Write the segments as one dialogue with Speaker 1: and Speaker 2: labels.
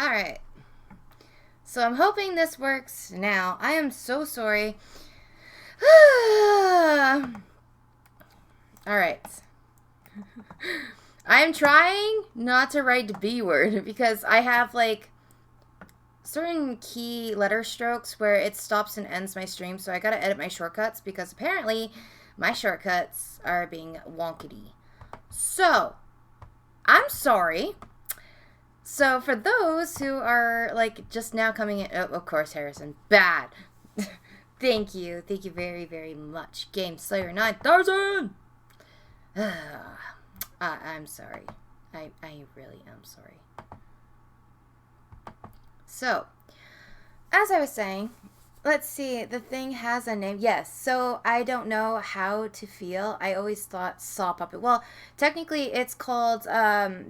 Speaker 1: Alright. So I'm hoping this works now. I am so sorry. Alright. I'm trying not to write the B word because I have like certain key letter strokes where it stops and ends my stream, so I gotta edit my shortcuts because apparently my shortcuts are being wonkety. So, I'm sorry. So, for those who are like just now coming in, oh, of course, Harrison, bad. Thank you very, very much, Game Slayer 9000. I'm sorry. I really am sorry. So, as I was saying, let's see, the thing has a name. Yes, so I don't know how to feel. I always thought Saw Puppet. Well, technically it's called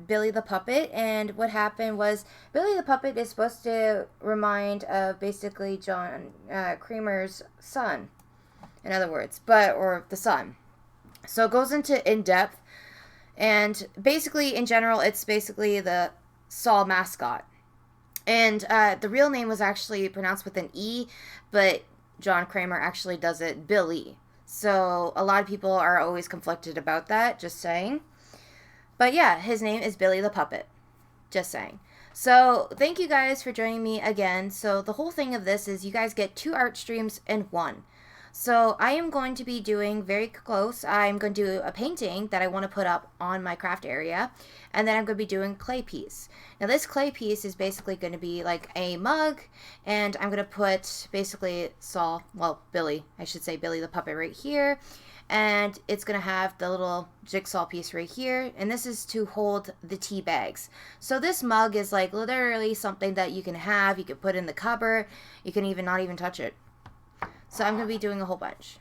Speaker 1: Billy the Puppet, and what happened was Billy the Puppet is supposed to remind of basically John Kramer's son, in other words, or the son. So it goes into in-depth, and basically, in general, it's basically the Saw mascot. And the real name was actually pronounced with an E, but John Kramer actually does it Billy. So a lot of people are always conflicted about that, just saying. But yeah, his name is Billy the Puppet. Just saying. So thank you guys for joining me again. So the whole thing of this is you guys get 2 art streams in one. So I am going to be doing very close. I'm going to do a painting that I want to put up on my craft area. And then I'm going to be doing clay piece. Now this clay piece is basically going to be like a mug. And I'm going to put basically Billy, I should say Billy the Puppet right here. And it's going to have the little jigsaw piece right here. And this is to hold the tea bags. So this mug is like literally something that you can have. You can put in the cupboard. You can even not even touch it. So I'm going to be doing a whole bunch.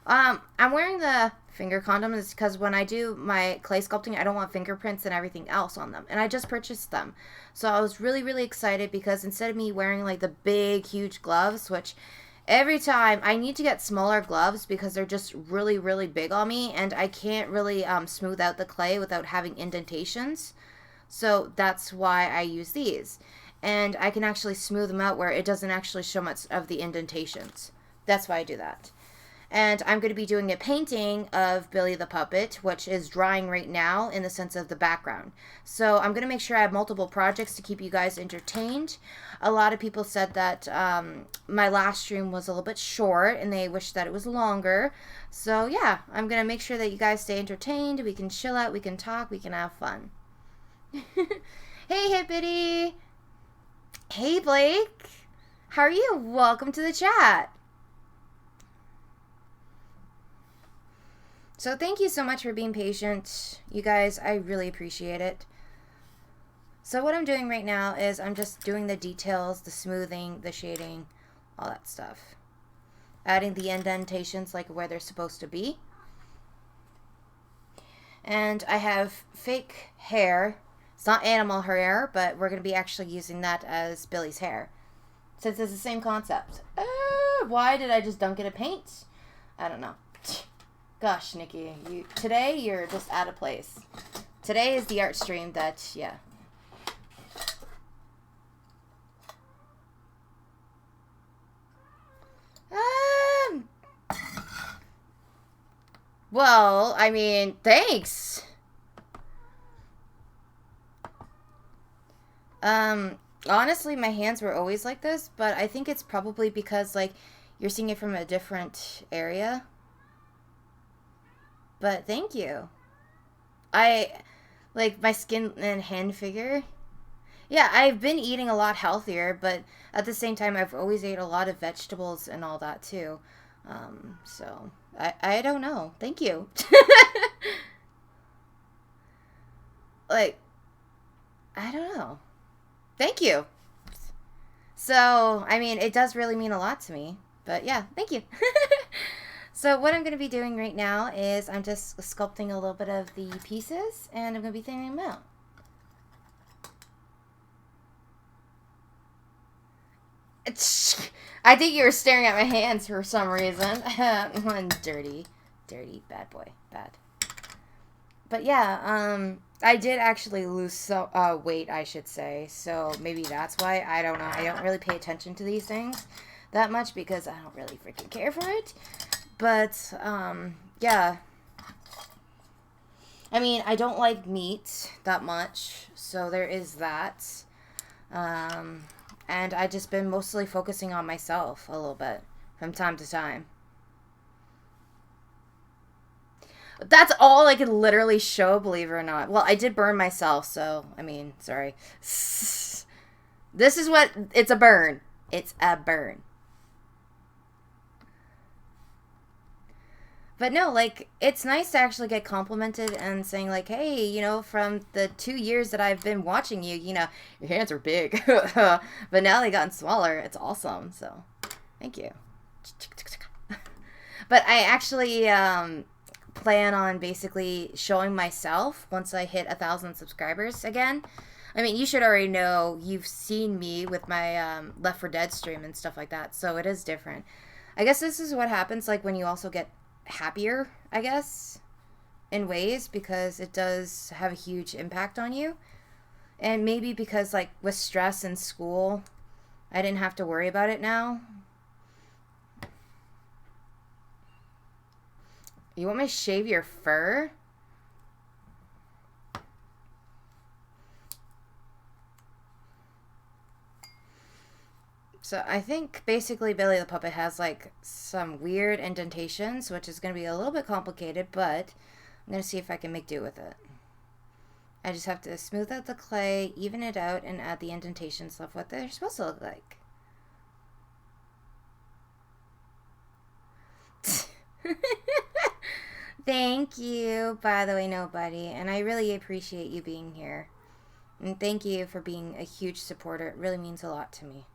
Speaker 1: I'm wearing the finger condoms because when I do my clay sculpting, I don't want fingerprints and everything else on them. And I just purchased them. So I was really, really excited because instead of me wearing like the big, huge gloves, which every time I need to get smaller gloves because they're just really, really big on me. And I can't really smooth out the clay without having indentations. So that's why I use these. And I can actually smooth them out where it doesn't actually show much of the indentations. That's why I do that. And I'm going to be doing a painting of Billy the Puppet, which is drying right now in the sense of the background. So I'm going to make sure I have multiple projects to keep you guys entertained. A lot of people said that my last stream was a little bit short and they wish that it was longer. So yeah, I'm going to make sure that you guys stay entertained. We can chill out, we can talk, we can have fun. Hey, Hippity! Hey, Blake! How are you? Welcome to the chat. So thank you so much for being patient, you guys. I really appreciate it. So what I'm doing right now is I'm just doing the details, the smoothing, the shading, all that stuff. Adding the indentations like where they're supposed to be. And I have fake hair. It's not animal hair, but we're going to be actually using that as Billy's hair. Since it's the same concept. Why did I just dunk it in paint? I don't know. Gosh, Nikki, today you're just out of place. Today is the art stream that, yeah. Well, I mean, thanks. Honestly, my hands were always like this, but I think it's probably because, like, you're seeing it from a different area. But thank you. I like my skin and hand figure. Yeah, I've been eating a lot healthier, but at the same time, I've always ate a lot of vegetables and all that too. So I don't know. Thank you. Like, I don't know. Thank you. So, I mean, it does really mean a lot to me. But yeah, thank you. So what I'm going to be doing right now is I'm just sculpting a little bit of the pieces, and I'm going to be thinning them out. I think you were staring at my hands for some reason. Dirty, bad boy, bad. But yeah, I did actually lose some weight, I should say. So maybe that's why. I don't know. I don't really pay attention to these things that much because I don't really freaking care for it. But, yeah. I mean, I don't like meat that much, so there is that. And I just been mostly focusing on myself a little bit from time to time. That's all I could literally show, believe it or not. Well, I did burn myself, so, I mean, sorry. This is what, it's a burn. It's a burn. But no, like, it's nice to actually get complimented and saying, like, hey, you know, from the 2 years that I've been watching you, you know, your hands are big. But now they've gotten smaller. It's awesome. So, thank you. But I actually plan on basically showing myself once I hit 1,000 subscribers again. I mean, you should already know. You've seen me with my Left 4 Dead stream and stuff like that. So, it is different. I guess this is what happens, like, when you also get happier, I guess, in ways, because it does have a huge impact on you. And maybe because, like, with stress in school, I didn't have to worry about it now. You want me to shave your fur? So I think basically Billy the Puppet has like some weird indentations, which is going to be a little bit complicated, but I'm going to see if I can make do with it. I just have to smooth out the clay, even it out, and add the indentation stuff, what they're supposed to look like. Thank you, by the way, nobody. And I really appreciate you being here. And thank you for being a huge supporter. It really means a lot to me.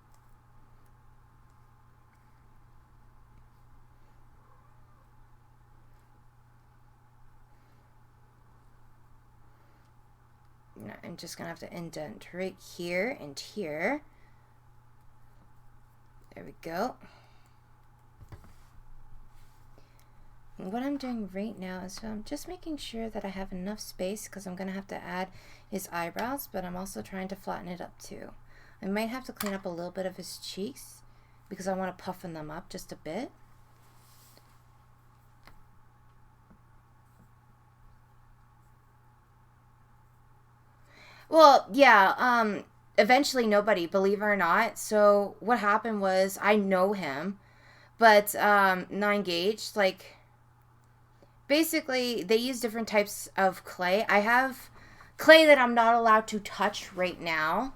Speaker 1: I'm just going to have to indent right here and here. There we go. And what I'm doing right now is I'm just making sure that I have enough space because I'm going to have to add his eyebrows, but I'm also trying to flatten it up too. I might have to clean up a little bit of his cheeks because I want to puffen them up just a bit. Well, yeah, eventually nobody, believe it or not. So what happened was I know him, but not engaged. Like, basically, they use different types of clay. I have clay that I'm not allowed to touch right now.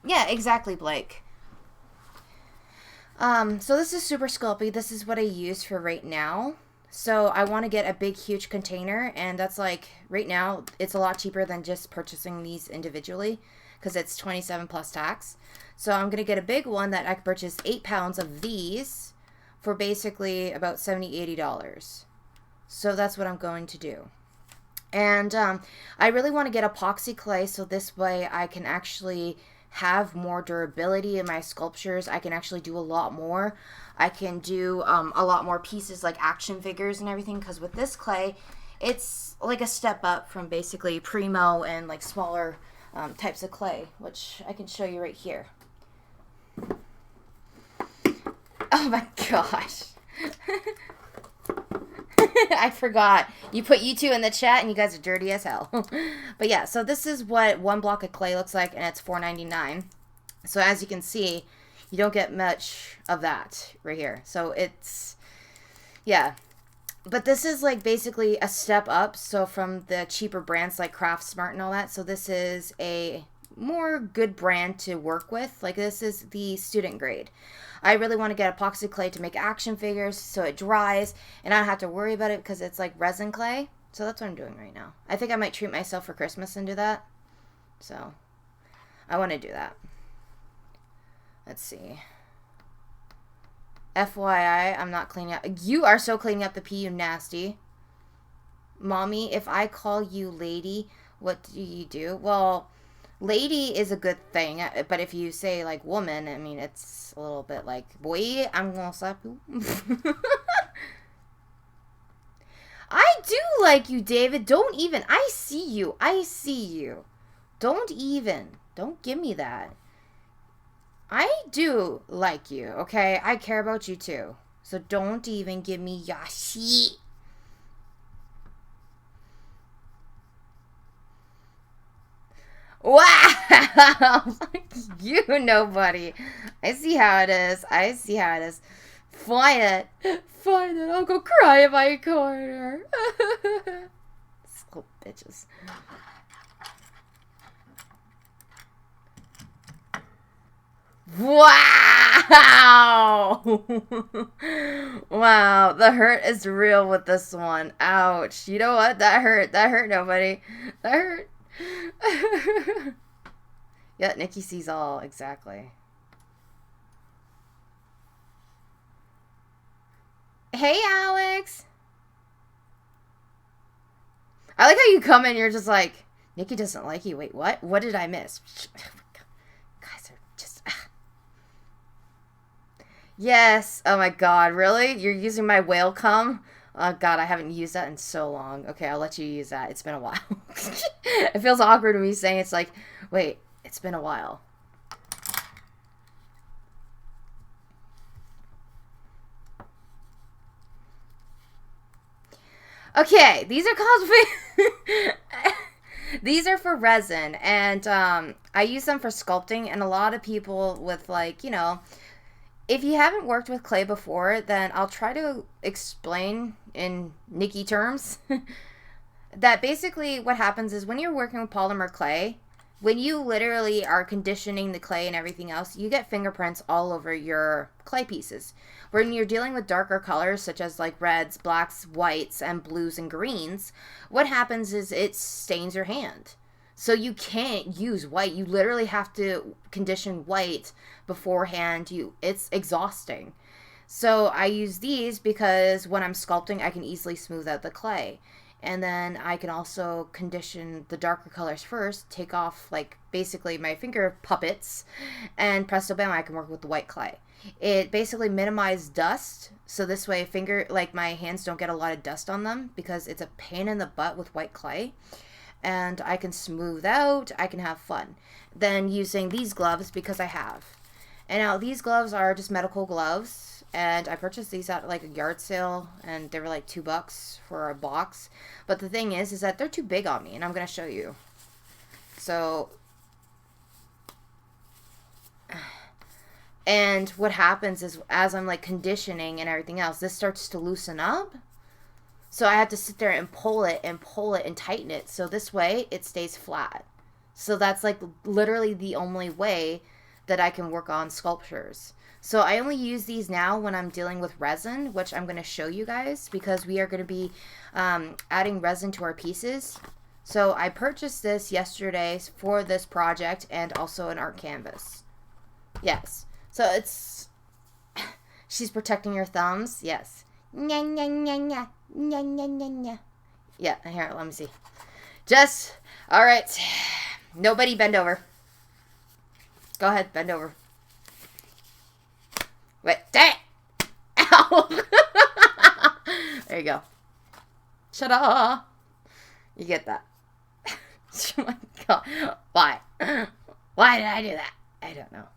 Speaker 1: Yeah, exactly, Blake. So this is super sculpey. This is what I use for right now. So I want to get a big, huge container, and that's like, right now, it's a lot cheaper than just purchasing these individually, because it's 27 plus tax. So I'm going to get a big one that I could purchase 8 pounds of these for basically about $70, $80. So that's what I'm going to do. And I really want to get epoxy clay, so this way I can actually have more durability in my sculptures. I can actually do a lot more. I can do a lot more pieces like action figures and everything, because with this clay, it's like a step up from basically primo and like smaller types of clay, which I can show you right here. Oh my gosh. I forgot. You put you two in the chat and you guys are dirty as hell. But yeah, so this is what one block of clay looks like, and it's $4.99. So as you can see, you don't get much of that right here. So it's, yeah. But this is like basically a step up. So from the cheaper brands like Craft Smart and all that. So this is a more good brand to work with. Like, this is the student grade. I really want to get epoxy clay to make action figures so it dries and I don't have to worry about it because it's like resin clay. So that's what I'm doing right now. I think I might treat myself for Christmas and do that. So I want to do that. Let's see. FYI, I'm not cleaning up. You are so cleaning up the pee, you nasty. Mommy, if I call you lady, what do you do? Well, lady is a good thing, but if you say like woman, I mean, it's a little bit like, boy, I'm gonna slap you. I do like you, David. Don't even. I see you. I see you. Don't even. Don't give me that. I do like you, okay? I care about you too. So don't even give me your shit. Wow! You, nobody. I see how it is. I see how it is. Fine it. Fine it. I'll go cry in my corner. Little bitches. Wow! Wow, the hurt is real with this one. Ouch. You know what? That hurt. That hurt, nobody. That hurt. Yeah, Nikki sees all. Exactly. Hey, Alex. I like how you come in and you're just like, Nikki doesn't like you. Wait, what? What did I miss? Guys are just... Yes. Oh my god, really? You're using my whale cum? Oh god, I haven't used that in so long. Okay, I'll let you use that. It's been a while. It feels awkward to me saying it's like, wait, it's been a while. Okay, these are called... These are for resin, and I use them for sculpting, and a lot of people with, like, you know, if you haven't worked with clay before, then I'll try to explain in Nikki terms that basically what happens is when you're working with polymer clay, when you literally are conditioning the clay and everything else, you get fingerprints all over your clay pieces. When you're dealing with darker colors, such as like reds, blacks, whites, and blues and greens, what happens is it stains your hand. So you can't use white. You literally have to condition white beforehand. It's exhausting. So I use these because when I'm sculpting, I can easily smooth out the clay. And then I can also condition the darker colors first, take off like basically my finger puppets, and presto bam, I can work with the white clay. It basically minimizes dust, so this way my hands don't get a lot of dust on them because it's a pain in the butt with white clay. And I can smooth out, I can have fun. Then using these gloves because I have. And now these gloves are just medical gloves, and I purchased these at like a yard sale, and they were like $2 for a box. But the thing is that they're too big on me, and I'm going to show you. So, and what happens is as I'm like conditioning and everything else, this starts to loosen up. So I have to sit there and pull it and tighten it. So this way it stays flat. So that's like literally the only way that I can work on sculptures. So I only use these now when I'm dealing with resin, which I'm going to show you guys because we are going to be adding resin to our pieces. So I purchased this yesterday for this project and also an art canvas. Yes. So it's... She's protecting your thumbs. Yes. Nya, nya, nya, nya. Nya, nya, nya, nya. Yeah, here, let me see. Just... Alright. Nobody bend over. Go ahead, bend over. Wait, dang it! Ow! There you go. Shut up. You get that. Oh my god. Why? Why did I do that? I don't know.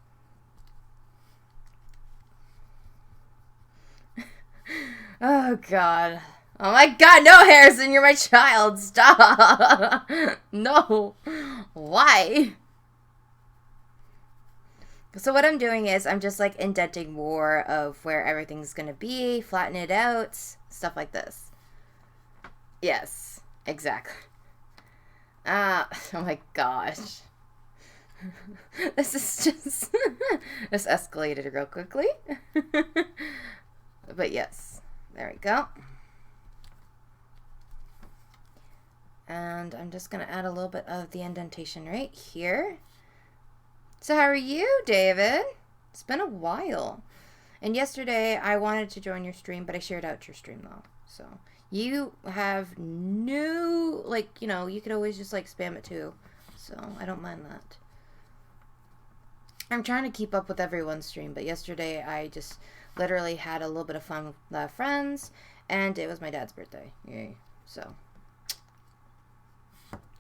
Speaker 1: Oh god. Oh my god, no, Harrison, you're my child. Stop. No. Why? So what I'm doing is I'm just like indenting more of where everything's going to be, flatten it out, stuff like this. Yes, exactly. Oh my gosh. This is just, this escalated real quickly. But yes, there we go. And I'm just going to add a little bit of the indentation right here. So how are you, David? It's been a while. And yesterday I wanted to join your stream, but I shared out your stream though. So you have no, like, you know, you could always just like spam it too. So I don't mind that. I'm trying to keep up with everyone's stream, but yesterday I just literally had a little bit of fun with friends, and it was my dad's birthday. Yay. So,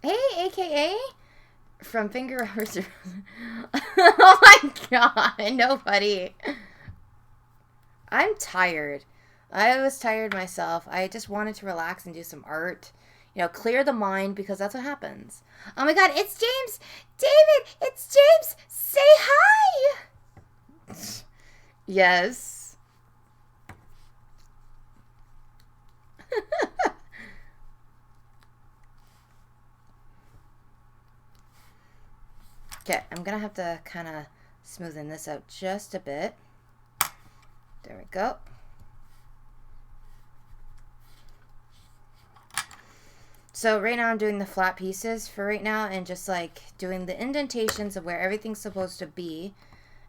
Speaker 1: hey, AKA from Finger Rubbers. Oh my god, nobody. I'm tired. I was tired myself. I just wanted to relax and do some art. You know, clear the mind, because that's what happens. Oh my god, it's James! David, it's James! Say hi! Yes. Okay, I'm gonna have to kind of smoothen this out just a bit. There we go. So right now I'm doing the flat pieces for right now, and just like doing the indentations of where everything's supposed to be.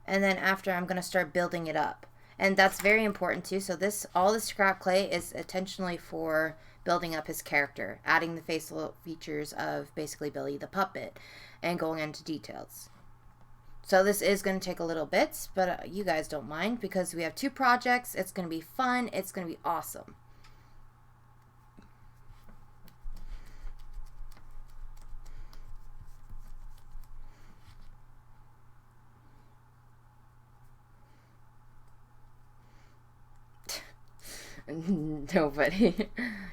Speaker 1: And then after, I'm going to start building it up. And that's very important too. So all the scrap clay is intentionally for building up his character, adding the facial features of basically Billy the puppet, and going into details. So this is going to take a little bit, but you guys don't mind, because we have 2 projects. It's going to be fun. It's going to be awesome. Nobody.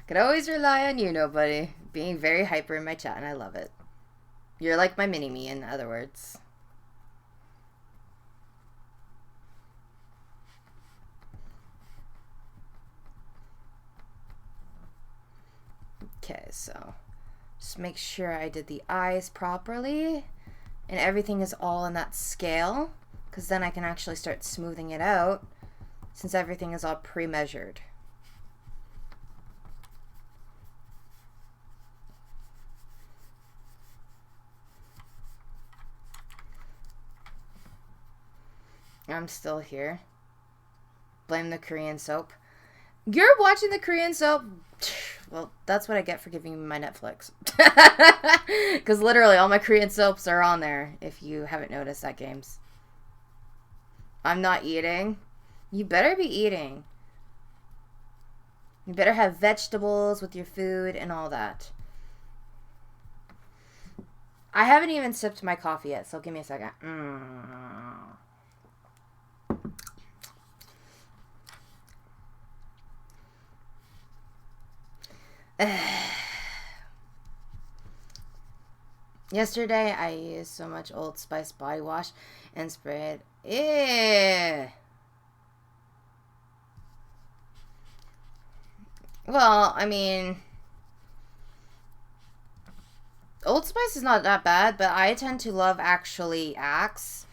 Speaker 1: Could always rely on you, nobody. Being very hyper in my chat, and I love it. You're like my mini-me, in other words. Okay, so just make sure I did the eyes properly, and everything is all in that scale, because then I can actually start smoothing it out, since everything is all pre-measured. I'm still here. Blame the Korean soap. You're watching the Korean soap? Well, that's what I get for giving me my Netflix. Because literally all my Korean soaps are on there, if you haven't noticed that, games. I'm not eating. You better be eating. You better have vegetables with your food and all that. I haven't even sipped my coffee yet, so give me a second. Yesterday, I used so much Old Spice body wash and sprayed. Well, I mean, Old Spice is not that bad, but I tend to love actually Axe.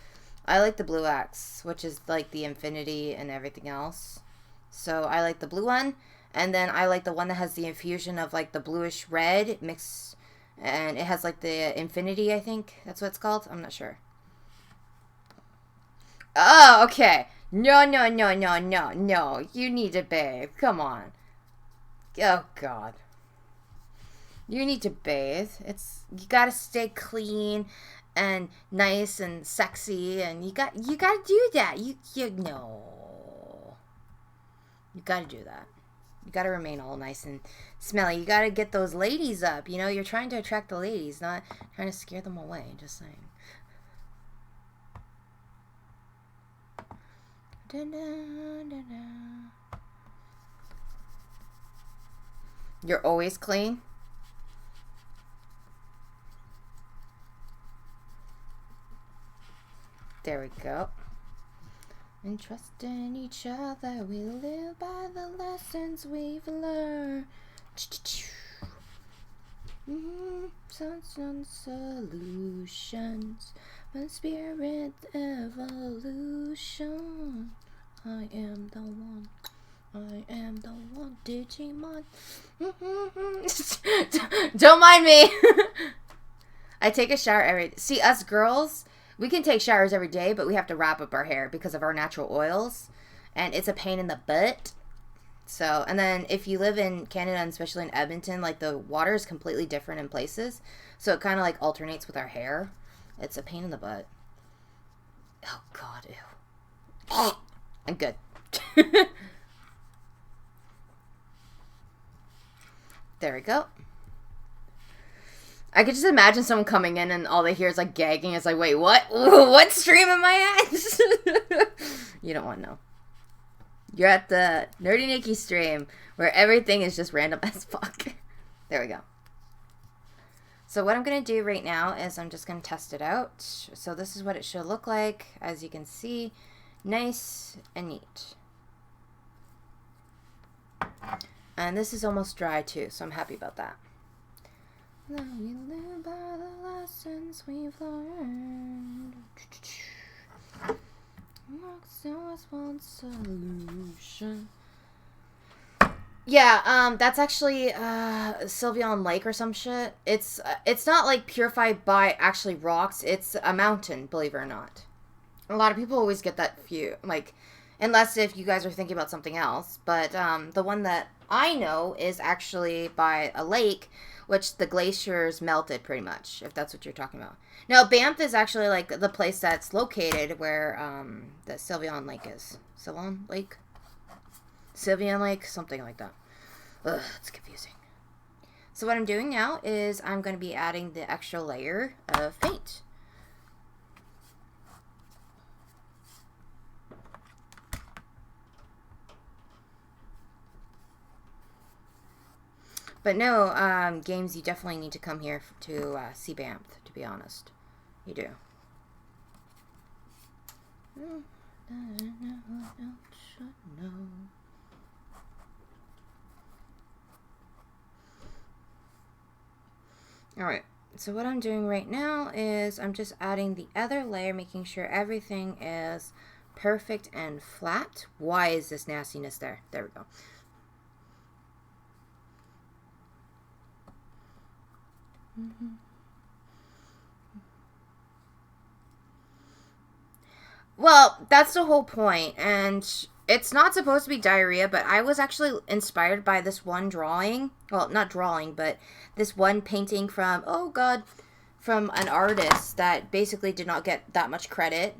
Speaker 1: I like the blue Axe, which is like the infinity and everything else. So I like the blue one. And then I like the one that has the infusion of like the bluish red mixed, and it has like the infinity, I think that's what it's called. I'm not sure. Oh, okay. No. You need to bathe. Come on. Oh, God. You need to bathe. You gotta stay clean and nice and sexy, and you gotta do that. You know. You gotta do that. You gotta remain all nice and smelly. You gotta get those ladies up. You know, you're trying to attract the ladies, not trying to scare them away. Just saying. You're always clean? There we go. And trust in each other, we live by the lessons we've learned. Some solutions, but spirit evolution. I am the one. I am the one. Digimon. Don't mind me. I take a shower every. See, us girls. We can take showers every day, but we have to wrap up our hair because of our natural oils. And it's a pain in the butt. So, and then if you live in Canada, and especially in Edmonton, like the water is completely different in places. So it kind of like alternates with our hair. It's a pain in the butt. Oh, God, ew. I'm good. There we go. I could just imagine someone coming in and all they hear is like gagging. It's like, wait, what? What stream am I at? You don't want to know. You're at the Nerdy Nikki stream where everything is just random as fuck. There we go. So what I'm going to do right now is I'm just going to test it out. So this is what it should look like. As you can see, nice and neat. And this is almost dry too, so I'm happy about that. Now you live by the lessons we've learned. Always one solution. Yeah, that's actually Sylveon Lake or some shit. It's not like purified by actually rocks. It's a mountain, believe it or not. A lot of people always get that view, like, unless if you guys are thinking about something else. But the one that I know is actually by a lake, which the glaciers melted pretty much, if that's what you're talking about. Now, Banff is actually like the place that's located where the Sylveon Lake is. Sylveon Lake? Sylveon Lake? Something like that. Ugh, it's confusing. So what I'm doing now is I'm going to be adding the extra layer of paint. But no, games, you definitely need to come here to see Banff, to be honest. You do. Alright, so what I'm doing right now is I'm just adding the other layer, making sure everything is perfect and flat. Why is this nastiness there? There we go. Well, that's the whole point, and it's not supposed to be diarrhea, but I was actually inspired by this one drawing. Well, not drawing, but this one painting from, oh god, from an artist that basically did not get that much credit,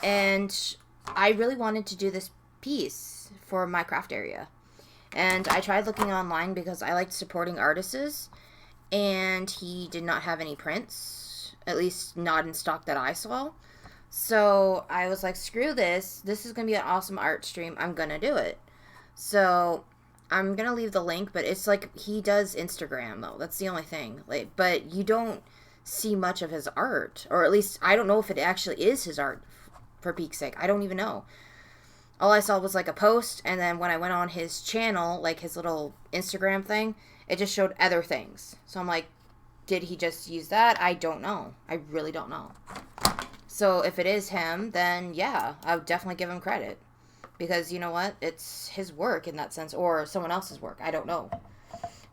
Speaker 1: and I really wanted to do this piece for my craft area. And I tried looking online because I liked supporting artists, and he did not have any prints, at least not in stock that I saw. So I was like, screw this. This is going to be an awesome art stream. I'm going to do it. So I'm going to leave the link, but it's like he does Instagram, though. That's the only thing. Like, but you don't see much of his art. Or at least, I don't know if it actually is his art, for peak's sake. I don't even know. All I saw was like a post, and then when I went on his channel, like his little Instagram thing, it just showed other things. So I'm like, did he just use that? I don't know. I really don't know. So if it is him, then yeah, I would definitely give him credit. Because you know what? It's his work in that sense, or someone else's work. I don't know.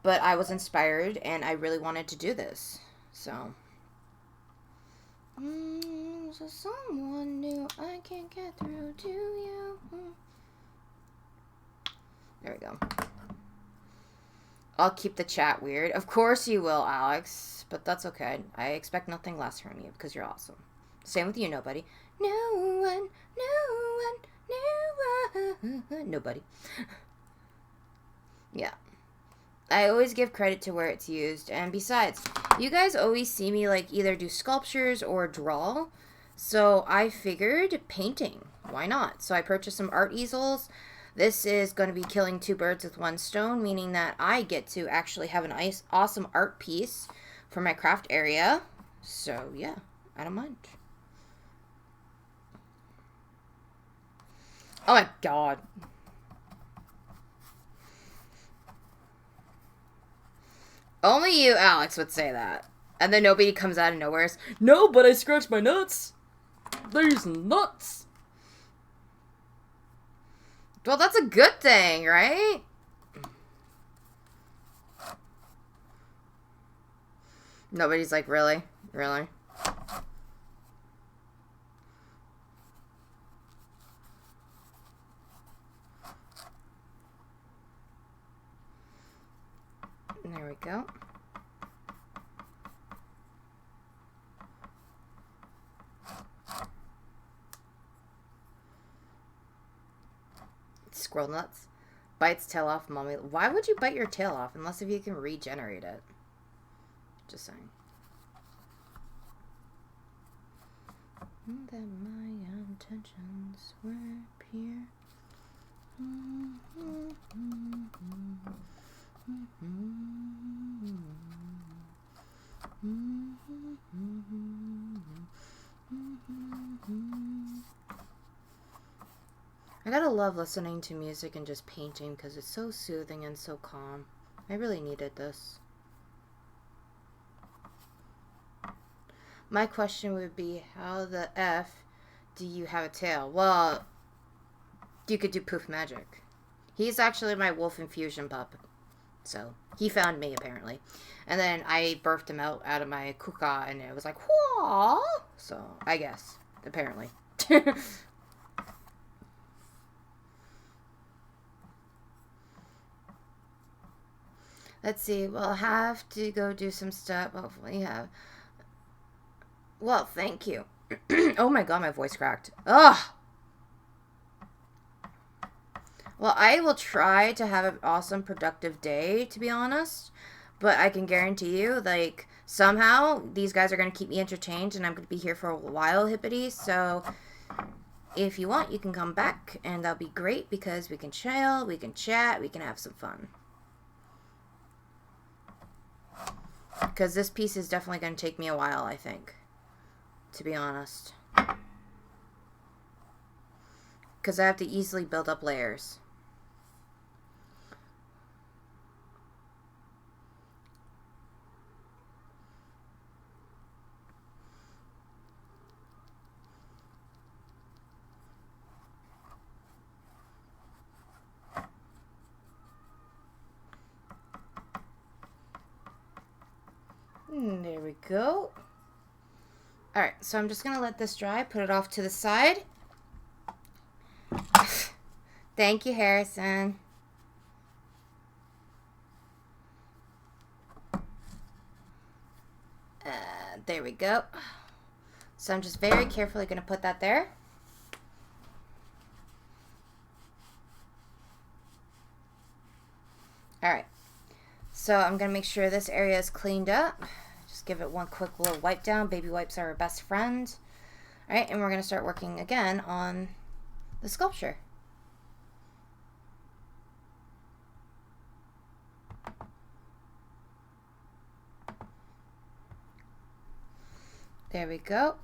Speaker 1: But I was inspired, and I really wanted to do this. So. So someone new I can't get through to you. There we go. I'll keep the chat weird. Of course you will, Alex. But that's okay. I expect nothing less from you because you're awesome. Same with you, nobody. No one, nobody. Yeah. I always give credit to where it's used. And besides, you guys always see me like either do sculptures or draw. So I figured painting. Why not? So I purchased some art easels. This is going to be killing two birds with one stone, meaning that I get to actually have an awesome art piece for my craft area. So yeah, I don't mind. Oh my god. Only you, Alex, would say that. And then nobody comes out of nowhere. No, but I scratched my nuts. These nuts. Well, that's a good thing, right? Nobody's like, really? Really? There we go. Squirrel nuts. Bites tail off, mommy. Why would you bite your tail off unless if you can regenerate it? Just saying. That my intentions were pure. I gotta love listening to music and just painting because it's so soothing and so calm. I really needed this. My question would be, how the F do you have a tail? Well, you could do poof magic. He's actually my wolf infusion pup. So, he found me, apparently. And then I birthed him out of my kuka, and it was like, whoa! So, I guess. Apparently. Let's see. We'll have to go do some stuff. Hopefully, have. Well, thank you. Oh my god, my voice cracked. Ugh! Well, I will try to have an awesome, productive day, to be honest. But I can guarantee you, like, somehow, these guys are going to keep me entertained, and I'm going to be here for a while, hippity. So, if you want, you can come back, and that'll be great, because we can chill, we can chat, we can have some fun. Because this piece is definitely going to take me a while, I think. To be honest. Because I have to easily build up layers. There we go. Alright, so I'm just going to let this dry, put it off to the side. Thank you, Harrison. There we go. So I'm just very carefully going to put that there. Alright. So I'm going to make sure this area is cleaned up. Just give it one quick little wipe down. Baby wipes are our best friend. Alright, and we're going to start working again on the sculpture. There we go.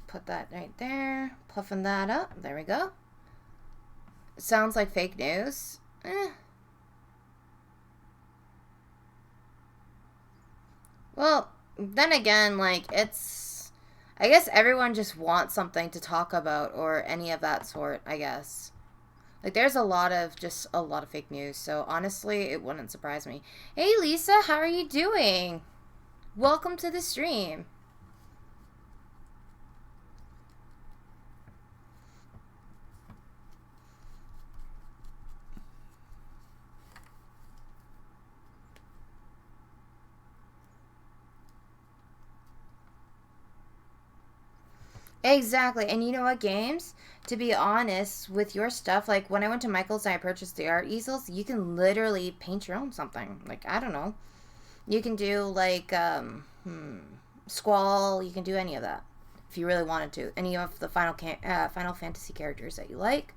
Speaker 1: Put that right there. Puffing that up. There we go. Sounds like fake news. Well, then again, like, it's... I guess everyone just wants something to talk about or any of that sort, I guess. Like, there's a lot of fake news, so honestly, it wouldn't surprise me. Hey, Lisa, how are you doing? Welcome to the stream. Exactly. And you know what, games? To be honest, with your stuff, like when I went to Michael's and I purchased the art easels, you can literally paint your own something. Like, I don't know. You can do like Squall, you can do any of that if you really wanted to. Any of the Final Fantasy characters that you like.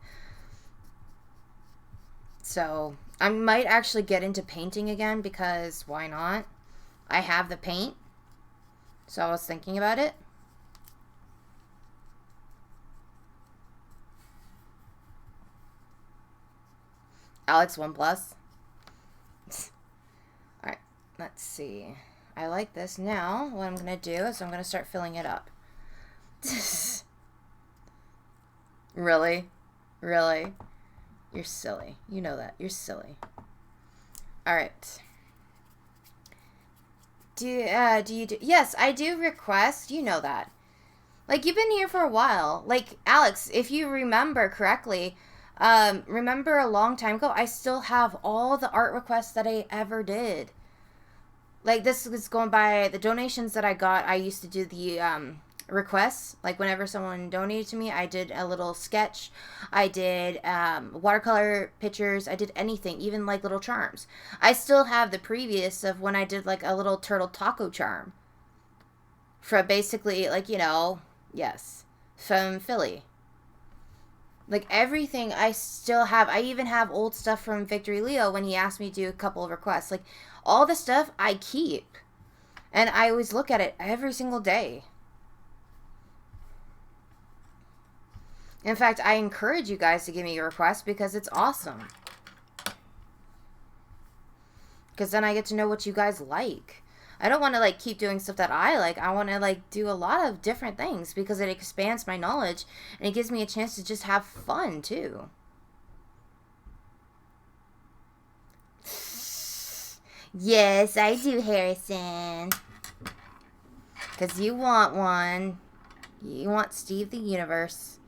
Speaker 1: So, I might actually get into painting again because why not? I have the paint. So I was thinking about it. Alex 1+. Alright, let's see. I like this. Now, what I'm going to do is I'm going to start filling it up. Really? Really? You're silly. You know that. You're silly. Alright. Yes, I do request. You know that. Like, you've been here for a while. Like, Alex, if you remember correctly... remember a long time ago, I still have all the art requests that I ever did. Like, this is going by the donations that I got. I used to do the requests. Like, whenever someone donated to me, I did a little sketch. I did watercolor pictures. I did anything, even like little charms. I still have the previous of when I did like a little turtle taco charm for basically, like, you know, yes, from Philly. Like, everything I still have. I even have old stuff from Victory Leo when he asked me to do a couple of requests. Like, all the stuff I keep. And I always look at it every single day. In fact, I encourage you guys to give me your requests because it's awesome. Because then I get to know what you guys like. I don't want to, like, keep doing stuff that I like. I want to, like, do a lot of different things because it expands my knowledge and it gives me a chance to just have fun, too. Yes, I do, Harrison. Because you want one. You want Steve the Universe.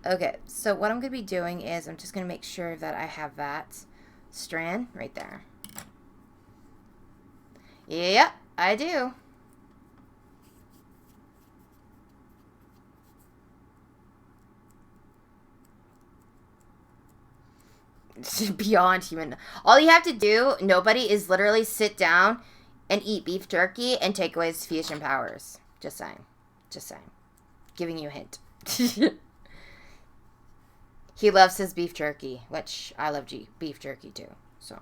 Speaker 1: Okay, so what I'm going to be doing is I'm just going to make sure that I have that strand right there. Yep, I do. Beyond human. All you have to do, nobody, is literally sit down and eat beef jerky and take away his fusion powers. Just saying. Just saying. Giving you a hint. He loves his beef jerky, which I love beef jerky too. So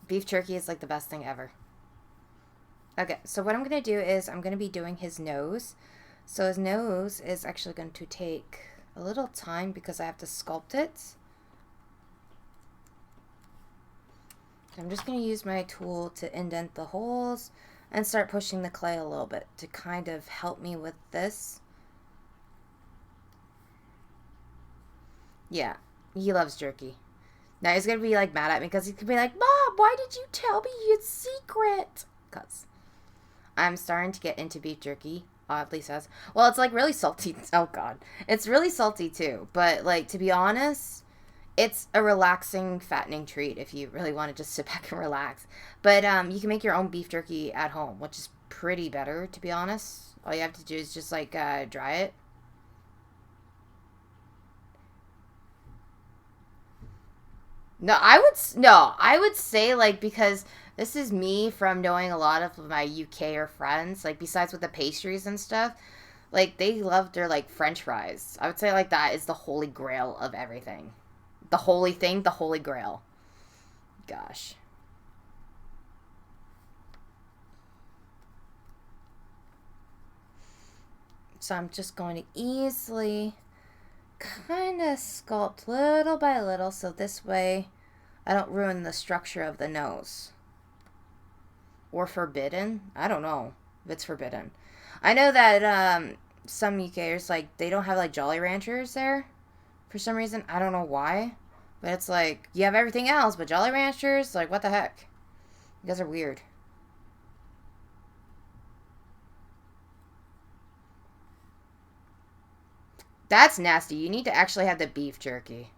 Speaker 1: beef jerky is like the best thing ever. Okay, so what I'm going to do is I'm going to be doing his nose. So his nose is actually going to take a little time because I have to sculpt it. I'm just going to use my tool to indent the holes and start pushing the clay a little bit to kind of help me with this. Yeah, he loves jerky. Now he's going to be like mad at me because he's going to be like, Mom, why did you tell me it's secret? Because I'm starting to get into beef jerky. Oddly says. Well, it's like really salty. Oh, God. It's really salty too. But, like, to be honest, it's a relaxing, fattening treat if you really want to just sit back and relax. But you can make your own beef jerky at home, which is pretty better, to be honest. All you have to do is just, like, dry it. No, I would say, like, because this is me from knowing a lot of my UK or friends, like, besides with the pastries and stuff, like, they love their, like, French fries. I would say, like, that is the holy grail of everything. The holy thing, the holy grail. Gosh. So I'm just going to easily kind of sculpt little by little so this way I don't ruin the structure of the nose. Or forbidden? I don't know if it's forbidden. I know that some UKers, like, they don't have, like, Jolly Ranchers there for some reason. I don't know why. But it's like, you have everything else, but Jolly Ranchers? Like, what the heck? You guys are weird. That's nasty. You need to actually have the beef jerky.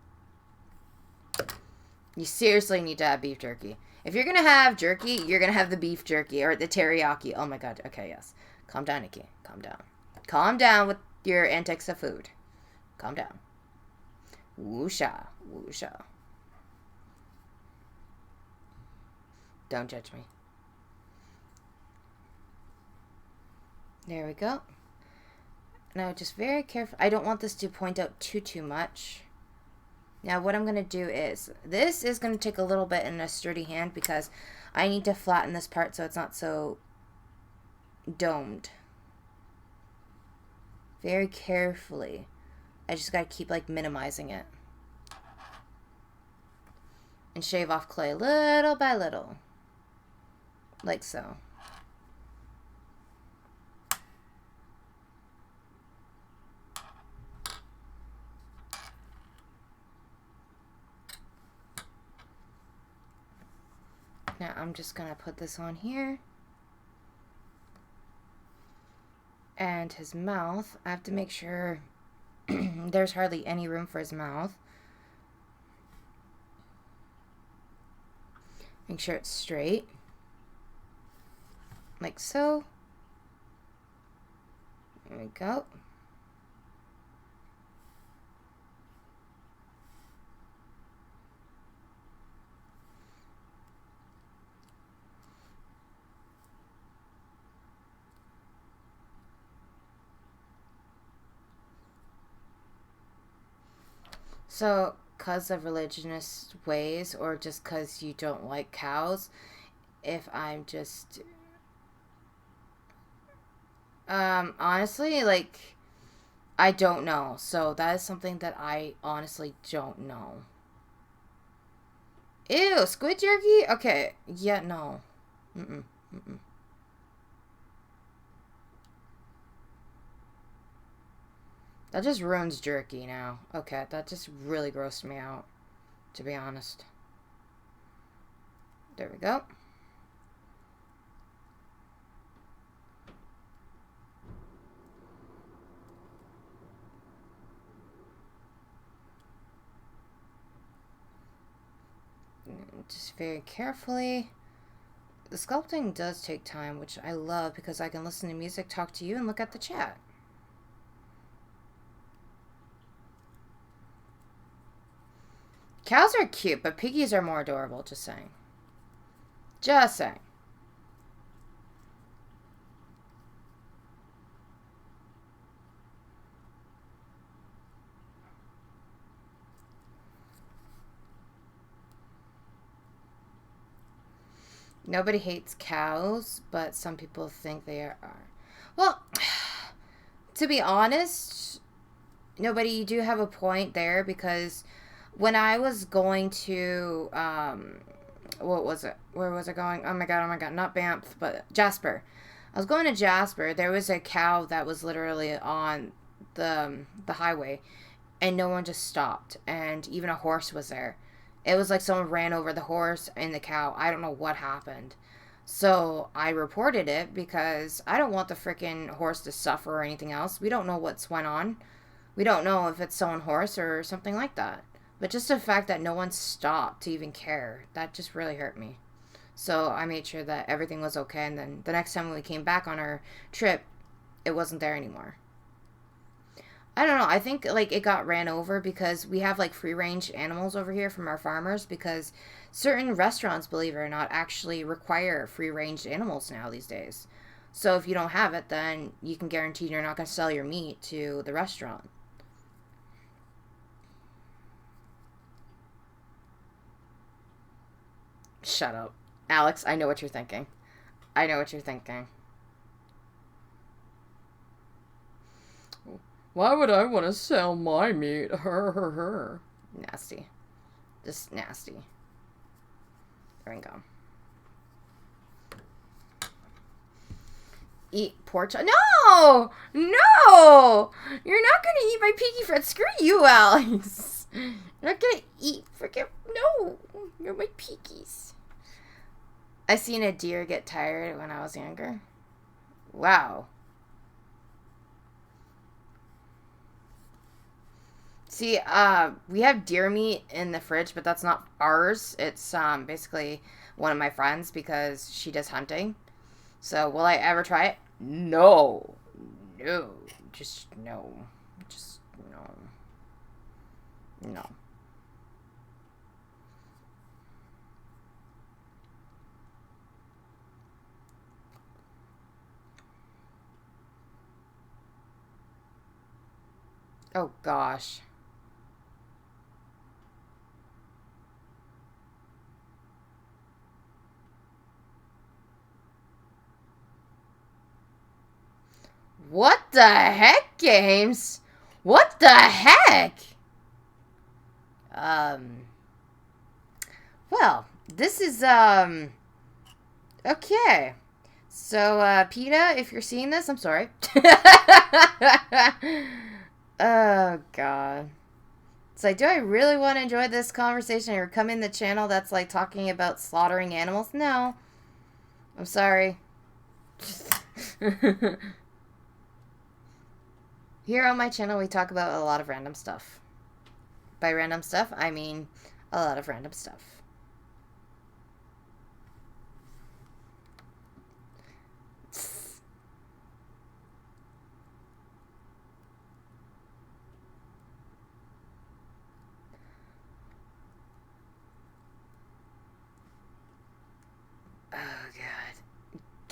Speaker 1: You seriously need to have beef jerky. If you're going to have jerky, you're going to have the beef jerky or the teriyaki. Oh my god. Okay, yes. Calm down, Nikki. Calm down. Calm down with your antics of food. Calm down. Woosha. Woosha. Don't judge me. There we go. Now, just very careful. I don't want this to point out too much. Now, what I'm going to do is, this is going to take a little bit in a sturdy hand because I need to flatten this part so it's not so domed. Very carefully. I just got to keep, like, minimizing it. And shave off clay little by little. Like so. Now I'm just going to put this on here. And his mouth, I have to make sure there's hardly any room for his mouth. Make sure it's straight. Like so. There we go. So, because of religionist ways, or just because you don't like cows, if I'm just, honestly, like, I don't know. So, that is something that I honestly don't know. Ew, squid jerky? Okay, yeah, no. Mm-mm, mm-mm. That just ruins jerky now. Okay, that just really grossed me out, to be honest. There we go. Just very carefully. The sculpting does take time, which I love because I can listen to music, talk to you, and look at the chat. Cows are cute, but piggies are more adorable, just saying. Just saying. Nobody hates cows, but some people think they are. Well, to be honest, nobody, you do have a point there because when I was going to, what was it? Where was I going? Oh my god, not Banff, but Jasper. I was going to Jasper. There was a cow that was literally on the highway, and no one just stopped, and even a horse was there. It was like someone ran over the horse and the cow. I don't know what happened. So I reported it because I don't want the freaking horse to suffer or anything else. We don't know what's went on. We don't know if it's someone horse or something like that. But just the fact that no one stopped to even care, that just really hurt me. So I made sure that everything was okay, and then the next time we came back on our trip, it wasn't there anymore. I don't know. I think like it got ran over because we have like free range animals over here from our farmers because certain restaurants, believe it or not, actually require free range animals now these days. So if you don't have it, then you can guarantee you're not going to sell your meat to the restaurant. Shut up. Alex, I know what you're thinking. I know what you're thinking. Why would I want to sell my meat? Her. Nasty. Just nasty. There we go. Eat pork chop. No! No! You're not gonna eat my piggy friend. Screw you, Alex. You're not gonna eat freaking. No! You're my piggies. I seen a deer get tired when I was younger. Wow. See, we have deer meat in the fridge, but that's not ours. It's basically one of my friends because she does hunting. So, will I ever try it? No. No. Just no. Just no. No. Oh, gosh. What the heck, games? What the heck? Well, this is, okay. So, PETA, if you're seeing this, I'm sorry. Oh, God. It's like, do I really want to enjoy this conversation or come in the channel that's, like, talking about slaughtering animals? No. I'm sorry. Here on my channel, we talk about a lot of random stuff. By random stuff, I mean a lot of random stuff.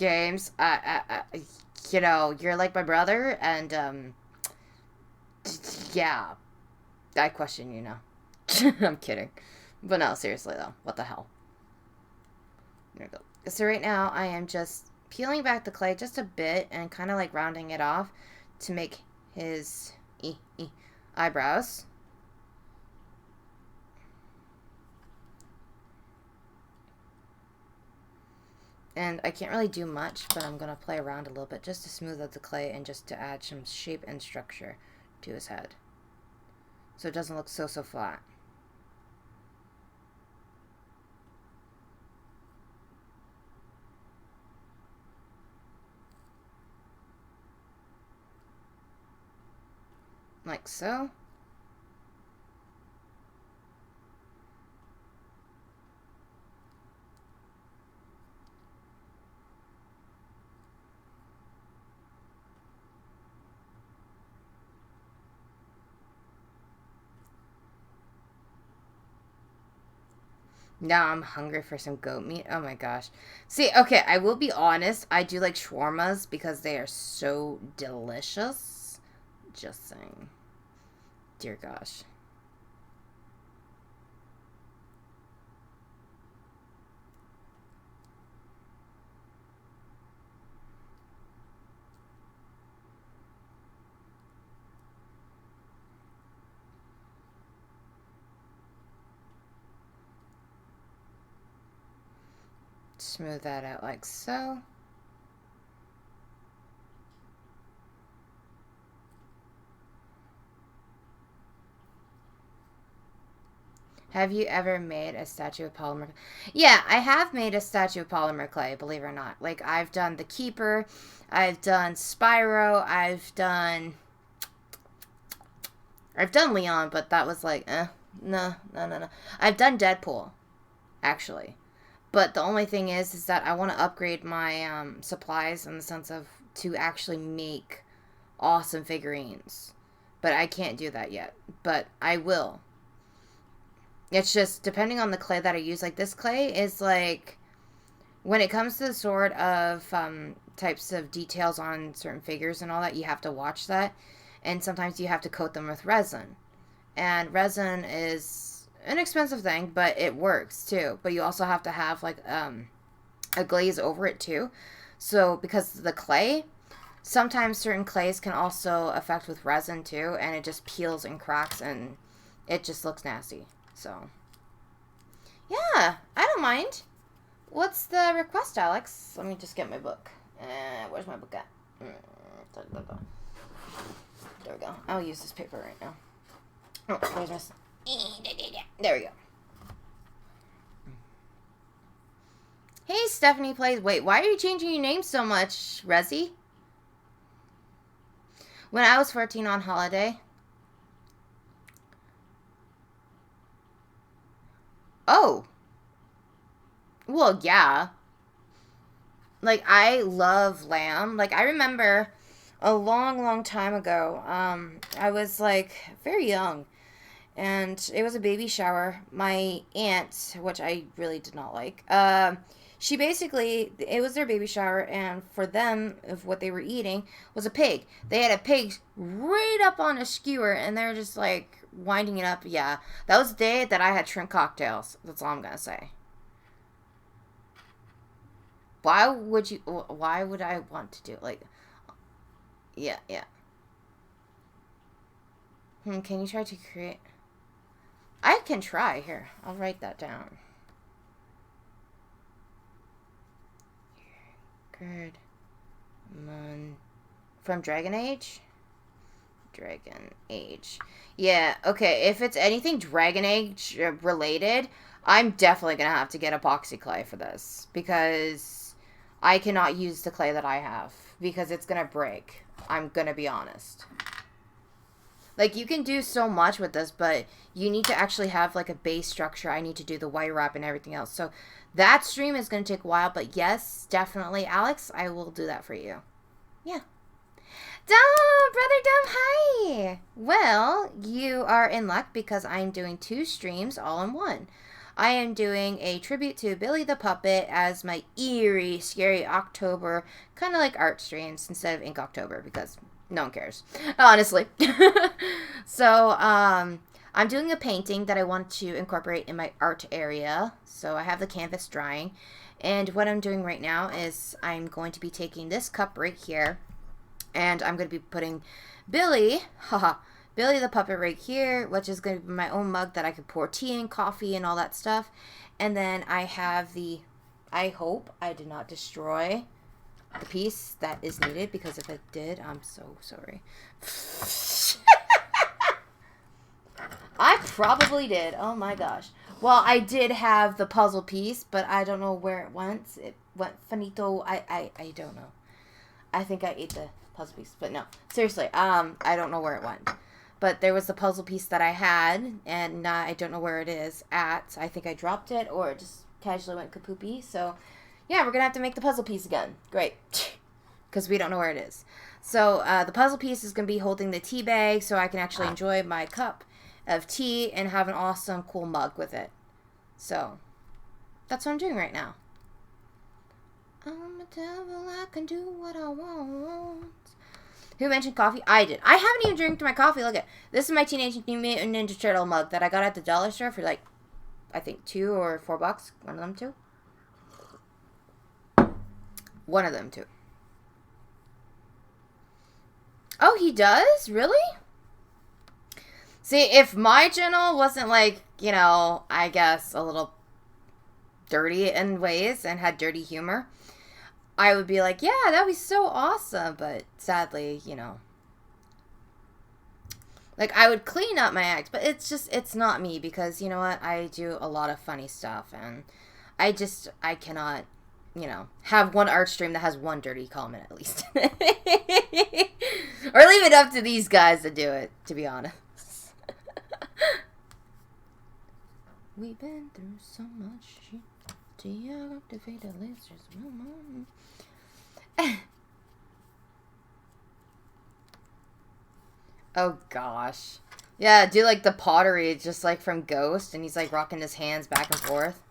Speaker 1: games. You know, you're like my brother, and yeah, I question you now. I'm kidding, but no, seriously though, what the hell? There we go. So right now I am just peeling back the clay just a bit and kind of like rounding it off to make his eyebrows. And I can't really do much, but I'm going to play around a little bit just to smooth out the clay and just to add some shape and structure to his head. So it doesn't look so flat. Like so. Now I'm hungry for some goat meat. Oh my gosh. See, okay, I will be honest. I do like shawarmas because they are so delicious. Just saying. Dear gosh. Smooth that out like so. Have you ever made a statue of polymer? Yeah, I have made a statue of polymer clay, believe it or not. Like, I've done the Keeper, I've done Spyro, I've done Leon, but that was like, no. I've done Deadpool, actually. But the only thing is that I want to upgrade my supplies in the sense of to actually make awesome figurines. But I can't do that yet. But I will. It's just depending on the clay that I use. Like this clay is like, when it comes to the sort of types of details on certain figures and all that, you have to watch that. And sometimes you have to coat them with resin. And resin is an expensive thing, but it works too. But you also have to have like a glaze over it too. So because the clay, sometimes certain clays can also affect with resin too, and it just peels and cracks and it just looks nasty. So yeah, I don't mind. What's the request, Alex? Let me just get my book. Where's my book at? There we go. I'll use this paper right now. Oh, where's my... There we go. Hey, Stephanie Plays. Wait, why are you changing your name so much, Resi? When I was 14 on holiday. Oh. Well, yeah. Like, I love lamb. Like, I remember a long time ago, I was, like, very young. And it was a baby shower. My aunt, which I really did not like, she basically, it was their baby shower, and for them, of what they were eating, was a pig. They had a pig right up on a skewer, and they were just, like, winding it up. Yeah, that was the day that I had shrimp cocktails. That's all I'm gonna say. Why would I want to do it? Like, yeah. Can you try to create... I can try. Here, I'll write that down. Good. From Dragon Age? Dragon Age. Yeah, okay, if it's anything Dragon Age related, I'm definitely gonna have to get epoxy clay for this, because I cannot use the clay that I have, because it's gonna break. I'm gonna be honest. Like, you can do so much with this, but you need to actually have, like, a base structure. I need to do the white wrap and everything else. So that stream is going to take a while, but yes, definitely, Alex, I will do that for you. Yeah. Brother Dumb, hi! Well, you are in luck because I'm doing 2 streams all in one. I am doing a tribute to Billy the Puppet as my eerie, scary October, kind of like art streams instead of Ink October, because no one cares, honestly. So, I'm doing a painting that I want to incorporate in my art area. So I have the canvas drying. And what I'm doing right now is I'm going to be taking this cup right here. And I'm going to be putting Billy, Billy the Puppet right here, which is going to be my own mug that I could pour tea in, coffee, and all that stuff. And then I have the, I hope I did not destroy the piece that is needed, because if it did, I'm so sorry. I probably did. Oh my gosh. Well, I did have the puzzle piece, but I don't know where it went. It went finito. I don't know. I think I ate the puzzle piece, but no. Seriously, I don't know where it went. But there was the puzzle piece that I had, and I don't know where it is at. I think I dropped it, or it just casually went kapoopy. So, yeah, we're going to have to make the puzzle piece again. Great. Because we don't know where it is. So, the puzzle piece is going to be holding the tea bag, so I can actually enjoy my cup of tea and have an awesome, cool mug with it. So, that's what I'm doing right now. I'm a devil, I can do what I want. Who mentioned coffee? I did. I haven't even drank my coffee. Look at this. Is my Teenage Mutant Ninja Turtle mug that I got at the dollar store for like, I think $2 or $4. One of them two. One of them two. Oh, he does? Really? See, if my channel wasn't like, you know, I guess a little dirty in ways and had dirty humor, I would be like, yeah, that would be so awesome. But sadly, you know, like I would clean up my act, but it's not me, because you know what? I do a lot of funny stuff, and I cannot, you know, have one art stream that has one dirty comment at least. Or leave it up to these guys to do it, to be honest. We've been through so much shit. Deactivate the lasers. Oh gosh. Yeah, do like the pottery, just like from Ghost, and he's like rocking his hands back and forth.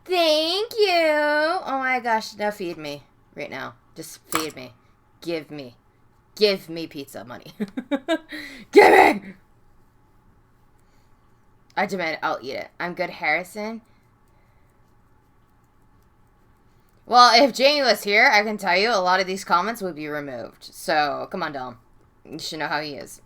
Speaker 1: Thank you. Oh my gosh, now feed me right now. Just feed me. Give me pizza money. Give me. I demand I'll eat it. I'm good, Harrison. Well, if Jamie was here, I can tell you a lot of these comments would be removed. So, come on, Dom. You should know how he is.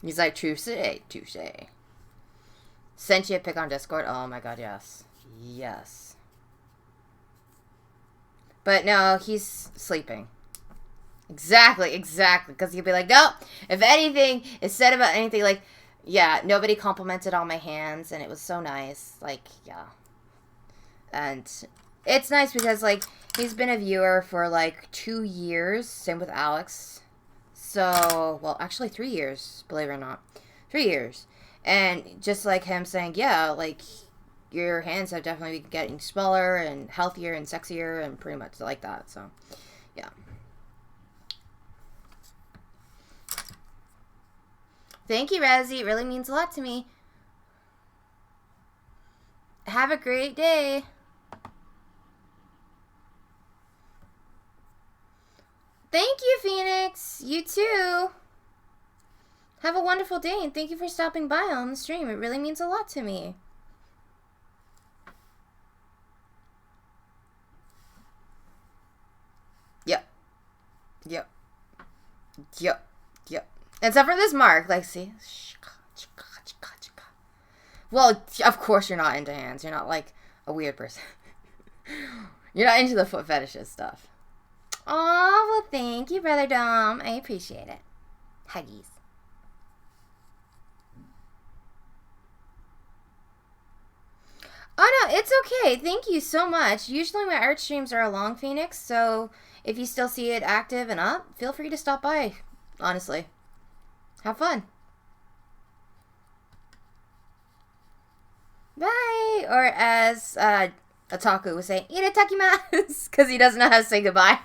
Speaker 1: He's like, touche, touche. Sent you a pic on Discord. Oh my god, yes. Yes. But no, he's sleeping. Exactly. Because he'll be like, no, if anything is said about anything, like, yeah, nobody complimented on my hands, and it was so nice. Like, yeah. And it's nice because, like, he's been a viewer for, like, 2 years. Same with Alex. So, well, actually 3 years, believe it or not. 3 years. And just like him saying, yeah, like, your hands have definitely been getting smaller and healthier and sexier and pretty much like that. So, yeah. Thank you, Razzie. It really means a lot to me. Have a great day. Thank you, Phoenix. You too. Have a wonderful day, and thank you for stopping by on the stream. It really means a lot to me. Yep. Except for this mark. Like, see? Well, of course you're not into hands. You're not, like, a weird person. You're not into the foot fetishes stuff. Aw, well, thank you, Brother Dom. I appreciate it. Huggies. Oh, no, it's okay. Thank you so much. Usually my art streams are along, Phoenix, so if you still see it active and up, feel free to stop by, honestly. Have fun. Bye. Or as Otaku was saying, "Itadakimasu," because he doesn't know how to say goodbye.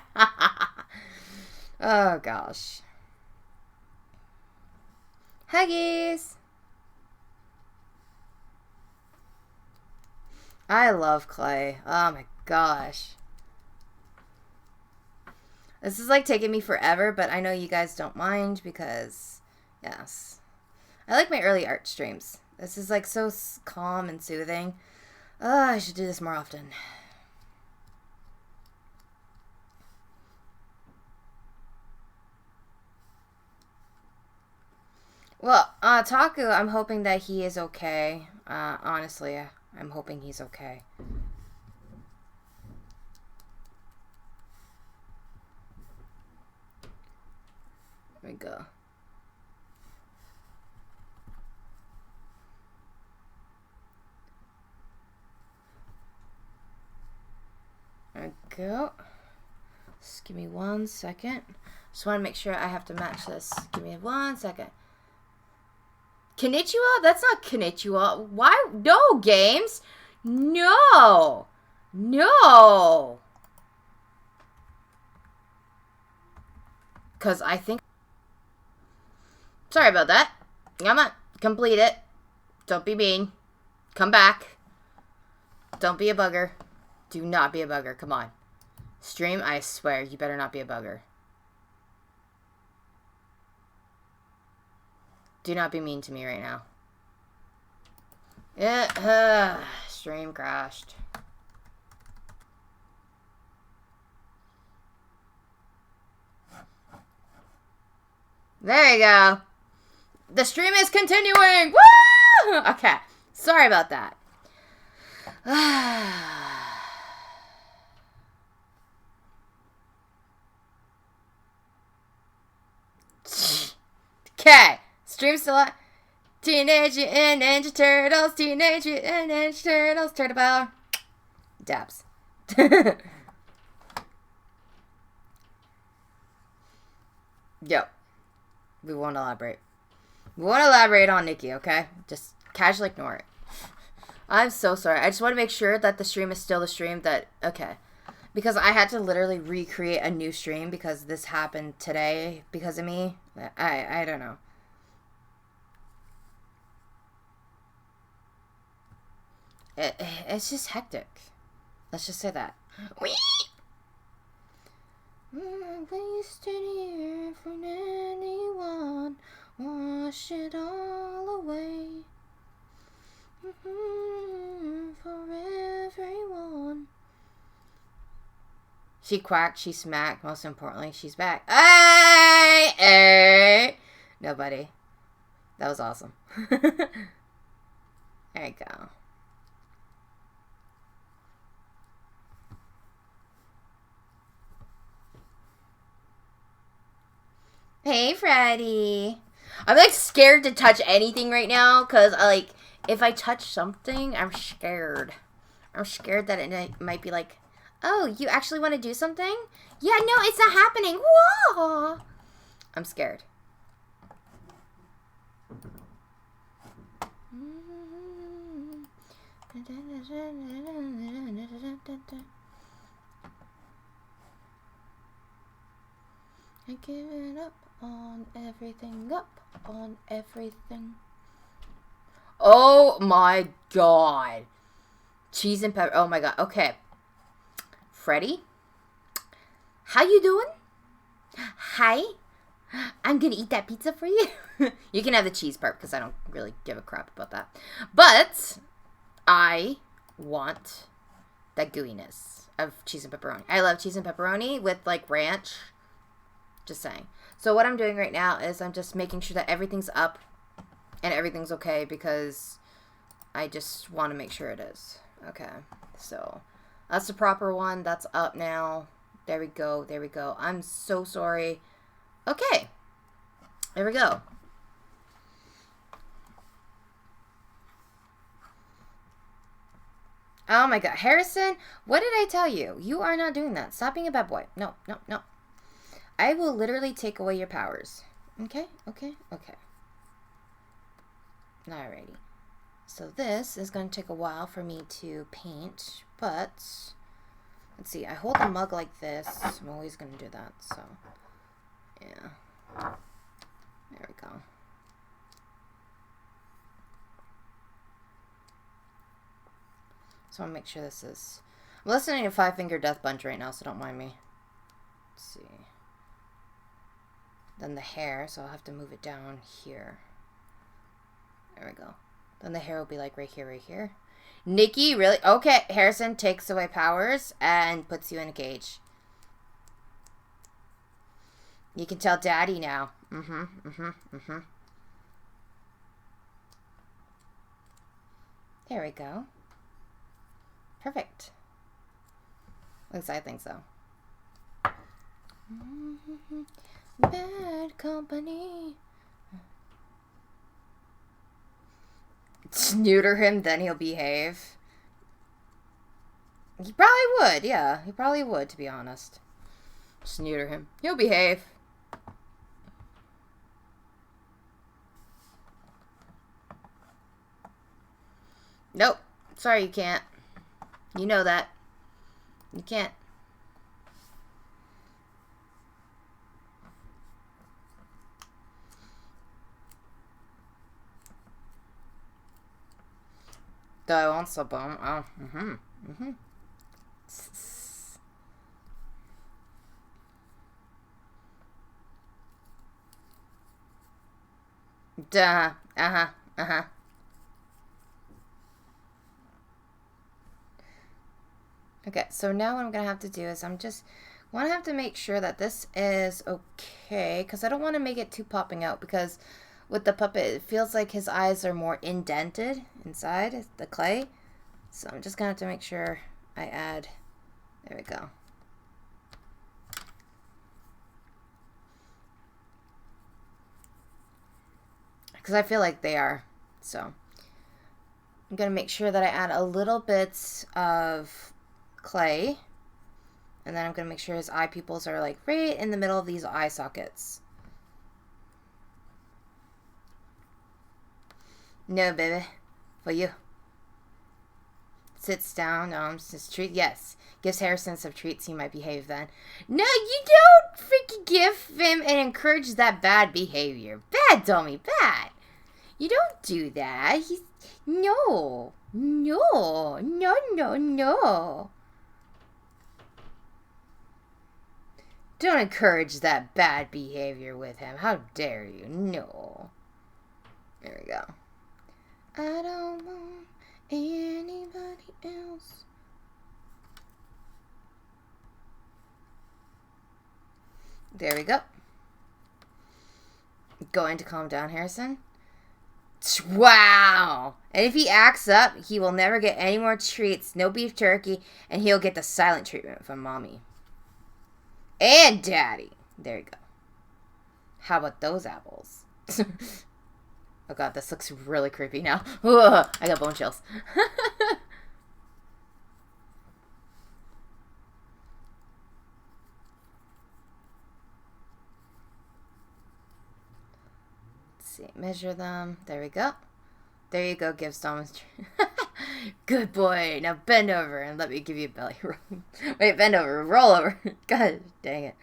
Speaker 1: Oh, gosh. Huggies. I love clay. Oh, my gosh. This is like taking me forever, but I know you guys don't mind because, yes. I like my early art streams. This is like so calm and soothing. Oh, I should do this more often. Well, Taku, I'm hoping that he is okay. Honestly, I'm hoping he's okay. There we go. There we go. Just give me 1 second. Just want to make sure I have to match this. Give me 1 second. Konnichiwa? That's not konnichiwa. Why? No, games. No. No. Because I think... Sorry about that. Come on. Complete it. Don't be mean. Come back. Don't be a bugger. Do not be a bugger. Come on. Stream, I swear, you better not be a bugger. Do not be mean to me right now. Stream crashed. There you go. The stream is continuing. Woo! Okay. Sorry about that. Okay. Stream still on. Teenage Mutant Ninja Turtles. Teenage Mutant Ninja Turtles. Turtle Power. Dabs. Yo. We won't elaborate. We won't elaborate on Nikki, okay? Just casually ignore it. I'm so sorry. I just want to make sure that the stream is still the stream that... Okay. Because I had to literally recreate a new stream because this happened today because of me. I don't know. It's just hectic. Let's just say that. Whee! Wasted here for anyone. Wash it all away. For everyone. She quacked, she smacked. Most importantly, she's back. Hey! Hey! Nobody. That was awesome. There you go. Hey, Freddy. I'm like scared to touch anything right now because if I touch something, I'm scared. I'm scared that it might be like, oh, you actually want to do something? Yeah, no, it's not happening. Whoa! I'm scared. I give it up on everything, up on everything. Oh my god. Cheese and pepper. Oh my god. Okay. Freddy? How you doing? Hi. I'm gonna eat that pizza for you. You can have the cheese part because I don't really give a crap about that. But I want that gooiness of cheese and pepperoni. I love cheese and pepperoni with like ranch. Just saying. So what I'm doing right now is I'm just making sure that everything's up and everything's okay because I just want to make sure it is. Okay. So that's the proper one. That's up now. There we go. There we go. I'm so sorry. Okay. There we go. Oh my god. Harrison, what did I tell you? You are not doing that. Stop being a bad boy. No, no, no. I will literally take away your powers. Okay? Okay? Okay. Alrighty. So this is going to take a while for me to paint, but let's see. I hold the mug like this. I'm always going to do that, so yeah. There we go. So I want to make sure this is... I'm listening to Five Finger Death Punch right now, so don't mind me. Let's see. Then the hair, so I'll have to move it down here. There we go. Then the hair will be like right here, right here. Nikki, really? Okay, Harrison takes away powers and puts you in a cage. You can tell Daddy now. There we go. Perfect. At least I think so. Bad company. Neuter him, then he'll behave. He probably would, yeah. He probably would, to be honest. Just neuter him. He'll behave. Nope. Sorry, you can't. You know that. You can't. Do I want some bone? Oh, Duh. Okay, so now what I'm going to have to do is I'm just want to have to make sure that this is okay, because I don't want to make it too popping out, because with the puppet, it feels like his eyes are more indented inside the clay. So I'm just going to have to make sure I add, there we go. Because I feel like they are, so I'm going to make sure that I add a little bit of clay, and then I'm going to make sure his eye pupils are like right in the middle of these eye sockets. No, baby. For you. Sits down, says treat. Yes. Gives Harrison some treats. He might behave then. No, you don't freaking give him and encourage that bad behavior. Bad, dummy. Bad. You don't do that. He's... No. No. No, no, no. Don't encourage that bad behavior with him. How dare you? No. There we go. I don't want anybody else. There we go. Going to calm down, Harrison. Wow! And if he acts up, he will never get any more treats. No beef jerky. And he'll get the silent treatment from Mommy. And Daddy. There you go. How about those apples? Oh god, this looks really creepy now. Ugh, I got bone chills. Let's see, measure them. There we go. There you go, gives Thomas. Good boy. Now bend over and let me give you a belly rub. Wait, bend over. Roll over. God dang it.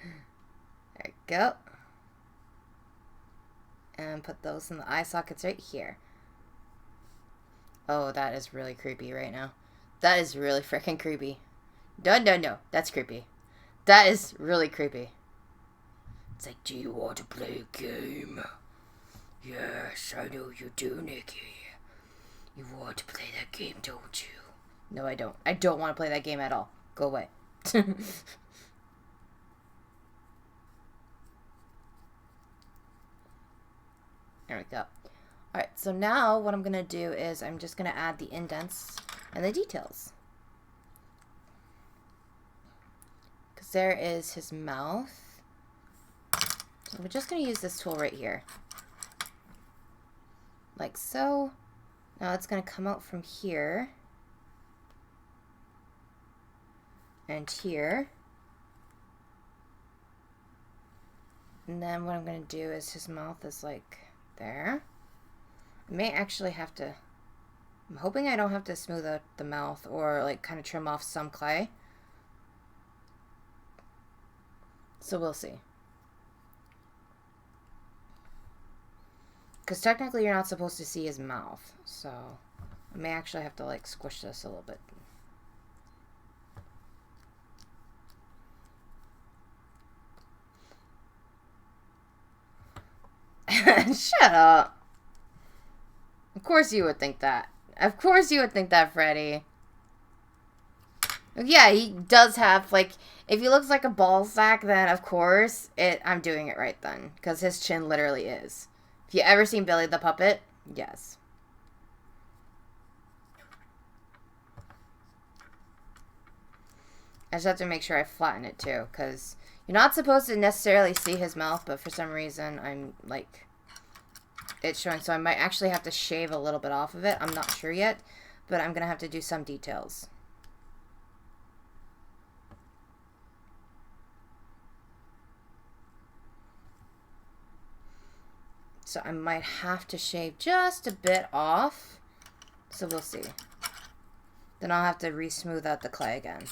Speaker 1: There we go. And put those in the eye sockets right here. Oh, that is really creepy right now. That is really freaking creepy. No, no, no. That's creepy. That is really creepy. It's like, do you want to play a game? Yes, I know you do, Nikki. You want to play that game, don't you? No, I don't. I don't want to play that game at all. Go away. There we go. Alright, so now what I'm going to do is I'm just going to add the indents and the details. Because there is his mouth. So we're just going to use this tool right here. Like so. Now it's going to come out from here. And here. And then what I'm going to do is his mouth is like... there. I may actually have to I'm hoping I don't have to smooth out the mouth or like kind of trim off some clay. So we'll see. Because technically you're not supposed to see his mouth. So I may actually have to like squish this a little bit. Shut up. Of course you would think that. Of course you would think that, Freddy. Yeah, he does have, like, if he looks like a ball sack, then of course I'm doing it right then. Because his chin literally is. If you ever seen Billy the Puppet, yes. I just have to make sure I flatten it too. Because you're not supposed to necessarily see his mouth, but for some reason I'm, like, it's showing. So I might actually have to shave a little bit off of it. I'm not sure yet. But I'm going to have to do some details. So I might have to shave just a bit off. So we'll see. Then I'll have to re-smooth out the clay again.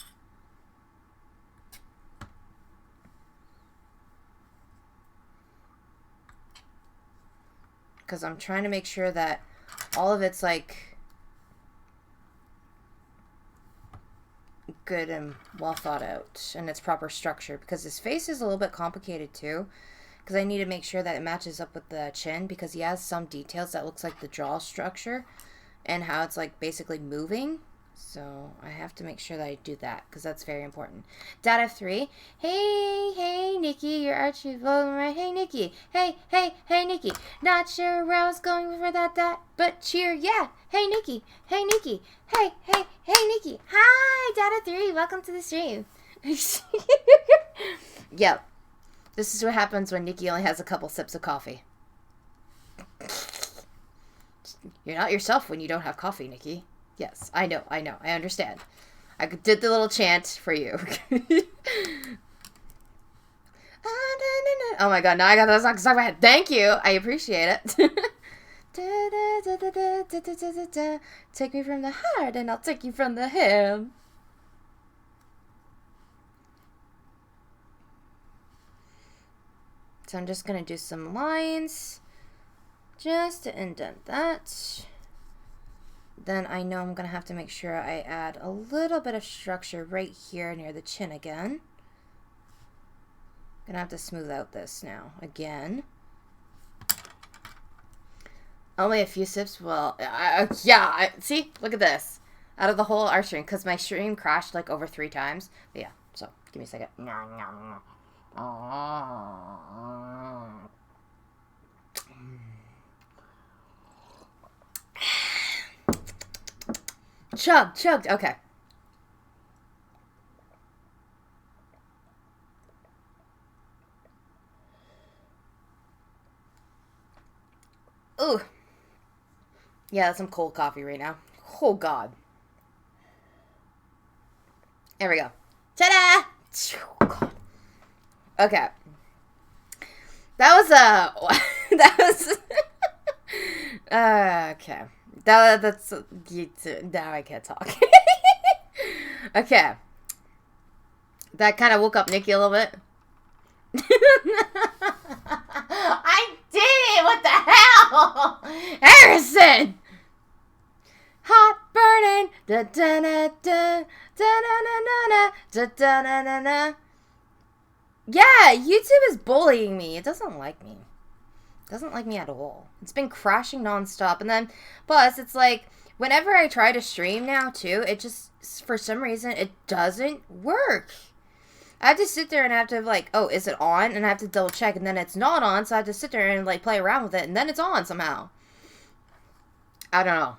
Speaker 1: Because I'm trying to make sure that all of it's like good and well thought out and its proper structure. Because his face is a little bit complicated too. Because I need to make sure that it matches up with the chin, because he has some details that looks like the jaw structure and how it's like basically moving. So I have to make sure that I do that, because that's very important. Data 3. Hey, Nikki, your Archie vlogging right. Hey, Nikki. Hey, Nikki. Not sure where I was going for that, but cheer, yeah. Hey, Nikki. Hey, Nikki. Hey, Nikki. Hi, Data 3. Welcome to the stream. Yep. This is what happens when Nikki only has a couple sips of coffee. You're not yourself when you don't have coffee, Nikki. Yes, I know, I understand. I did the little chant for you. Oh my god, now I got that song stuck in my head. Thank you, I appreciate it. Take me from the heart and I'll take you from the hand. So I'm just going to do some lines just to indent that. Then I know I'm going to have to make sure I add a little bit of structure right here near the chin again. I'm going to have to smooth out this now again. Only a few sips? Well, yeah. See? Look at this. Out of the whole art stream, because my stream crashed like over 3 times. But yeah, so give me a second. Chugged. Okay. Ooh. Yeah, that's some cold coffee right now. Oh, God. There we go. Ta-da! Okay. That was okay. That's now I can't talk. Okay. That kind of woke up Nikki a little bit. I did it! What the hell? Harrison! Hot burning. Da da da da da da da da da. Yeah, YouTube is bullying me. It doesn't like me. It doesn't like me at all. It's been crashing nonstop. And then, plus, it's like, whenever I try to stream now, too, it just, for some reason, it doesn't work. I have to sit there and I have to, like, oh, is it on? And I have to double check. And then it's not on, so I have to sit there and, like, play around with it. And then it's on somehow. I don't know.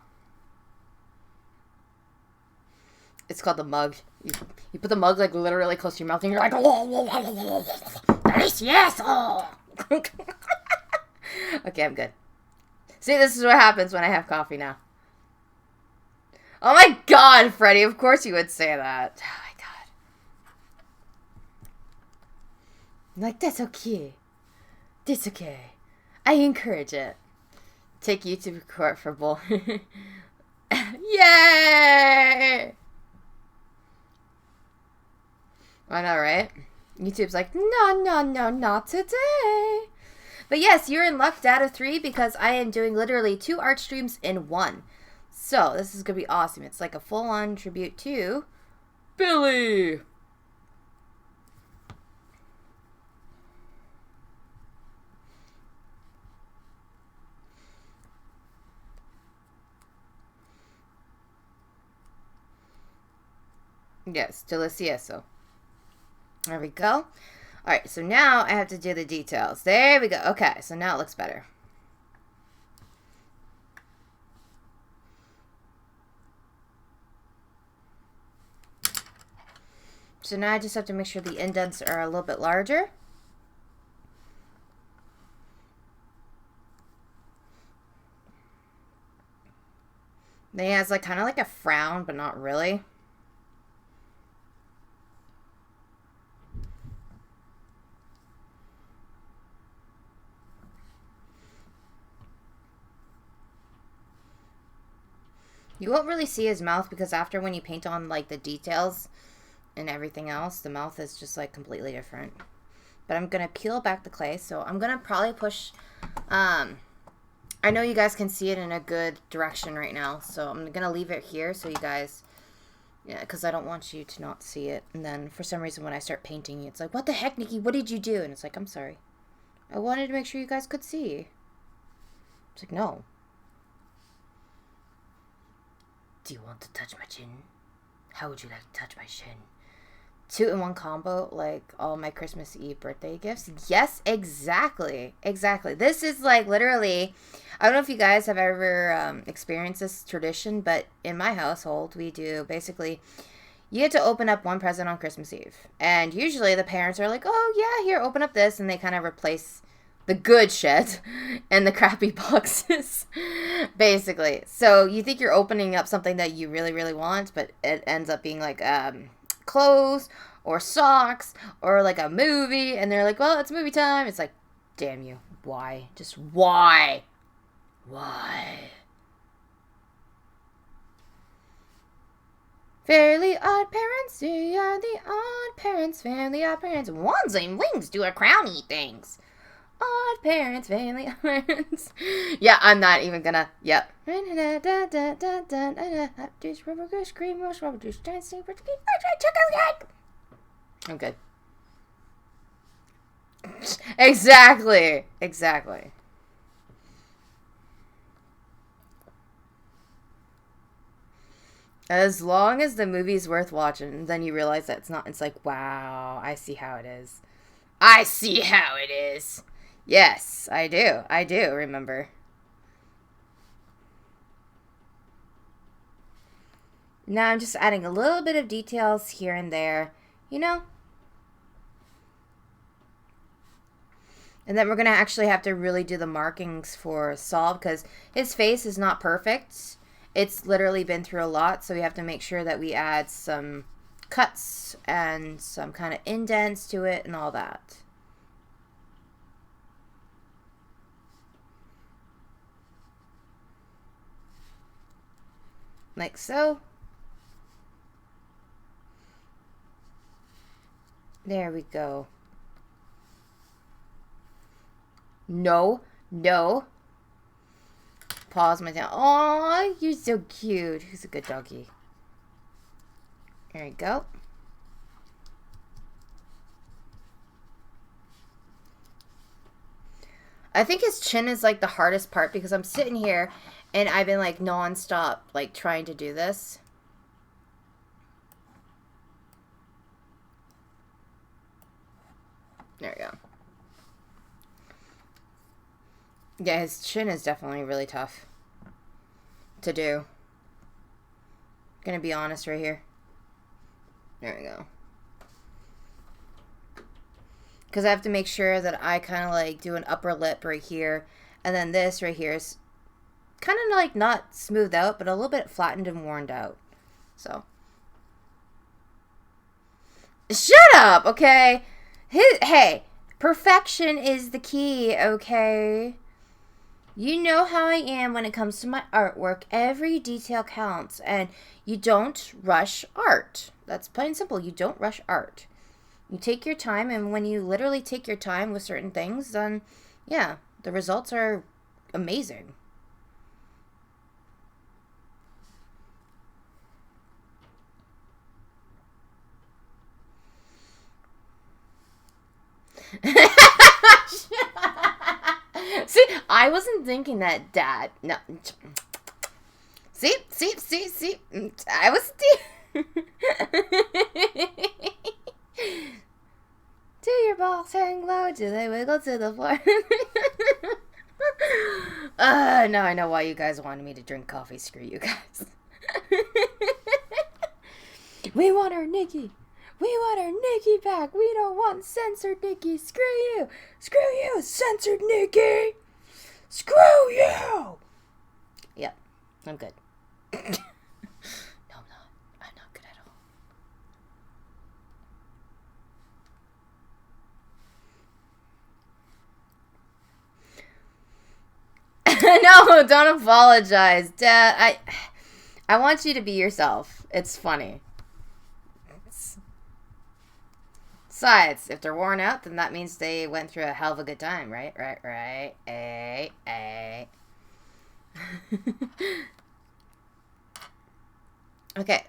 Speaker 1: It's called the mug. You put the mug, like, literally close to your mouth, and you're like, delicioso! Okay, I'm good. See, this is what happens when I have coffee now. Oh my god, Freddy, of course you would say that. Oh my god. I'm like, that's okay. That's okay. I encourage it. Take YouTube court for bull. I know, right? YouTube's like, no, no, no, not today. But yes, you're in luck, data 3, because I am doing literally 2 art streams in one. So, this is going to be awesome. It's like a full-on tribute to Billy. Yes, delicioso. There we go. Alright, so now I have to do the details. There we go. Okay, so now it looks better. So now I just have to make sure the indents are a little bit larger. Then he has like kind of like a frown, but not really. You won't really see his mouth because after when you paint on like the details and everything else, the mouth is just like completely different. But I'm going to peel back the clay. So I'm going to probably push, I know you guys can see it in a good direction right now. So I'm going to leave it here so you guys, yeah, because I don't want you to not see it. And then for some reason when I start painting, it's like, what the heck, Nikki, what did you do? And it's like, I'm sorry. I wanted to make sure you guys could see. It's like, no. Do you want to touch my chin? How would you like to touch my chin? 2-in-1 combo, like all my Christmas Eve birthday gifts. Yes, exactly. Exactly. This is like literally, I don't know if you guys have ever experienced this tradition, but in my household, we do basically, you get to open up one present on Christmas Eve. And usually the parents are like, oh yeah, here, open up this. And they kind of replace the good shit and the crappy boxes, basically. So you think you're opening up something that you really, really want, but it ends up being like clothes or socks or like a movie, and they're like, well, it's movie time. It's like, damn you. Why? Just why? Why? Fairly Odd Parents, we are the odd parents, Fairly Odd Parents. Wands and wings do a crowny things. Odd parents, family parents. Yeah, I'm not even gonna. Yep. I'm good. Exactly. Exactly. As long as the movie's worth watching, then you realize that it's not. It's like, wow, I see how it is. I see how it is. Yes, I do. I do remember. Now I'm just adding a little bit of details here and there, you know? And then we're going to actually have to really do the markings for Saul because his face is not perfect. It's literally been through a lot, so we have to make sure that we add some cuts and some kind of indents to it and all that. Like so. There we go. No, no. Pause my down. Oh, you're so cute. Who's a good doggy? There you go. I think his chin is like the hardest part because I'm sitting here and I've been like non-stop like trying to do this. There we go. Yeah, his chin is definitely really tough to do. Gonna be honest right here. There we go. Because I have to make sure that I kind of like do an upper lip right here. And then this right here is kind of like not smoothed out, but a little bit flattened and worn out. So. Shut up, okay? Hey, perfection is the key, okay? You know how I am when it comes to my artwork. Every detail counts, and you don't rush art. That's plain and simple. You don't rush art. You take your time, and when you literally take your time with certain things, then yeah, the results are amazing. See, I wasn't thinking that, Dad. No. See. I was. Do your balls hang low? Do they wiggle to the floor? Now I know why you guys wanted me to drink coffee. Screw you guys. We want our Nikki. We want our Nikki back. We don't want censored Nikki. Screw you. Screw you, censored Nikki. Screw you. Yep, I'm good. No, I'm not. I'm not good at all. No, don't apologize, Dad. I want you to be yourself. It's funny. Besides, if they're worn out, then that means they went through a hell of a good time, right? Okay,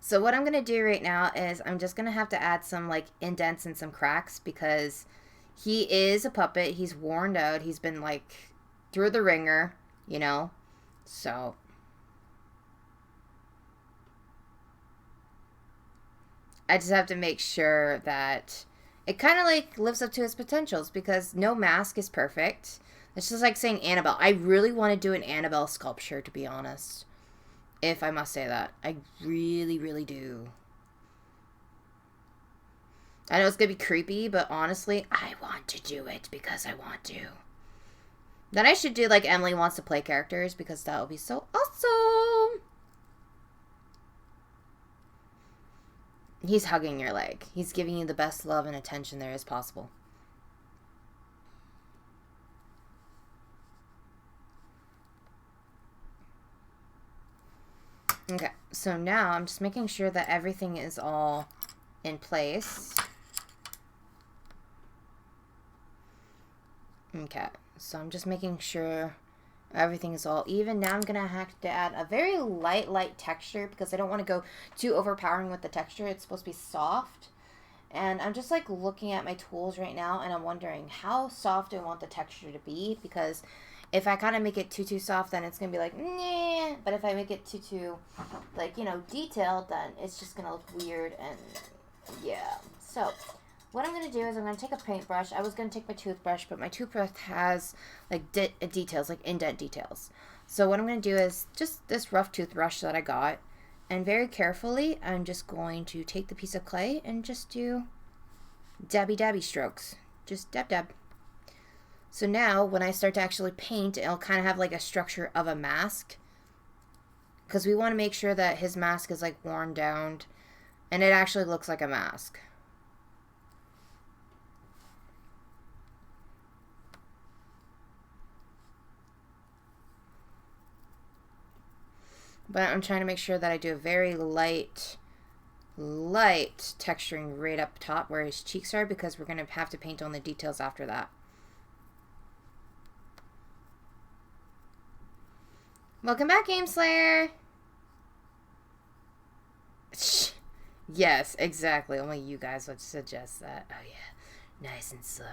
Speaker 1: so what I'm going to do right now is I'm just going to have to add some, like, indents and some cracks because he is a puppet. He's worn out. He's been, like, through the ringer, you know? So I just have to make sure that it kind of like lives up to its potentials because no mask is perfect. It's just like saying Annabelle. I really want to do an Annabelle sculpture, to be honest. If I must say that. I really, really do. I know it's going to be creepy, but honestly, I want to do it because I want to. Then I should do like Emily Wants to Play characters because that would be so awesome. He's hugging your leg. He's giving you the best love and attention there is possible. Okay, so now I'm just making sure that everything is all in place. Okay, so I'm just making sure everything is all even. Now I'm going to have to add a very light texture because I don't want to go too overpowering with the texture. It's supposed to be soft. And I'm just like looking at my tools right now and I'm wondering how soft do I want the texture to be, because if I kind of make it too soft, then it's going to be like, nah. But if I make it too like, you know, detailed, then it's just going to look weird and yeah. So what I'm going to do is I'm going to take a paintbrush. I was going to take my toothbrush, but my toothbrush has like details, like indent details. So what I'm going to do is just this rough toothbrush that I got, and very carefully I'm just going to take the piece of clay and just do dabby strokes. Just dab. So now when I start to actually paint, it'll kind of have like a structure of a mask, because we want to make sure that his mask is like worn down and it actually looks like a mask. But I'm trying to make sure that I do a very light texturing right up top where his cheeks are, because we're going to have to paint on the details after that. Welcome back, Game Slayer! Yes, exactly. Only you guys would suggest that. Oh, yeah. Nice and slow.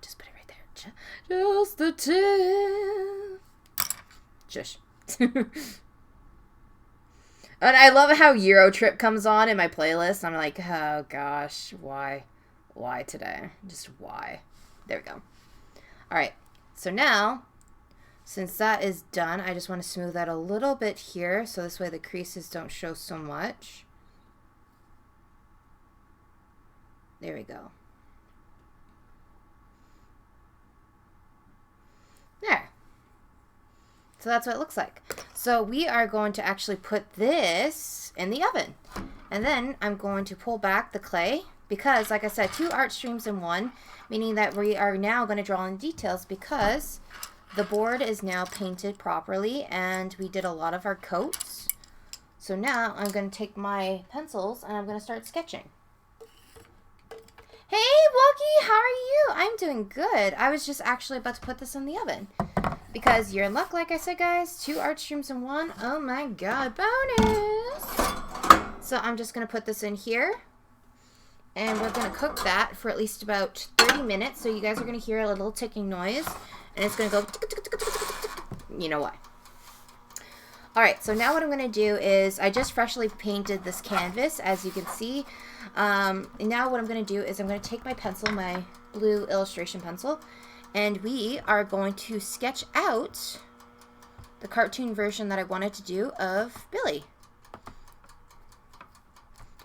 Speaker 1: Just put it right there. Just the tip. Shush. And I love how Euro Trip comes on in my playlist. I'm like, oh gosh, why? Why today? Just why? There we go. Alright, so now, since that is done, I just want to smooth out a little bit here, so this way the creases don't show so much. There we go. There. So that's what it looks like. So we are going to actually put this in the oven. And then I'm going to pull back the clay because, like I said, 2 art streams in one, meaning that we are now going to draw in details because the board is now painted properly and we did a lot of our coats. So now I'm going to take my pencils and I'm going to start sketching. Wookie, how are you? I'm doing good. I was just actually about to put this in the oven. Because you're in luck, like I said, guys. 2 art streams in 1. Oh my god, bonus! So I'm just going to put this in here. And we're going to cook that for at least about 30 minutes. So you guys are going to hear a little ticking noise. And it's going to go... You know why. Alright, so now what I'm going to do is... I just freshly painted this canvas, as you can see. And now what I'm going to do is I'm going to take my pencil, my blue illustration pencil, and we are going to sketch out the cartoon version that I wanted to do of Billy.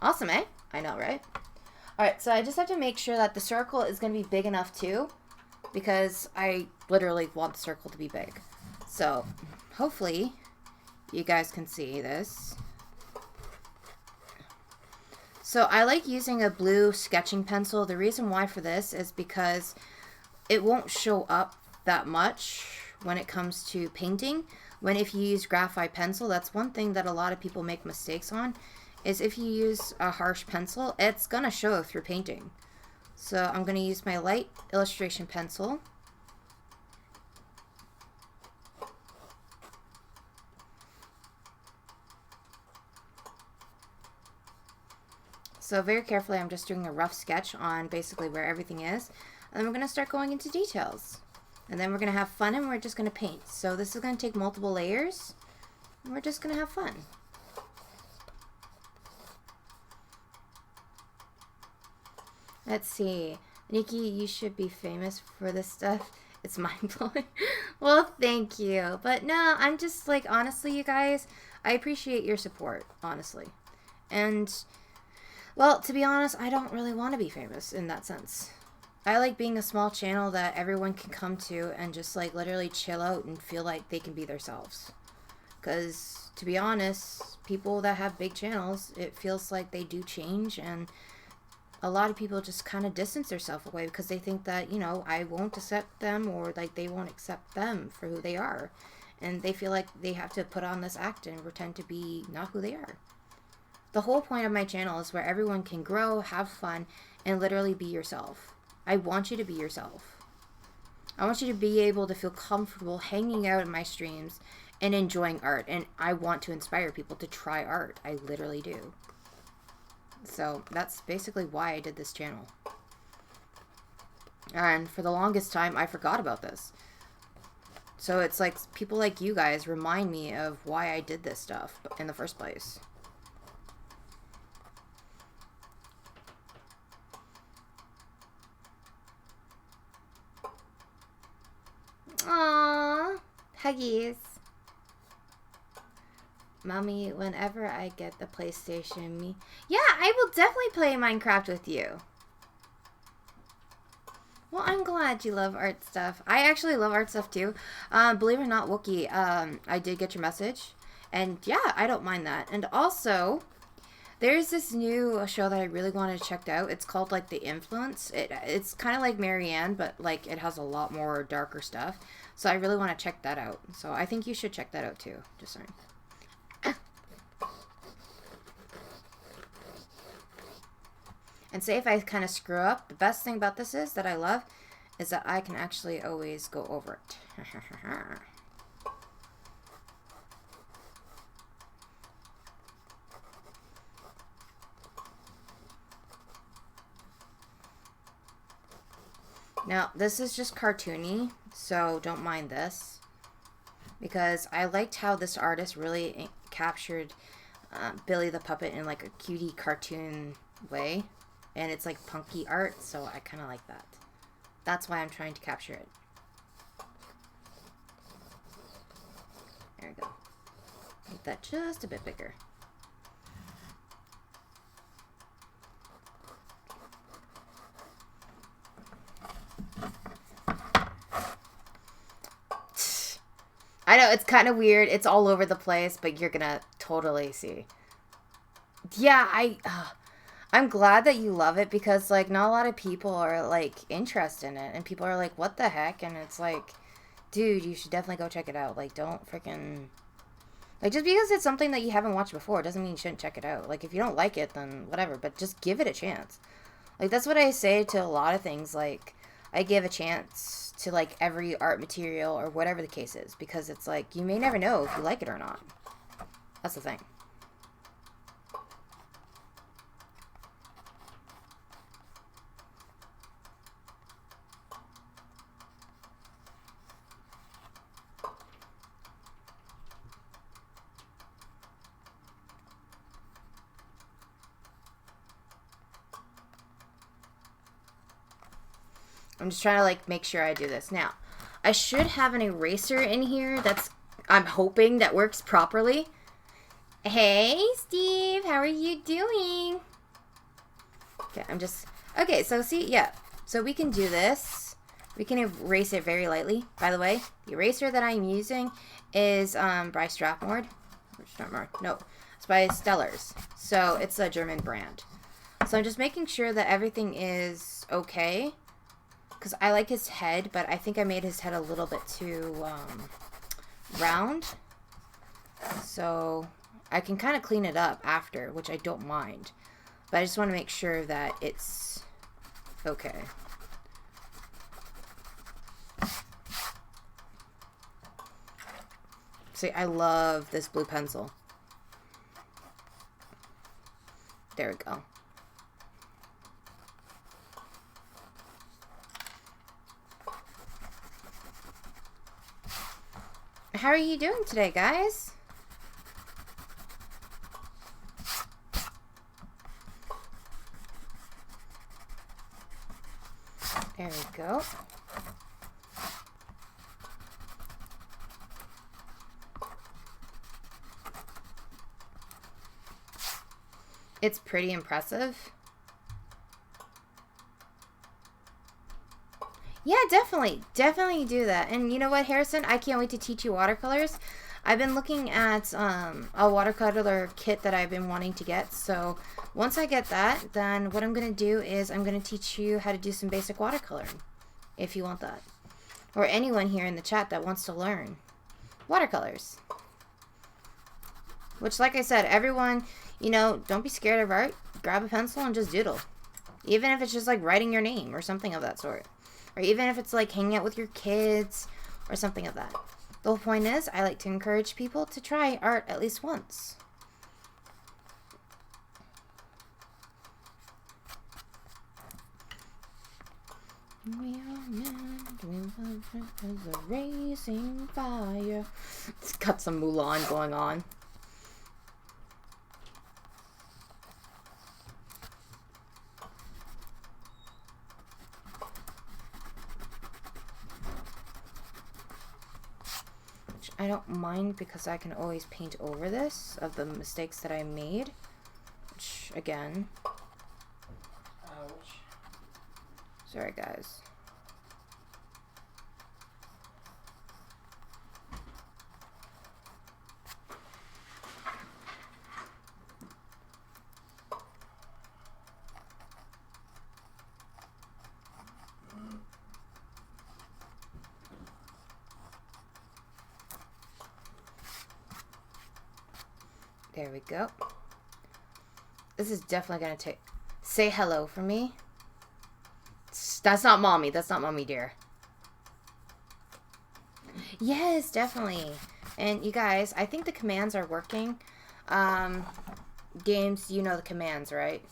Speaker 1: Awesome, eh? I know, right? Alright, so I just have to make sure that the circle is going to be big enough too, because I literally want the circle to be big. So, hopefully, you guys can see this. So I like using a blue sketching pencil. The reason why for this is because it won't show up that much when it comes to painting. When if you use graphite pencil, that's one thing that a lot of people make mistakes on, is if you use a harsh pencil, it's gonna show through painting. So I'm gonna use my light illustration pencil. So very carefully, I'm just doing a rough sketch on basically where everything is. And then we're going to start going into details. And then we're going to have fun and we're just going to paint. So this is going to take multiple layers. And we're just going to have fun. Let's see. Nikki, you should be famous for this stuff. It's mind-blowing. Well, thank you. But no, I'm just like, honestly, you guys, I appreciate your support, honestly. And... well, to be honest, I don't really want to be famous in that sense. I like being a small channel that everyone can come to and just like literally chill out and feel like they can be themselves. Because to be honest, people that have big channels, it feels like they do change, and a lot of people just kind of distance themselves away because they think that, you know, I won't accept them, or like they won't accept them for who they are. And they feel like they have to put on this act and pretend to be not who they are. The whole point of my channel is where everyone can grow, have fun, and literally be yourself. I want you to be yourself. I want you to be able to feel comfortable hanging out in my streams and enjoying art. And I want to inspire people to try art. I literally do. So that's basically why I did this channel. And for the longest time, I forgot about this. So it's like people like you guys remind me of why I did this stuff in the first place. Aww, huggies. Mommy, whenever I get the PlayStation, yeah, I will definitely play Minecraft with you. Well, I'm glad you love art stuff. I actually love art stuff too. Believe it or not, Wookie, I did get your message. And yeah, I don't mind that. And also, there's this new show that I really wanted to check out. It's called, like, The Influence. It's kind of like Marianne, but, like, it has a lot more darker stuff. So I really want to check that out. So I think you should check that out, too. Just saying. And say if I kind of screw up, the best thing about this is that I love is that I can actually always go over it. Now, this is just cartoony, so don't mind this. Because I liked how this artist really captured Billy the Puppet in like a cutie cartoon way. And it's like punky art, so I kind of like that. That's why I'm trying to capture it. There we go. Make that just a bit bigger. I know, it's kind of weird. It's all over the place, but you're gonna totally see. Yeah, I'm glad that you love it, because, like, not a lot of people are, like, interested in it. And people are like, what the heck? And it's like, dude, you should definitely go check it out. Like, don't freaking... like, just because it's something that you haven't watched before doesn't mean you shouldn't check it out. Like, if you don't like it, then whatever. But just give it a chance. Like, that's what I say to a lot of things. Like, I give a chance to, like, every art material or whatever the case is. Because it's like, you may never know if you like it or not. That's the thing. I'm just trying to, like, make sure I do this. Now, I should have an eraser in here that's, I'm hoping, that works properly. Hey, Steve, how are you doing? Okay, I'm just, okay, so see, yeah. So we can do this. We can erase it very lightly. By the way, the eraser that I'm using is by Strathmore. No, it's by Stellars. So it's a German brand. So I'm just making sure that everything is okay. Because I like his head, but I think I made his head a little bit too round. So I can kind of clean it up after, which I don't mind. But I just want to make sure that it's okay. See, I love this blue pencil. There we go. How are you doing today, guys? There we go. It's pretty impressive. Yeah, definitely. Definitely do that. And you know what, Harrison? I can't wait to teach you watercolors. I've been looking at a watercolor kit that I've been wanting to get. So once I get that, then what I'm going to do is I'm going to teach you how to do some basic watercoloring, if you want that. Or anyone here in the chat that wants to learn watercolors. Which, like I said, everyone, you know, don't be scared of art. Grab a pencil and just doodle. Even if it's just like writing your name or something of that sort. Or even if it's like hanging out with your kids or something of that. The whole point is, I like to encourage people to try art at least once. We are meant to live as a racing fire. It's got some Mulan going on. I don't mind because I can always paint over this of the mistakes that I made. Which, again... Ouch. Sorry, guys. There we go. This is definitely going to take... Say hello for me. That's not mommy. That's not mommy, dear. Yes, definitely. And you guys, I think the commands are working. Games, you know the commands, right?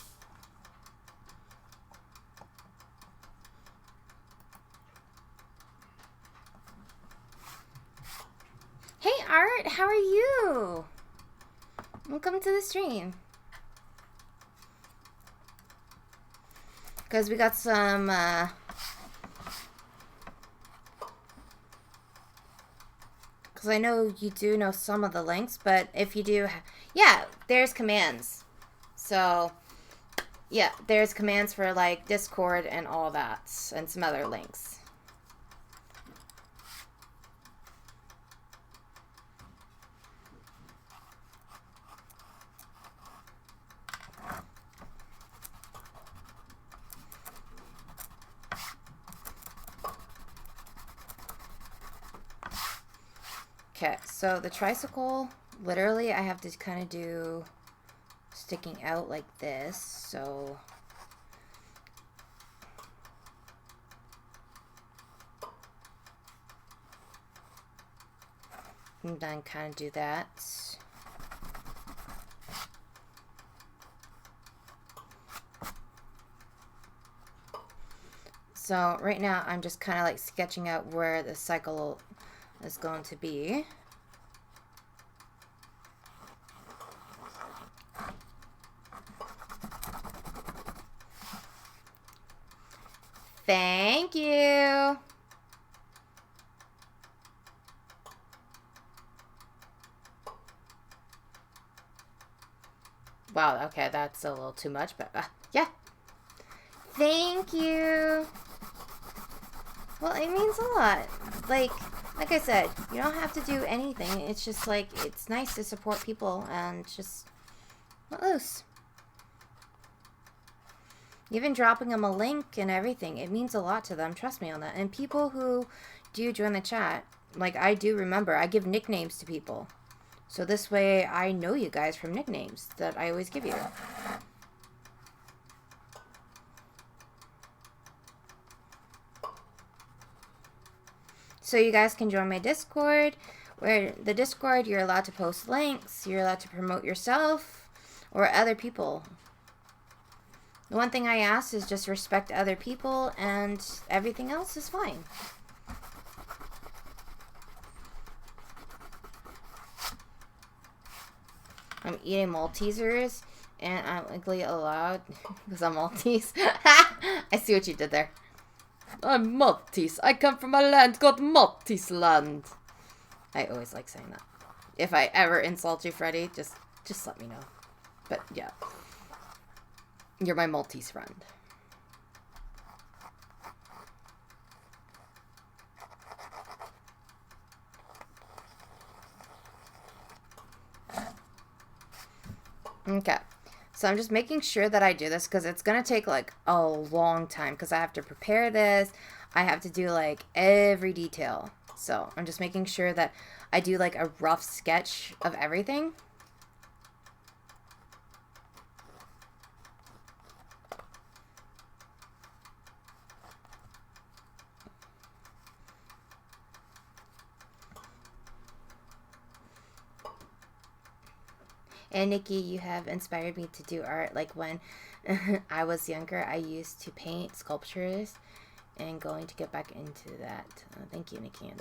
Speaker 1: Hey, Art. How are you? Welcome to the stream. Because we got some, because I know you do know some of the links, but if you do, yeah, there's commands. So, yeah, there's commands for, like, Discord and all that, and some other links. Okay, so the tricycle, literally I have to kind of do sticking out like this, so And then kind of do that. So right now I'm just kind of like sketching out where the cycle is going to be. Thank you. Wow, okay, that's a little too much, but yeah. Thank you. Well, it means a lot. Like I said, you don't have to do anything. It's just like, it's nice to support people and just let loose. Even dropping them a link and everything, it means a lot to them. Trust me on that. And people who do join the chat, like I do remember, I give nicknames to people. So this way I know you guys from nicknames that I always give you. So you guys can join my Discord, where the Discord you're allowed to post links, you're allowed to promote yourself or other people. The one thing I ask is just respect other people, and everything else is fine. I'm eating Maltesers, and I'm legally allowed because I'm Maltese. I see what you did there. I'm Maltese. I come from a land called Maltese land. I always like saying that. If I ever insult you, Freddy, just let me know. But yeah. You're my Maltese friend. Okay. So I'm just making sure that I do this because it's going to take like a long time because I have to prepare this. I have to do like every detail. So I'm just making sure that I do like a rough sketch of everything. And Nikki, you have inspired me to do art. Like when I was younger, I used to paint sculptures and going to get back into that. Thank you, Nikki.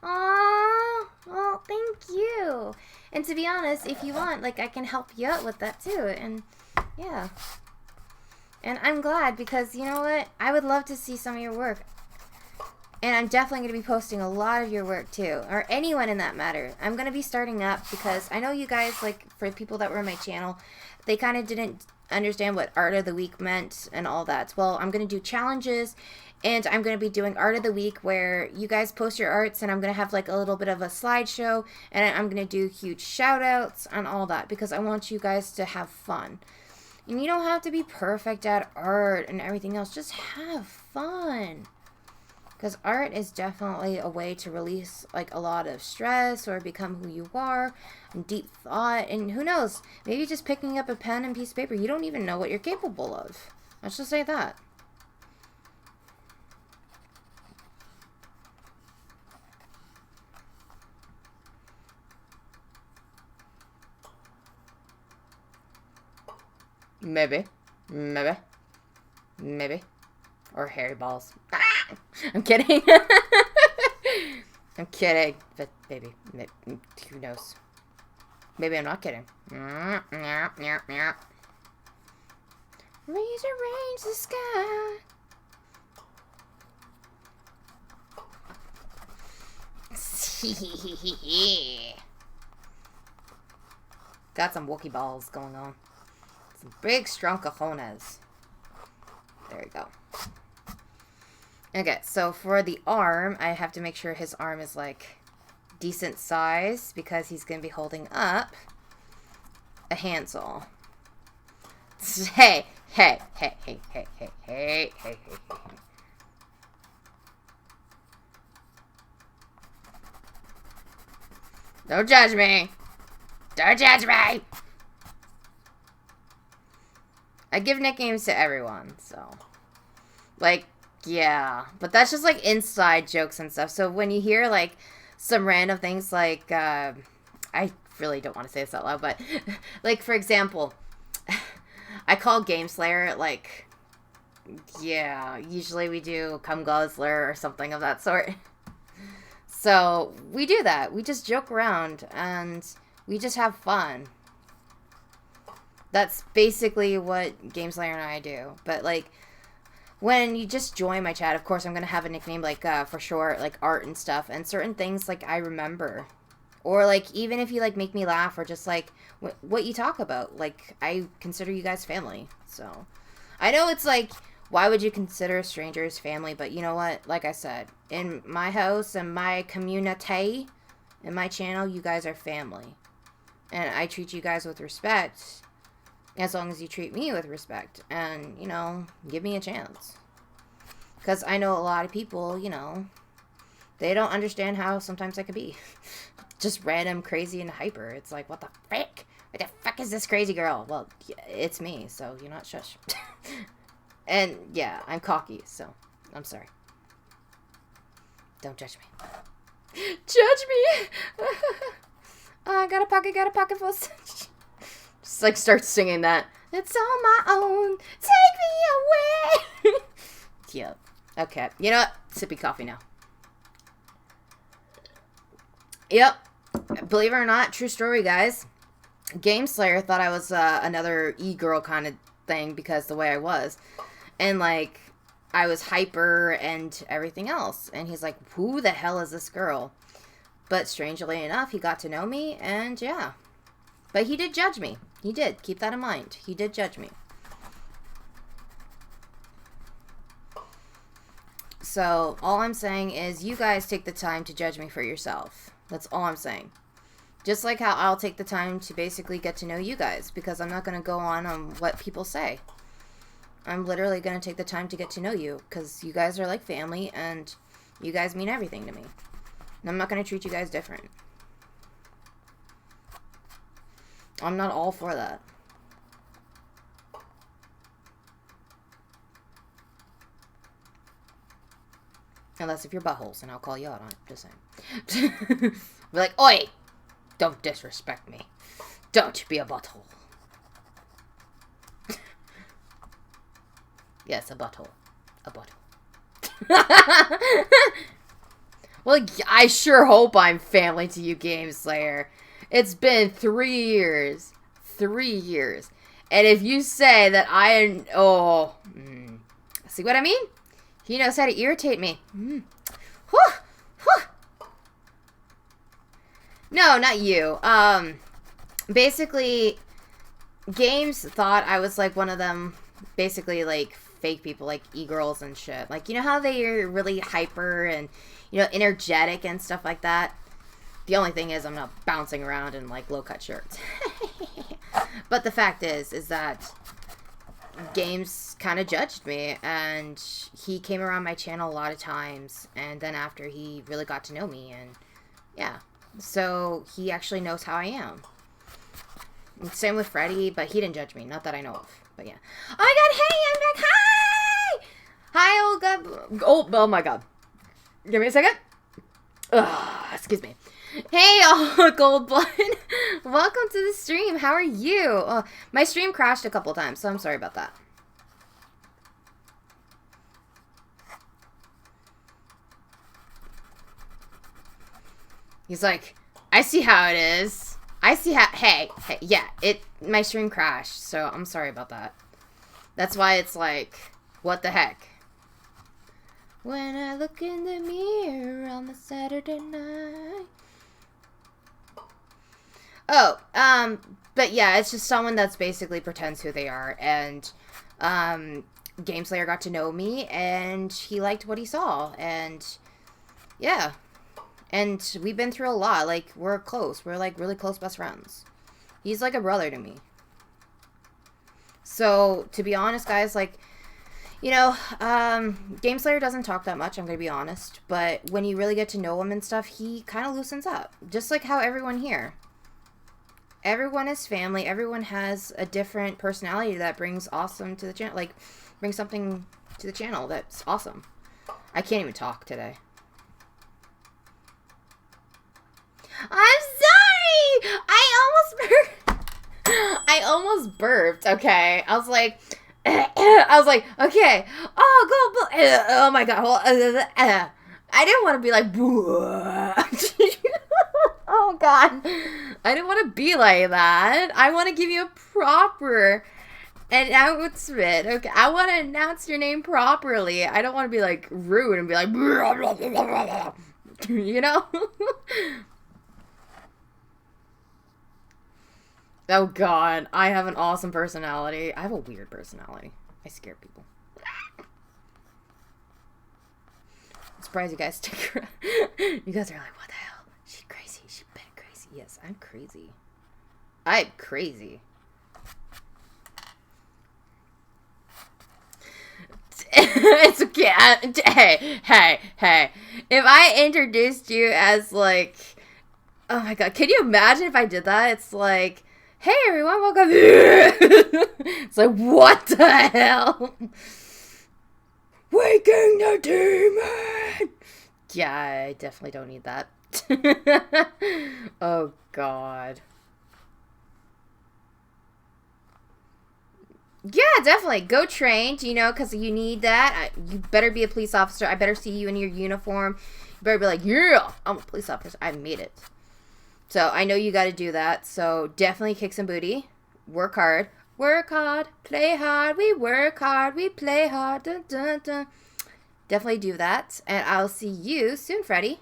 Speaker 1: Aww, well, thank you. And to be honest, if you want, like, I can help you out with that too. And yeah. And I'm glad because, you know what? I would love to see some of your work. And I'm definitely going to be posting a lot of your work too. Or anyone in that matter. I'm going to be starting up because I know you guys, like, for people that were on my channel, they kind of didn't understand what Art of the Week meant and all that. Well, I'm going to do challenges. And I'm going to be doing Art of the Week where you guys post your arts. And I'm going to have, like, a little bit of a slideshow. And I'm going to do huge shout-outs and all that. Because I want you guys to have fun. And you don't have to be perfect at art and everything else. Just have fun. Because art is definitely a way to release like a lot of stress or become who you are and deep thought. And who knows, maybe just picking up a pen and piece of paper, you don't even know what you're capable of. Let's just say that. Maybe. Maybe. Maybe. Or hairy balls. Ah! I'm kidding. I'm kidding. But baby, who knows? Maybe I'm not kidding. Rearrange the sky. Got some Wookie balls going on. Some big strong cojones. There you go. Okay, so for the arm, I have to make sure his arm is, like, decent size because he's going to be holding up a handsaw. Hey, hey, hey, hey, hey, hey, hey, hey, hey, hey. Don't judge me. Don't judge me. I give nicknames to everyone, so. Like, yeah. But that's just, like, inside jokes and stuff. So when you hear, like, some random things like, I really don't want to say this out loud, but like, for example, I call Game Slayer, like, yeah, usually we do Come Guzzler or something of that sort. So we do that. We just joke around and we just have fun. That's basically what Game Slayer and I do. But like, when you just join my chat, of course I'm gonna have a nickname like for short, like art and stuff, and certain things like I remember, or like even if you like make me laugh or just like what you talk about, like I consider you guys family. So I know it's like, why would you consider strangers family? But you know what? Like I said, in my house and my community, in my channel, you guys are family, and I treat you guys with respect. As long as you treat me with respect and, you know, give me a chance. Because I know a lot of people, you know, they don't understand how sometimes I could be. Just random, crazy, and hyper. It's like, what the frick? What the fuck is this crazy girl? Well, yeah, it's me, so you're not shush. And, yeah, I'm cocky, so I'm sorry. Don't judge me. Judge me! I got a pocket full of... Just like start singing that. It's on my own. Take me away. Yep. Okay. You know what? Sippy coffee now. Yep. Believe it or not, true story, guys. Game Slayer thought I was another e-girl kind of thing because the way I was. And like, I was hyper and everything else. And he's like, who the hell is this girl? But strangely enough, he got to know me and yeah. But he did judge me. He did. Keep that in mind. He did judge me. So, all I'm saying is you guys take the time to judge me for yourself. That's all I'm saying. Just like how I'll take the time to basically get to know you guys. Because I'm not going to go on what people say. I'm literally going to take the time to get to know you. Because you guys are like family and you guys mean everything to me. And I'm not going to treat you guys different. I'm not all for that. Unless if you're buttholes, and I'll call you out on it. Just saying. Be like, oi! Don't disrespect me. Don't be a butthole. Yes, a butthole. A butthole. Well, I sure hope I'm family to you, Game Slayer. It's been 3 years. 3 years. And if you say that see what I mean? He knows how to irritate me. No, not you. Basically, Games thought I was like one of them, basically like fake people, like e-girls and shit. Like, you know how they are really hyper and, you know, energetic and stuff like that? The only thing is I'm not bouncing around in, like, low-cut shirts. But the fact is that Games kind of judged me, and he came around my channel a lot of times, and then after he really got to know me, and yeah. So he actually knows how I am. And same with Freddy, but he didn't judge me. Not that I know of, but yeah. Oh my god, hey, I'm back! Hi! Hi, old god. Oh my god. Give me a second. Ugh, excuse me. Hey, all Gold Blood. Welcome to the stream. How are you? Oh, my stream crashed a couple times, so I'm sorry about that. He's like, I see how it is. I see how... Hey, yeah, my stream crashed, so I'm sorry about that. That's why it's like, what the heck? When I look in the mirror on the Saturday night... Oh, but yeah, it's just someone that's basically pretends who they are, and, Game Slayer got to know me, and he liked what he saw, and, yeah, and we've been through a lot, like, we're close, we're, like, really close best friends. He's like a brother to me. So, to be honest, guys, like, you know, Game Slayer doesn't talk that much, I'm gonna be honest, but when you really get to know him and stuff, he kind of loosens up, just like how everyone here. Everyone is family. Everyone has a different personality that brings awesome to the channel. Like, brings something to the channel that's awesome. I can't even talk today. I'm sorry. I almost burped. Okay, I was like, okay. Oh, go. Oh my god. I didn't want to be like, oh god. I didn't want to be like that. I want to give you a proper announcement. Okay, I want to announce your name properly. I don't want to be like rude and be like, you know? Oh god, I have an awesome personality. I have a weird personality. I scare people. I'm surprised you guys stick around. You guys are like, what the hell? She's crazy. She's been crazy. Yes, I'm crazy. I'm crazy. It's okay. Hey. If I introduced you as like, oh my god, can you imagine if I did that? It's like, hey everyone, welcome. It's like, what the hell? Waking the demon. Yeah, I definitely don't need that. Oh god. Yeah, definitely. Go trained, you know, because you need that. You better be a police officer. I better see you in your uniform. You better be like, yeah, I'm a police officer. I made it. So I know you got to do that. So definitely kick some booty. Work hard. Work hard. Play hard. We work hard. We play hard. Dun, dun, dun. Definitely do that. And I'll see you soon, Freddy.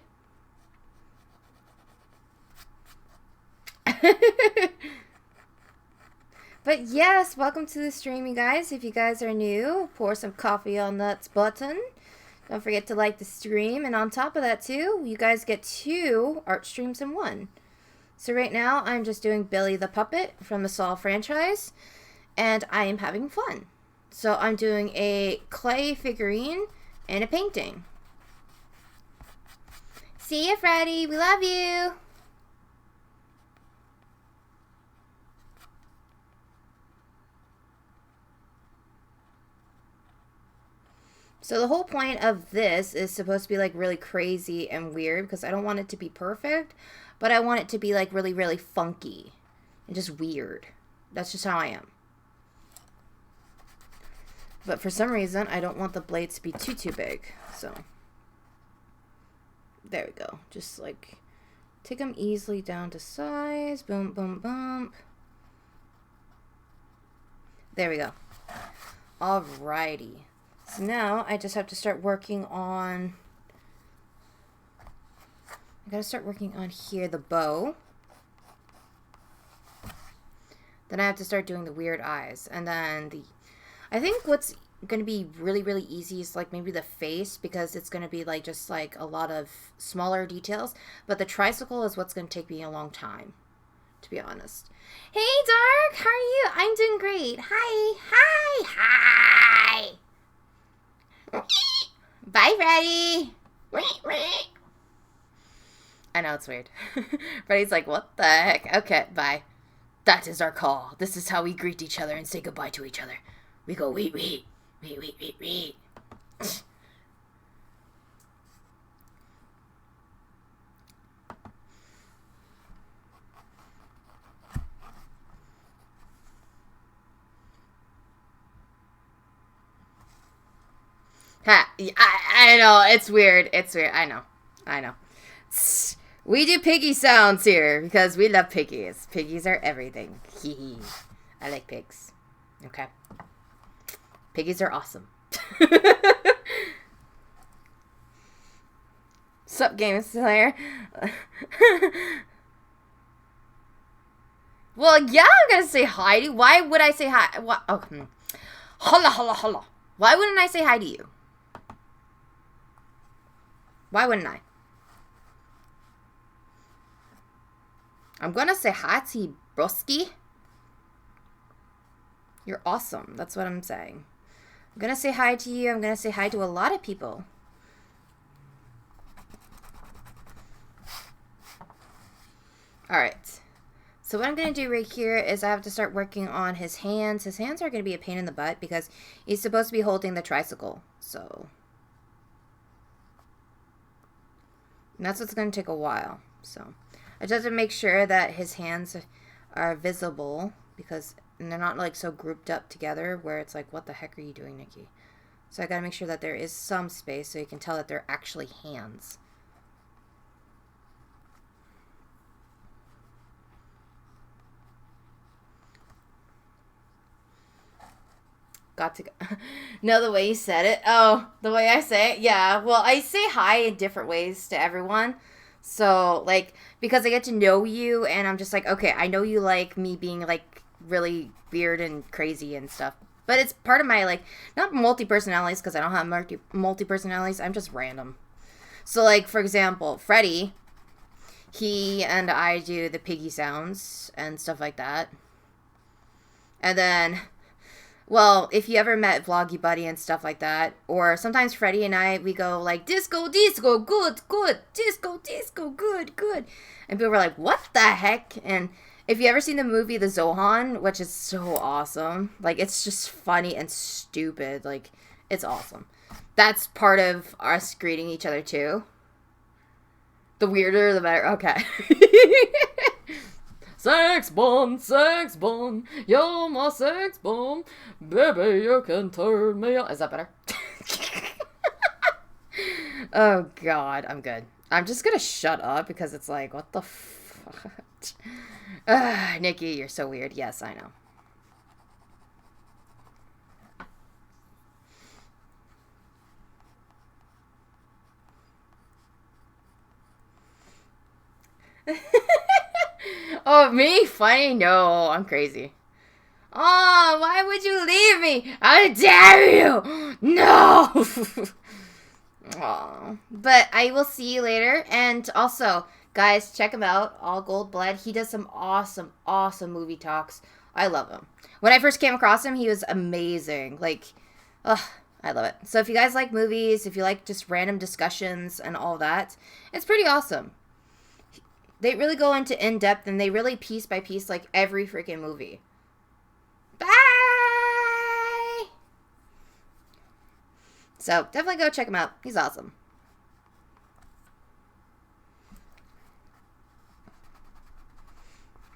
Speaker 1: But yes, welcome to the stream, you guys. If you guys are new, pour some coffee on that button. Don't forget to like the stream. And on top of that, too, you guys get 2 art streams in 1. So right now, I'm just doing Billy the Puppet from the Saw franchise. And I am having fun. So I'm doing a clay figurine and a painting. See ya, Freddy. We love you. So the whole point of this is supposed to be like really crazy and weird because I don't want it to be perfect, but I want it to be like really, really funky and just weird. That's just how I am. But for some reason, I don't want the blades to be too big. So there we go. Just like take them easily down to size. Boom, boom, boom. There we go. Alrighty. So now I just have to start working on, I gotta start working on here, the bow. Then I have to start doing the weird eyes. And then I think what's gonna be really, really easy is like maybe the face, because it's gonna be like just like a lot of smaller details. But the tricycle is what's gonna take me a long time, to be honest. Hey Dark, how are you? I'm doing great. Hi. Bye, Freddy. I know, it's weird. Freddy's like, what the heck? Okay, bye. That is our call. This is how we greet each other and say goodbye to each other. We go, wait. Ha, I know, it's weird. I know. We do piggy sounds here because we love piggies. Piggies are everything. I like pigs. Okay. Piggies are awesome. Sup, Game Slayer? Well, yeah, I'm gonna say hi to you. Why would I say hi? What? Oh, holla. Why wouldn't I say hi to you? Why wouldn't I? I'm gonna say hi to you, broski. You're awesome. That's what I'm saying. I'm gonna say hi to you. I'm gonna say hi to a lot of people. Alright. So what I'm going to do right here is I have to start working on his hands. His hands are going to be a pain in the butt because he's supposed to be holding the tricycle. So and that's what's going to take a while. So I just have to make sure that his hands are visible because and they're not like so grouped up together where it's like, what the heck are you doing, Nikki? So I gotta make sure that there is some space so you can tell that they're actually hands. Got to go. No, the way you said it. Oh, the way I say it. Yeah. Well, I say hi in different ways to everyone. So, like, because I get to know you, and I'm just like, okay, I know you like me being, like, really weird and crazy and stuff. But it's part of my, like, not multi-personalities, because I don't have multi-personalities. I'm just random. So, like, for example, Freddie, he and I do the piggy sounds and stuff like that. And then... Well, if you ever met Vloggy Buddy and stuff like that, or sometimes Freddie and I, we go like, disco, disco, good, good, disco, disco, good, good. And people were like, what the heck? And if you ever seen the movie The Zohan, which is so awesome, like, it's just funny and stupid. Like, it's awesome. That's part of us greeting each other, too. The weirder, the better. Okay. Sex bomb, you're my sex bomb, baby, you can turn me on. Is that better? Oh, God, I'm good. I'm just gonna shut up because it's like, what the fuck? Nikki, you're so weird. Yes, I know. Oh, me? Funny? No, I'm crazy. Oh, why would you leave me? I dare you! No! Aw. But I will see you later. And also, guys, check him out. All Gold Blood. He does some awesome, awesome movie talks. I love him. When I first came across him, he was amazing. Like, ugh, I love it. So if you guys like movies, if you like just random discussions and all that, it's pretty awesome. They really go into in-depth, and they really piece by piece, like, every freaking movie. Bye! So, definitely go check him out. He's awesome.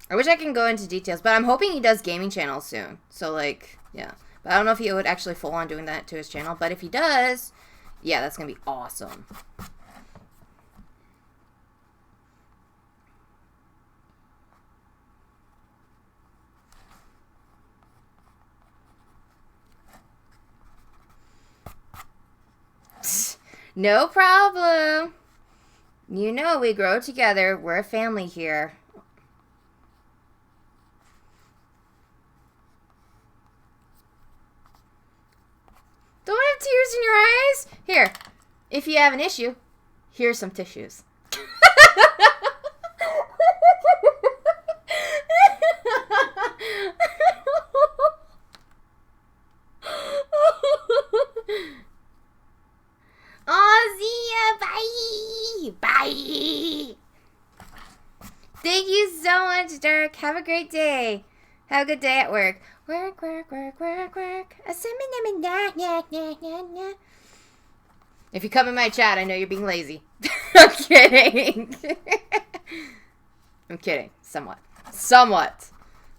Speaker 1: I wish I can go into details, but I'm hoping he does gaming channels soon. So, like, yeah. But I don't know if he would actually full on doing that to his channel, but if he does, yeah, that's going to be awesome. No problem. You know we grow together. We're a family here. Don't have tears in your eyes? Here, if you have an issue, here's some tissues. Oh, see ya. Bye. Bye. Thank you so much, Dirk. Have a great day. Have a good day at work. Work, work, work, work, work. If you come in my chat, I know you're being lazy. I'm kidding. I'm kidding. Somewhat. Somewhat.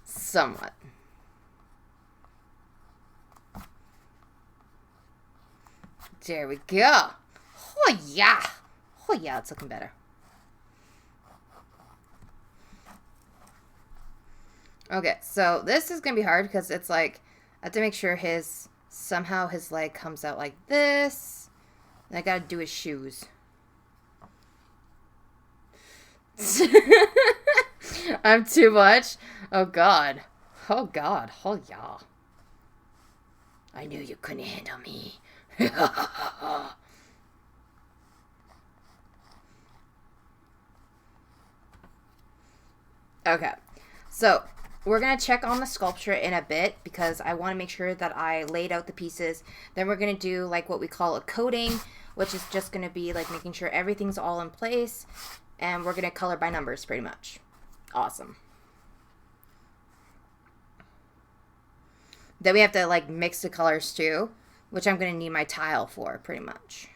Speaker 1: Somewhat. There we go. Oh, yeah. Oh, yeah, it's looking better. Okay, so this is going to be hard because it's like, I have to make sure somehow his leg comes out like this. And I got to do his shoes. I'm too much. Oh, God. Oh, God. Oh, yeah. I knew you couldn't handle me. Okay, so we're going to check on the sculpture in a bit because I want to make sure that I laid out the pieces. Then we're going to do like what we call a coating, which is just going to be like making sure everything's all in place. And we're going to color by numbers pretty much. Awesome. Then we have to like mix the colors too, which I'm going to need my tile for pretty much.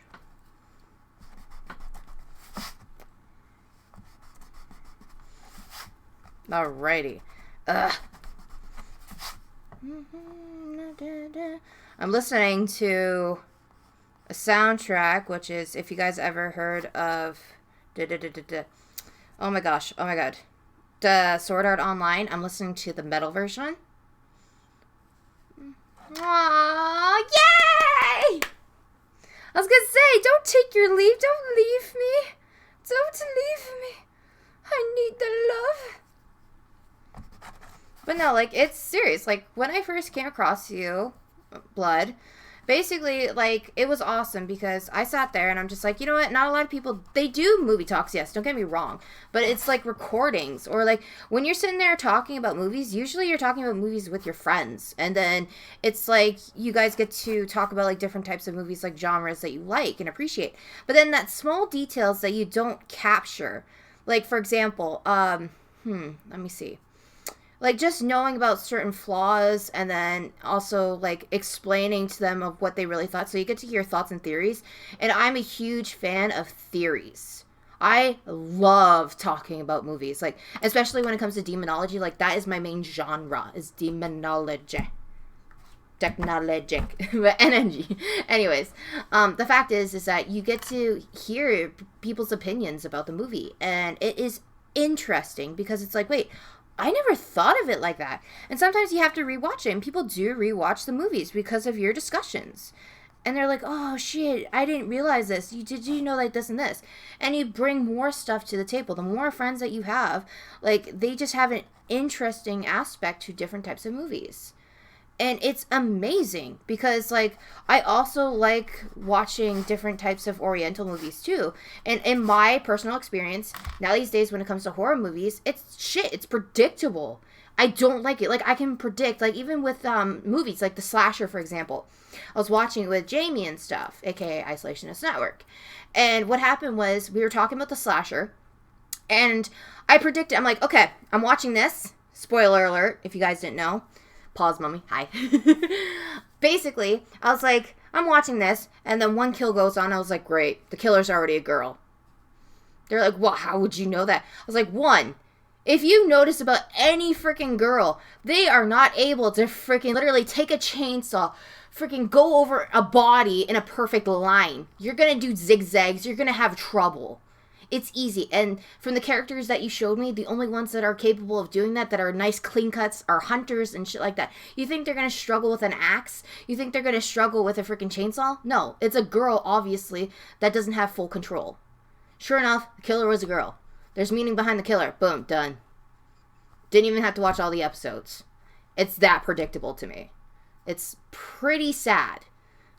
Speaker 1: Alrighty. Ugh. I'm listening to a soundtrack, which is, if you guys ever heard of, oh my gosh, oh my god, the Sword Art Online. I'm listening to the metal version. Aww, yay! I was gonna say, don't take your leave, don't leave me. Don't leave me. I need the love. But no, like, it's serious. Like, when I first came across you, Blood, basically, like, it was awesome because I sat there and I'm just like, you know what? Not a lot of people, they do movie talks, yes, don't get me wrong. But it's like recordings or like when you're sitting there talking about movies, usually you're talking about movies with your friends. And then it's like you guys get to talk about like different types of movies, like genres that you like and appreciate. But then that small details that you don't capture. Like, for example, let me see. Like, just knowing about certain flaws and then also, like, explaining to them of what they really thought. So you get to hear thoughts and theories. And I'm a huge fan of theories. I love talking about movies. Like, especially when it comes to demonology. Like, that is my main genre, is demonology. Technologic energy. Anyways, the fact is that you get to hear people's opinions about the movie. And it is interesting because it's like, wait, I never thought of it like that. And sometimes you have to rewatch it. And people do rewatch the movies because of your discussions. And they're like, oh, shit, I didn't realize this. Did you know like this and this? And you bring more stuff to the table. The more friends that you have, like, they just have an interesting aspect to different types of movies. And it's amazing because, like, I also like watching different types of Oriental movies, too. And in my personal experience, now these days when it comes to horror movies, it's predictable. I don't like it. Like, I can predict, like, even with movies, like The Slasher, for example. I was watching it with Jamie and stuff, a.k.a. Isolationist Network. And what happened was we were talking about The Slasher, and I predicted, I'm like, okay, I'm watching this. Spoiler alert, if you guys didn't know. Pause, mommy. Hi. Basically, I was like, I'm watching this, and then one kill goes on. I was like, great. The killer's already a girl. They're like, well, how would you know that? I was like, one, if you notice about any freaking girl, they are not able to freaking literally take a chainsaw, freaking go over a body in a perfect line. You're going to do zigzags. You're going to have trouble. It's easy. And from the characters that you showed me, the only ones that are capable of doing that are nice clean cuts, are hunters and shit like that. You think they're going to struggle with an axe? You think they're going to struggle with a freaking chainsaw? No. It's a girl, obviously, that doesn't have full control. Sure enough, the killer was a girl. There's meaning behind the killer. Boom. Done. Didn't even have to watch all the episodes. It's that predictable to me. It's pretty sad.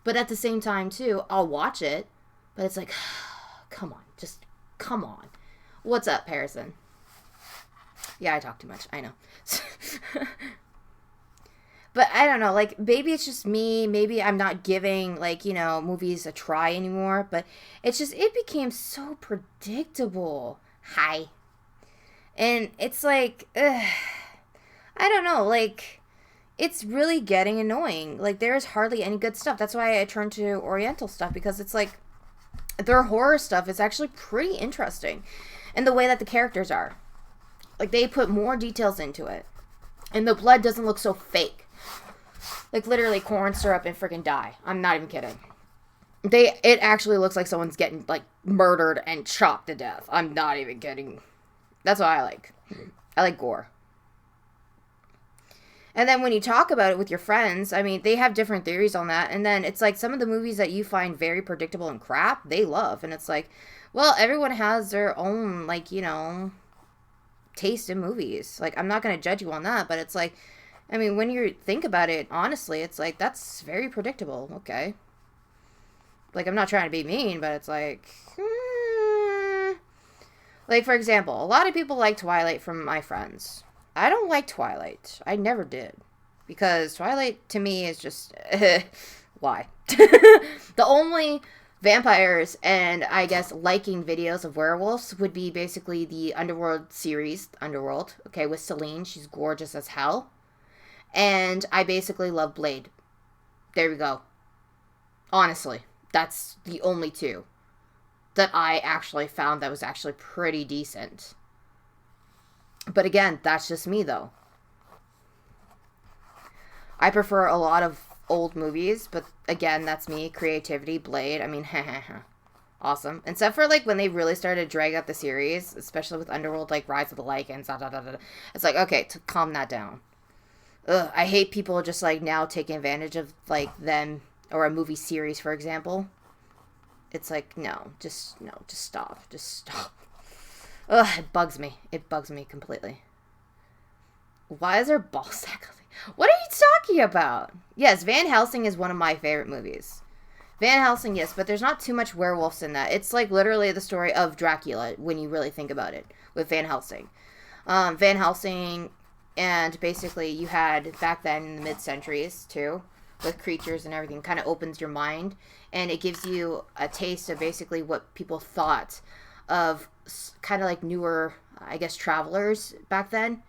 Speaker 1: But at the same time, too, I'll watch it. But it's like, come on. Just come on. What's up, Harrison? Yeah, I talk too much. I know. But I don't know. Like, maybe it's just me. Maybe I'm not giving, like, you know, movies a try anymore. But it's just, it became so predictable. Hi. And it's like, I don't know. Like, it's really getting annoying. Like, there's hardly any good stuff. That's why I turned to Oriental stuff. Because it's like, their horror stuff is actually pretty interesting. And the way that the characters are. Like, they put more details into it. And the blood doesn't look so fake. Like, literally, corn syrup and freaking dye. I'm not even kidding. It actually looks like someone's getting, like, murdered and chopped to death. I'm not even kidding. That's what I like. I like gore. And then when you talk about it with your friends, I mean, they have different theories on that. And then it's like some of the movies that you find very predictable and crap, they love. And it's like, well, everyone has their own, like, you know, taste in movies. Like, I'm not going to judge you on that, but it's like, I mean, when you think about it, honestly, it's like, that's very predictable. Okay. Like, I'm not trying to be mean, but it's like, Like, for example, a lot of people like Twilight from my friends. I don't like Twilight. I never did. Because Twilight, to me, is just... why? The only vampires and, I guess, liking videos of werewolves would be basically the Underworld series, Underworld, okay, with Celine. She's gorgeous as hell. And I basically love Blade. There we go. Honestly, that's the only two that I actually found that was actually pretty decent. But again, that's just me, though. I prefer a lot of old movies, but again, that's me. Creativity, Blade. I mean, awesome. Except for, like, when they really started to drag out the series, especially with Underworld, like, Rise of the Lycans, it's like, okay, to calm that down. Ugh, I hate people just, like, now taking advantage of, like, them, or a movie series, for example. It's like, no, just stop. Just stop. Ugh, it bugs me. It bugs me completely. Why is there ball sack? What are you talking about? Yes, Van Helsing is one of my favorite movies. Van Helsing, yes, but there's not too much werewolves in that. It's like literally the story of Dracula when you really think about it with Van Helsing. Van Helsing, and basically you had back then in the mid-centuries too, with creatures and everything, kind of opens your mind, and it gives you a taste of basically what people thought of kind of like newer, I guess, travelers back then.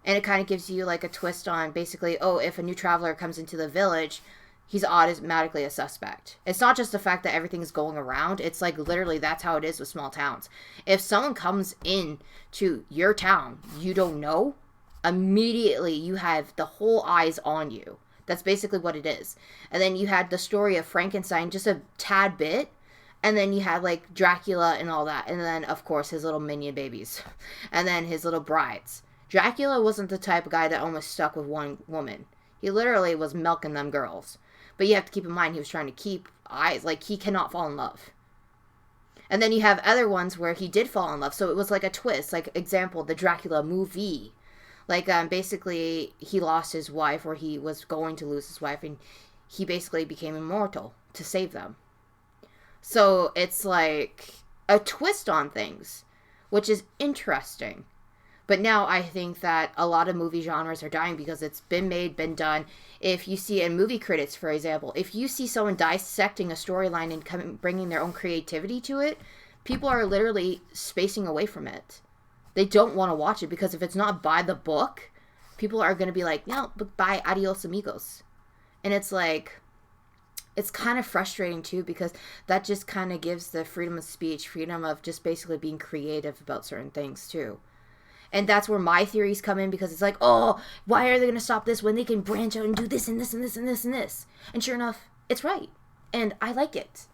Speaker 1: And it kind of gives you like a twist on basically, oh, if a new traveler comes into the village, he's automatically a suspect. It's not just the fact that everything's going around. It's like literally that's how it is with small towns. If someone comes in to your town you don't know, immediately you have the whole eyes on you. That's basically what it is. And then you had the story of Frankenstein just a tad bit. And then you had like Dracula and all that. And then, of course, his little minion babies. And then his little brides. Dracula wasn't the type of guy that almost stuck with one woman. He literally was milking them girls. But you have to keep in mind he was trying to keep eyes. Like, he cannot fall in love. And then you have other ones where he did fall in love. So it was like a twist. Like, example, the Dracula movie. Like, basically, he lost his wife, or he was going to lose his wife. And he basically became immortal to save them. So it's like a twist on things, which is interesting. But now I think that a lot of movie genres are dying because it's been made, been done. If you see in movie critics, for example, if you see someone dissecting a storyline and bringing their own creativity to it, people are literally spacing away from it. They don't want to watch it because if it's not by the book, people are going to be like, no, but bye, adios amigos. And it's like, it's kind of frustrating too because that just kind of gives the freedom of speech, freedom of just basically being creative about certain things too. And that's where my theories come in because it's like, oh, why are they going to stop this when they can branch out and do this and this and this and this and this? And sure enough, it's right. And I like it.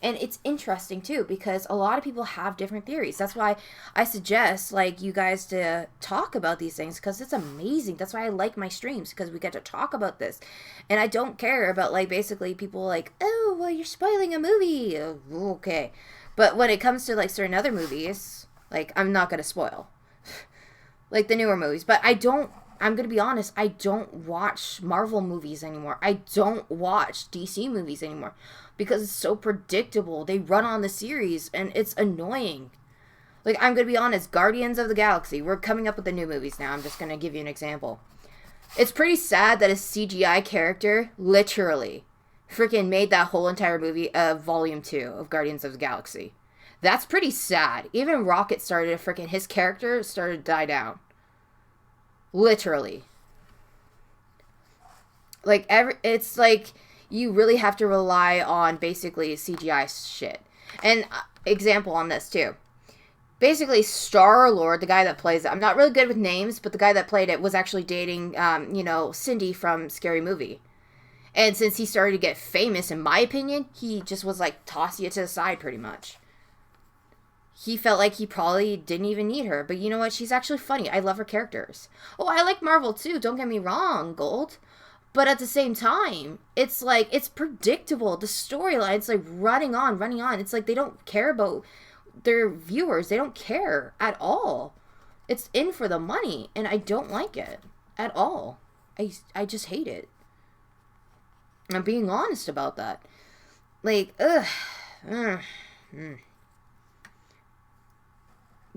Speaker 1: And it's interesting too because a lot of people have different theories. That's why I suggest like you guys to talk about these things because it's amazing. That's why I like my streams because we get to talk about this. And I don't care about like basically people like, oh, well, you're spoiling a movie. Okay. But when it comes to like certain other movies, like I'm not going to spoil. Like the newer movies. But I'm going to be honest, I don't watch Marvel movies anymore. I don't watch DC movies anymore because it's so predictable. They run on the series and it's annoying. Like, I'm going to be honest, Guardians of the Galaxy, we're coming up with the new movies now. I'm just going to give you an example. It's pretty sad that a CGI character literally freaking made that whole entire movie of Volume 2 of Guardians of the Galaxy. That's pretty sad. Even Rocket started to freaking, his character started to die down. Literally. Like, it's like, you really have to rely on basically CGI shit. And example on this too. Basically, Star-Lord, the guy that plays it, I'm not really good with names, but the guy that played it was actually dating, Cindy from Scary Movie. And since he started to get famous, in my opinion, he just was like tossing it to the side pretty much. He felt like he probably didn't even need her. But you know what? She's actually funny. I love her characters. Oh, I like Marvel too. Don't get me wrong, Gold. But at the same time, it's like, it's predictable. The storyline's like running on. It's like they don't care about their viewers. They don't care at all. It's in for the money. And I don't like it at all. I just hate it. I'm being honest about that. Like,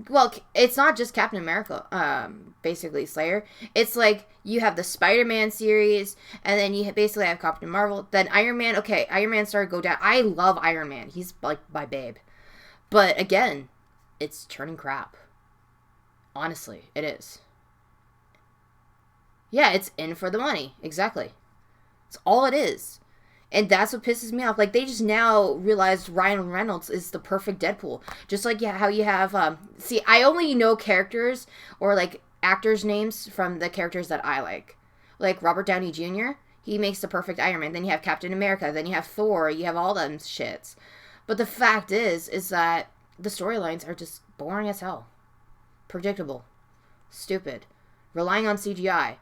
Speaker 1: Well, it's not just Captain America, basically, Slayer. It's like, you have the Spider-Man series, and then you basically have Captain Marvel, then Iron Man. Okay, Iron Man started to go down. I love Iron Man. He's, like, my babe. But, again, it's turning crap. Honestly, it is. Yeah, it's in for the money. Exactly. It's all it is. And that's what pisses me off. Like, they just now realized Ryan Reynolds is the perfect Deadpool. Just like how you have, see, I only know characters or, like, actors' names from the characters that I like Robert Downey Jr. He makes the perfect Iron Man. Then you have Captain America. Then you have Thor. You have all them shits. But the fact is that the storylines are just boring as hell, predictable, stupid, relying on CGI.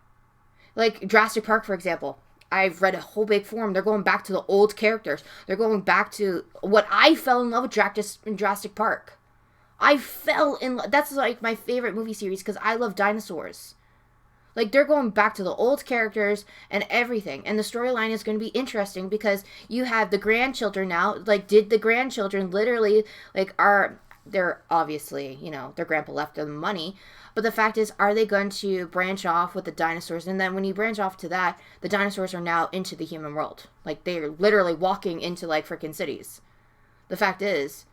Speaker 1: Like Jurassic Park, for example. I've read a whole big forum. They're going back to the old characters. They're going back to what I fell in love with in Jurassic Park. I fell in love. That's like my favorite movie series because I love dinosaurs. Like, they're going back to the old characters and everything. And the storyline is going to be interesting because you have the grandchildren now. Like, did the grandchildren literally, like, they're obviously, their grandpa left them money. But the fact is, are they going to branch off with the dinosaurs? And then when you branch off to that, the dinosaurs are now into the human world. Like, they're literally walking into, like, freaking cities. The fact is,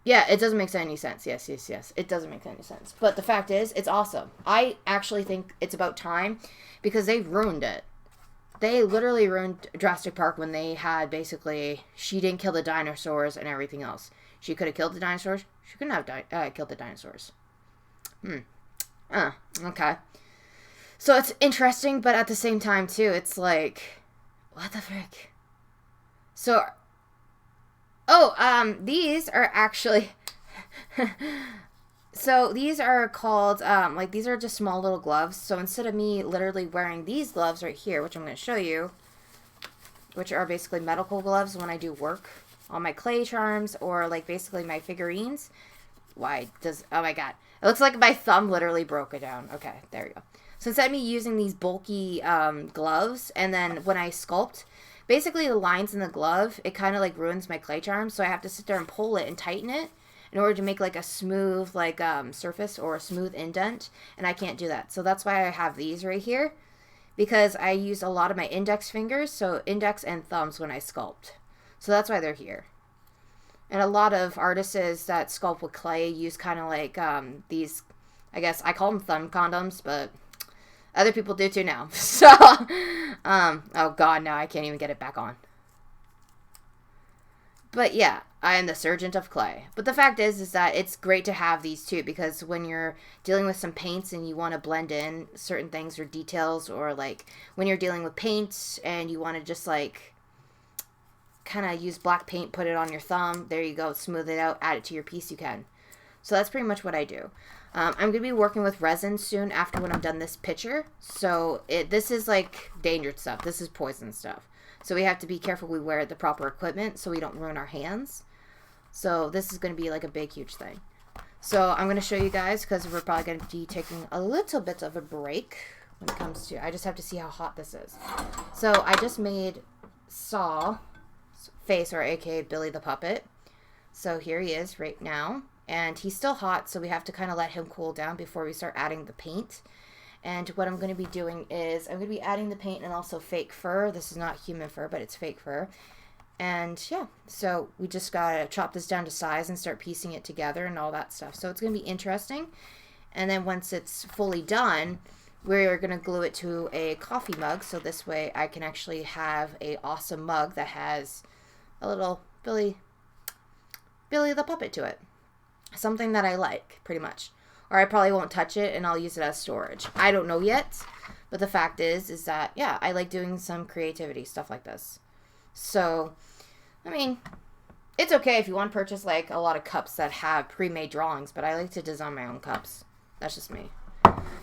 Speaker 1: yeah, it doesn't make any sense. Yes. It doesn't make any sense. But the fact is, it's awesome. I actually think it's about time because they ruined it. They literally ruined Jurassic Park when they had basically, she didn't kill the dinosaurs and everything else. She could have killed the dinosaurs. She couldn't have killed the dinosaurs. Okay. So it's interesting, but at the same time, too, it's like, what the frick? So, these are actually, so these are called, these are just small little gloves. So instead of me literally wearing these gloves right here, which I'm going to show you, which are basically medical gloves when I do work on my clay charms or, like, basically my figurines. Oh my god. It looks like my thumb literally broke it down. Okay, there we go. So instead of me using these bulky gloves, and then when I sculpt, basically the lines in the glove, it kind of like ruins my clay charm, so I have to sit there and pull it and tighten it in order to make like a smooth surface or a smooth indent, and I can't do that. So that's why I have these right here, because I use a lot of my index fingers, so index and thumbs when I sculpt. So that's why they're here. And a lot of artists that sculpt with clay use kind of like these, I guess I call them thumb condoms, but other people do too now. So, oh god, now I can't even get it back on. But yeah, I am the surgeon of clay. But the fact is that it's great to have these too, because when you're dealing with some paints and you want to blend in certain things or details, or like when you're dealing with paints and you want to just like kind of use black paint, put it on your thumb, there you go, smooth it out, add it to your piece, you can. So that's pretty much what I do. I'm going to be working with resin soon after when I'm done this picture. So this is like dangerous stuff. This is poison stuff. So we have to be careful we wear the proper equipment so we don't ruin our hands. So this is going to be like a big, huge thing. So I'm going to show you guys because we're probably going to be taking a little bit of a break when it comes to, I just have to see how hot this is. So I just made Saw face, or aka Billy the Puppet. So here he is right now, and he's still hot, so we have to kind of let him cool down before we start adding the paint. And what I'm going to be doing is I'm going to be adding the paint and also fake fur. This is not human fur, but it's fake fur. And yeah, so we just gotta chop this down to size and start piecing it together and all that stuff. So it's going to be interesting. And then once it's fully done, we're going to glue it to a coffee mug, so this way I can actually have a awesome mug that has a little Billy the Puppet to it. Something that I like, pretty much. Or I probably won't touch it and I'll use it as storage. I don't know yet, but the fact is that, yeah, I like doing some creativity, stuff like this. So, I mean, it's okay if you want to purchase like a lot of cups that have pre-made drawings, but I like to design my own cups. That's just me.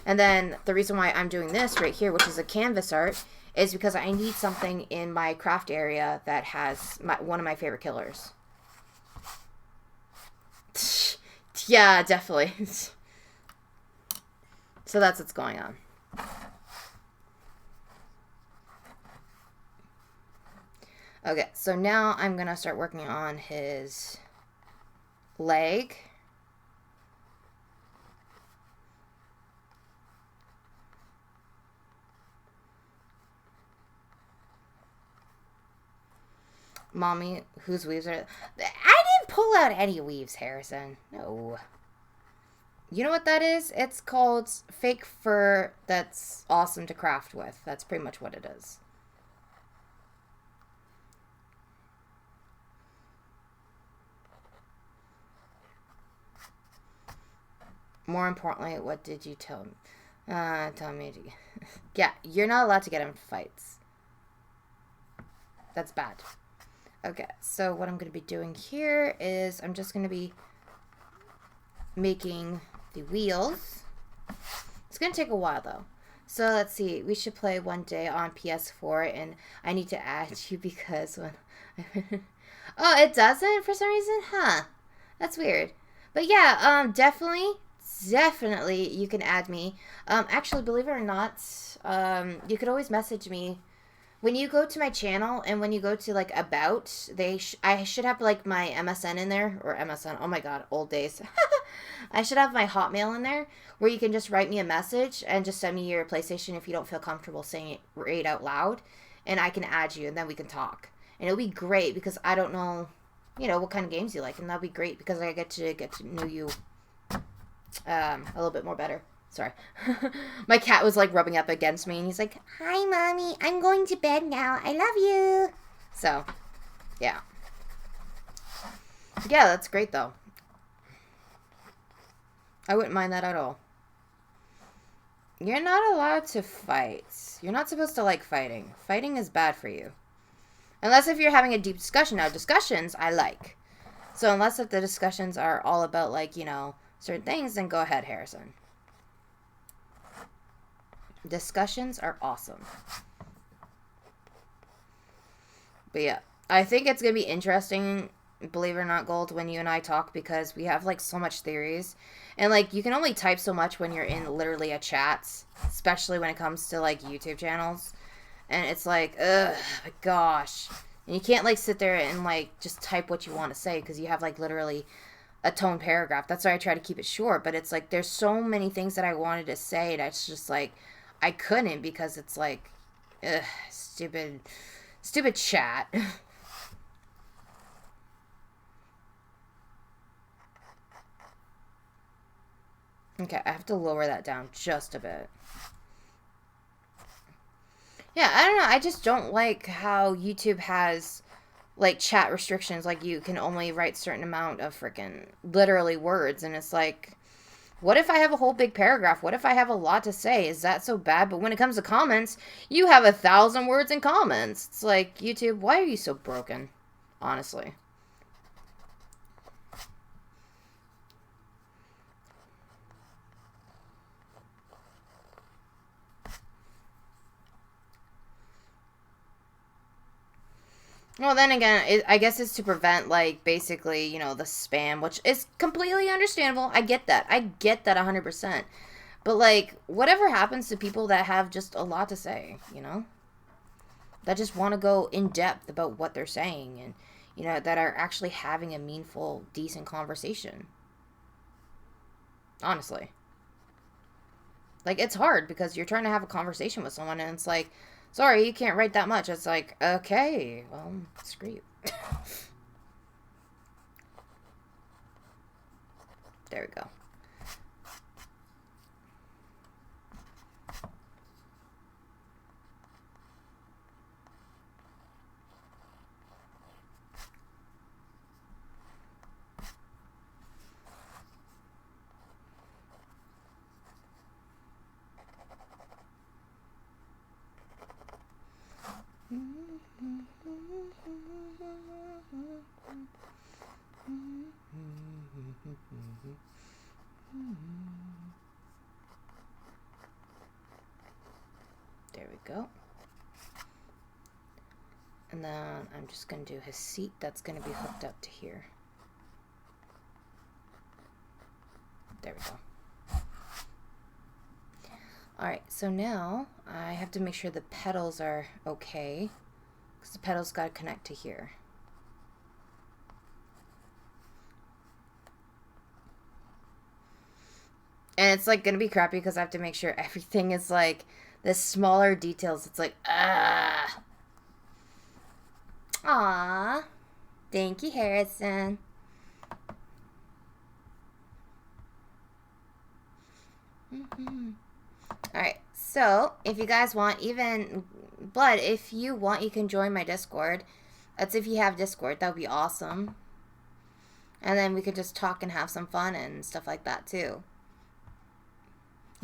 Speaker 1: And then the reason why I'm doing this right here, which is a canvas art, is because I need something in my craft area that has one of my favorite killers. Yeah, definitely. So that's what's going on. Okay, so now I'm going to start working on his leg. Mommy, whose weaves are... I didn't pull out any weaves, Harrison. No. You know what that is? It's called fake fur that's awesome to craft with. That's pretty much what it is. More importantly, what did you tell me? Tell me to... Yeah, you're not allowed to get in fights. That's bad. Okay, so what I'm going to be doing here is I'm just going to be making the wheels. It's going to take a while, though. So let's see. We should play one day on PS4, and I need to add you because when... Oh, it doesn't for some reason? Huh. That's weird. But yeah, definitely you can add me. Actually, believe it or not, you could always message me. When you go to my channel and when you go to like about, I should have like my MSN in there, or MSN. Oh my god, old days. I should have my Hotmail in there where you can just write me a message and just send me your PlayStation if you don't feel comfortable saying it right out loud, and I can add you and then we can talk. And it'll be great because I don't know, you know, what kind of games you like, and that'll be great because I get to know you a little bit more better. Sorry. My cat was like rubbing up against me and he's like, "Hi, Mommy. I'm going to bed now. I love you." So, yeah. Yeah, that's great though. I wouldn't mind that at all. You're not allowed to fight. You're not supposed to like fighting. Fighting is bad for you. Unless if you're having a deep discussion. Now, discussions I like. So unless if the discussions are all about like, you know, certain things, then go ahead, Harrison. Discussions are awesome. But yeah, I think it's going to be interesting, believe it or not, Gold, when you and I talk, because we have like so much theories. And like you can only type so much when you're in literally a chat, especially when it comes to like YouTube channels. And it's like, ugh, my gosh. And you can't like sit there and like just type what you want to say because you have like literally a tone paragraph. That's why I try to keep it short. But it's like there's so many things that I wanted to say that's just like I couldn't because it's like, ugh, stupid chat. Okay, I have to lower that down just a bit. Yeah, I don't know. I just don't like how YouTube has like chat restrictions. Like you can only write certain amount of freaking literally words, and it's like, what if I have a whole big paragraph? What if I have a lot to say? Is that so bad? But when it comes to comments, you have 1,000 words in comments. It's like, YouTube, why are you so broken? Honestly. Well, then again, I guess it's to prevent, like, basically, you know, the spam, which is completely understandable. I get that. I get that 100%. But, like, whatever happens to people that have just a lot to say, you know? That just want to go in depth about what they're saying and, you know, that are actually having a meaningful, decent conversation. Honestly. Like, it's hard because you're trying to have a conversation with someone and it's like, sorry, you can't write that much. It's like, okay, well, screw you. There we go. There we go. And then I'm just going to do his seat. That's going to be hooked up to here. There we go. Alright, so now I have to make sure the pedals are okay, because the pedals got to connect to here. And it's like going to be crappy because I have to make sure everything is like the smaller details. It's like, ah. Aww. Thank you, Harrison. Alright, so if you guys want, even Blood, if you want, you can join my Discord. That's if you have Discord. That would be awesome. And then we could just talk and have some fun and stuff like that too.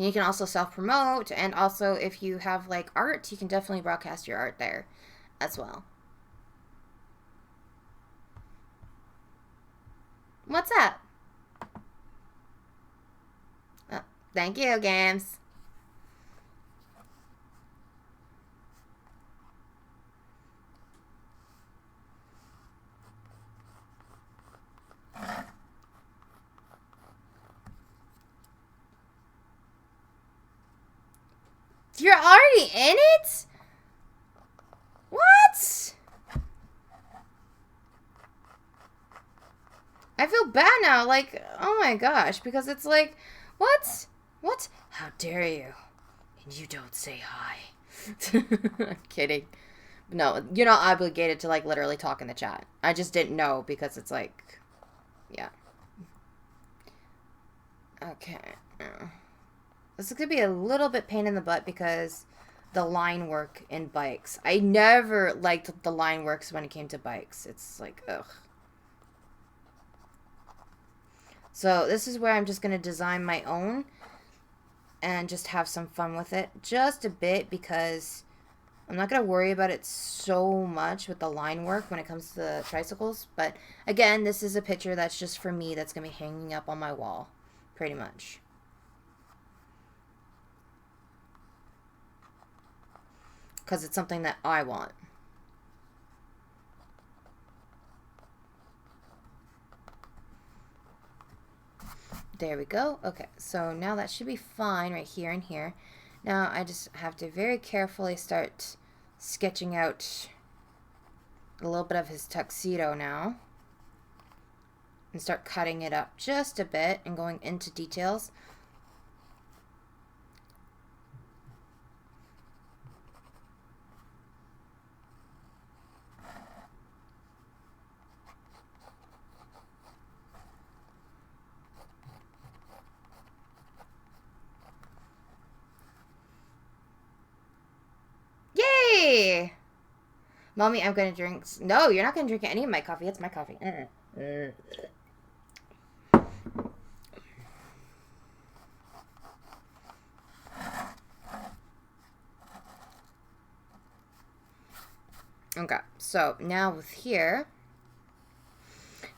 Speaker 1: You can also self-promote, and also if you have like art, you can definitely broadcast your art there as well. What's up? Oh, thank you, games. You're already in it? What? I feel bad now. Like, oh my gosh. Because it's like, what? What? How dare you? And you don't say hi. I'm kidding. No, you're not obligated to, like, literally talk in the chat. I just didn't know because it's like, yeah. Okay. This could be a little bit pain in the butt because the line work in bikes. I never liked the line works when it came to bikes. It's like, ugh. So this is where I'm just going to design my own and just have some fun with it. Just a bit because I'm not going to worry about it so much with the line work when it comes to the tricycles. But again, this is a picture that's just for me that's going to be hanging up on my wall. Pretty much. Because it's something that I want. There we go. Okay, so now that should be fine right here and here. Now I just have to very carefully start sketching out a little bit of his tuxedo now. And start cutting it up just a bit and going into details. Yay! Mommy, I'm going to drink... No, you're not going to drink any of my coffee. It's my coffee. Okay, so now with here...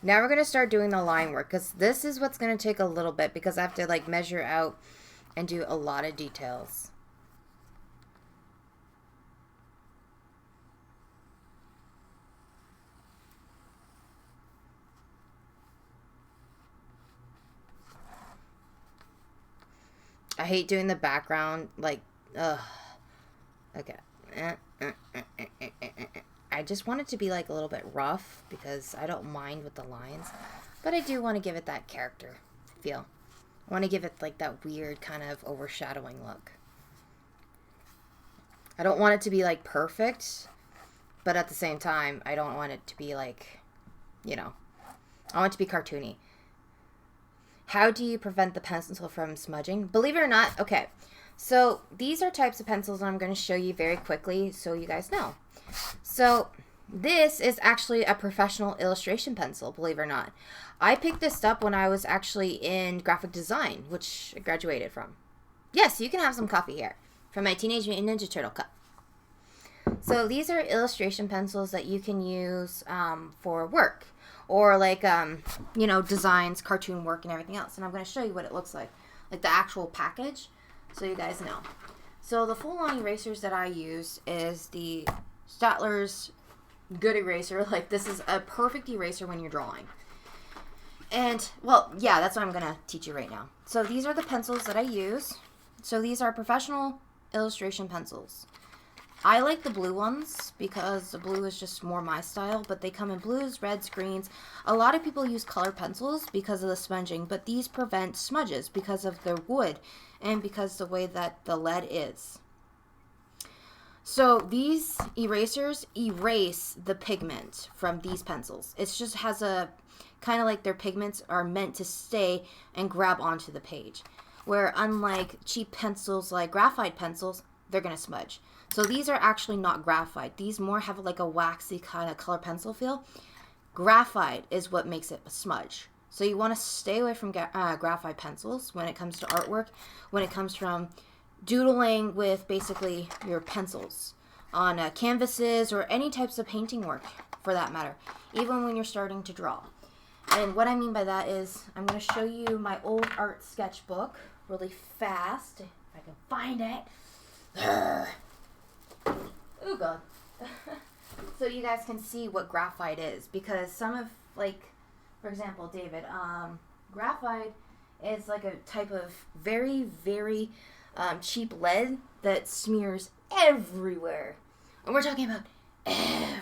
Speaker 1: Now we're going to start doing the line work, because this is what's going to take a little bit, because I have to, like, measure out and do a lot of details. I hate doing the background, like, ugh. Okay. I just want it to be, like, a little bit rough, because I don't mind with the lines. But I do want to give it that character feel. I want to give it, like, that weird kind of overshadowing look. I don't want it to be, like, perfect, but at the same time, I don't want it to be, like, you know, I want it to be cartoony. How do you prevent the pencil from smudging? Believe it or not, okay, so these are types of pencils that I'm going to show you very quickly so you guys know. So this is actually a professional illustration pencil, believe it or not. I picked this up when I was actually in graphic design, which I graduated from. Yes, you can have some coffee here from my Teenage Mutant Ninja Turtle cup. So these are illustration pencils that you can use for work. Or like, you know, designs, cartoon work, and everything else. And I'm going to show you what it looks like the actual package, so you guys know. So the full-on erasers that I use is the Statler's Good Eraser. Like, this is a perfect eraser when you're drawing. And, well, yeah, that's what I'm going to teach you right now. So these are the pencils that I use. So these are professional illustration pencils. I like the blue ones because the blue is just more my style, but they come in blues, reds, greens. A lot of people use color pencils because of the smudging, but these prevent smudges because of their wood and because the way that the lead is. So these erasers erase the pigment from these pencils. It just has a kind of like their pigments are meant to stay and grab onto the page. Where unlike cheap pencils like graphite pencils, they're going to smudge. So these are actually not graphite. These more have like a waxy kind of color pencil feel. Graphite is what makes it a smudge. So you want to stay away from graphite pencils when it comes to artwork, when it comes from doodling with basically your pencils on canvases or any types of painting work for that matter, even when you're starting to draw. And what I mean by that is I'm going to show you my old art sketchbook really fast, if I can find it. Oh god. So you guys can see what graphite is, because some of, like, for example, David, graphite is like a type of very, very cheap lead that smears everywhere. And we're talking about everywhere.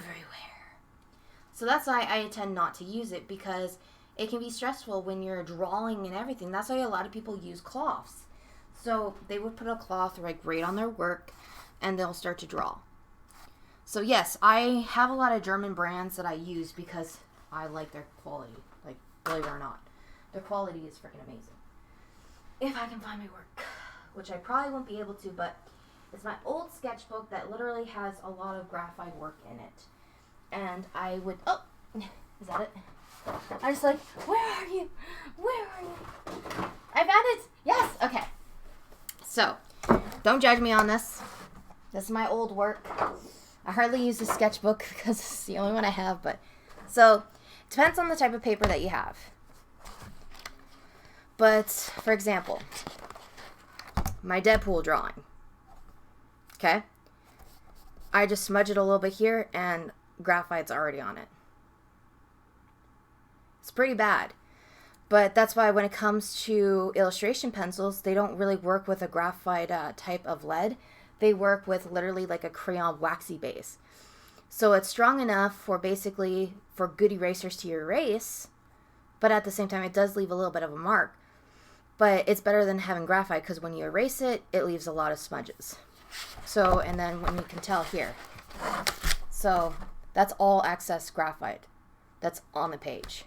Speaker 1: So that's why I tend not to use it, because it can be stressful when you're drawing and everything. That's why a lot of people use cloths. So they would put a cloth like right on their work and they'll start to draw. So yes, I have a lot of German brands that I use because I like their quality. Like, believe it or not, their quality is freaking amazing. If I can find my work, which I probably won't be able to, but it's my old sketchbook that literally has a lot of graphite work in it. And I would, oh, is that it? I was like, where are you? Where are you? I found it. Yes. Okay. So, don't judge me on this. This is my old work. I hardly use the sketchbook because it's the only one I have, but so it depends on the type of paper that you have. But for example, my Deadpool drawing. Okay? I just smudge it a little bit here and graphite's already on it. It's pretty bad. But that's why when it comes to illustration pencils, they don't really work with a graphite type of lead. They work with literally like a crayon waxy base. So it's strong enough for basically for good erasers to erase, but at the same time it does leave a little bit of a mark. But it's better than having graphite, because when you erase it, it leaves a lot of smudges. So, and then when you can tell here. So that's all excess graphite that's on the page.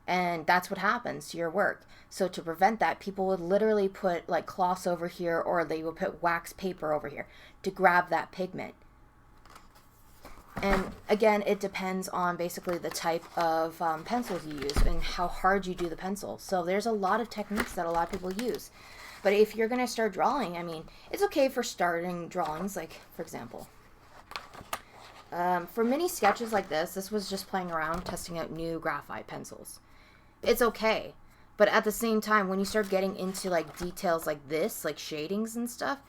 Speaker 1: And that's what happens to your work. So to prevent that, people would literally put like cloths over here, or they would put wax paper over here to grab that pigment. And again, it depends on basically the type of pencils you use and how hard you do the pencil. So there's a lot of techniques that a lot of people use. But if you're going to start drawing, I mean, it's okay for starting drawings, like, for example, for mini sketches like this was just playing around, testing out new graphite pencils. It's okay. But at the same time, when you start getting into like details like this, like shadings and stuff,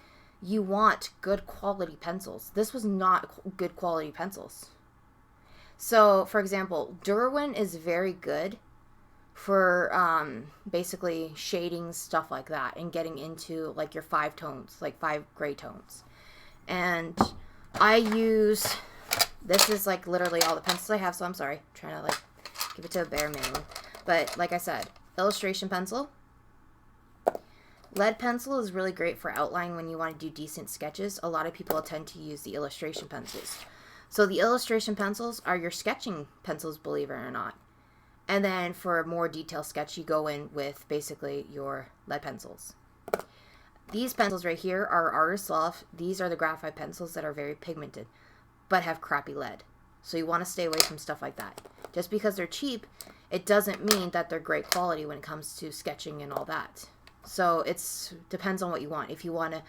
Speaker 1: you want good quality pencils. This was not good quality pencils. So, for example, Derwent is very good for basically shading, stuff like that, and getting into like your 5 tones, like 5 gray tones. And I use, this is like literally all the pencils I have, so I'm sorry, I'm trying to like give it to a bare minimum. But like I said, illustration pencil. Lead pencil is really great for outline when you want to do decent sketches. A lot of people tend to use the illustration pencils. So the illustration pencils are your sketching pencils, believe it or not. And then for a more detailed sketch, you go in with basically your lead pencils. These pencils right here are unresolved. These are the graphite pencils that are very pigmented, but have crappy lead. So you want to stay away from stuff like that. Just because they're cheap, it doesn't mean that they're great quality when it comes to sketching and all that. So it's depends on what you want. If you want to,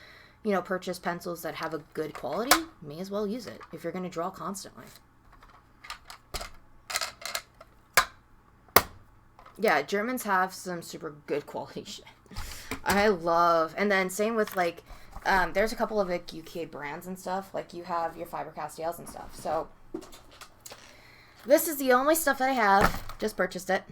Speaker 1: you know, purchase pencils that have a good quality, may as well use it if you're going to draw constantly. Yeah, Germans have some super good quality shit. I love, and then same with like, there's a couple of like UK brands and stuff. Like you have your Faber-Castells and stuff. So this is the only stuff that I have. Just purchased it.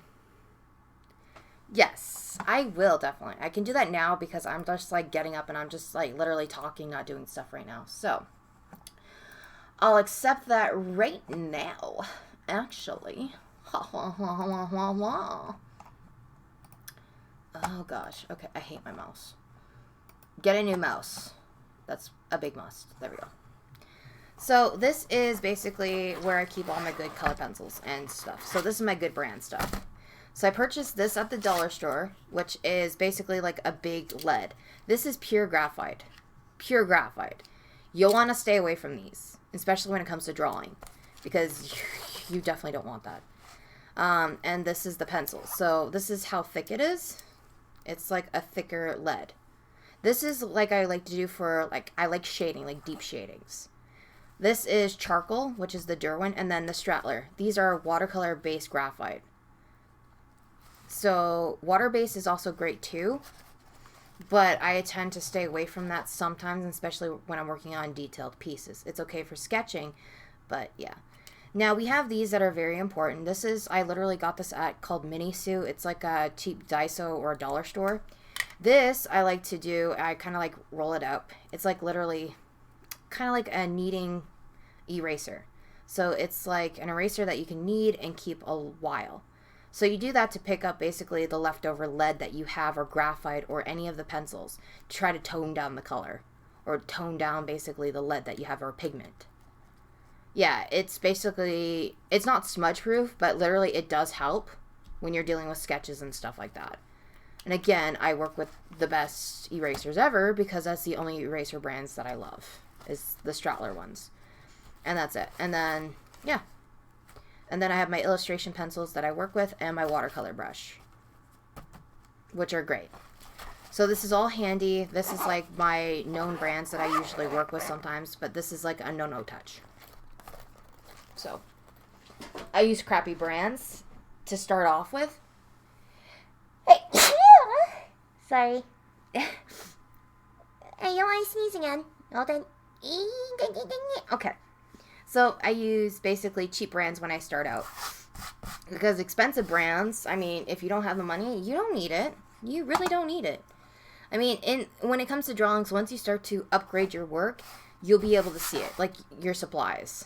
Speaker 1: Yes, I will definitely. I can do that now because I'm just like getting up and I'm just like literally talking, not doing stuff right now. So I'll accept that right now, actually. Oh gosh. Okay, I hate my mouse. Get a new mouse. That's a big must. There we go. So this is basically where I keep all my good color pencils and stuff. So this is my good brand stuff. So I purchased this at the dollar store, which is basically like a big lead. This is pure graphite. Pure graphite. You'll want to stay away from these, especially when it comes to drawing, because you definitely don't want that. And this is the pencil. So this is how thick it is. It's like a thicker lead. This is like I like to do for, like, I like shading, like deep shadings. This is charcoal, which is the Derwent, and then the Strattler. These are watercolor-based graphite. So water-based is also great too, but I tend to stay away from that sometimes, especially when I'm working on detailed pieces. It's okay for sketching, but yeah. Now we have these that are very important. This is, I literally got this at called Minisu. It's like a cheap Daiso or a dollar store. This I like to do, I kind of like roll it up. It's like literally kind of like a kneading eraser. So it's like an eraser that you can knead and keep a while. So you do that to pick up basically the leftover lead that you have, or graphite, or any of the pencils, to try to tone down the color, or tone down basically the lead that you have, or pigment. Yeah, it's basically, it's not smudge proof, but literally it does help when you're dealing with sketches and stuff like that. And again, I work with the best erasers ever because that's the only eraser brands that I love, is the Strattler ones. And that's it. And then, yeah. And then I have my illustration pencils that I work with and my watercolor brush, which are great. So this is all handy. This is like my known brands that I usually work with sometimes, but this is like a no touch. So I use crappy brands to start off with. Hey, sorry. Hey, you want to sneeze again? Okay. So I use basically cheap brands when I start out. Because expensive brands, I mean, if you don't have the money, you don't need it. You really don't need it. I mean, when it comes to drawings, once you start to upgrade your work, you'll be able to see it. Like your supplies.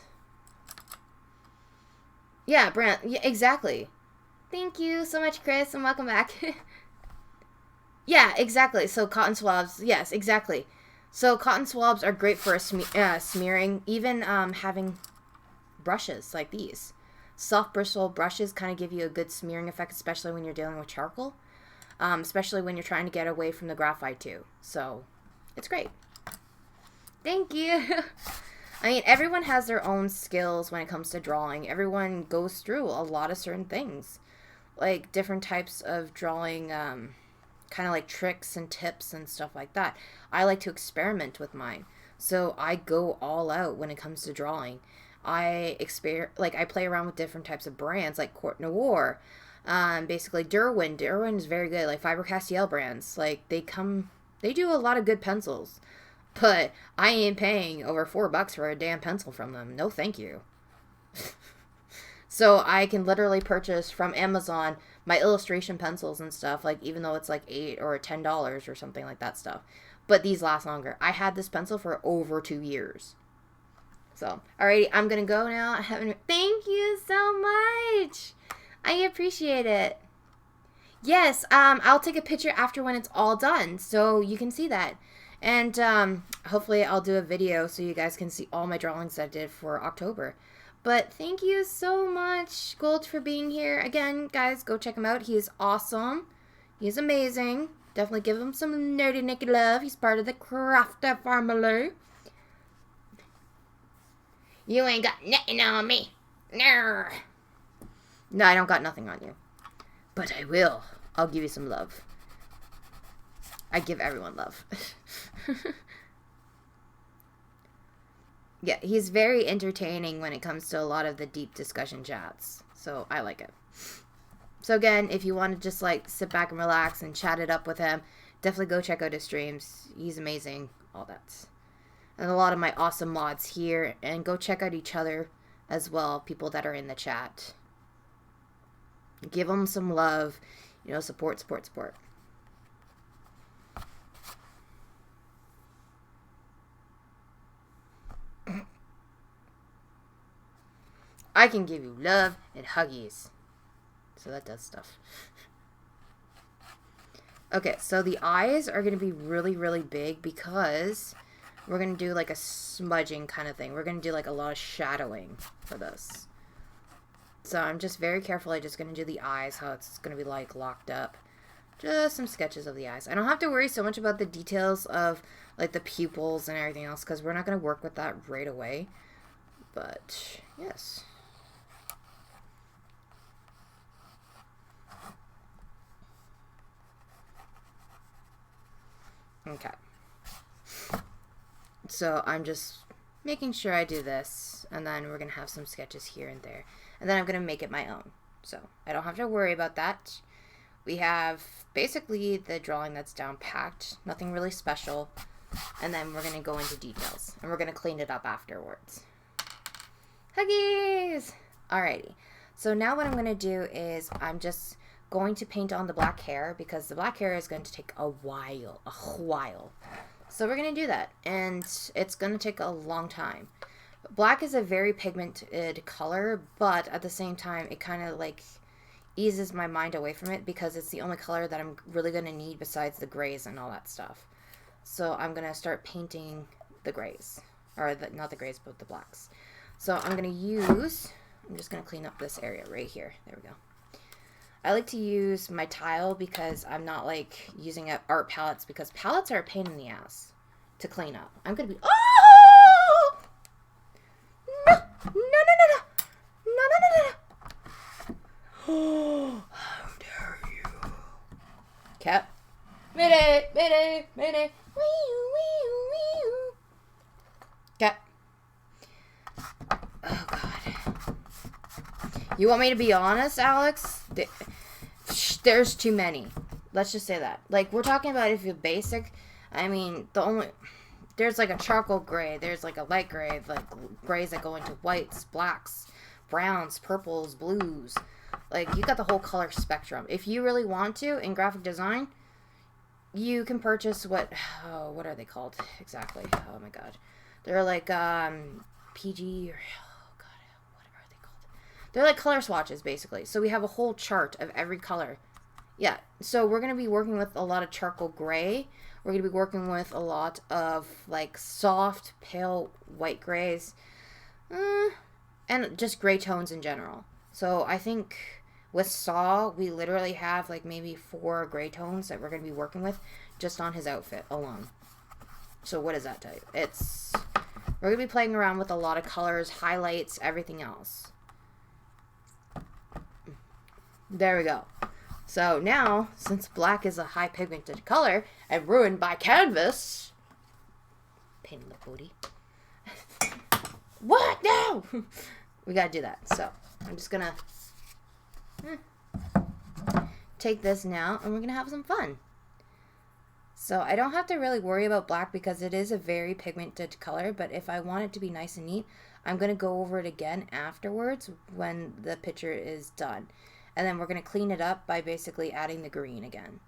Speaker 1: Yeah, brand. Yeah, exactly. Thank you so much, Chris, and welcome back. Yeah, exactly. So cotton swabs. Yes, exactly. So cotton swabs are great for smearing. Even having brushes like these. Soft bristle brushes kind of give you a good smearing effect, especially when you're dealing with charcoal. Especially when you're trying to get away from the graphite too. So it's great. Thank you. I mean, everyone has their own skills when it comes to drawing. Everyone goes through a lot of certain things. Like different types of drawing, kind of like tricks and tips and stuff like that. I like to experiment with mine. So I go all out when it comes to drawing. I play around with different types of brands like Court Noir. Basically Derwent. Derwent is very good. Like Faber-Castell brands. Like they do a lot of good pencils. But I ain't paying over $4 for a damn pencil from them. No thank you. So I can literally purchase from Amazon my illustration pencils and stuff, like even though it's like $8 or $10 or something like that stuff. But these last longer. I had this pencil for over 2 years. So, alrighty, I'm gonna go now. Thank you so much. I appreciate it. Yes, I'll take a picture after when it's all done, so you can see that. And hopefully I'll do a video so you guys can see all my drawings I did for October. But thank you so much, Gold, for being here. Again, guys, go check him out. He is awesome. He's amazing. Definitely give him some nerdy naked love. He's part of the Crafter family. You ain't got nothing on me. No, I don't got nothing on you. But I will. I'll give you some love. I give everyone love. Yeah, he's very entertaining when it comes to a lot of the deep discussion chats. So I like it. So again, if you want to just like sit back and relax and chat it up with him, definitely go check out his streams. He's amazing. All that. And a lot of my awesome mods here. And go check out each other as well. People that are in the chat. Give them some love. You know, support. I can give you love and huggies. So that does stuff. Okay, so the eyes are going to be really, really big because we're going to do like a smudging kind of thing. We're going to do like a lot of shadowing for this. So I'm just very careful. I'm just going to do the eyes, how it's going to be like locked up. Just some sketches of the eyes. I don't have to worry so much about the details of like the pupils and everything else because we're not going to work with that right away. But yes. Okay. So I'm just making sure I do this, and then we're going to have some sketches here and there. And then I'm going to make it my own. So I don't have to worry about that. We have basically the drawing that's down packed, nothing really special. And then we're going to go into details, and we're going to clean it up afterwards. Huggies! Alrighty. So now what I'm going to do is I'm just going to paint on the black hair, because the black hair is going to take a while. So we're going to do that, and it's going to take a long time. Black is a very pigmented color, but at the same time, it kind of like eases my mind away from it, because it's the only color that I'm really going to need besides the grays and all that stuff. So I'm going to start painting the grays, or not the grays, but the blacks. So I'm going to use, I'm just going to clean up this area right here. There we go. I like to use my tile because I'm not like using art palettes, because palettes are a pain in the ass to clean up. I'm going to be, oh! No, no, no, no, no, no, no, no, no. Oh, how dare you. Cat. Mayday, mayday, mayday. Cat. Oh, God. You want me to be honest, Alex? There's too many. Let's just say that. Like, we're talking about if you're basic. I mean, there's like a charcoal gray. There's like a light gray. Like, grays that go into whites, blacks, browns, purples, blues. Like, you got the whole color spectrum. If you really want to, in graphic design, you can purchase what are they called exactly? Oh my God. They're like, PG or, oh God, what are they called? They're like color swatches, basically. So we have a whole chart of every color. Yeah, so we're going to be working with a lot of charcoal gray. We're going to be working with a lot of, like, soft, pale white grays. And just gray tones in general. So I think with Saw, we literally have, like, maybe 4 gray tones that we're going to be working with just on his outfit alone. So what does that tell you? We're going to be playing around with a lot of colors, highlights, everything else. There we go. So now, since black is a high pigmented color and ruined by canvas, pain in the booty. What? No! We gotta do that. So I'm just gonna take this now, and we're gonna have some fun. So I don't have to really worry about black because it is a very pigmented color, but if I want it to be nice and neat, I'm gonna go over it again afterwards when the picture is done. And then we're going to clean it up by basically adding the green again.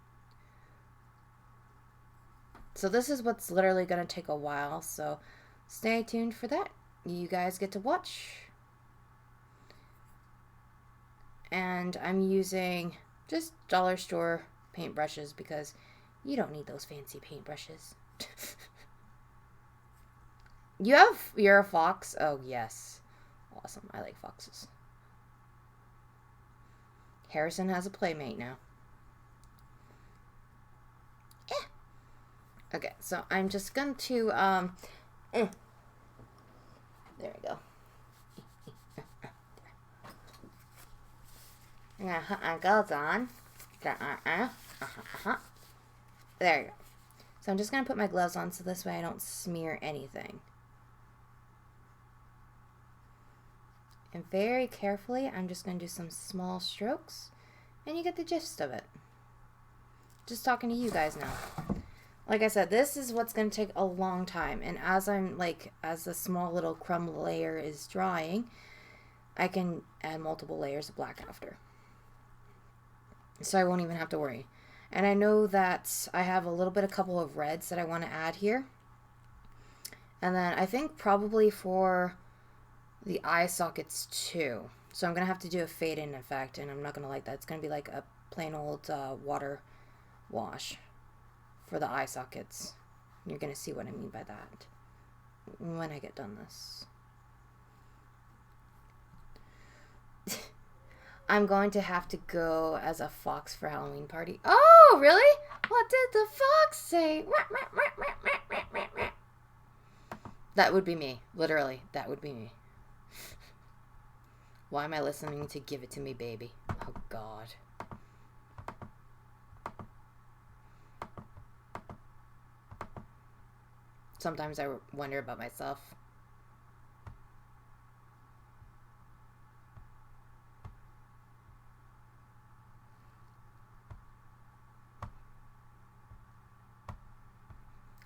Speaker 1: So this is what's literally going to take a while. So stay tuned for that. You guys get to watch. And I'm using just dollar store paintbrushes because you don't need those fancy paintbrushes. You're a fox? Oh, yes. Awesome. I like foxes. Harrison has a playmate now. Yeah. Okay, so I'm just going to, there we go. I'm going to put my gloves on. There you go. So I'm just going to put my gloves on so this way I don't smear anything. And very carefully, I'm just going to do some small strokes, and you get the gist of it. Just talking to you guys now. Like I said, this is what's going to take a long time, and as the small little crumb layer is drying, I can add multiple layers of black after. So I won't even have to worry. And I know that I have a little bit, a couple of reds that I want to add here. And then I think probably for the eye sockets too. So I'm going to have to do a fade in effect, and I'm not going to like that. It's going to be like a plain old water wash for the eye sockets. You're going to see what I mean by that when I get done this. I'm going to have to go as a fox for Halloween party. Oh, really? What did the fox say? That would be me. Literally, that would be me. Why am I listening to Give It To Me, Baby? Oh, God. Sometimes I wonder about myself.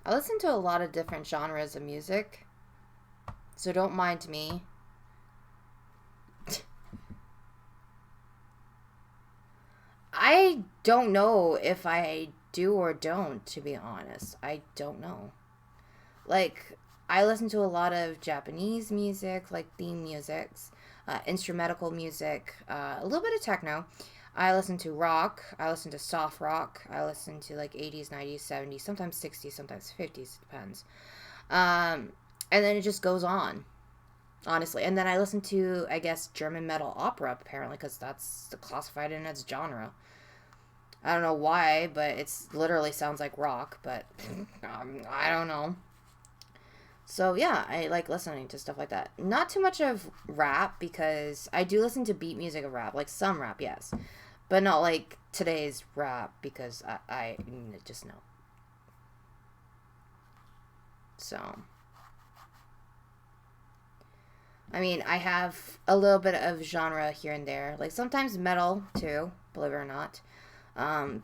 Speaker 1: I listen to a lot of different genres of music, so don't mind me. I don't know if I do or don't, to be honest. I don't know. Like, I listen to a lot of Japanese music, like theme musics, instrumental music, a little bit of techno. I listen to rock. I listen to soft rock. I listen to like 80s, 90s, 70s, sometimes 60s, sometimes 50s. It depends. And then it just goes on, honestly. And then I listen to, I guess, German metal opera, apparently, because that's classified in its genre. I don't know why, but it's literally sounds like rock, but I don't know. So yeah, I like listening to stuff like that. Not too much of rap because I do listen to beat music of rap, like some rap, yes, but not like today's rap because I just know. So I mean, I have a little bit of genre here and there, like sometimes metal too, believe it or not.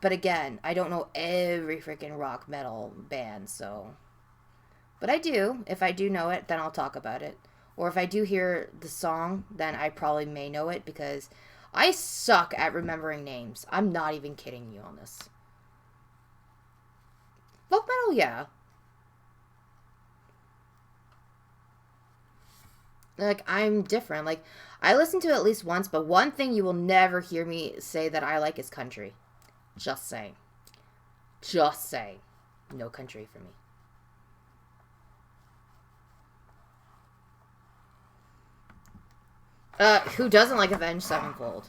Speaker 1: But again, I don't know every freaking rock metal band, so. But I do. If I do know it, then I'll talk about it. Or if I do hear the song, then I probably may know it because I suck at remembering names. I'm not even kidding you on this. Folk metal, yeah. Like, I'm different. Like, I listen to it at least once, but one thing you will never hear me say that I like is country. Just saying. Just saying. No country for me. Who doesn't like Avenged Sevenfold?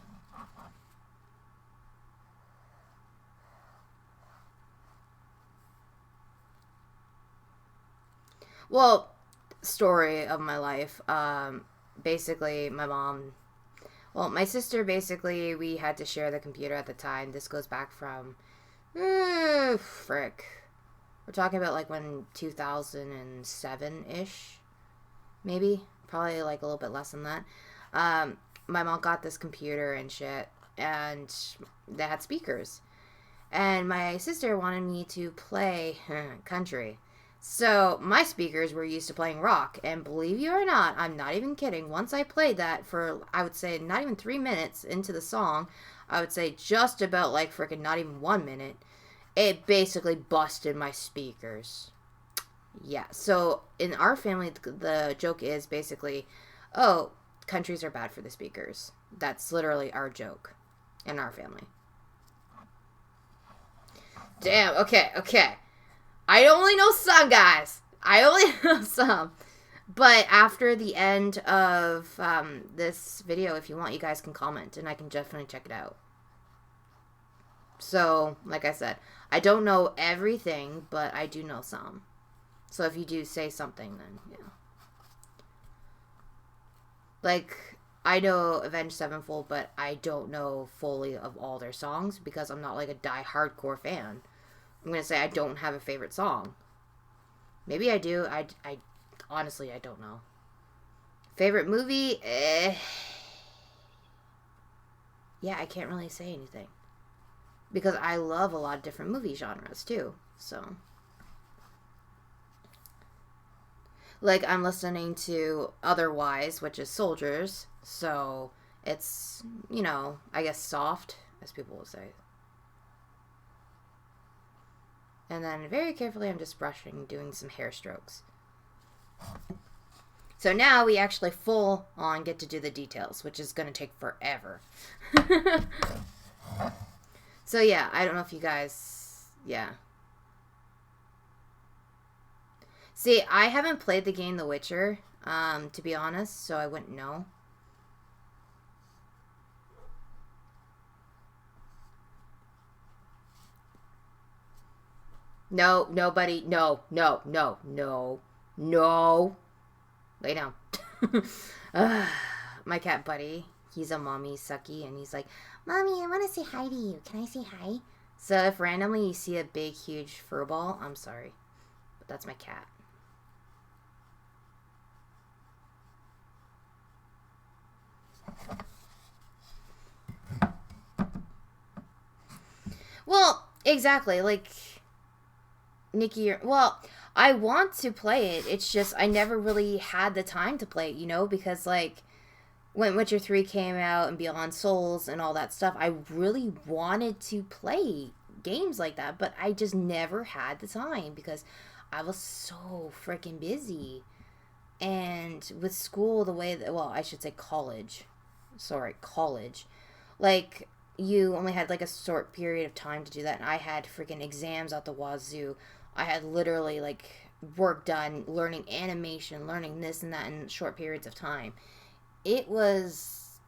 Speaker 1: Well, story of my life. Basically, my mom. Well, my sister. Basically, we had to share the computer at the time. This goes back from, frick. We're talking about like when 2007 ish, maybe. Probably like a little bit less than that. My mom got this computer and shit, and they had speakers. And my sister wanted me to play country. So my speakers were used to playing rock, and believe you or not, I'm not even kidding. Once I played that for, I would say, not even 3 minutes into the song, I would say just about like freaking not even 1 minute, it basically busted my speakers. Yeah, so in our family, the joke is basically, oh, countries are bad for the speakers. That's literally our joke in our family. Damn, okay, okay. I only know some, guys. I only know some. But after the end of this video, if you want, you guys can comment, and I can definitely check it out. So, like I said, I don't know everything, but I do know some. So if you do say something, then, yeah. Like, I know Avenged Sevenfold, but I don't know fully of all their songs because I'm not like a die-hardcore fan. I'm going to say I don't have a favorite song. Maybe I do. I honestly, I don't know. Favorite movie? Yeah, I can't really say anything. Because I love a lot of different movie genres, too. So. Like, I'm listening to Otherwise, which is Soldiers. So, it's, I guess soft, as people will say. And then very carefully I'm just brushing, doing some hair strokes. So now we actually full on get to do the details, which is going to take forever. So yeah, I don't know if you guys, yeah. See, I haven't played the game The Witcher, to be honest, so I wouldn't know. No, nobody. No, no, no, no, no. Lay down. My cat Buddy, he's a mommy sucky, and he's like, Mommy, I want to say hi to you. Can I say hi? So if randomly you see a big, huge fur ball, I'm sorry. But that's my cat. Well, exactly. Like, Nikki, well, I want to play it. It's just I never really had the time to play it, because, like, when Witcher 3 came out and Beyond Souls and all that stuff, I really wanted to play games like that, but I just never had the time because I was so freaking busy. And with school, the way that, well, I should say college. Sorry, college. Like, you only had like a short period of time to do that, and I had freaking exams out the wazoo. I had literally like work done, learning animation, learning this and that in short periods of time. It was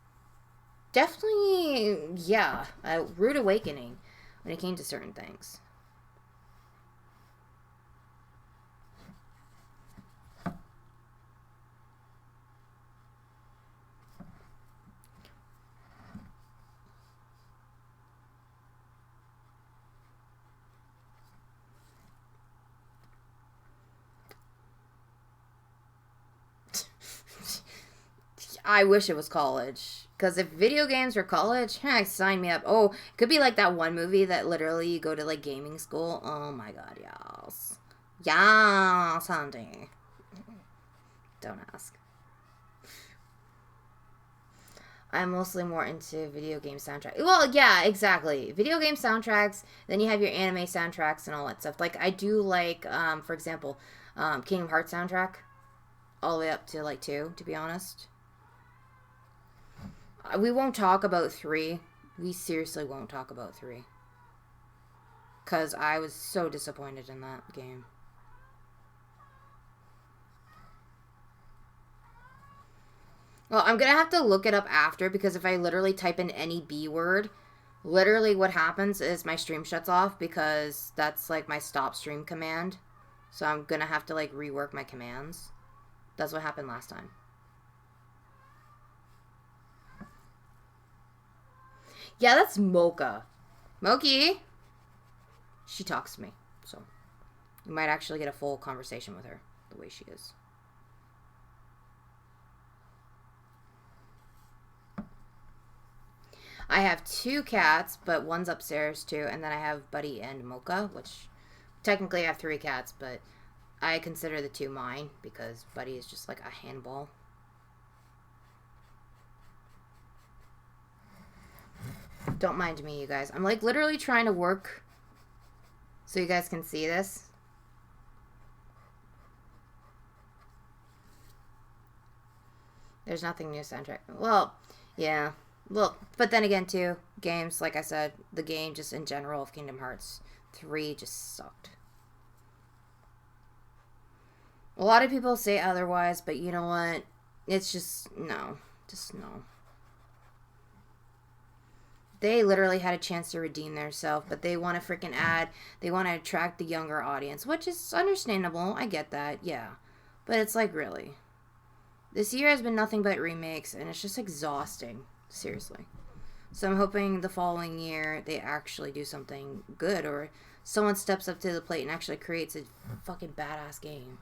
Speaker 1: definitely, yeah, a rude awakening when it came to certain things. I wish it was college. Because if video games were college, sign me up. Oh, it could be like that one movie that literally you go to like gaming school. Oh my god, yes. Yes, honey. Don't ask. I'm mostly more into video game soundtracks. Well, yeah, exactly. Video game soundtracks, then you have your anime soundtracks and all that stuff. Like, I do like, for example, Kingdom Hearts soundtrack. All the way up to like 2, to be honest. We won't talk about 3. We seriously won't talk about 3. Because I was so disappointed in that game. Well, I'm going to have to look it up after, because if I literally type in any B word, literally what happens is my stream shuts off, because that's like my stop stream command. So I'm going to have to like rework my commands. That's what happened last time. Yeah, that's Mocha. Moki! She talks to me, so you might actually get a full conversation with her, the way she is. I have 2 cats, but one's upstairs too, and then I have Buddy and Mocha, which technically I have 3 cats, but I consider the 2 mine because Buddy is just like a handball. Don't mind me, you guys. I'm like literally trying to work so you guys can see this. There's nothing new soundtrack. Well, yeah. Well, but then again, too, games, like I said, the game just in general of Kingdom Hearts 3 just sucked. A lot of people say otherwise, but you know what? It's just, no. Just no. They literally had a chance to redeem themselves, but they want to freaking they want to attract the younger audience, which is understandable. I get that, yeah. But it's like, really. This year has been nothing but remakes, and it's just exhausting. Seriously. So I'm hoping the following year they actually do something good, or someone steps up to the plate and actually creates a fucking badass game.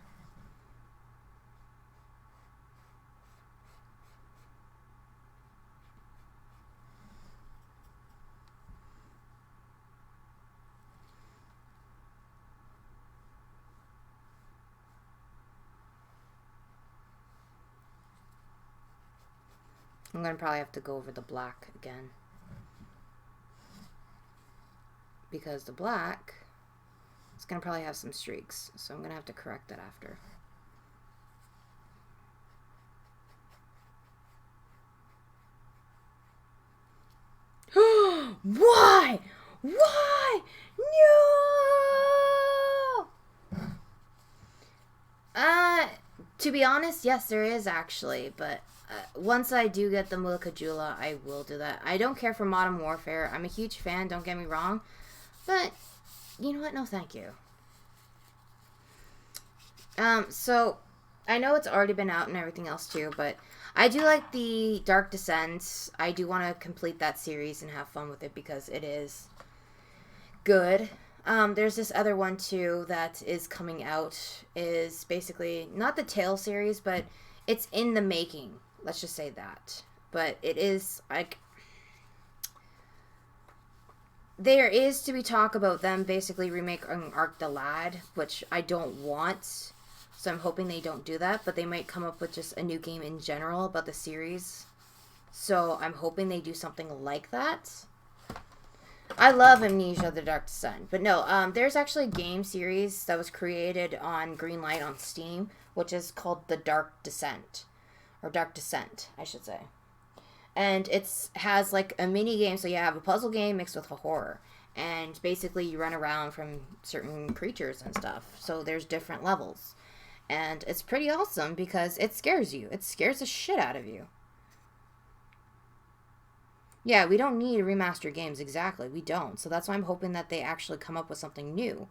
Speaker 1: I'm going to probably have to go over the black again. Because the black is going to probably have some streaks. So I'm going to have to correct that after. Why? Why? No! To be honest, yes, there is actually. But once I do get the Mulakajula, I will do that. I don't care for Modern Warfare. I'm a huge fan, don't get me wrong. But, you know what? No, thank you. So, I know it's already been out and everything else too, but I do like the Dark Descent. I do want to complete that series and have fun with it because it is good. There's this other one too that is coming out. Is basically not the Tale series, but it's in the making. Let's just say that. But it is, like, there is to be talk about them basically remaking Arc the Lad, which I don't want. So I'm hoping they don't do that, but they might come up with just a new game in general about the series. So I'm hoping they do something like that. I love Amnesia: The Dark Descent. But no, there's actually a game series that was created on Greenlight on Steam, which is called The Dark Descent. Or Dark Descent, I should say. And it has like a mini game, so you have a puzzle game mixed with a horror. And basically you run around from certain creatures and stuff. So there's different levels. And it's pretty awesome because it scares you. It scares the shit out of you. Yeah, we don't need remaster games, exactly. We don't. So that's why I'm hoping that they actually come up with something new.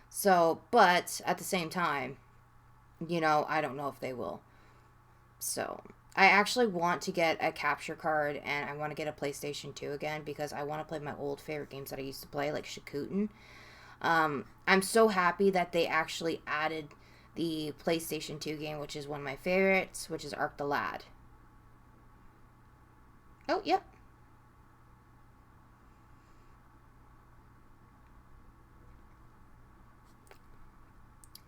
Speaker 1: So, but at the same time, you know, I don't know if they will. So, I actually want to get a capture card and I want to get a PlayStation 2 again because I want to play my old favorite games that I used to play, like Shikuten. I'm so happy that they actually added the PlayStation 2 game, which is one of my favorites, which is Arc the Lad. Oh, yep.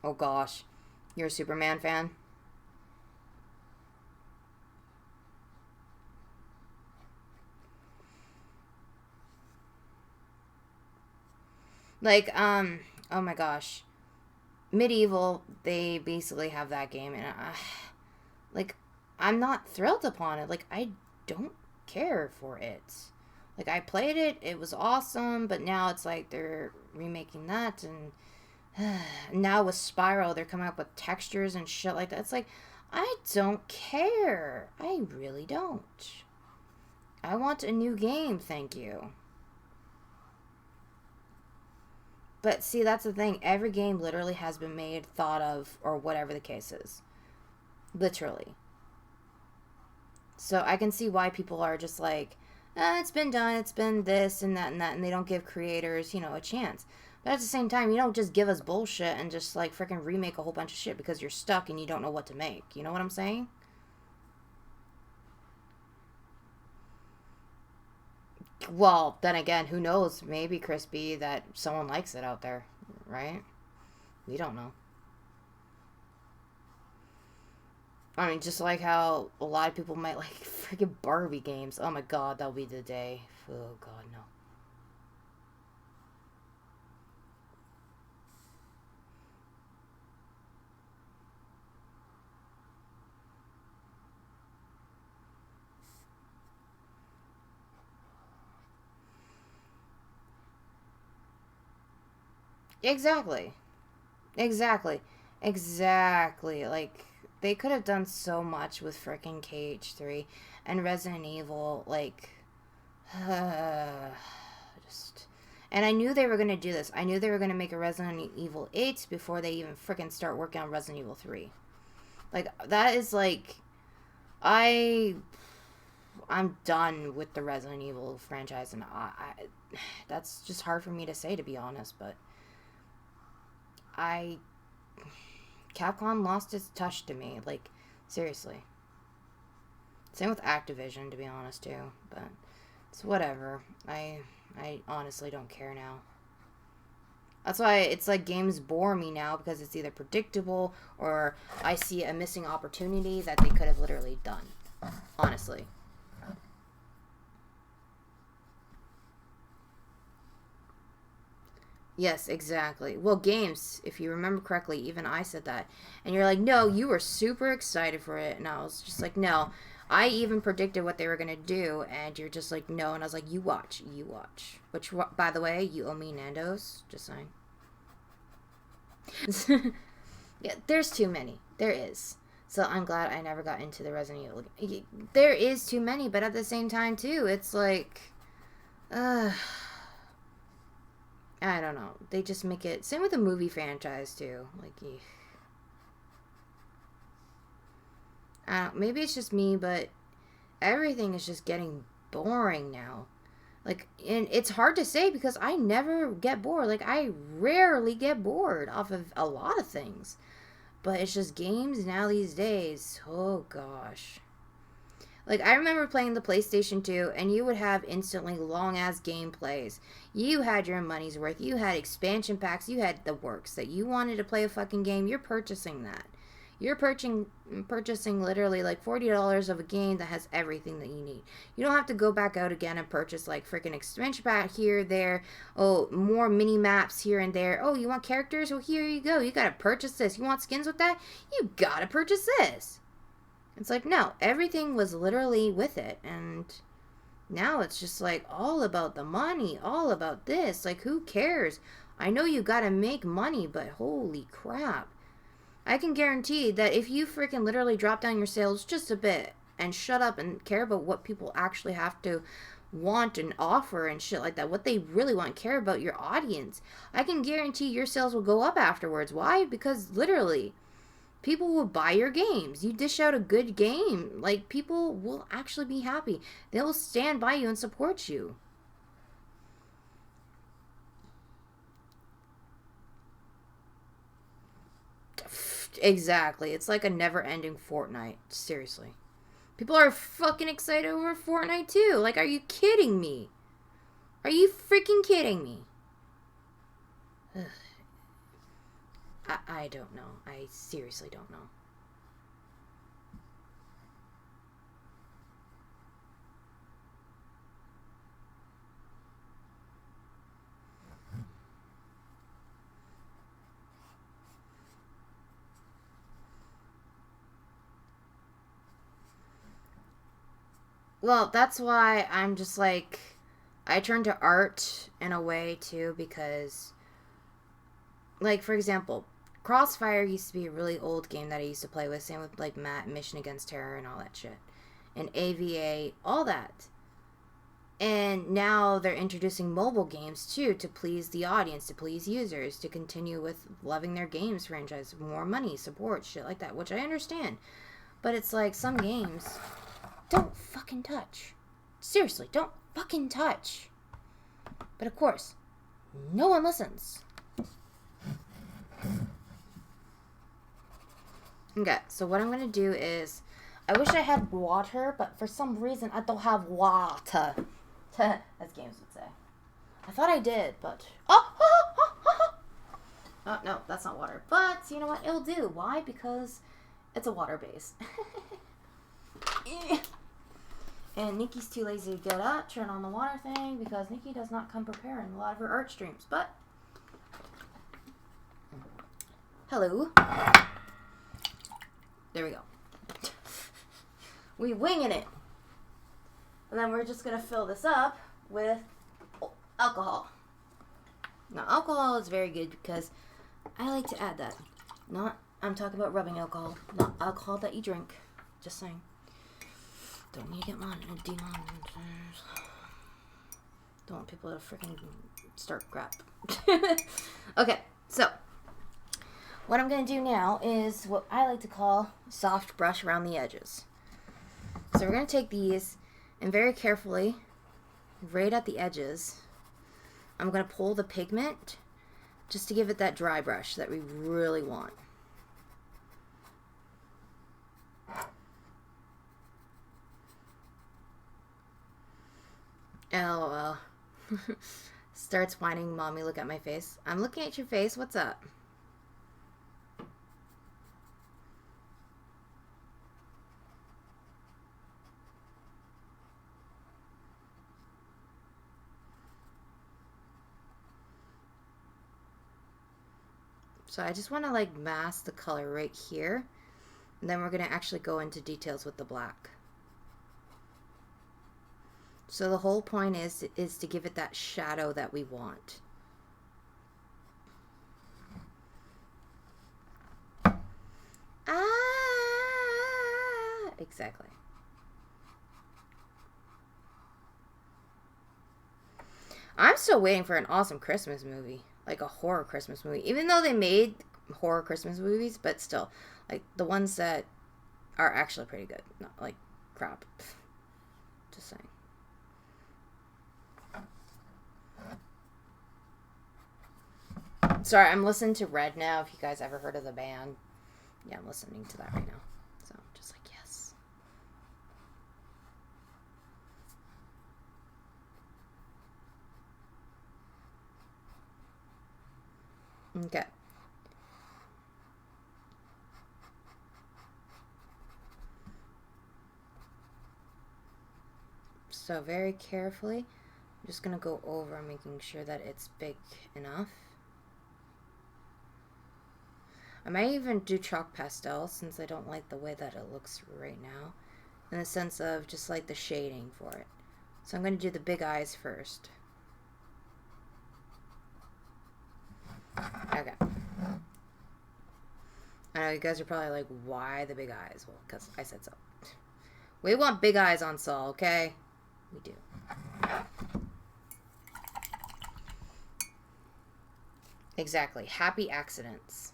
Speaker 1: Oh gosh. You're a Superman fan? Like, oh my gosh. Medieval, they basically have that game, and like, I'm not thrilled upon it. Like, I don't care for it. Like, I played it, it was awesome, but now it's like they're remaking that, and now with Spyro, they're coming up with textures and shit like that. It's like, I don't care. I really don't. I want a new game, thank you. But see, that's the thing. Every game literally has been made, thought of, or whatever the case is. Literally. So I can see why people are just like, it's been done, it's been this and that and that, and they don't give creators, you know, a chance. But at the same time, you don't just give us bullshit and just like freaking remake a whole bunch of shit because you're stuck and you don't know what to make. You know what I'm saying? Well, then again, who knows? Maybe, Crispy, that someone likes it out there, right? We don't know. I mean, just like how a lot of people might like freaking Barbie games. Oh my god, that'll be the day. Oh god, no. Exactly. Exactly. Exactly. Like, they could have done so much with freaking KH3 and Resident Evil. Like, just. And I knew they were going to do this. I knew they were going to make a Resident Evil 8 before they even freaking start working on Resident Evil 3. Like, that is like. I'm done with the Resident Evil franchise, and that's just hard for me to say, to be honest, but I Capcom lost its touch to me, like, seriously. Same with Activision, to be honest, too, but it's whatever. I honestly don't care now. That's why it's like games bore me now, because it's either predictable or I see a missing opportunity that they could have literally done. Honestly. Yes, exactly. Well, games, if you remember correctly, even I said that. And you're like, no, you were super excited for it. And I was just like, no. I even predicted what they were going to do. And you're just like, no. And I was like, you watch. You watch. Which, by the way, you owe me Nando's. Just saying. Yeah, there's too many. There is. So I'm glad I never got into the Resident Evil. There is too many, but at the same time, too, it's like... I don't know. They just make it... Same with the movie franchise, too. Like, I don't... Maybe it's just me, but everything is just getting boring now. Like, and it's hard to say because I never get bored. Like, I rarely get bored off of a lot of things. But it's just games now these days. Oh, gosh. Like, I remember playing the PlayStation 2, and you would have instantly long-ass gameplays. You had your money's worth. You had expansion packs. You had the works. That you wanted to play a fucking game, you're purchasing that. You're purchasing literally like $40 of a game that has everything that you need. You don't have to go back out again and purchase like freaking expansion pack here, there. Oh, more mini maps here and there. Oh, you want characters? Well, here you go. You gotta purchase this. You want skins with that? You gotta purchase this. It's like, no, everything was literally with it. And now it's just like all about the money, all about this. Like, who cares? I know you gotta make money, but holy crap. I can guarantee that if you freaking literally drop down your sales just a bit and shut up and care about what people actually have to want and offer and shit like that, what they really want, care about your audience, I can guarantee your sales will go up afterwards. Why? Because literally, people will buy your games. You dish out a good game, like, people will actually be happy. They will stand by you and support you. Exactly. It's like a never-ending Fortnite. Seriously. People are fucking excited over Fortnite too. Like, are you kidding me? Are you freaking kidding me? I don't know. I seriously don't know. Well, that's why I'm just like, I turn to art in a way too, because, like, for example, Crossfire used to be a really old game that I used to play with, same with like Mission Against Terror and all that shit, and AVA, all that. And now they're introducing mobile games too, to please the audience, to please users, to continue with loving their games franchise, more money, support, shit like that, which I understand. But it's like, some games, don't fucking touch. Seriously, don't fucking touch. But of course, no one listens. Okay, so what I'm gonna do is, I wish I had water, but for some reason I don't have water. As games would say. I thought I did, but... Oh, no, that's not water. But, you know what? It'll do. Why? Because it's a water base. And Nikki's too lazy to get up, turn on the water thing, because Nikki does not come prepared in a lot of her art streams. But... Hello. There we go. We winging it. And then we're just going to fill this up with alcohol. Now, alcohol is very good because I like to add that. I'm talking about rubbing alcohol, not alcohol that you drink. Just saying. Don't need to get demonetized. Don't want people to freaking start crap. Okay, so what I'm going to do now is what I like to call soft brush around the edges. So we're going to take these and very carefully, right at the edges, I'm going to pull the pigment just to give it that dry brush that we really want. LOL. Starts whining, mommy, look at my face. I'm looking at your face, what's up? So I just want to like mask the color right here. And then we're going to actually go into details with the black. So the whole point is to give it that shadow that we want. Exactly. I'm still waiting for an awesome Christmas movie. Like a horror Christmas movie. Even though they made horror Christmas movies, but still. Like, the ones that are actually pretty good. Not like crap. Just saying. Sorry, I'm listening to Red now. If you guys ever heard of the band. Yeah, I'm listening to that right now. So, just like, yes. Okay. So very carefully, I'm just going to go over making sure that it's big enough. I might even do chalk pastel since I don't like the way that it looks right now, in the sense of just like the shading for it. So I'm going to do the big eyes first. Okay. I know you guys are probably like, why the big eyes? Well, because I said so. We want big eyes on Saul, okay? We do. Exactly. Happy accidents.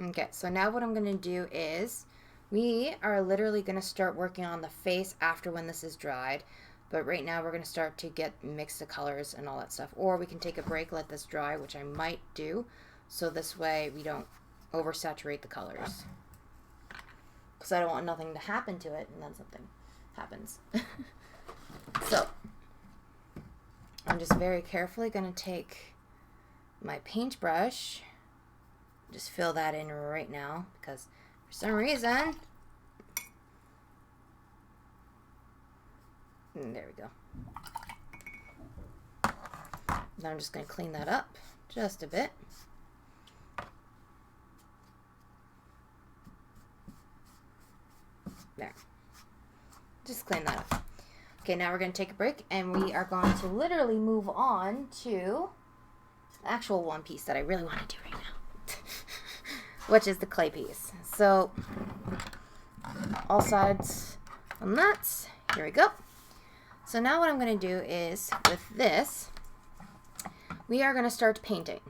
Speaker 1: Okay, so now what I'm going to do is we are literally going to start working on the face after when this is dried. But right now we're going to start to mix the colors and all that stuff. Or we can take a break, let this dry, which I might do. So this way we don't oversaturate the colors. Because I don't want nothing to happen to it and then something happens. So I'm just very carefully going to take my paintbrush, just fill that in right now, because for some reason, there we go. Now I'm just going to clean that up just a bit. There. Just clean that up. Okay, now we're going to take a break, and we are going to literally move on to the actual one piece that I really want to do right now, which is the clay piece. So, all sides on that. Here we go. So now what I'm going to do is, with this, we are going to start painting.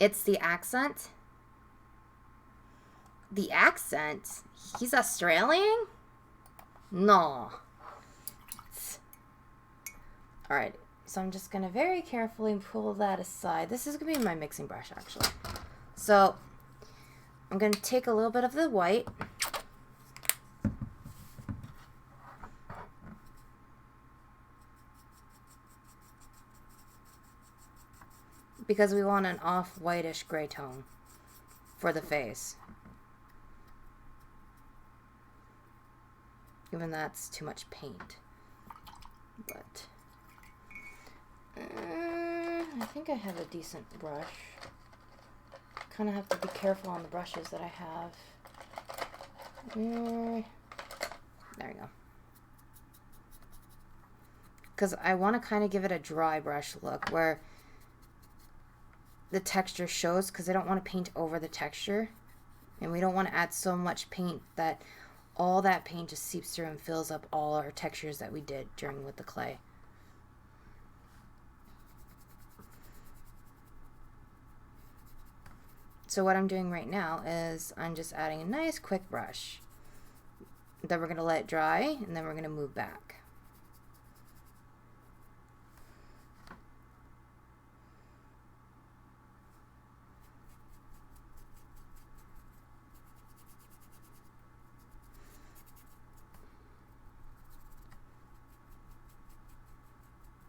Speaker 1: It's the accent. The accent? He's Australian? No. Alright, so I'm just going to very carefully pull that aside. This is going to be my mixing brush, actually. So, I'm going to take a little bit of the white. Because we want an off-whitish gray tone for the face. Even that's too much paint. But I think I have a decent brush. Kind of have to be careful on the brushes that I have. There we go. Because I want to kind of give it a dry brush look where the texture shows, because I don't want to paint over the texture, and we don't want to add so much paint that all that paint just seeps through and fills up all our textures that we did during with the clay. So what I'm doing right now is I'm just adding a nice quick brush. Then we're going to let it dry, and then we're going to move back.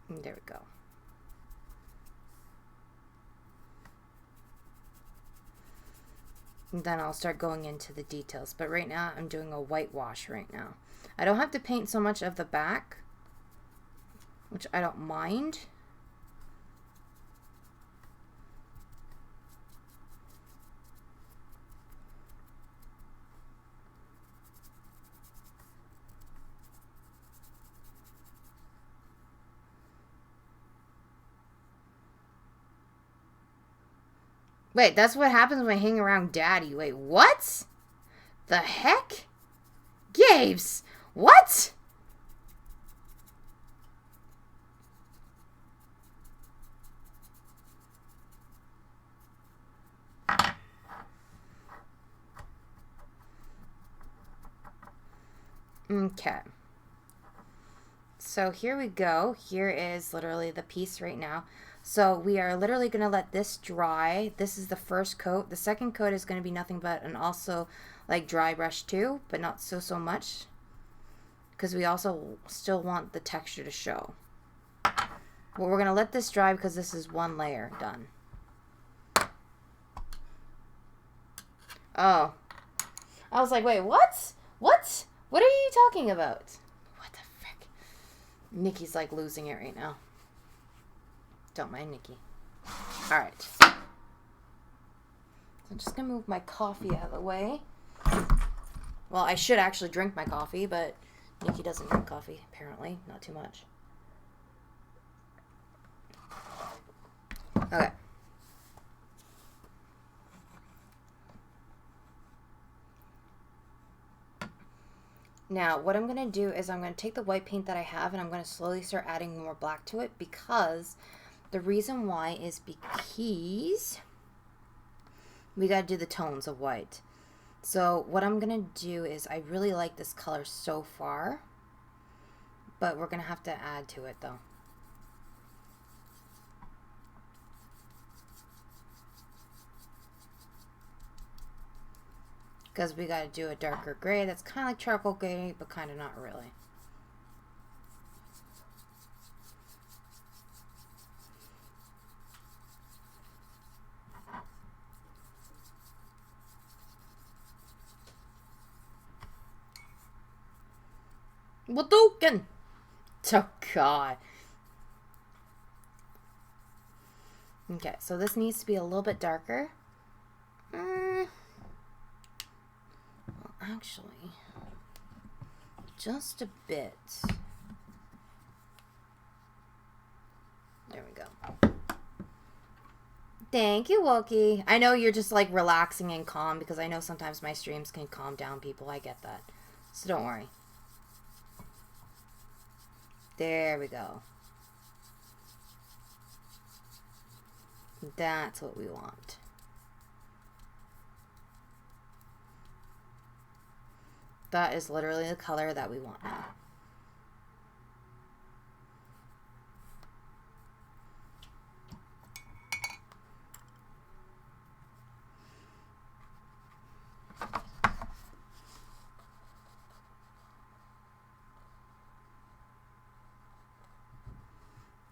Speaker 1: And there we go. And then I'll start going into the details. But right now, I'm doing a whitewash right now. I don't have to paint so much of the back, which I don't mind. Wait, that's what happens when I hang around Daddy. Wait, what? The heck? Gaves! What? Okay. So here we go. Here is literally the piece right now. So we are literally going to let this dry. This is the first coat. The second coat is going to be nothing but an also like dry brush too, but not so much. Because we also still want the texture to show. But we're going to let this dry because this is one layer done. Oh. I was like, wait, what? What? What are you talking about? What the frick? Nikki's like losing it right now. Don't mind Nikki. Alright. So I'm just going to move my coffee out of the way. Well, I should actually drink my coffee, but Nikki doesn't drink coffee, apparently. Not too much. Okay. Now, what I'm going to do is I'm going to take the white paint that I have and I'm going to slowly start adding more black to it, because the reason why is because we got to do the tones of white. So what I'm going to do is, I really like this color so far, but we're going to have to add to it though. Because we got to do a darker gray that's kind of like charcoal gray, but kind of not really. Waduken! Oh, God. Okay, so this needs to be a little bit darker. Well, actually, just a bit. There we go. Thank you, Wookie. I know you're just like relaxing and calm, because I know sometimes my streams can calm down people. I get that. So don't worry. There we go. That's what we want. That is literally the color that we want now.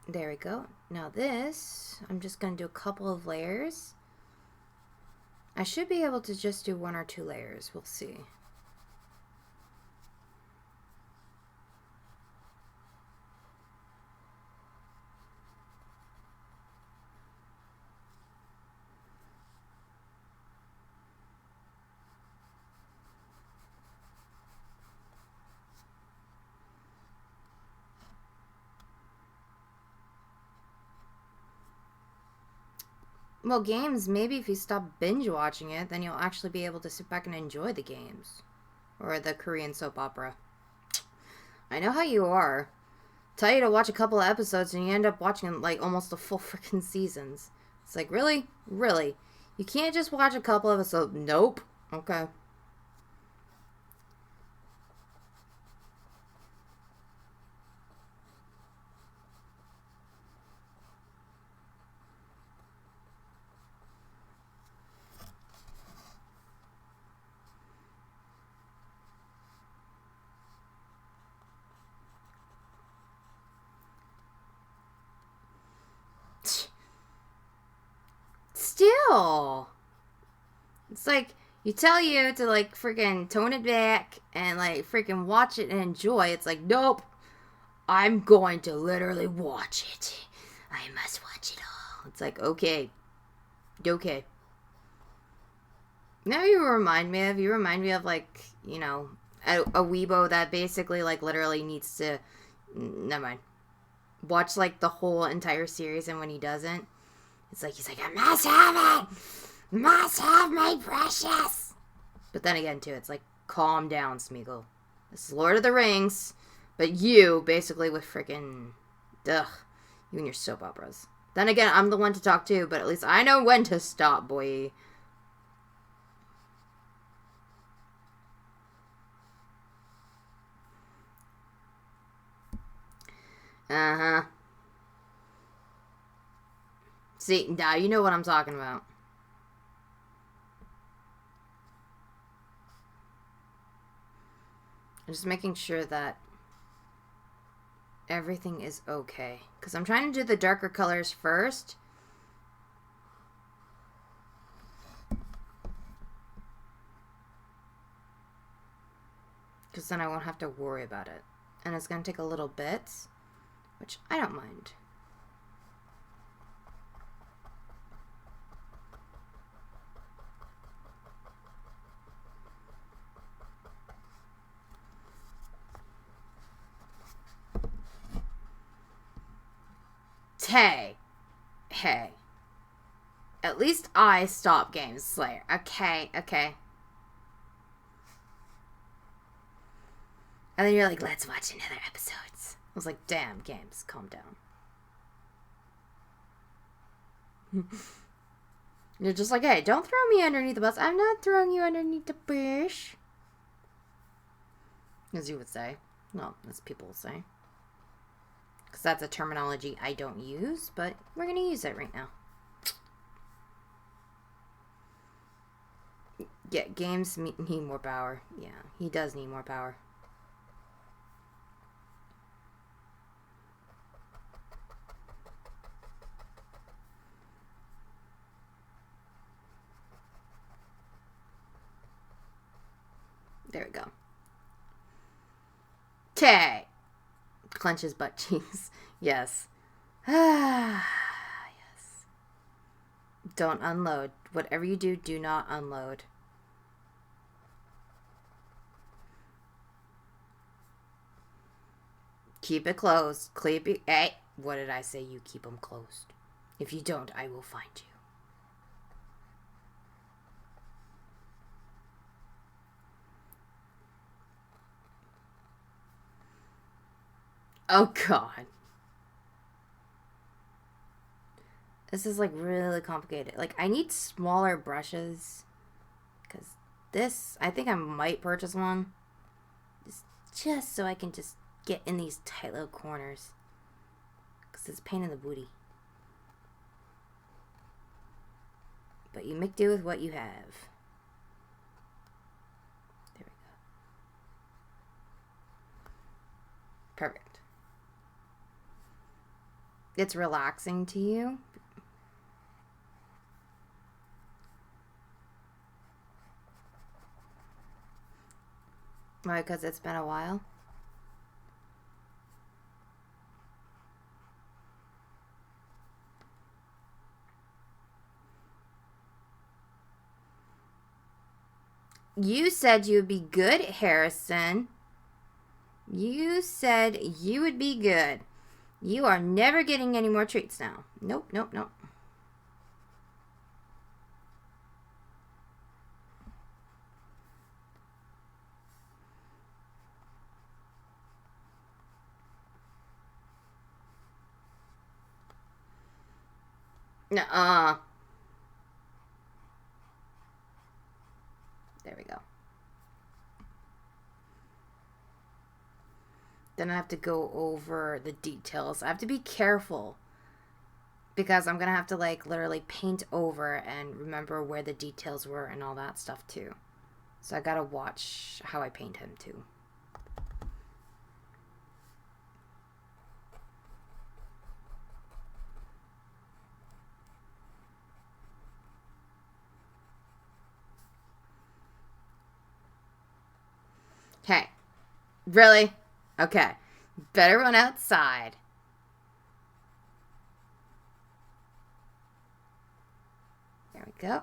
Speaker 1: There we go. Now this, I'm just going to do a couple of layers. I should be able to just do 1 or 2 layers. We'll see. Well, games, maybe if you stop binge watching it, then you'll actually be able to sit back and enjoy the games. Or the Korean soap opera. I know how you are. Tell you to watch a couple of episodes and you end up watching like almost the full freaking seasons. It's like, really? Really? You can't just watch a couple of episodes? Nope. Okay. Still, it's like you tell you to like freaking tone it back and like freaking watch it and enjoy. It's like, nope, I'm going to literally watch it. I must watch it all. It's like, okay. Now you remind me of like, you know, a weebo that basically like literally needs to, never mind, watch like the whole entire series, and when he doesn't, it's like, he's like, I must have it! Must have my precious! But then again, too, it's like, calm down, Smeagol. This is Lord of the Rings, but you, basically, with freaking, ugh, you and your soap operas. Then again, I'm the one to talk to, but at least I know when to stop, boy. Uh-huh. See, now you know what I'm talking about. I'm just making sure that everything is okay. Because I'm trying to do the darker colors first. Because then I won't have to worry about it. And it's going to take a little bit, which I don't mind. Hey. At least I stop games, Slayer. Okay. And then you're like, let's watch another episodes. I was like, damn, games, calm down. You're just like, hey, don't throw me underneath the bus. I'm not throwing you underneath the bush. As you would say. Well, as people will say. Because that's a terminology I don't use, but we're going to use it right now. Yeah, games need more power. Yeah, he does need more power. There we go. Tay. Clenches butt cheeks. Yes. Yes. Don't unload. Whatever you do, do not unload. Keep it closed. Hey, what did I say? You keep them closed. If you don't, I will find you. Oh, God. This is, like, really complicated. Like, I need smaller brushes. Because this, I think I might purchase one. Just so I can just get in these tight little corners. Because it's a pain in the booty. But you make do with what you have. There we go. Perfect. It's relaxing to you. Why? Because it's been a while? You said you would be good, Harrison. You said you would be good. You are never getting any more treats now. Nope. Nuh-uh. There we go. Then I have to go over the details. I have to be careful. Because I'm going to have to, like, literally paint over and remember where the details were and all that stuff, too. So I got to watch how I paint him, too. Okay. Really? Okay. Better run outside. There we go.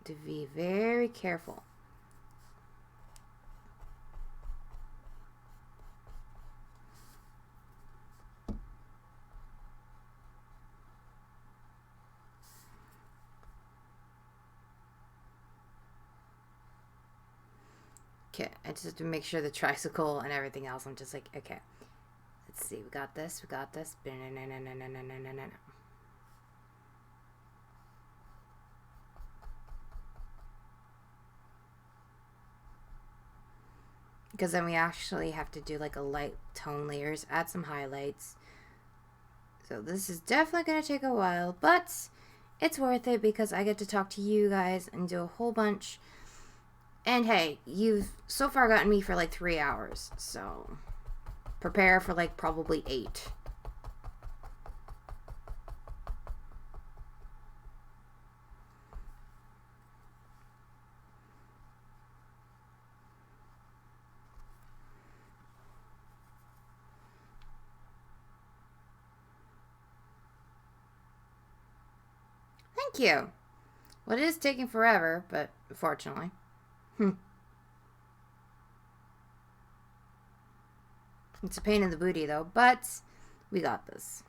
Speaker 1: to be very careful. Okay, I just have to make sure the tricycle and everything else. I'm just like, okay, let's see. We got this. We got this. Because then we actually have to do like a light tone layers, add some highlights. So this is definitely going to take a while, but it's worth it because I get to talk to you guys and do a whole bunch. And hey, you've so far gotten me for like 3 hours, so prepare for like probably 8. Thank you. Well, it is taking forever, but fortunately. It's a pain in the booty, though, but we got this.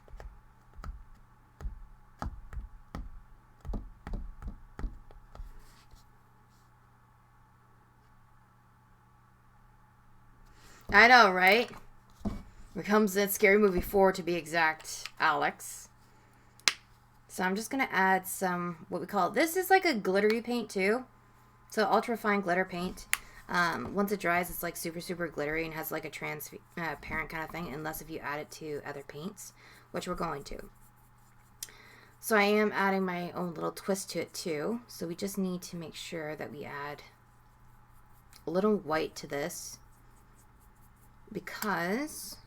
Speaker 1: I know, right? Here comes that Scary Movie 4, to be exact, Alex. So I'm just going to add some, what we call, this is like a glittery paint, too. So ultra-fine glitter paint. Once it dries, it's like super, super glittery and has like a transparent kind of thing, unless if you add it to other paints, which we're going to. So I am adding my own little twist to it too. So we just need to make sure that we add a little white to this, because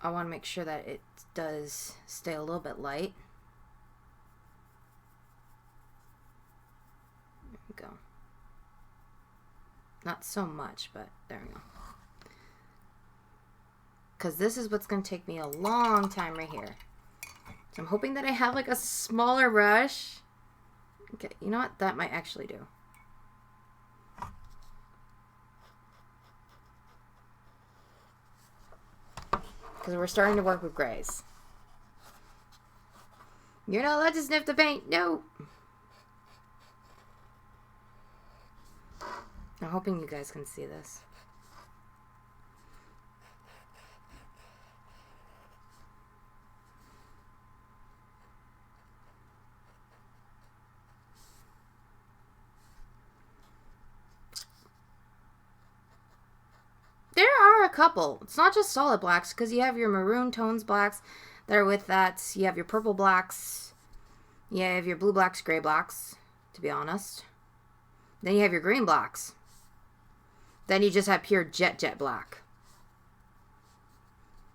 Speaker 1: I want to make sure that it does stay a little bit light. There we go. Not so much, but there we go. Because this is what's going to take me a long time right here. So I'm hoping that I have like a smaller brush. Okay, you know what? That might actually do. Because we're starting to work with grays. You're not allowed to sniff the paint. No. I'm hoping you guys can see this. There are a couple. It's not just solid blacks, because you have your maroon tones blacks that are with that. You have your purple blacks. You have your blue blacks, gray blacks, to be honest. Then you have your green blacks. Then you just have pure jet black.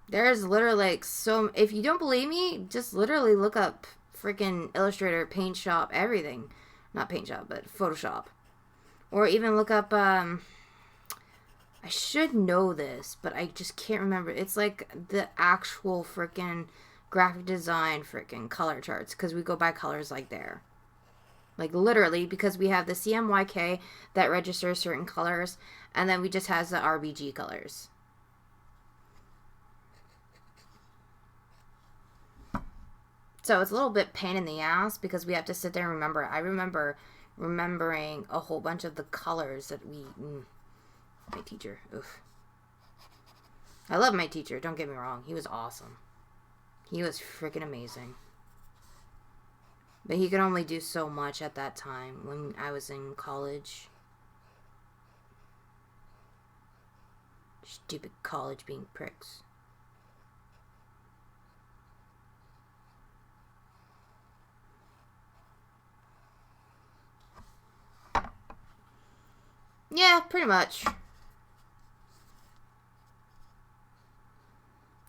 Speaker 1: There's literally like so... If you don't believe me, just literally look up freaking Illustrator, Paint Shop, everything. Not Paint Shop, but Photoshop. Or even look up... I should know this, but I just can't remember. It's like the actual freaking graphic design freaking color charts, because we go by colors like there. Like literally, because we have the CMYK that registers certain colors, and then we just has the RBG colors. So it's a little bit pain in the ass because we have to sit there and remember. I remember remembering a whole bunch of the colors that we... My teacher. Oof. I love my teacher. Don't get me wrong. He was awesome. He was freaking amazing. But he could only do so much at that time when I was in college. Stupid college being pricks. Yeah, pretty much.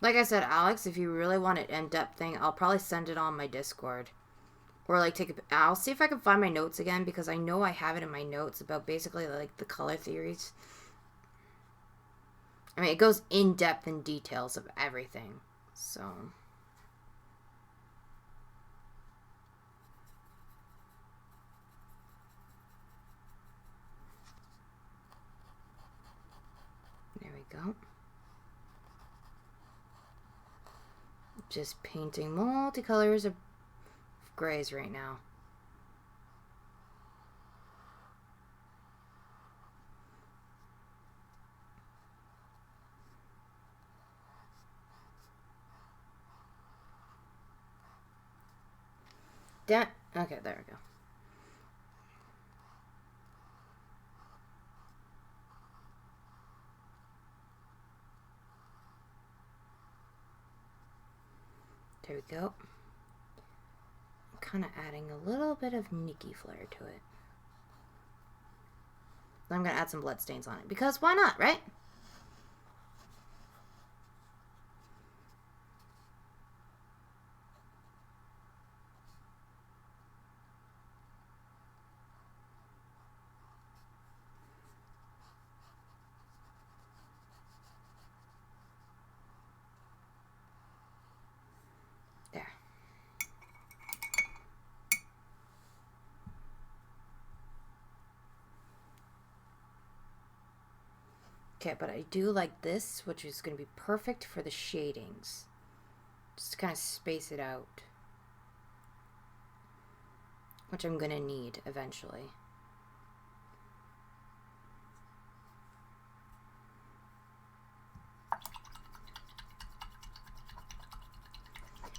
Speaker 1: Like I said, Alex, if you really want an in-depth thing, I'll probably send it on my Discord. Or, like, I'll see if I can find my notes again, because I know I have it in my notes about basically, like, the color theories. I mean, it goes in depth in details of everything. So. There we go. Just painting multicolors of grays right now. Okay, there we go. There we go. I'm kind of adding a little bit of Nikki flair to it. I'm going to add some blood stains on it, because why not, right? There. Okay, but I do like this, which is going to be perfect for the shadings. Just to kind of space it out. Which I'm going to need eventually.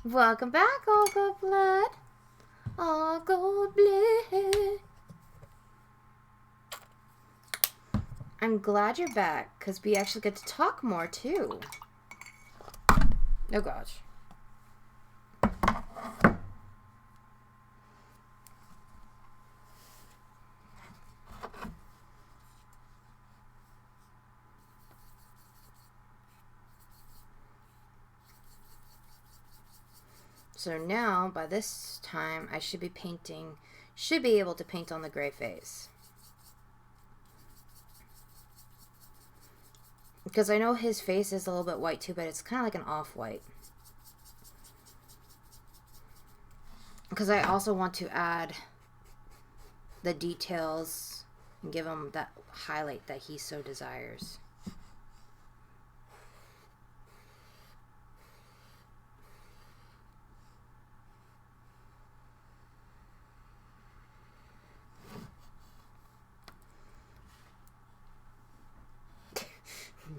Speaker 1: Welcome back, All Gold Blood. All Gold Blood. I'm glad you're back, because we actually get to talk more, too. Oh, gosh. So now, by this time, I should be able to paint on the gray face. Because I know his face is a little bit white too, but it's kind of like an off-white. Because I also want to add the details and give him that highlight that he so desires.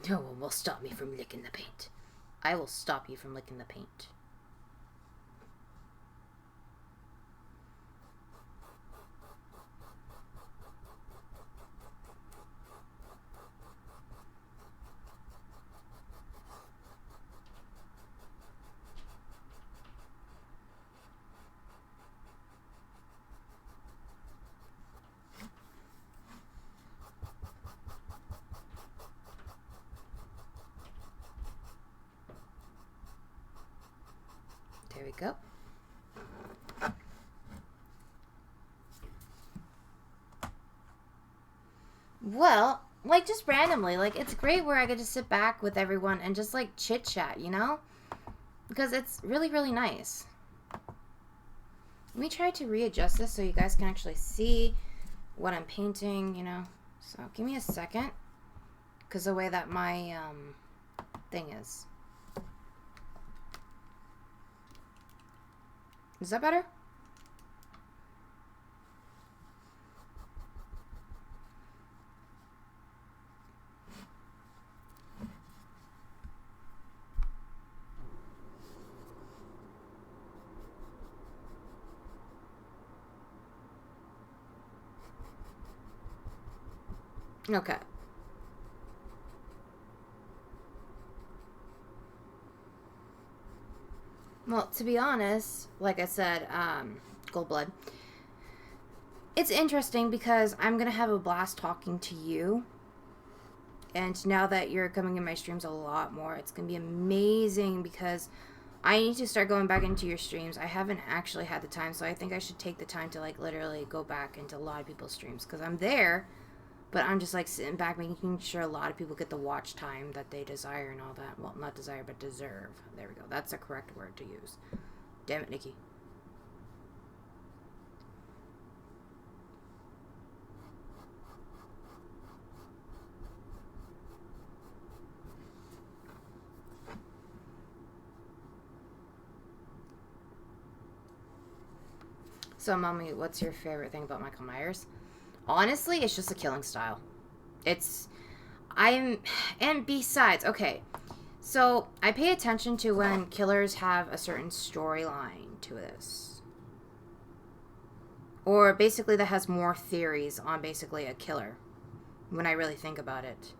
Speaker 1: No one will stop me from licking the paint. I will stop you from licking the paint. There we go. Well, like, just randomly, like, it's great where I get to sit back with everyone and just, like, chit-chat, you know? Because it's really, really nice. Let me try to readjust this so you guys can actually see what I'm painting, you know? So, give me a second. Because the way that my, thing is. Is that better? Okay. Well, to be honest, like I said, Gold Blood, it's interesting because I'm going to have a blast talking to you. And now that you're coming in my streams a lot more, it's going to be amazing because I need to start going back into your streams. I haven't actually had the time, so I think I should take the time to, like, literally go back into a lot of people's streams because I'm there, But I'm just like sitting back making sure a lot of people get the watch time that they desire and all that. Well, not desire, but deserve. There we go. That's the correct word to use. Damn it, Nikki. So, Mommy, what's your favorite thing about Michael Myers? Honestly, it's just the killing style. It's... And besides, okay, so I pay attention to when killers have a certain storyline to this. Or basically that has more theories on basically a killer. When I really think about it.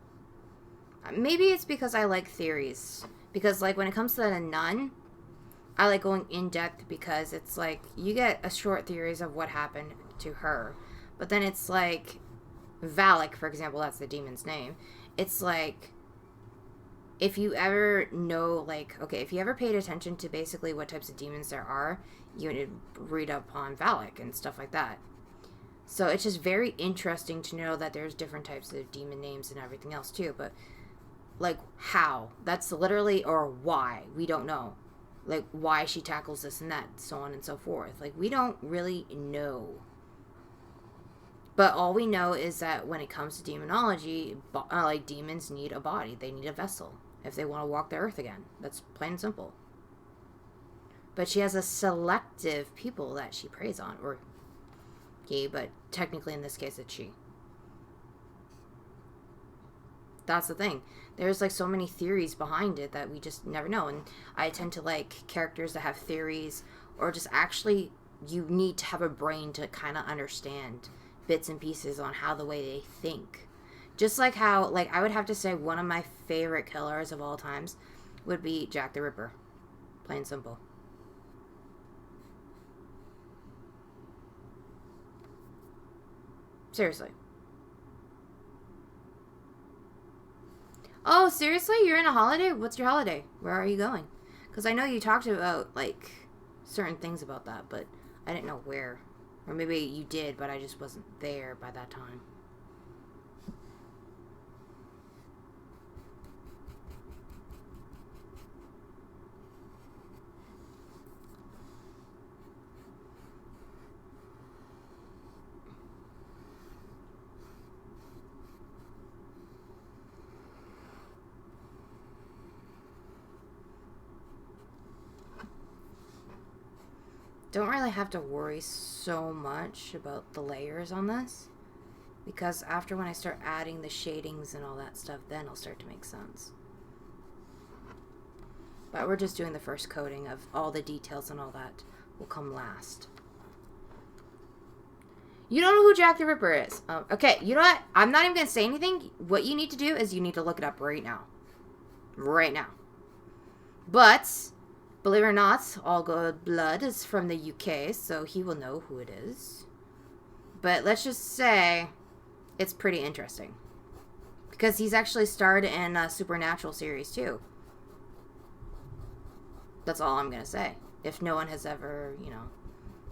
Speaker 1: Maybe it's because I like theories. Because, like, when it comes to the nun, I like going in depth because it's like you get a short theories of what happened to her, but then it's like Valak, for example, that's the demon's name. It's like if you ever know, like, okay, if you ever paid attention to basically what types of demons there are, you would read up on Valak and stuff like that. So it's just very interesting to know that there's different types of demon names and everything else too. But like how? That's literally, or why? We don't know. Like, why she tackles this and that, so on and so forth. Like, we don't really know. But all we know is that when it comes to demonology, like, demons need a body. They need a vessel if they want to walk the earth again. That's plain and simple. But she has a selective people that she preys on. Or he, but technically in this case it's she. That's the thing. There's like so many theories behind it that we just never know. And I tend to like characters that have theories, or just actually you need to have a brain to kind of understand bits and pieces on how the way they think. Just like how, like, I would have to say one of my favorite killers of all times would be Jack the Ripper. Plain simple. Seriously. Oh, seriously? You're in a holiday? What's your holiday? Where are you going? Because I know you talked about, like, certain things about that, but I didn't know where. Or maybe you did, but I just wasn't there by that time. Don't really have to worry so much about the layers on this, because after when I start adding the shadings and all that stuff, then it'll start to make sense. But we're just doing the first coating of all the details, and all that will come last. You don't know who Jack the Ripper is. Okay, you know what? I'm not even going to say anything. What you need to do is you need to look it up right now. Right now. But believe it or not, All Good Blood is from the UK, so he will know who it is. But let's just say it's pretty interesting. Because he's actually starred in a Supernatural series, too. That's all I'm going to say. If no one has ever, you know,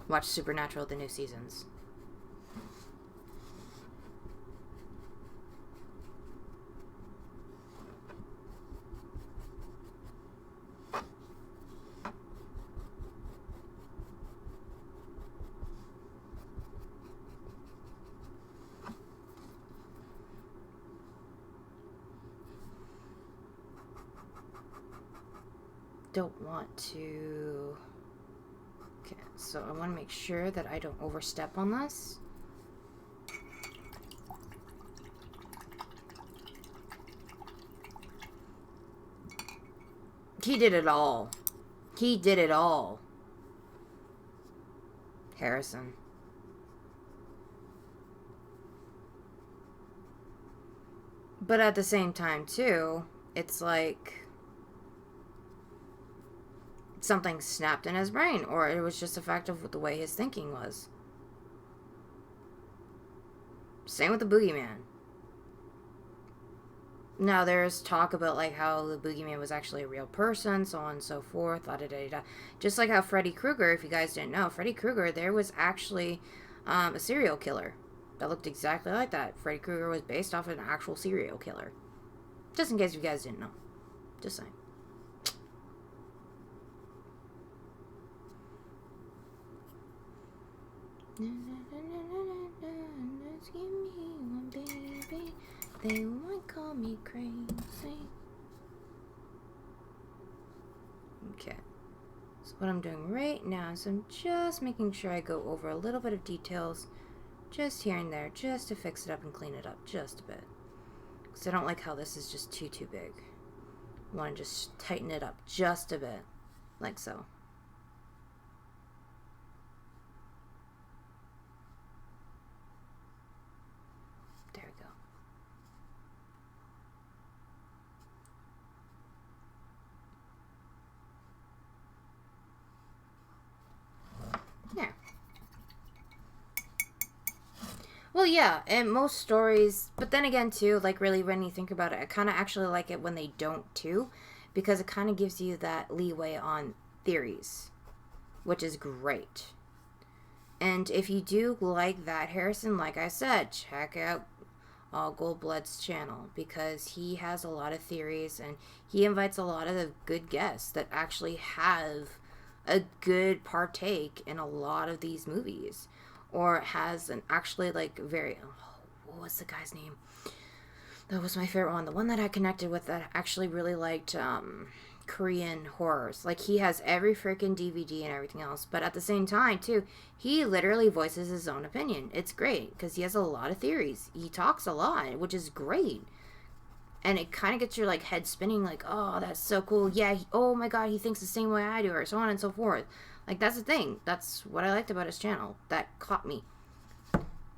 Speaker 1: watched Supernatural, the new seasons. Don't want to... Okay, so I want to make sure that I don't overstep on this. He did it all. He did it all. Harrison. But at the same time, too, it's like something snapped in his brain, or it was just a fact of the way his thinking was. Same with the boogeyman. Now, there's talk about, like, how the boogeyman was actually a real person, so on and so forth, da-da-da-da. Just like how Freddy Krueger, if you guys didn't know, Freddy Krueger, there was actually a serial killer. that looked exactly like that. Freddy Krueger was based off of an actual serial killer. Just in case you guys didn't know. Just saying. Let's give me one, baby. They might call me crazy. Okay. So what I'm doing right now is I'm just making sure I go over a little bit of details just here and there, just to fix it up and clean it up just a bit. Because I don't like how this is just too big. I want to just tighten it up just a bit, like so. There we go. There. Well, yeah, and most stories, but then again, too, like, really, when you think about it, I kind of actually like it when they don't, too, because it kind of gives you that leeway on theories, which is great. And if you do like that, Harrison, like I said, check out All Goldblood's channel, because he has a lot of theories, and he invites a lot of good guests that actually have a good partake in a lot of these movies. Or has an actually, like, very... what was the guy's name? That was my favorite one. The one that I connected with that actually really liked Korean horrors. Like, he has every freaking DVD and everything else. But at the same time, too, he literally voices his own opinion. It's great, because he has a lot of theories. He talks a lot, which is great. And it kind of gets your, like, head spinning, like, oh, that's so cool. Yeah, oh my god, he thinks the same way I do, or so on and so forth. Like, that's the thing. That's what I liked about his channel. That caught me.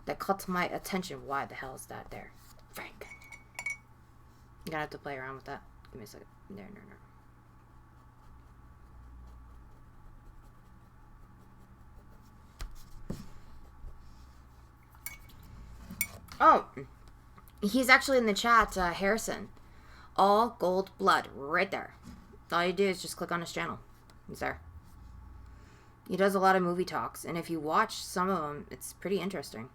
Speaker 1: That caught my attention. Why the hell is that there? Frank. I'm gonna have to play around with that. Give me a second. There, no. Oh. He's actually in the chat, Harrison. All Gold Blood. Right there. All you do is just click on his channel. He's there. He does a lot of movie talks, and if you watch some of them, it's pretty interesting.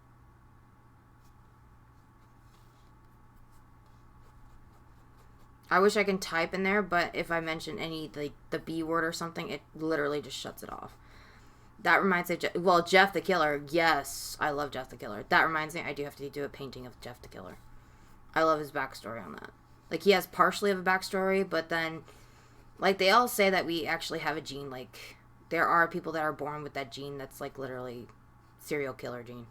Speaker 1: I wish I can type in there, but if I mention any, like, the B word or something, it literally just shuts it off. That reminds me of, well, Jeff the Killer. Yes, I love Jeff the Killer. That reminds me, I do have to do a painting of Jeff the Killer. I love his backstory on that. Like, he has partially of a backstory, but then, like, they all say that we actually have a gene, like... There are people that are born with that gene that's, like, literally serial killer gene.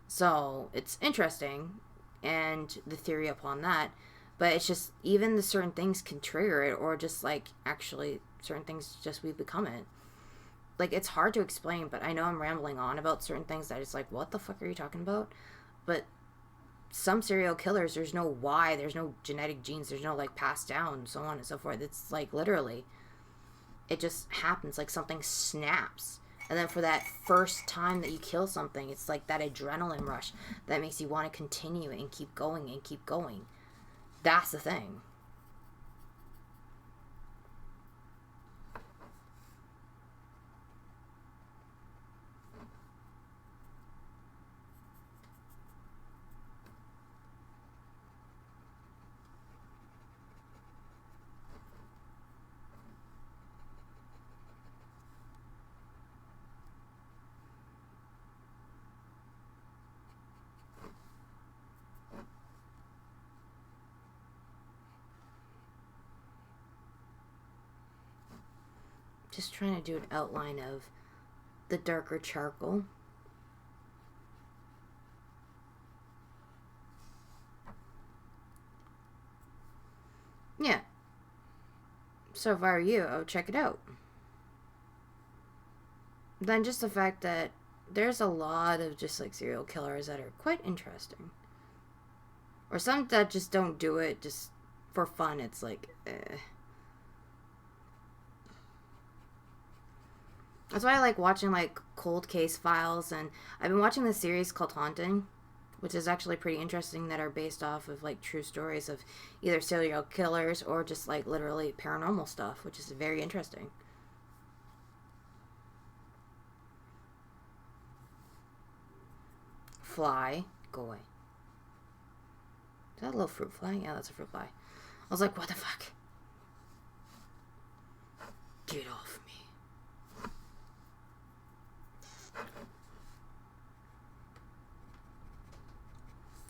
Speaker 1: So, it's interesting, and the theory upon that. But it's just, even the certain things can trigger it, or just, like, actually, certain things just we become it. Like, it's hard to explain, but I know I'm rambling on about certain things that it's like, what the fuck are you talking about? But some serial killers, there's no why, there's no genetic genes, there's no, like, passed down, so on and so forth. It's, like, literally... It just happens, like something snaps. And then for that first time that you kill something, it's like that adrenaline rush that makes you want to continue and keep going and keep going. That's the thing. Just trying to do an outline of the darker charcoal. Yeah. So if I were you, I would check it out. Then just the fact that there's a lot of just like serial killers that are quite interesting. Or some that just don't do it just for fun. It's like, eh. That's why I like watching, like, cold case files, and I've been watching this series called Haunting, which is actually pretty interesting, that are based off of, like, true stories of either serial killers or just, like, literally paranormal stuff, which is very interesting. Fly. Go away. Is that a little fruit fly? Yeah, that's a fruit fly. I was like, what the fuck? Get off me.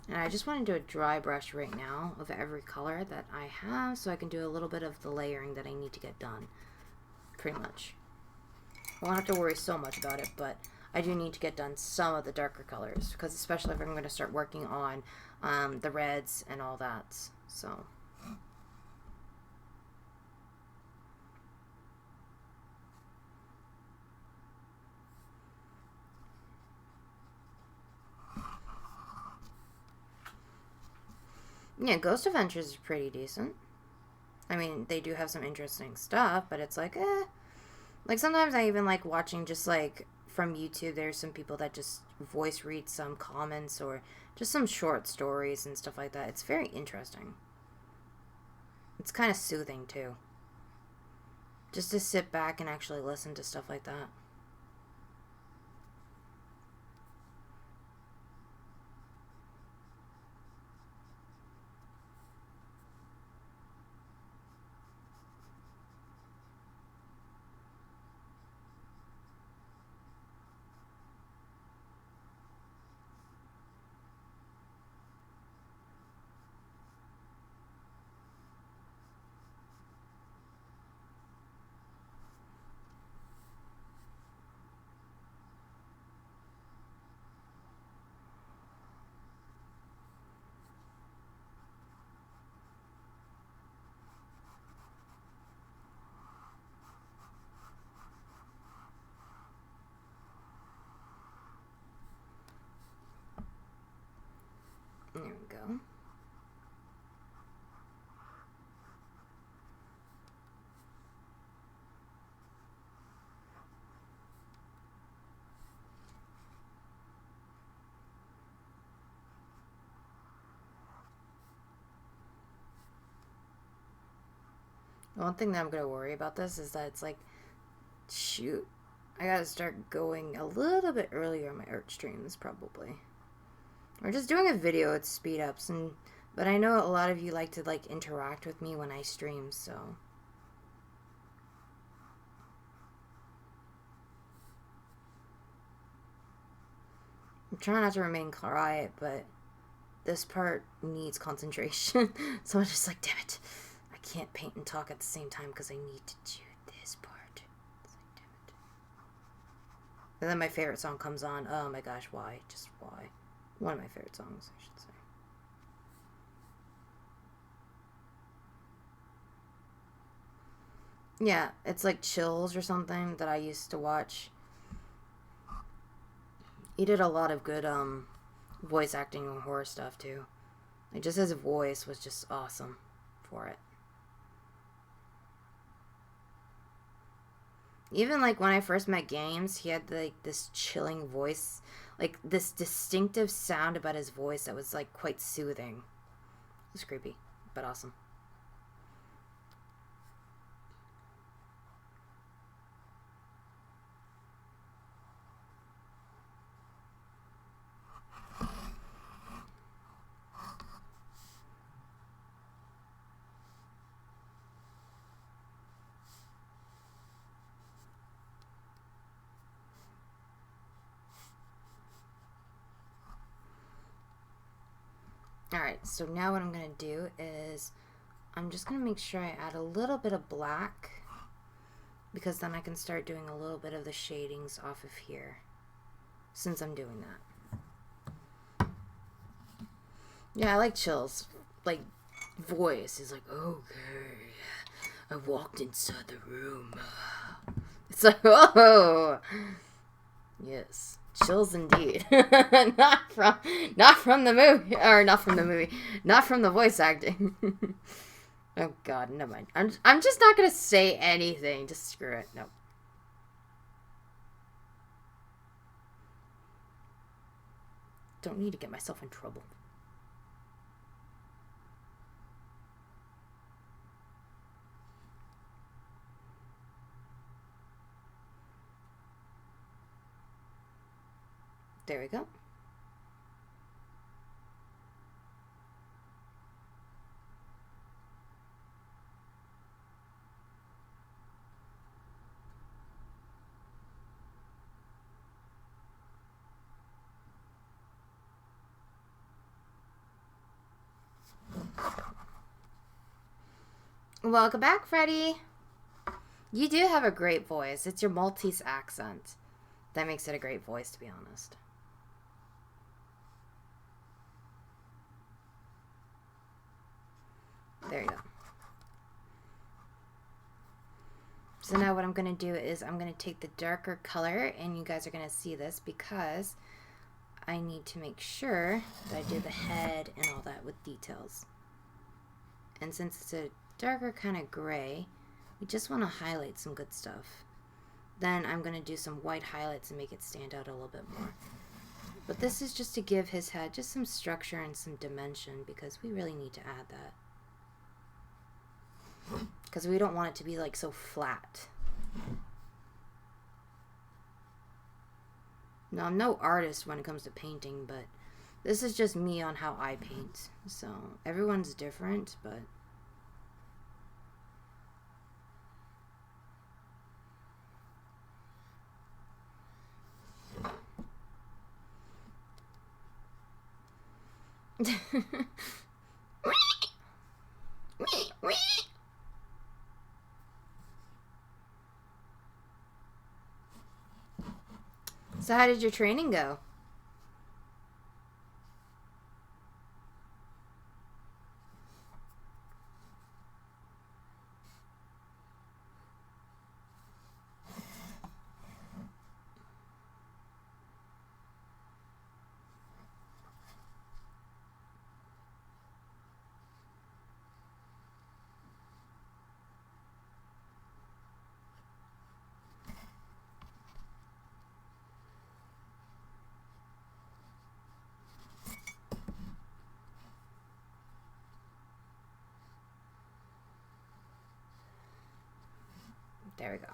Speaker 1: And I just want to do a dry brush right now of every color that I have so I can do a little bit of the layering that I need to get done. Pretty much. I won't have to worry so much about it, but I do need to get done some of the darker colors, because especially if I'm going to start working on the reds and all that. So... yeah, Ghost Adventures is pretty decent. I mean, they do have some interesting stuff, but it's like, eh. Like, sometimes I even like watching just, like, from YouTube, there's some people that just voice read some comments or just some short stories and stuff like that. It's very interesting. It's kind of soothing, too. Just to sit back and actually listen to stuff like that. There we go. The one thing that I'm going to worry about this is that it's like, shoot, I got to start going a little bit earlier on my art streams, probably. Or just doing a video with speed ups, but I know a lot of you like to like interact with me when I stream, so I'm trying not to remain quiet, but this part needs concentration. So I'm just like, damn it, I can't paint and talk at the same time because I need to do this part. It's like, damn it. And then my favorite song comes on. Oh my gosh, why? Just why? One of my favorite songs, I should say. Yeah, it's like Chills or something that I used to watch. He did a lot of good voice acting and horror stuff too. Like, just his voice was just awesome for it. Even like when I first met Games, he had like this chilling voice, like this distinctive sound about his voice that was like quite soothing. It was creepy, but awesome. Alright, so now what I'm going to do is I'm just going to make sure I add a little bit of black, because then I can start doing a little bit of the shadings off of here, since I'm doing that. Yeah, I like Chills. Like, voice is like, okay, I walked inside the room. It's like, oh, yes. Chills indeed. not from the movie, or not from the movie, not from the voice acting. Oh god, never mind. I'm just not gonna say anything. Just screw it. No. Don't need to get myself in trouble. There we go. Welcome back, Freddie. You do have a great voice. It's your Maltese accent that makes it a great voice, to be honest. There you go. So now what I'm going to do is I'm going to take the darker color, and you guys are going to see this because I need to make sure that I do the head and all that with details. And since it's a darker kind of gray, we just want to highlight some good stuff. Then I'm going to do some white highlights and make it stand out a little bit more. But this is just to give his head just some structure and some dimension, because we really need to add that. Because we don't want it to be like so flat. Now, I'm no artist when it comes to painting, but this is just me on how I paint. So everyone's different, but So how did your training go? There we go.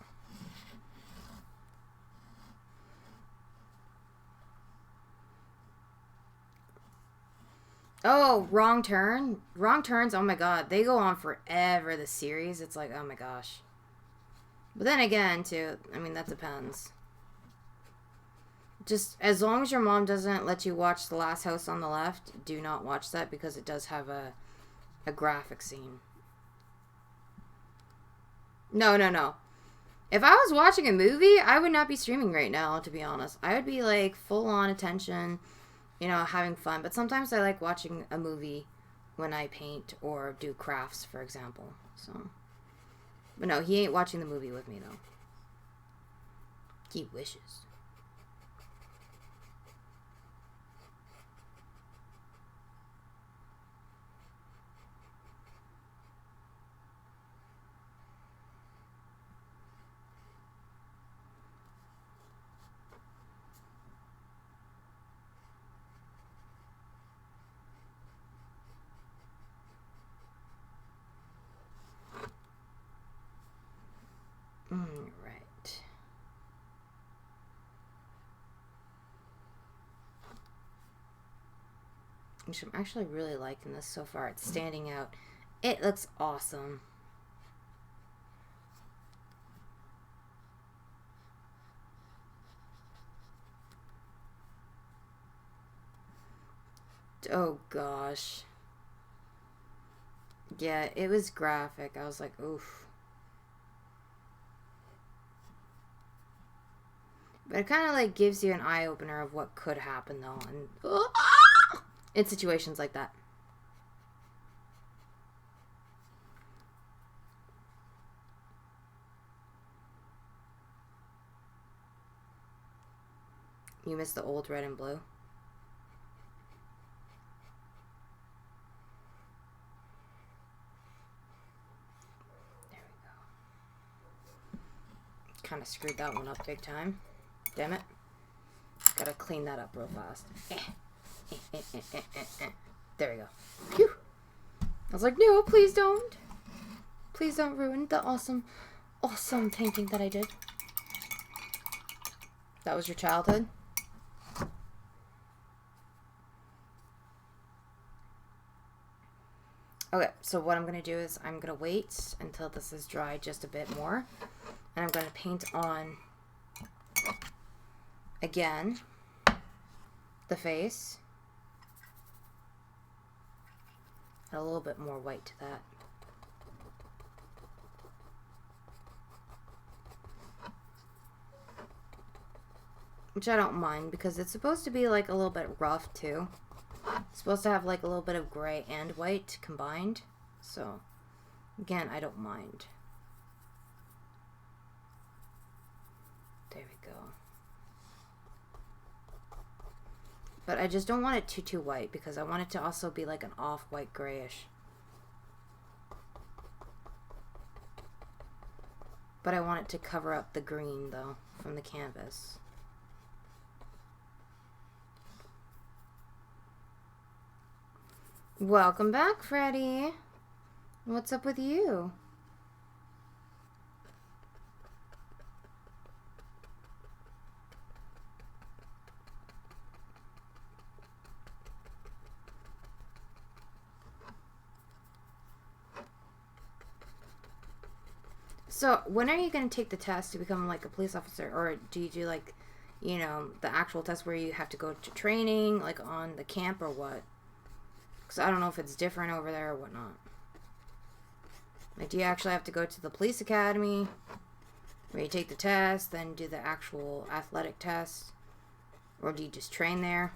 Speaker 1: Oh, wrong turn. Wrong turns, oh my god. They go on forever, the series. It's like, oh my gosh. But then again, too, I mean, that depends. Just as long as your mom doesn't let you watch The Last House on the Left, do not watch that, because it does have a graphic scene. No. If I was watching a movie, I would not be streaming right now, to be honest. I would be like full on attention, you know, having fun. But sometimes I like watching a movie when I paint or do crafts, for example. So, but no, he ain't watching the movie with me, though. He wishes. Right. Which I'm actually really liking this so far. It's standing out. It looks awesome. Oh gosh. Yeah, it was graphic. I was like, oof. But it kind of like gives you an eye opener of what could happen though, and in situations like that. You missed the old red and blue. There we go. Kind of screwed that one up big time. Damn it. Gotta clean that up real fast. There we go. Phew. I was like, no, please don't. Please don't ruin the awesome painting that I did. That was your childhood? Okay, so what I'm going to do is I'm going to wait until this is dry just a bit more. And I'm going to paint on, again, the face. Add a little bit more white to that. which I don't mind because it's supposed to be like a little bit rough too. It's supposed to have like a little bit of gray and white combined. So, again, I don't mind. There we go. But I just don't want it too white because I want it to also be like an off-white grayish. But I want it to cover up the green though from the canvas. Welcome back, Freddie. What's up with you? So, when are you going to take the test to become like a police officer? Or do you do like, you know, the actual test where you have to go to training, like on the camp or what? Because I don't know if it's different over there or whatnot. Like, do you actually have to go to the police academy where you take the test, then do the actual athletic test? Or do you just train there?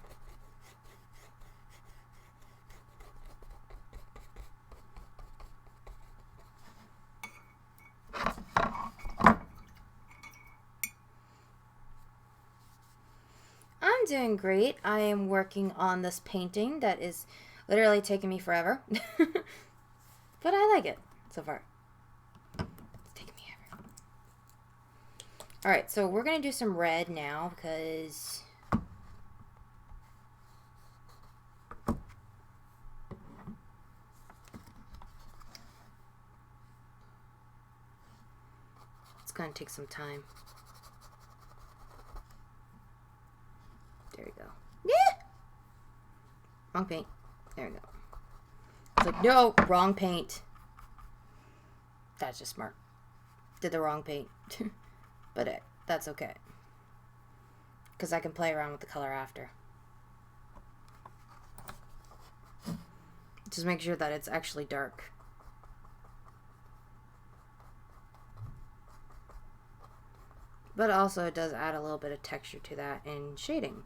Speaker 1: I'm doing great. I am working on this painting that is literally taking me forever. But I like it so far. It's taking me forever. Alright, so we're going to do some red now because it's going to take some time. There we go. Yeah! Wrong paint. There we go. It's like, no, wrong paint. That's just smart. Did the wrong paint. But that's okay. Because I can play around with the color after. Just make sure that it's actually dark. But also it does add a little bit of texture to that and shading.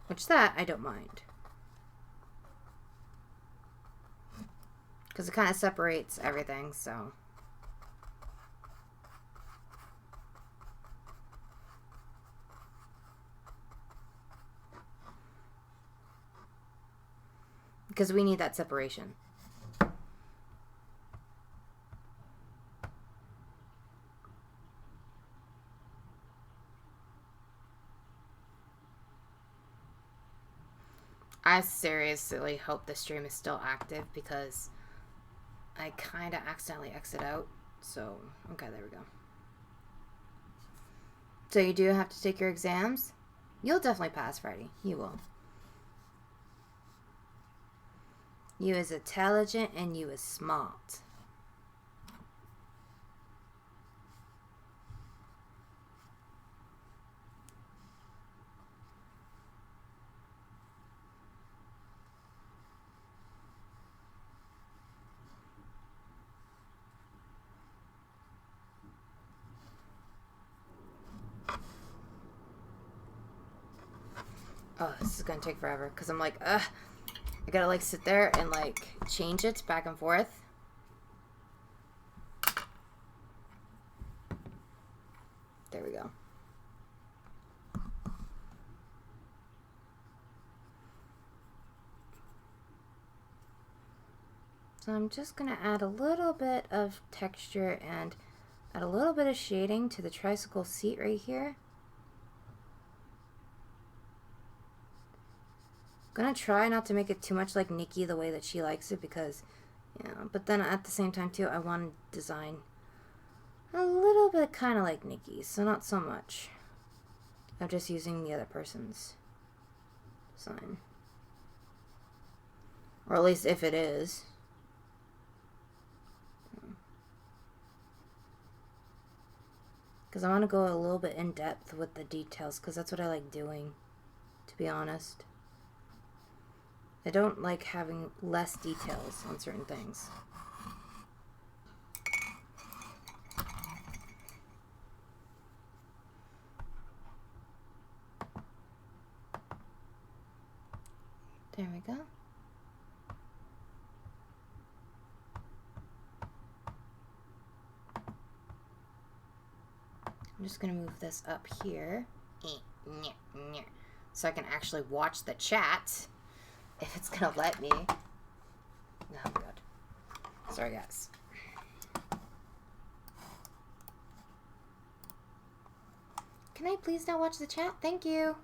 Speaker 1: Which that I don't mind. Because it kind of separates everything, so. Because we need that separation. I seriously hope the stream is still active because I kind of accidentally exit out. So, okay, there we go. So you do have to take your exams? You'll definitely pass, Freddie. You will. You is intelligent and you is smart. Oh, this is gonna take forever because I'm like, ugh. I gotta like sit there and like change it back and forth. There we go. So I'm just gonna add a little bit of texture and add a little bit of shading to the tricycle seat right here. Gonna try not to make it too much like Nikki the way that she likes it because, yeah, but then at the same time too, I want to design a little bit kind of like Nikki, so not so much. I'm just using the other person's design. Or at least if it is. Because I want to go a little bit in depth with the details because that's what I like doing, to be honest. I don't like having less details on certain things. There we go. I'm just going to move this up here so I can actually watch the chat if it's going to let me. No, I'm good. Sorry, guys. Can I please now watch the chat? Thank you.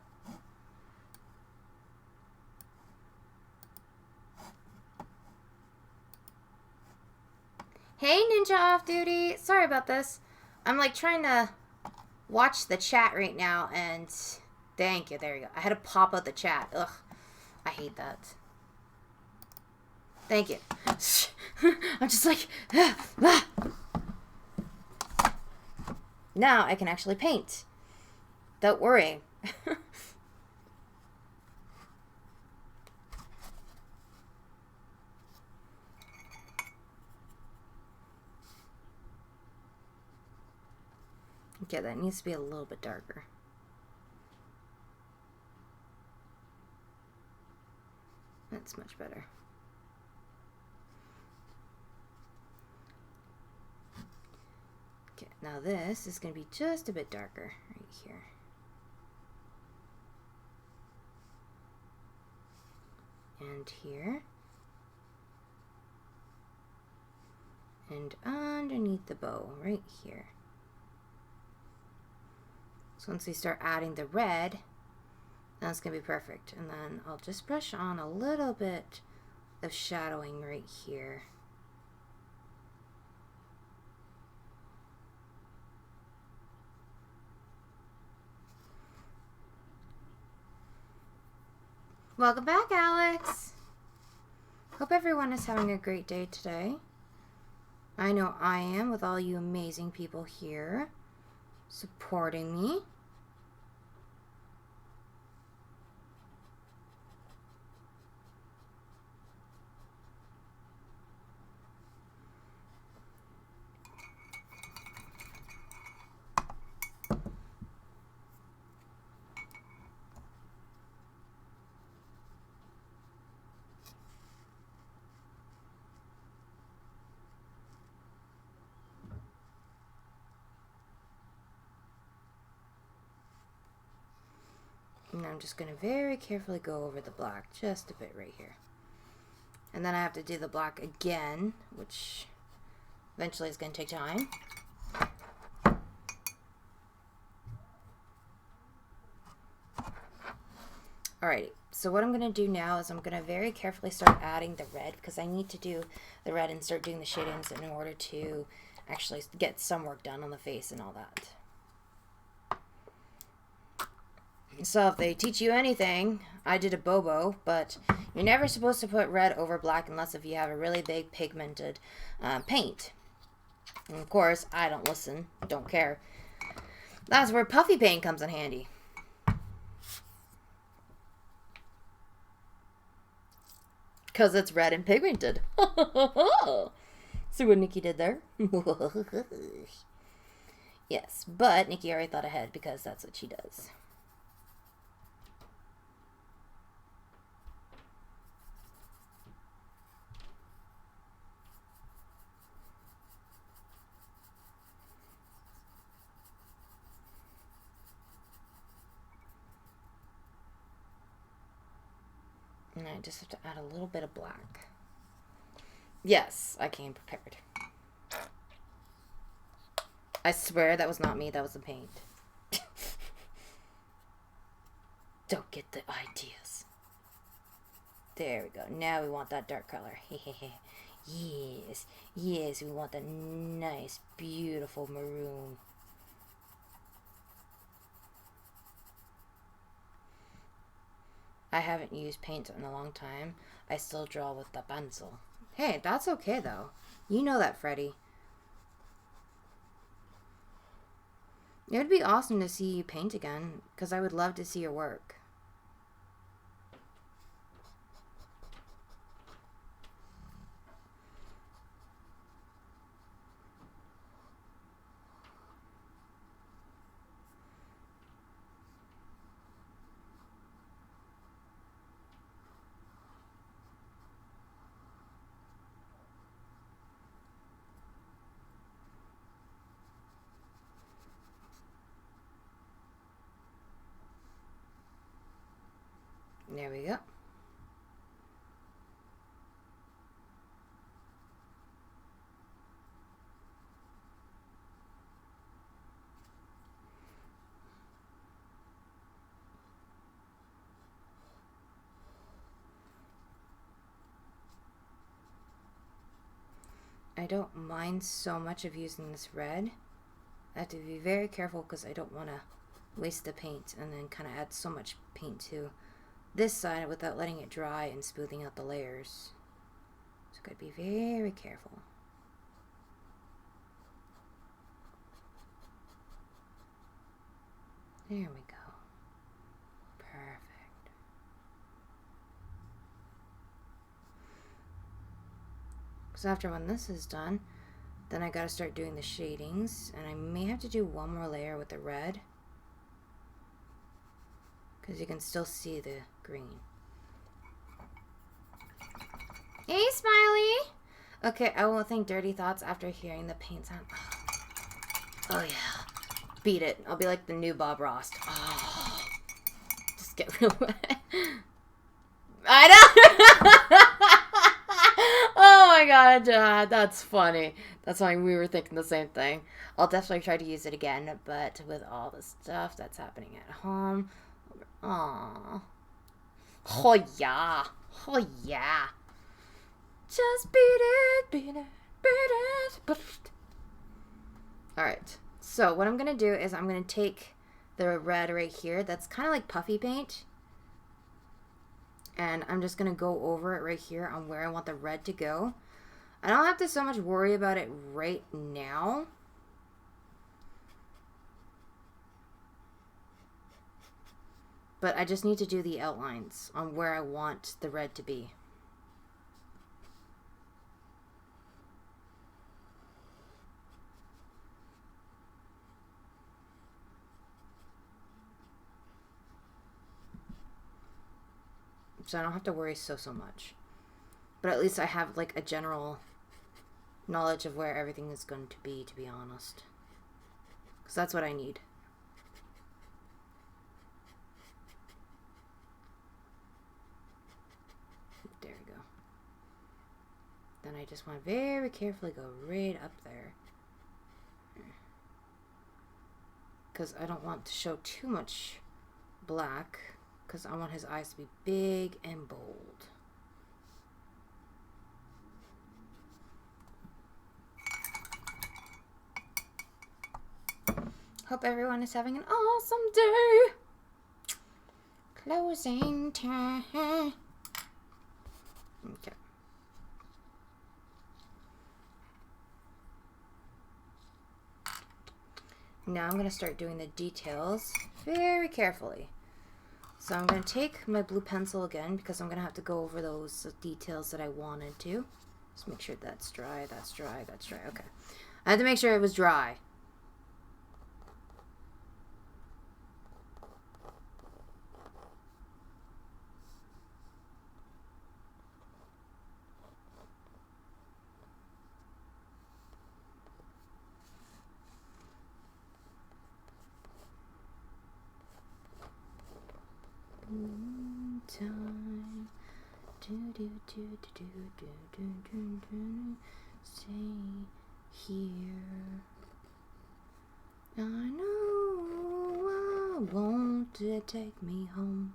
Speaker 1: Hey, Ninja Off Duty. Sorry about this. I'm like trying to watch the chat right now, and thank you. There you go. I had to pop out the chat. Ugh, I hate that. Thank you. I'm just like, now I can actually paint. Don't worry. Okay, that needs to be a little bit darker. That's much better. Okay, now this is going to be just a bit darker right here. And here. And underneath the bow, right here. So once we start adding the red, that's going to be perfect. And then I'll just brush on a little bit of shadowing right here. Welcome back, Alex. Hope everyone is having a great day today. I know I am, with all you amazing people here supporting me. And I'm just going to very carefully go over the black just a bit right here. And then I have to do the black again, which eventually is going to take time. Alrighty, so what I'm going to do now is I'm going to very carefully start adding the red, because I need to do the red and start doing the shadings in order to actually get some work done on the face and all that. So if they teach you anything, I did a bobo, but you're never supposed to put red over black unless if you have a really big pigmented paint. And of course, I don't listen, don't care. That's where puffy paint comes in handy. Because it's red and pigmented. See what Nikki did there? Yes, but Nikki already thought ahead because that's what she does. And I just have to add a little bit of black. Yes, I came prepared. I swear that was not me, that was the paint. Don't get the ideas. There we go. Now we want that dark color. Yes, yes, we want that nice, beautiful maroon. I haven't used paint in a long time. I still draw with the pencil. Hey, that's okay though. You know that, Freddie. It would be awesome to see you paint again, because I would love to see your work. There we go. I don't mind so much of using this red. I have to be very careful because I don't want to waste the paint and then kind of add so much paint to this side without letting it dry and smoothing out the layers. So gotta be very careful. There we go. Perfect. So after when this is done, then I gotta start doing the shadings, and I may have to do one more layer with the red because you can still see the green. Hey, Smiley! Okay, I won't think dirty thoughts after hearing the paint sound. Oh yeah. Beat it. I'll be like the new Bob Ross. Oh. Just get real wet. I know! Oh my god, that's funny. That's why we were thinking the same thing. I'll definitely try to use it again, but with all the stuff that's happening at home. Aww. Oh yeah. Oh yeah. Just beat it, beat it, beat it. Alright, so what I'm going to do is I'm going to take the red right here. That's kind of like puffy paint. And I'm just going to go over it right here on where I want the red to go. I don't have to so much worry about it right now. But I just need to do the outlines on where I want the red to be. So I don't have to worry so much. But at least I have like a general knowledge of where everything is going to be honest. Because that's what I need. There we go. Then I just want to very carefully go right up there. Because I don't want to show too much black. Because I want his eyes to be big and bold. Hope everyone is having an awesome day. Closing time. Okay. Now I'm going to start doing the details very carefully. So I'm going to take my blue pencil again because I'm going to have to go over those details that I wanted to. Just make sure that's dry, that's dry, that's dry. Okay. I had to make sure it was dry. Time. Stay here. I know I want to take me home.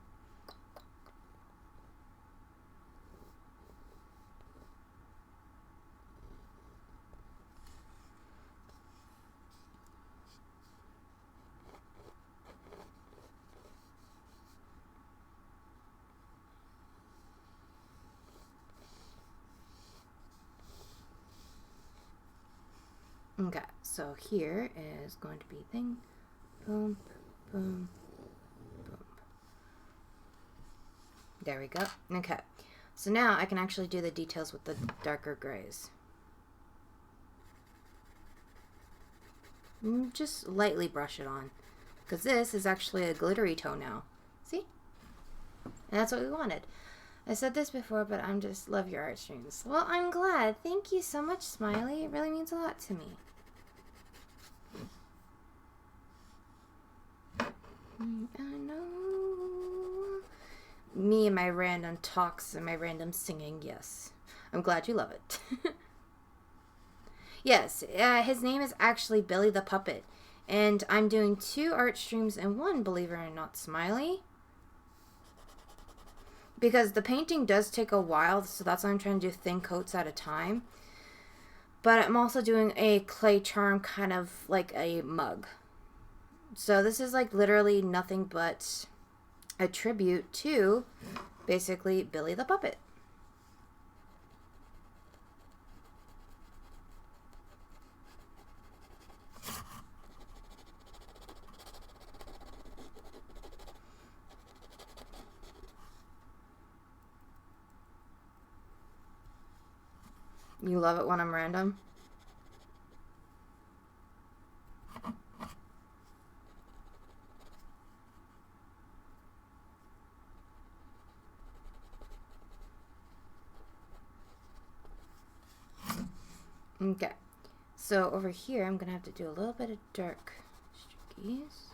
Speaker 1: Okay, so here is going to be thing, boom, boom, boom. There we go. Okay, so now I can actually do the details with the darker grays. Just lightly brush it on, because this is actually a glittery toe now. See? And that's what we wanted. I said this before, but I'm just love your art streams. Well, I'm glad. Thank you so much, Smiley. It really means a lot to me. I know me and my random talks and my random singing, yes. I'm glad you love it. Yes, his name is actually Billy the Puppet. And I'm doing 2 art streams and 1, believe it or not, smiley. Because the painting does take a while, so that's why I'm trying to do thin coats at a time. But I'm also doing a clay charm, kind of like a mug. So this is like literally nothing but a tribute to basically Billy the Puppet. You love it when I'm random? Okay. So over here, I'm going to have to do a little bit of dark streakies.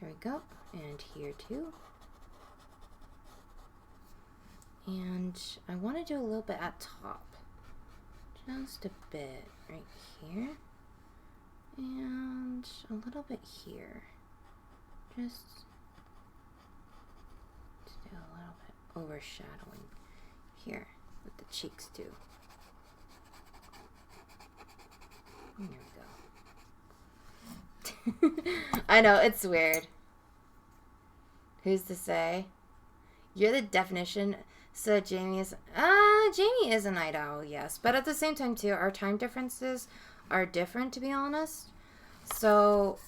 Speaker 1: There we go. And here too. And I want to do a little bit at top. Just a bit right here. And a little bit here. Just to do a little bit overshadowing here with the cheeks too. There we go. I know, it's weird. Who's to say? You're the definition. So Jamie is a night owl, yes. But at the same time too, our time differences are different, to be honest. So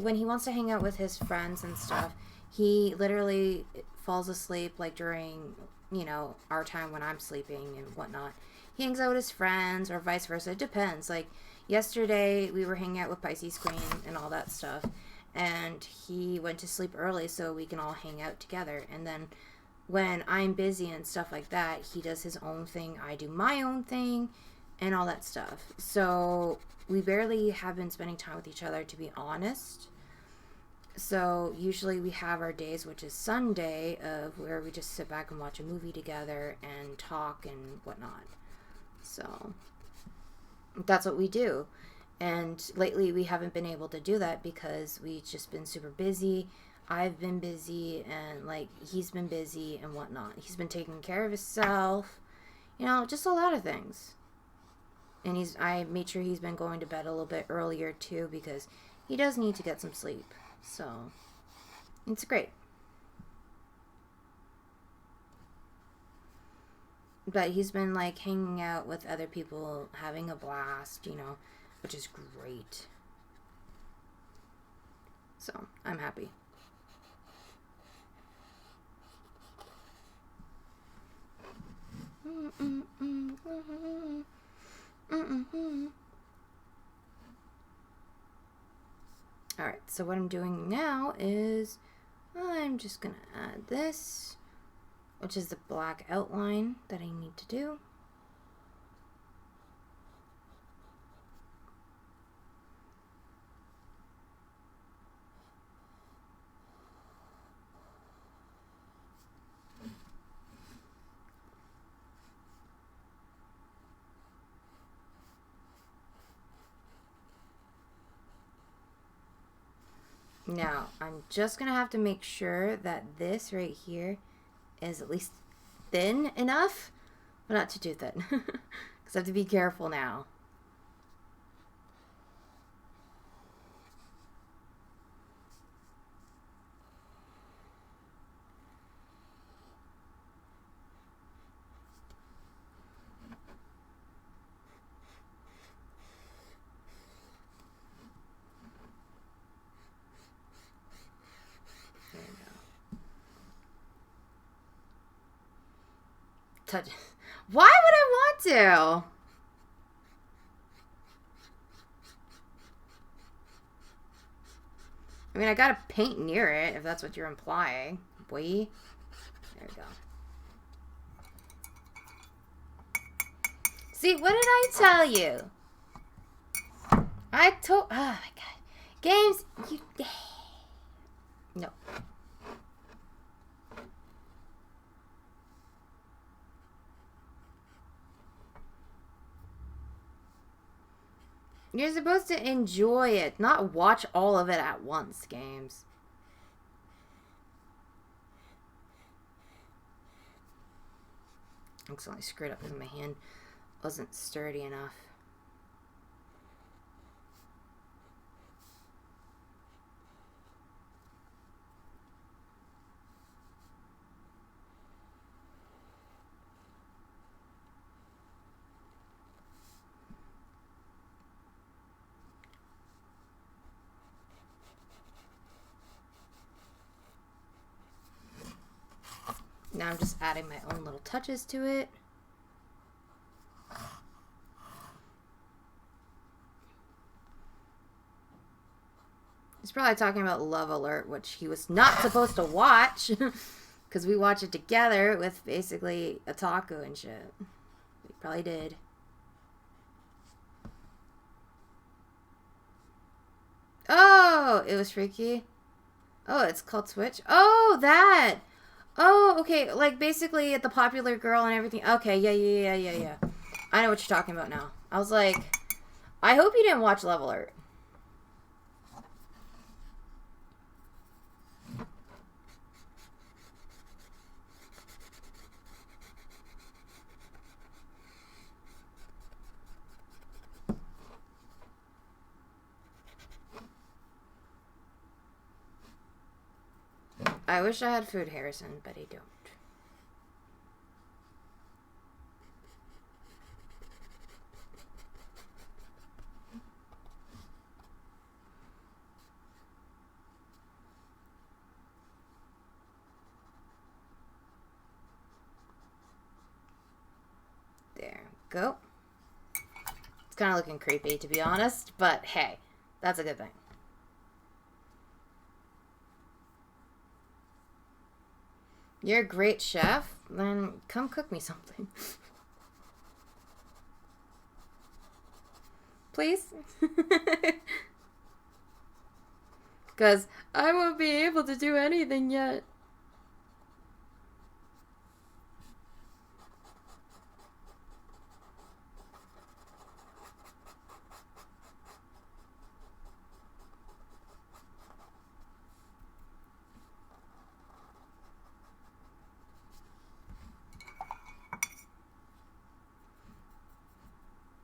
Speaker 1: when he wants to hang out with his friends and stuff, he literally falls asleep like during, you know, our time when I'm sleeping and whatnot. He hangs out with his friends or vice versa. It depends. Like yesterday we were hanging out with Pisces Queen and all that stuff, and he went to sleep early so we can all hang out together. And then when I'm busy and stuff like that, he does his own thing, I do my own thing, and all that stuff. So we barely have been spending time with each other, to be honest. So usually we have our days, which is Sunday, of where we just sit back and watch a movie together and talk and whatnot. So that's what we do. And lately we haven't been able to do that because we've just been super busy. I've been busy, and like he's been busy and whatnot. He's been taking care of himself, you know, just a lot of things. And I made sure he's been going to bed a little bit earlier too, because he does need to get some sleep. So it's great. But he's been like hanging out with other people, having a blast, you know, which is great. So I'm happy. Alright, so what I'm doing now is I'm just going to add this, which is the black outline that I need to do. Now, I'm just going to have to make sure that this right here is at least thin enough, but not too thin, because I have to be careful now. Touch. Why would I want to? I mean, I gotta paint near it, if that's what you're implying. Boy. There we go. See, what did I tell you? Oh my god. Games, you... No. You're supposed to enjoy it, not watch all of it at once, games. I accidentally screwed up because my hand wasn't sturdy enough. Now I'm just adding my own little touches to it. He's probably talking about Love Alert, which he was not supposed to watch. Because we watch it together with basically a taco and shit. He probably did. Oh, it was freaky. Oh, it's called Switch. Oh, that. Oh, okay. Like, basically, the popular girl and everything. Okay, yeah. I know what you're talking about now. I was like, I hope you didn't watch Love Alert. I wish I had food, Harrison, but I don't. There we go. It's kind of looking creepy, to be honest, but hey, that's a good thing. You're a great chef? Then come cook me something. Please? Because I won't be able to do anything yet.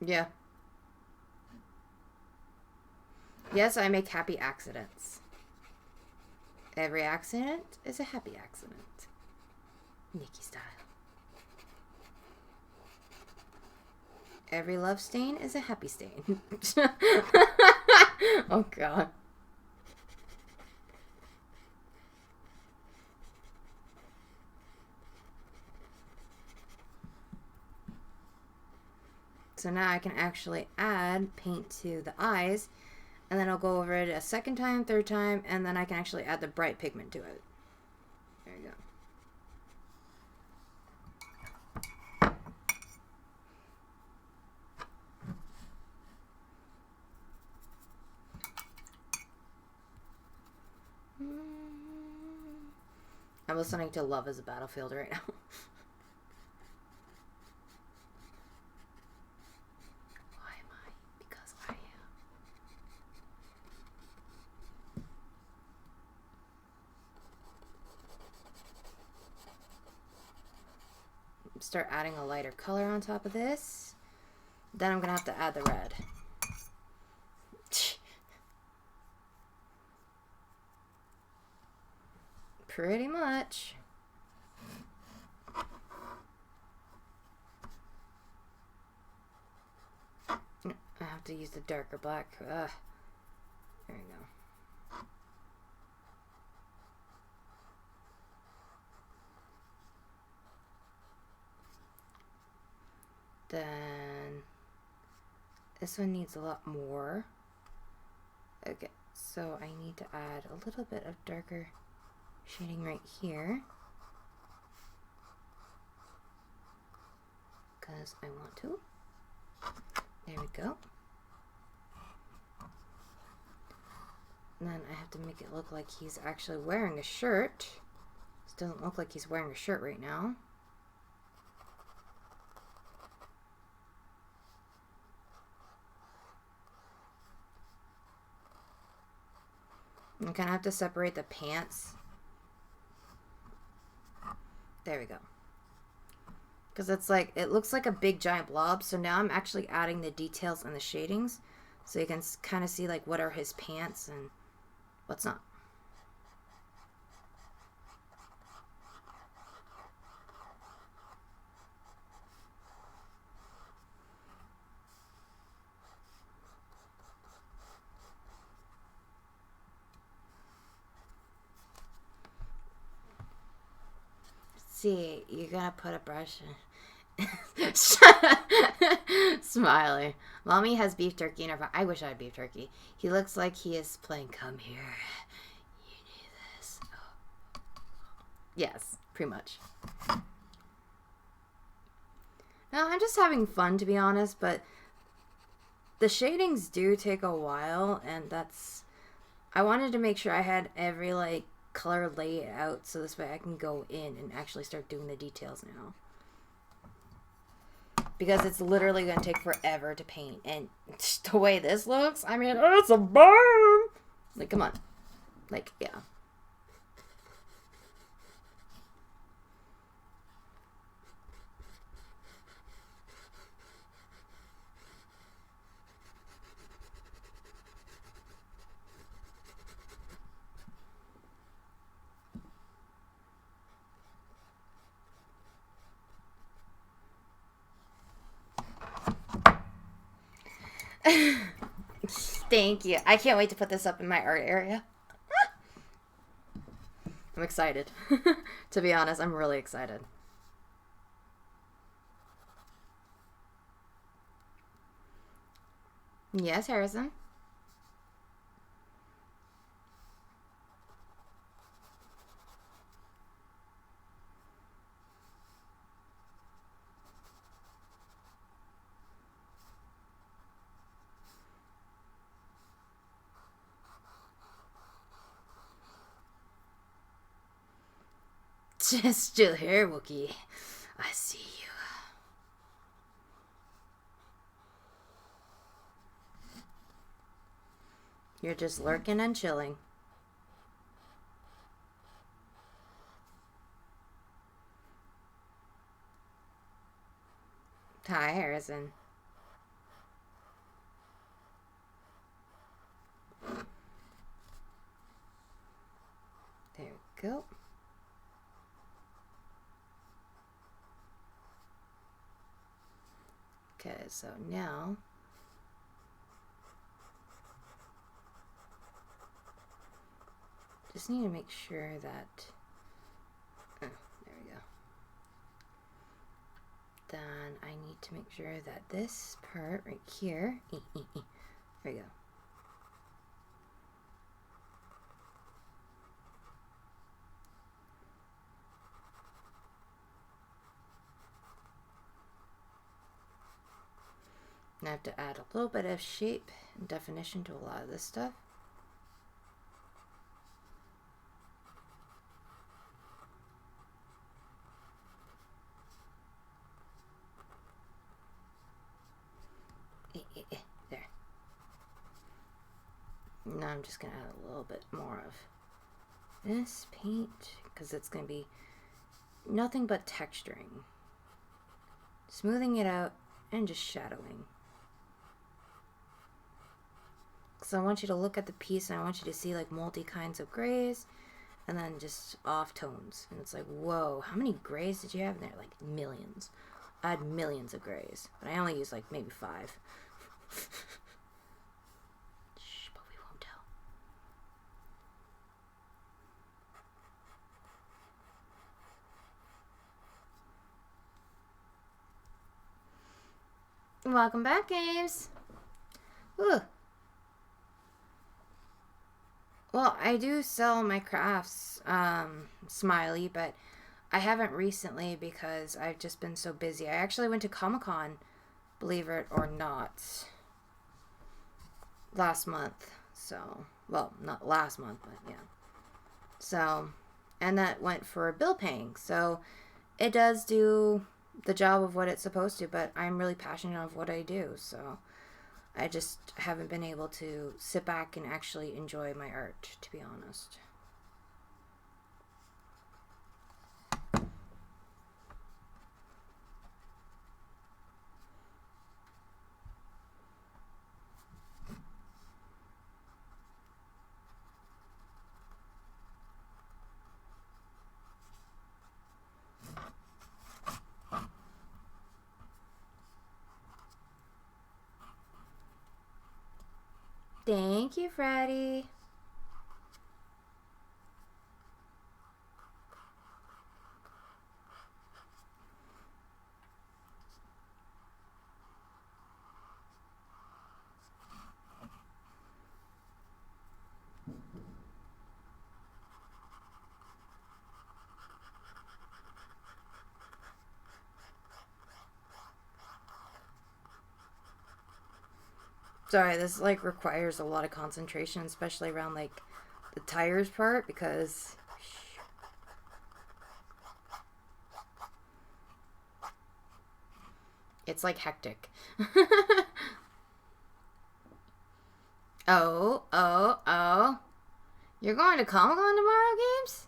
Speaker 1: Yeah. Yes, I make happy accidents. Every accident is a happy accident. Nikki style. Every love stain is a happy stain. Oh, God. So now I can actually add paint to the eyes, and then I'll go over it a second time, third time, and then I can actually add the bright pigment to it. There you go. I'm listening to Love is a Battlefield right now. Start adding a lighter color on top of this. Then I'm gonna have to add the red. Pretty much. I have to use the darker black. There you go. Then this one needs a lot more. Okay, so I need to add a little bit of darker shading right here, because I want to. There we go. And then I have to make it look like he's actually wearing a shirt. This doesn't look like he's wearing a shirt right now. I'm gonna have to separate the pants. There we go. Because it's like, it looks like a big giant blob. So now I'm actually adding the details and the shadings. So you can kind of see like what are his pants and what's not. See, you're gonna put a brush in. Smiley. Mommy has beef jerky in her pocket. I wish I had beef jerky. He looks like he is playing Come Here. You need this. Oh. Yes, pretty much. No, I'm just having fun, to be honest, but the shadings do take a while, and that's... I wanted to make sure I had every, like, color laid out so this way I can go in and actually start doing the details now. Because it's literally going to take forever to paint. And the way this looks, I mean, it's a burn! Like, come on. Like, yeah. Thank you. I can't wait to put this up in my art area. I'm excited. To be honest, I'm really excited. Yes, Harrison? Just still here, Wookie. I see you. You're just lurking and chilling. Hi, Harrison. There we go. Okay, so now just need to make sure that there we go. Then I need to make sure that this part right here, there we go. I have to add a little bit of shape and definition to a lot of this stuff. There. Now I'm just going to add a little bit more of this paint because it's going to be nothing but texturing. Smoothing it out and just shadowing. So I want you to look at the piece and I want you to see like multi kinds of grays and then just off tones. And it's like, whoa, how many grays did you have in there? Like millions. I had millions of grays, but I only used like maybe 5. Shh, but we won't tell. Welcome back, games. Ooh. Well, I do sell my crafts, Smiley, but I haven't recently because I've just been so busy. I actually went to Comic-Con, believe it or not, last month. So, well, not last month, but yeah. So, and that went for bill paying. So, it does do the job of what it's supposed to, but I'm really passionate of what I do. So, I just haven't been able to sit back and actually enjoy my art, to be honest. Thank you, Freddie. Sorry, this like requires a lot of concentration, especially around like the tires part, because it's like hectic. Oh. You're going to Comic-Con tomorrow, Games?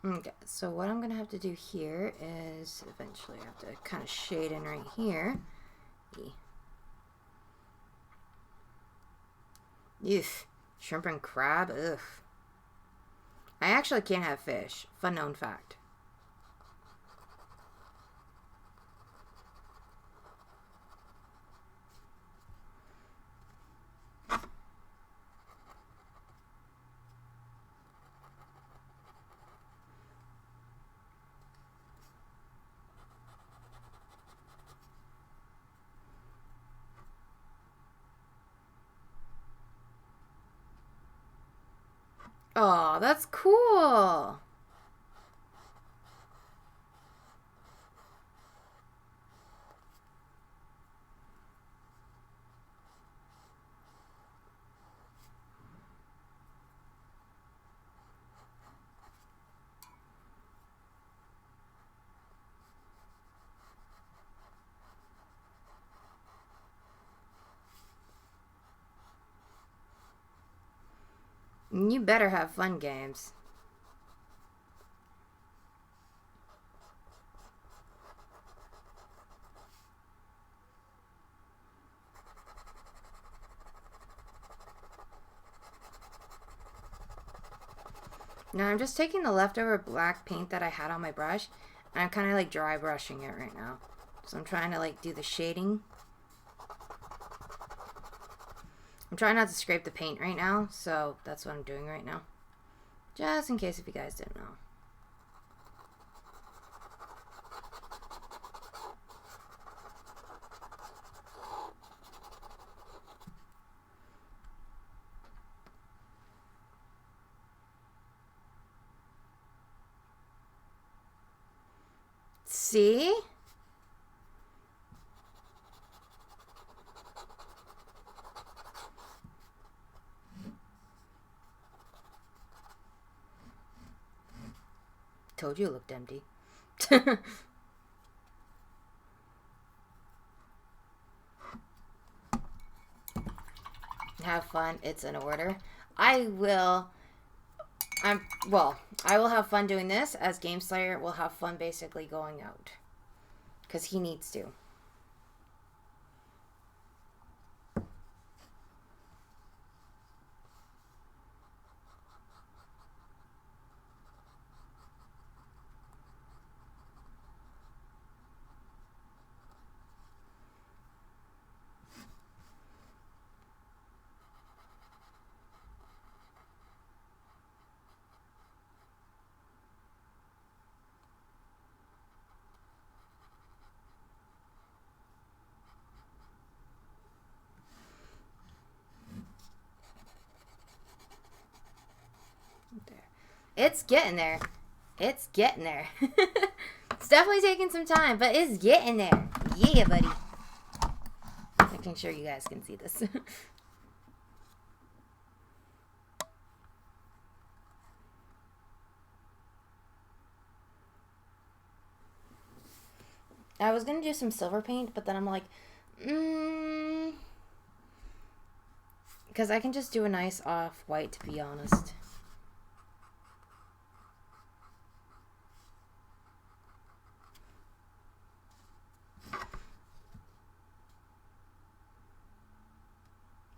Speaker 1: Okay, so what I'm gonna have to do here is eventually I have to kind of shade in right here. Ugh, shrimp and crab, ugh. I actually can't have fish. Fun known fact. Oh, that's cool. You better have fun, Games. Now I'm just taking the leftover black paint that I had on my brush, and I'm kind of like dry brushing it right now. So I'm trying to like do the shading. I'm trying not to scrape the paint right now, so that's what I'm doing right now. Just in case if you guys didn't know. See? Told you it looked empty. Have fun. It's an order. I will have fun doing this, as Game Slayer will have fun basically going out. Because he needs to. It's getting there. It's getting there. It's definitely taking some time, but it's getting there. Yeah, buddy. Making sure you guys can see this. I was gonna do some silver paint, but then I'm like, because I can just do a nice off-white, to be honest.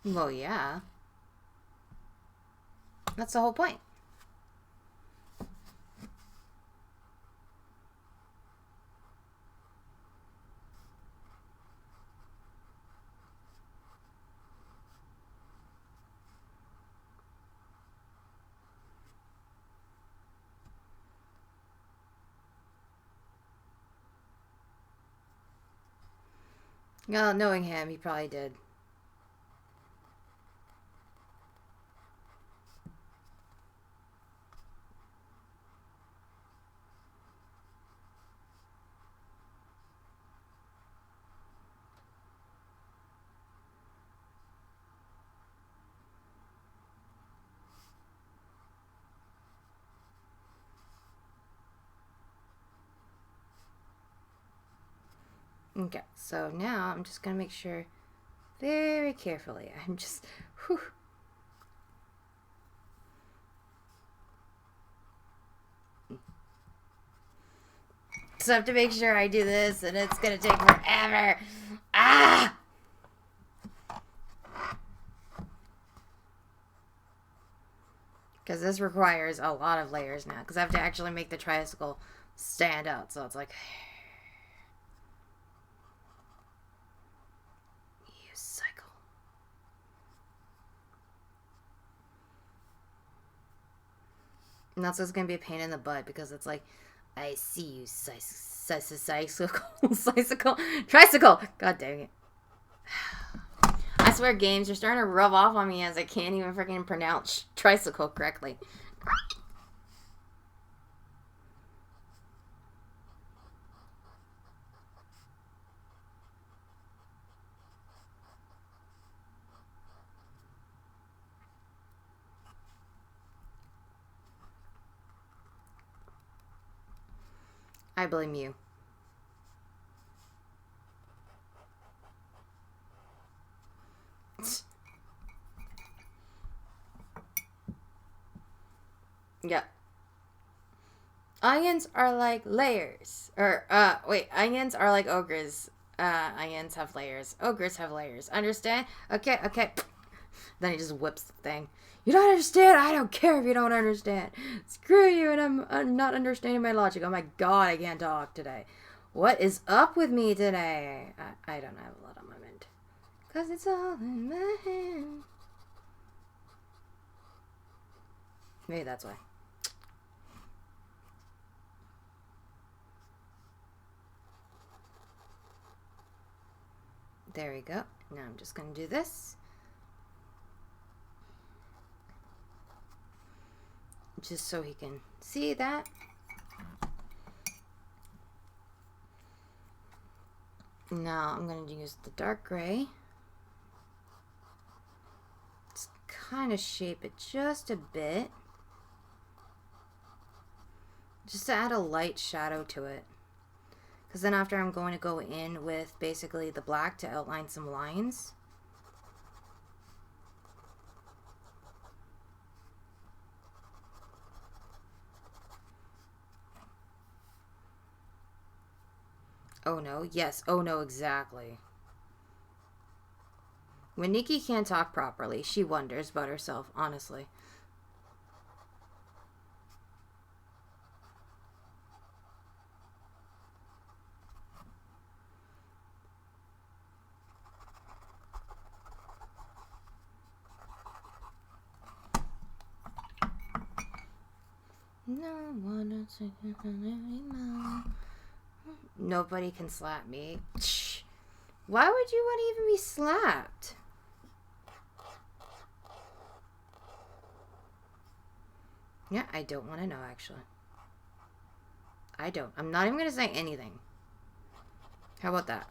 Speaker 1: Well, yeah. That's the whole point. Well, knowing him, he probably did. Okay, so now I'm just gonna make sure very carefully. I'm just, whew. So I have to make sure I do this, and it's gonna take forever. Ah! Because this requires a lot of layers now, because I have to actually make the tricycle stand out, so it's like... You cycle. And that's what's going to be a pain in the butt, because it's like, I see you, tricycle! God dang it. I swear games are starting to rub off on me as I can't even freaking pronounce tricycle correctly. I blame you. Yeah. Onions are like layers. Onions are like ogres. Onions have layers. Ogres have layers. Understand? Okay. Then he just whips the thing. You don't understand? I don't care if you don't understand. Screw you, and I'm not understanding my logic. Oh my god, I can't talk today. What is up with me today? I don't have a lot on my mind. Because it's all in my hand. Maybe that's why. There we go. Now I'm just going to do this. Just so he can see that. Now I'm going to use the dark gray. Just kind of shape it just a bit. Just to add a light shadow to it. Because then after I'm going to go in with basically the black to outline some lines. Oh no, yes, oh no, exactly. When Nikki can't talk properly, she wonders about herself, honestly. No one anymore. Nobody can slap me. Why would you want to even be slapped? Yeah, I don't want to know, actually. I don't. I'm not even going to say anything. How about that?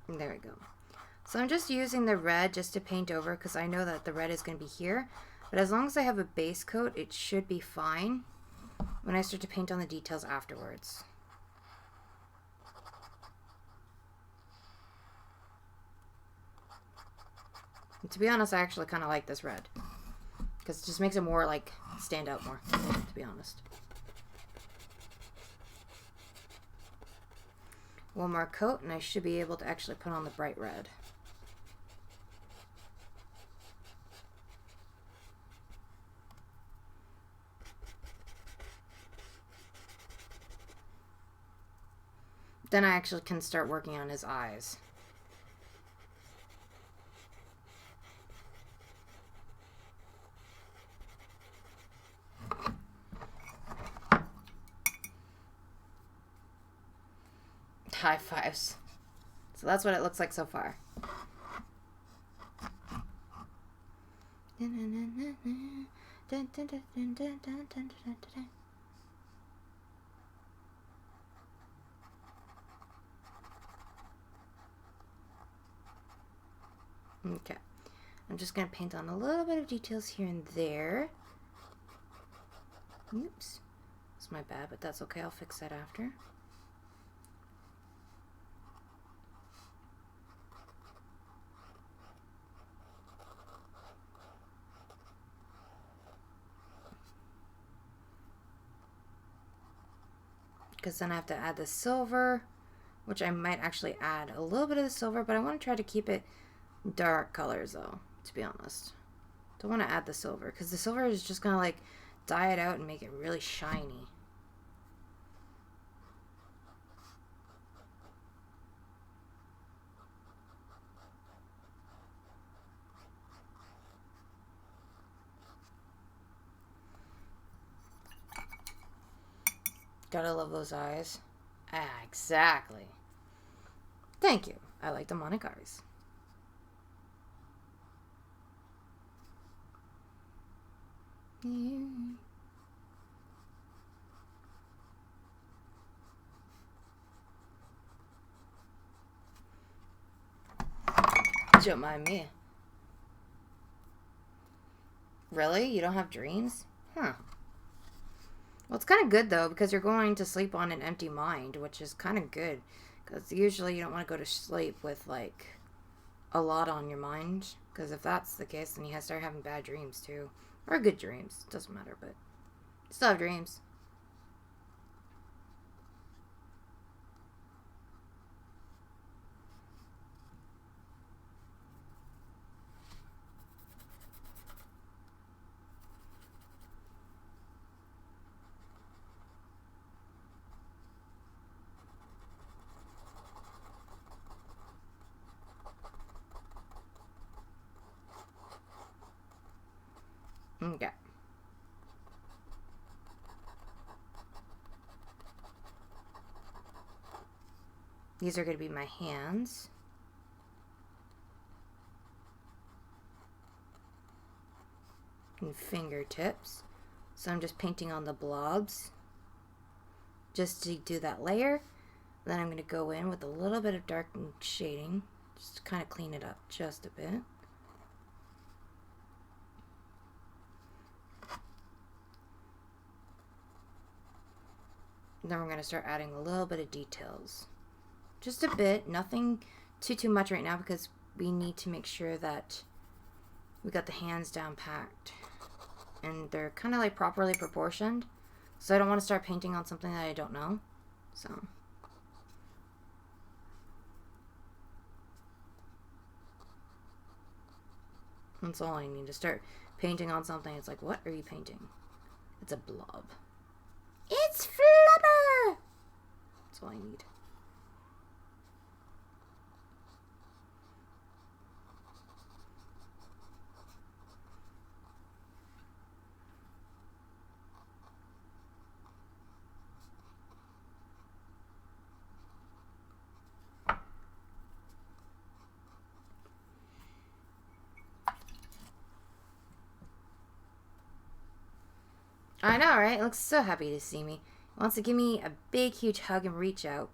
Speaker 1: There we go. So I'm just using the red just to paint over because I know that the red is going to be here. But as long as I have a base coat, it should be fine when I start to paint on the details afterwards. And to be honest, I actually kind of like this red because it just makes it more like stand out more, to be honest. One more coat and I should be able to actually put on the bright red. Then I actually can start working on his eyes. High fives. So that's what it looks like so far. Okay. I'm just going to paint on a little bit of details here and there. Oops. That's my bad, but that's okay. I'll fix that after. Because then I have to add the silver, which I might actually add a little bit of the silver, but I want to try to keep it dark colors though, to be honest. Don't want to add the silver because the silver is just going to like dye it out and make it really shiny. Gotta love those eyes. Ah, exactly. Thank you. I like the Monikaris. Don't mind me. Really? You don't have dreams? Huh. Well, it's kind of good, though, because you're going to sleep on an empty mind, which is kind of good. Because usually you don't want to go to sleep with, like, a lot on your mind. Because if that's the case, then you start having bad dreams, too. Or good dreams. Doesn't matter, but still have dreams. Okay. These are going to be my hands. And fingertips. So I'm just painting on the blobs. Just to do that layer. Then I'm going to go in with a little bit of dark shading. Just to kind of clean it up just a bit. Then we're going to start adding a little bit of details. Just a bit. Nothing too much right now because we need to make sure that we got the hands down packed. And they're kind of like properly proportioned. So I don't want to start painting on something that I don't know. So. That's all I need to start painting on something. It's like, what are you painting? It's a blob. It's Flubber! That's all I need. I know, right? It looks so happy to see me. It wants to give me a big, huge hug and reach out.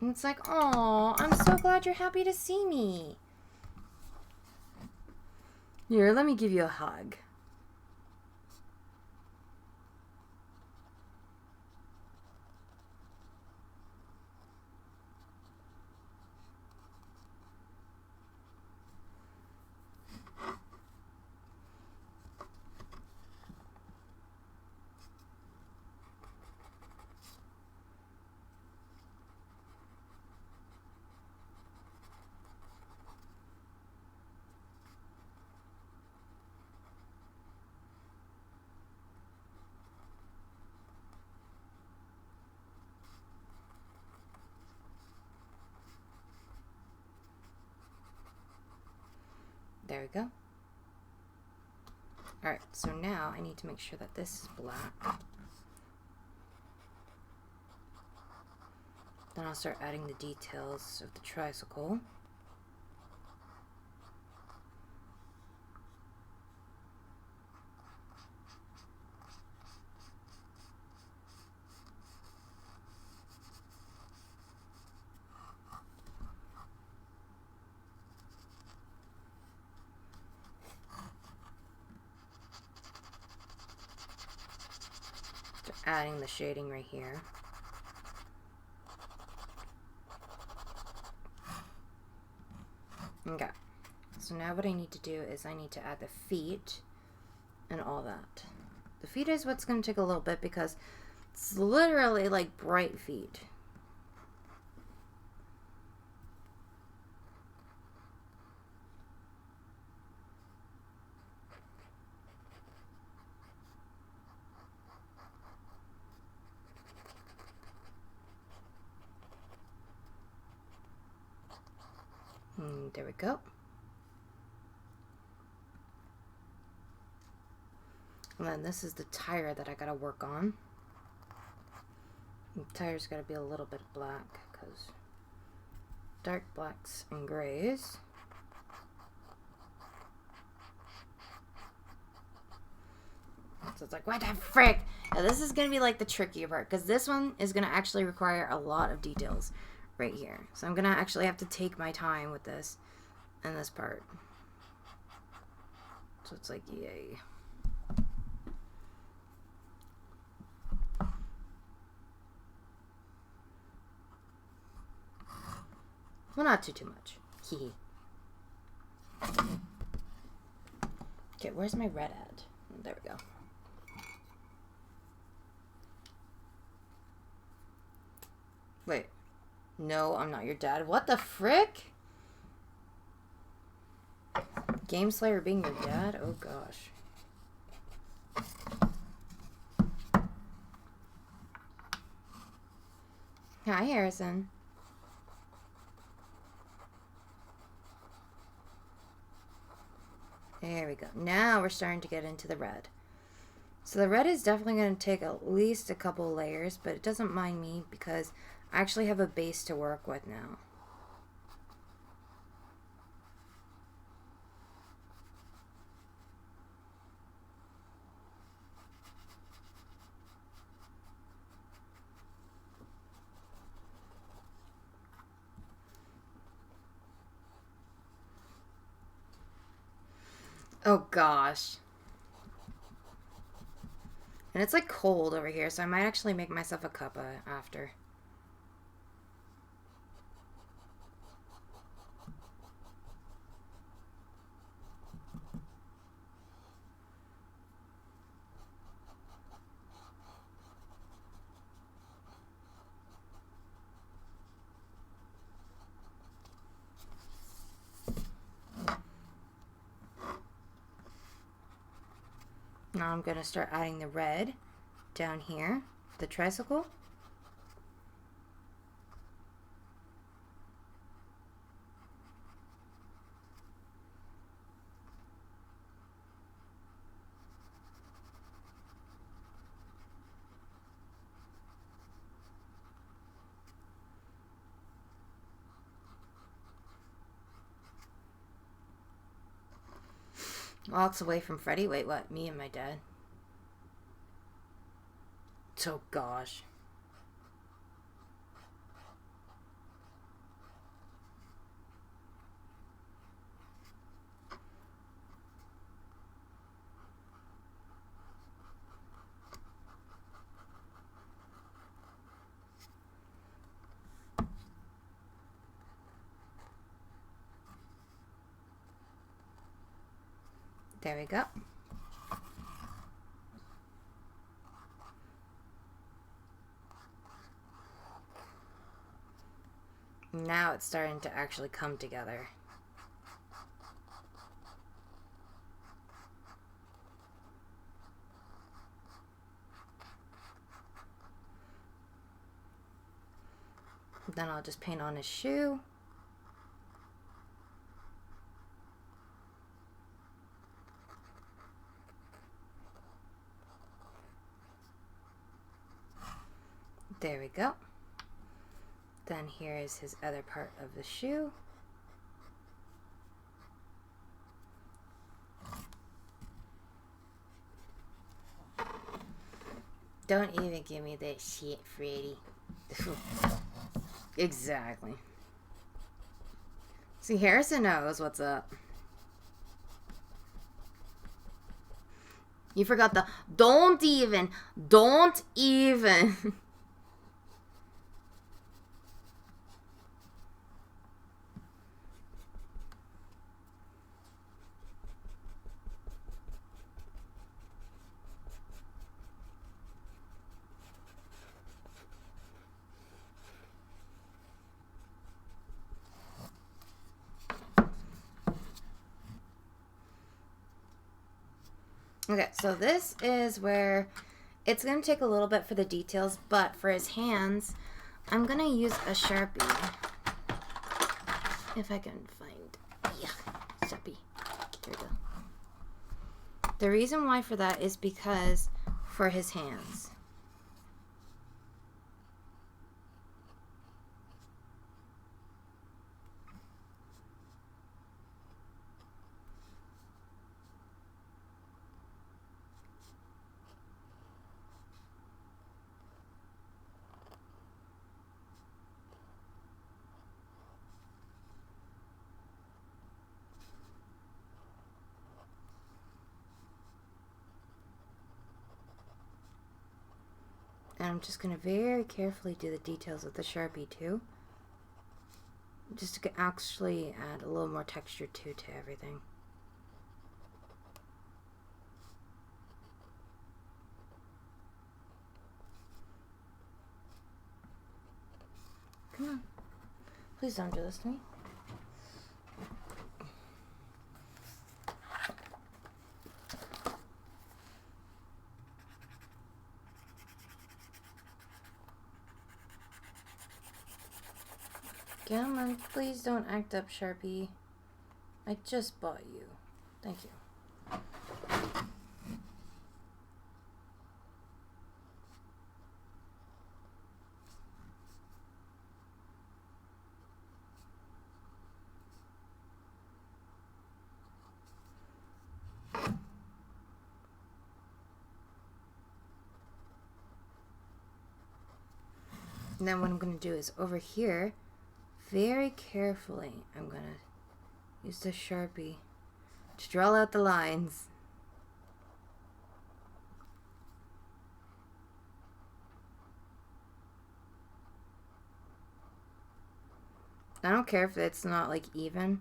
Speaker 1: And it's like, oh, I'm so glad you're happy to see me. Here, let me give you a hug. There we go. Alright, so now I need to make sure that this is black. Then I'll start adding the details of the tricycle. Adding the shading right here. Okay, so now what I need to do is I need to add the feet and all that. The feet is what's going to take a little bit because it's literally like bright feet. There we go. And then this is the tire that I gotta work on. The tire's gotta be a little bit black because dark blacks and grays. So it's like, what the frick? Now this is gonna be like the trickier part because this one is gonna actually require a lot of details right here. So I'm gonna actually have to take my time with this and this part. So it's like, yay. Well, not too much. Hee. Okay, where's my red at? There we go. Wait. No, I'm not your dad. What the frick? Game Slayer being your dad? Oh gosh. Hi, Harrison. There we go. Now we're starting to get into the red. So the red is definitely going to take at least a couple layers, but it doesn't mind me because I actually have a base to work with now. Oh gosh. And it's like cold over here, so I might actually make myself a cuppa after. Now I'm going to start adding the red down here, the tricycle. Walks away from Freddy. Wait, what? Me and my dad. Oh, gosh. There we go. Now it's starting to actually come together. Then I'll just paint on his shoe. There we go. Then here is his other part of the shoe. Don't even give me that shit, Freddy. Exactly. See, Harrison knows what's up. You forgot the don't even. Okay, so this is where it's going to take a little bit for the details, but for his hands, I'm going to use a Sharpie. If I can find, yeah, Sharpie. There we go. The reason why for that is because for his hands. And I'm just going to very carefully do the details with the Sharpie too. Just to actually add a little more texture too to everything. Come on. Please don't do this to me. Come on, please don't act up, Sharpie. I just bought you. Thank you. And then what I'm going to do is over here, very carefully, I'm going to use the Sharpie to draw out the lines. I don't care if it's not like even,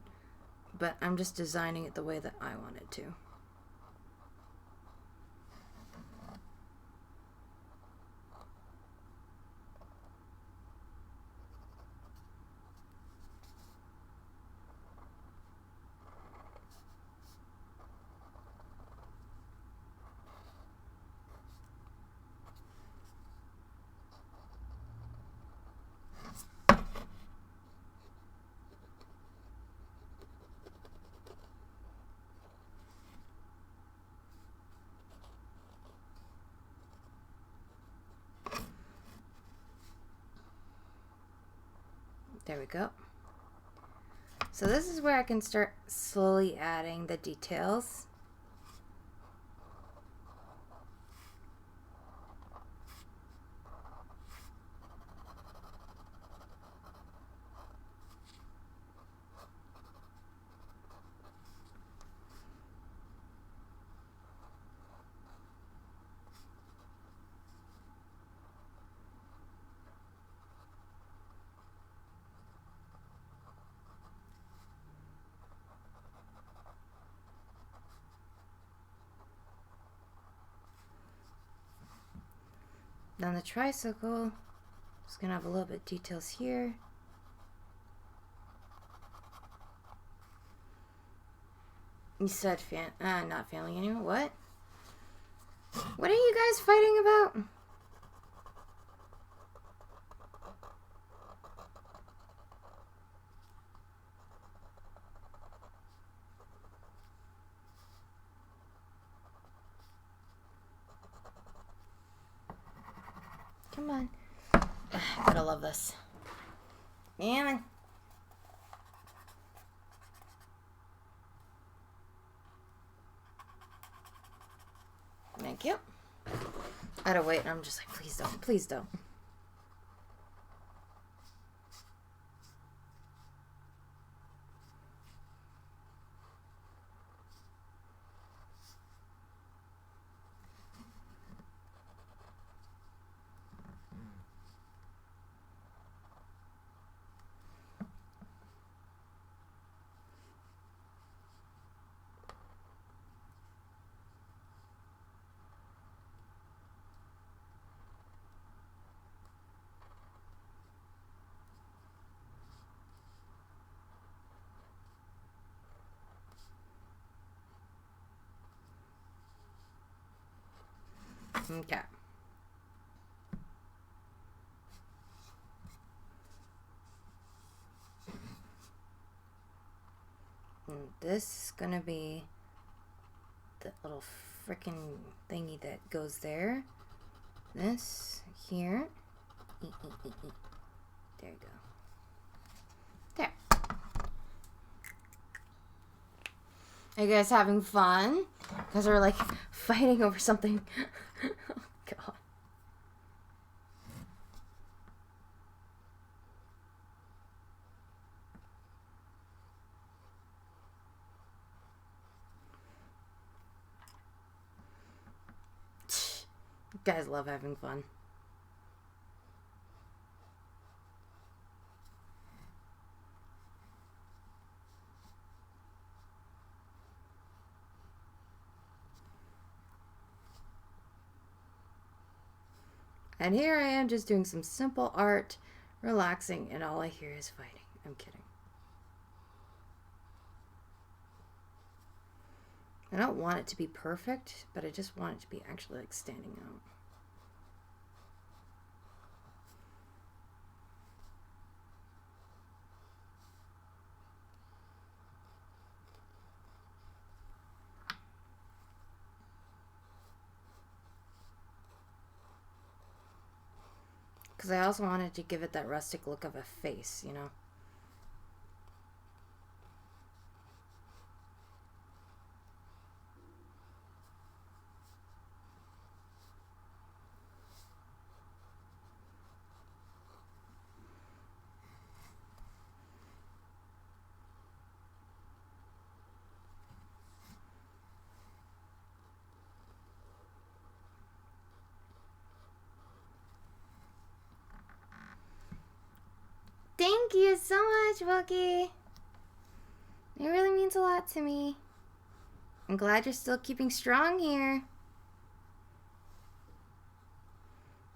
Speaker 1: but I'm just designing it the way that I want it to. There we go. So this is where I can start slowly adding the details. Then the tricycle. Just gonna have a little bit of details here. You said not family anymore. What? What are you guys fighting about? Come on. Gotta love this. Man. Thank you. I had to wait, and I'm just like, please don't. Please don't. Okay. And this is gonna be the little freaking thingy that goes there. This here. There you go. There. Are you guys having fun? Because we're like fighting over something. Oh, God. You guys love having fun. And here I am just doing some simple art, relaxing, and all I hear is fighting. I'm kidding. I don't want it to be perfect, but I just want it to be actually like standing out. Because I also wanted to give it that rustic look of a face, you know? Thank you so much, Wookie. It really means a lot to me. I'm glad you're still keeping strong here.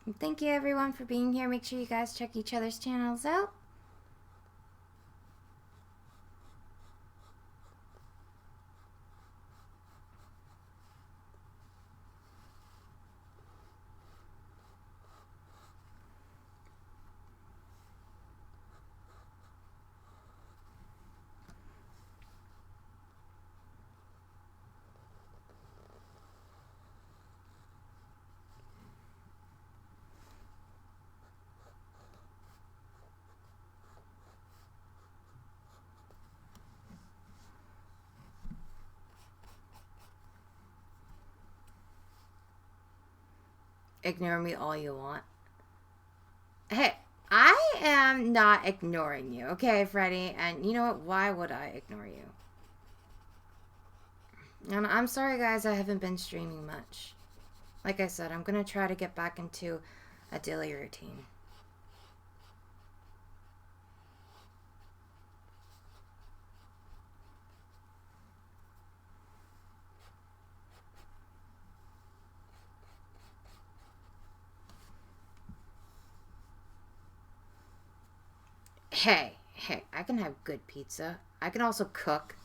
Speaker 1: And thank you, everyone, for being here. Make sure you guys check each other's channels out. Ignore me all you want. Hey, I am not ignoring you, okay, Freddy? And you know what? Why would I ignore you? And I'm sorry, guys, I haven't been streaming much. Like I said, I'm going to try to get back into a daily routine. Hey, I can have good pizza. I can also cook.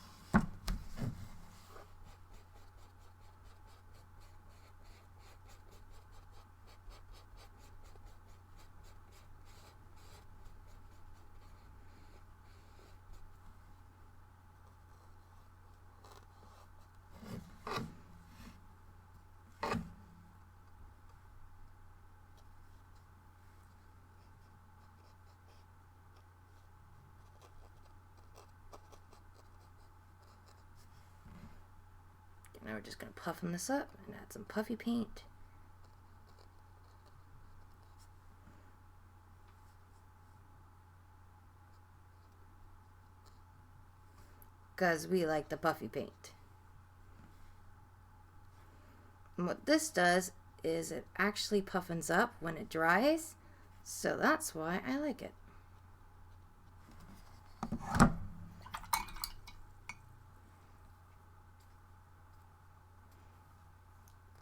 Speaker 1: Now we're just going to puffen this up and add some puffy paint. Because we like the puffy paint. And what this does is it actually puffens up when it dries. So that's why I like it.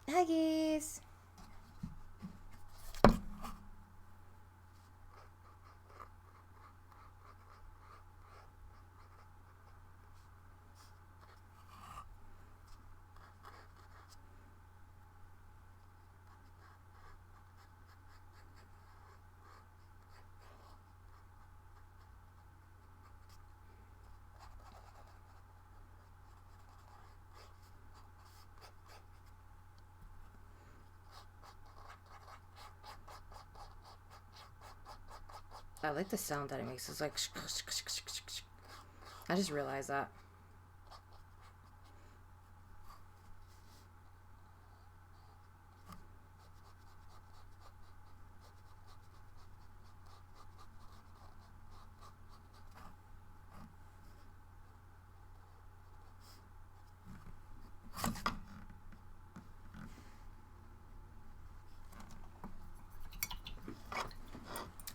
Speaker 1: Huggies! I like the sound that it makes. It's like... I just realized that.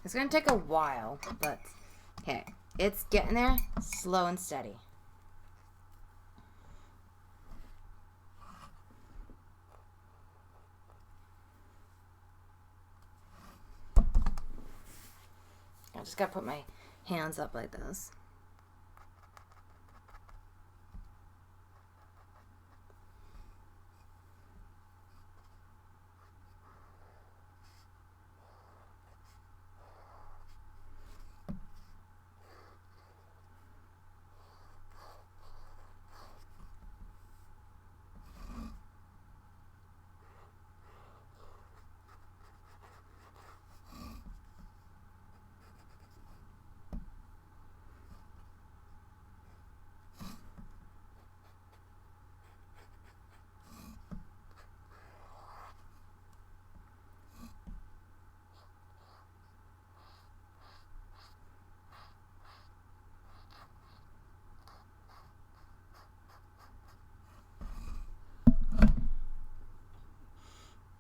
Speaker 1: It's going to take a while, but hey, it's getting there slow and steady. I just got to put my hands up like this.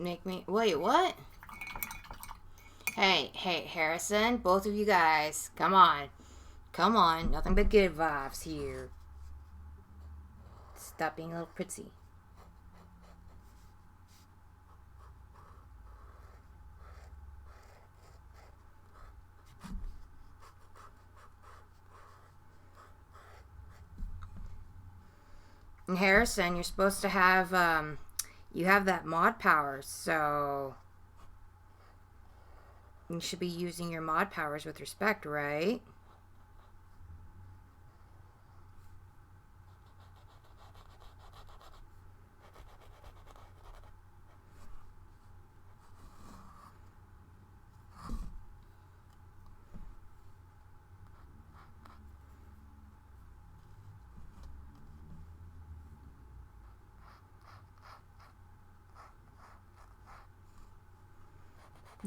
Speaker 1: Make me... Wait, what? Hey, Harrison, both of you guys, come on. Come on, nothing but good vibes here. Stop being a little prissy. And Harrison, you're supposed to have, you have that mod power, so you should be using your mod powers with respect, right?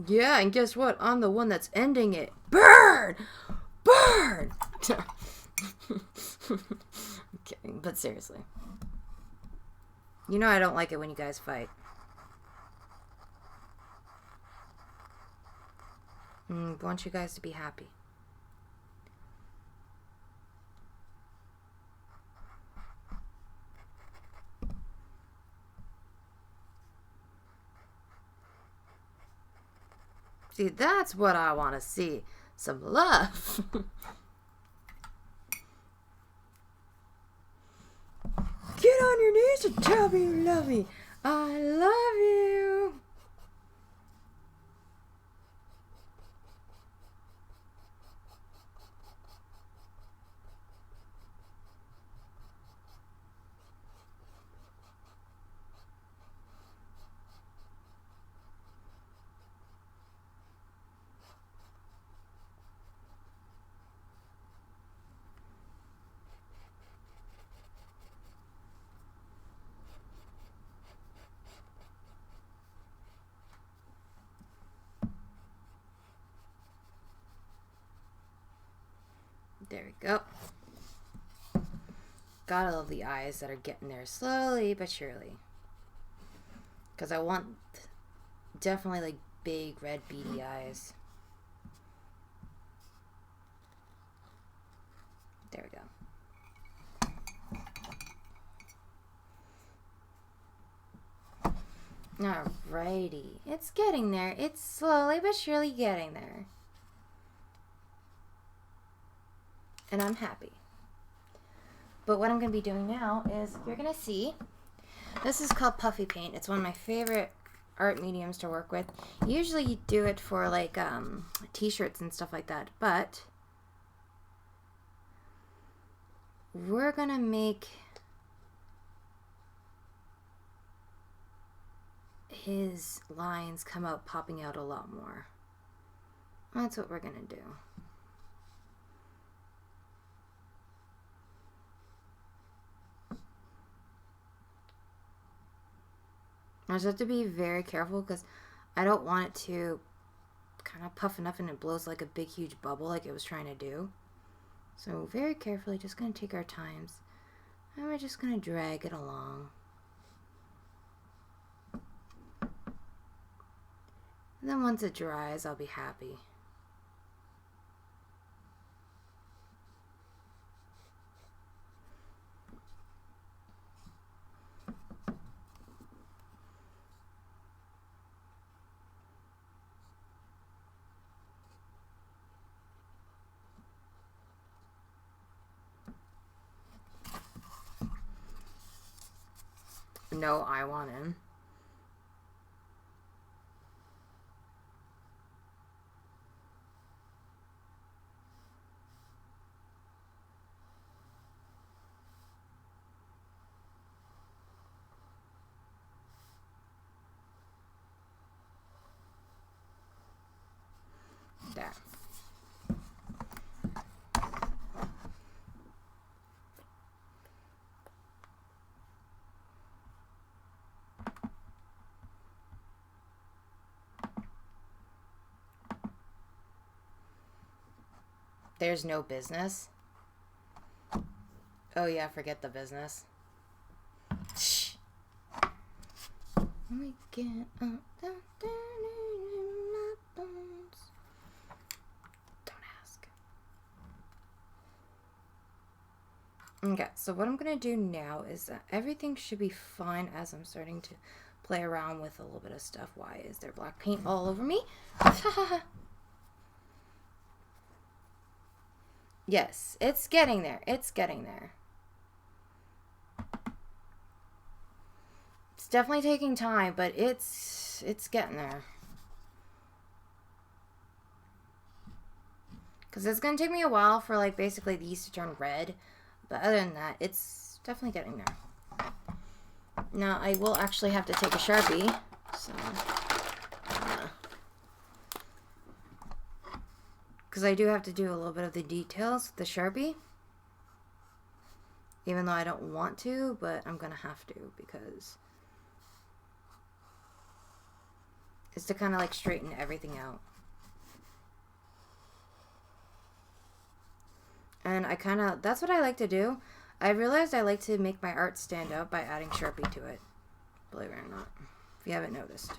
Speaker 1: Yeah, and guess what? I'm the one that's ending it. Burn! Burn! Okay, but seriously. You know I don't like it when you guys fight. I want you guys to be happy. See, that's what I want to see. some love. Get on your knees and tell me you love me. I love you. There we go. Gotta love the eyes that are getting there slowly but surely. Because I want definitely like big red beady eyes. There we go. Alrighty. It's getting there. It's slowly but surely getting there. And I'm happy. But what I'm going to be doing now is, you're going to see, this is called puffy paint. It's one of my favorite art mediums to work with. Usually you do it for like t-shirts and stuff like that, but we're going to make his lines come out, popping out a lot more. That's what we're going to do. I just have to be very careful because I don't want it to kind of puff enough and it blows like a big huge bubble like it was trying to do. So very carefully, just going to take our times and we're just going to drag it along. And then once it dries, I'll be happy. No, I want him. There. There's no business. Oh yeah, forget the business. Shh. We get up, down, in my bones. Don't ask. Okay, so what I'm gonna do now is everything should be fine as I'm starting to play around with a little bit of stuff. Why is there black paint all over me? Yes, it's getting there. It's getting there. It's definitely taking time, but it's getting there. Because it's going to take me a while for, like, basically these to turn red. But other than that, it's definitely getting there. Now, I will actually have to take a Sharpie. So, because I do have to do a little bit of the details with the Sharpie. Even though I don't want to, but I'm going to have to because it's to kind of like straighten everything out. And I kind of, that's what I like to do. I realized I like to make my art stand out by adding Sharpie to it. Believe it or not. If you haven't noticed.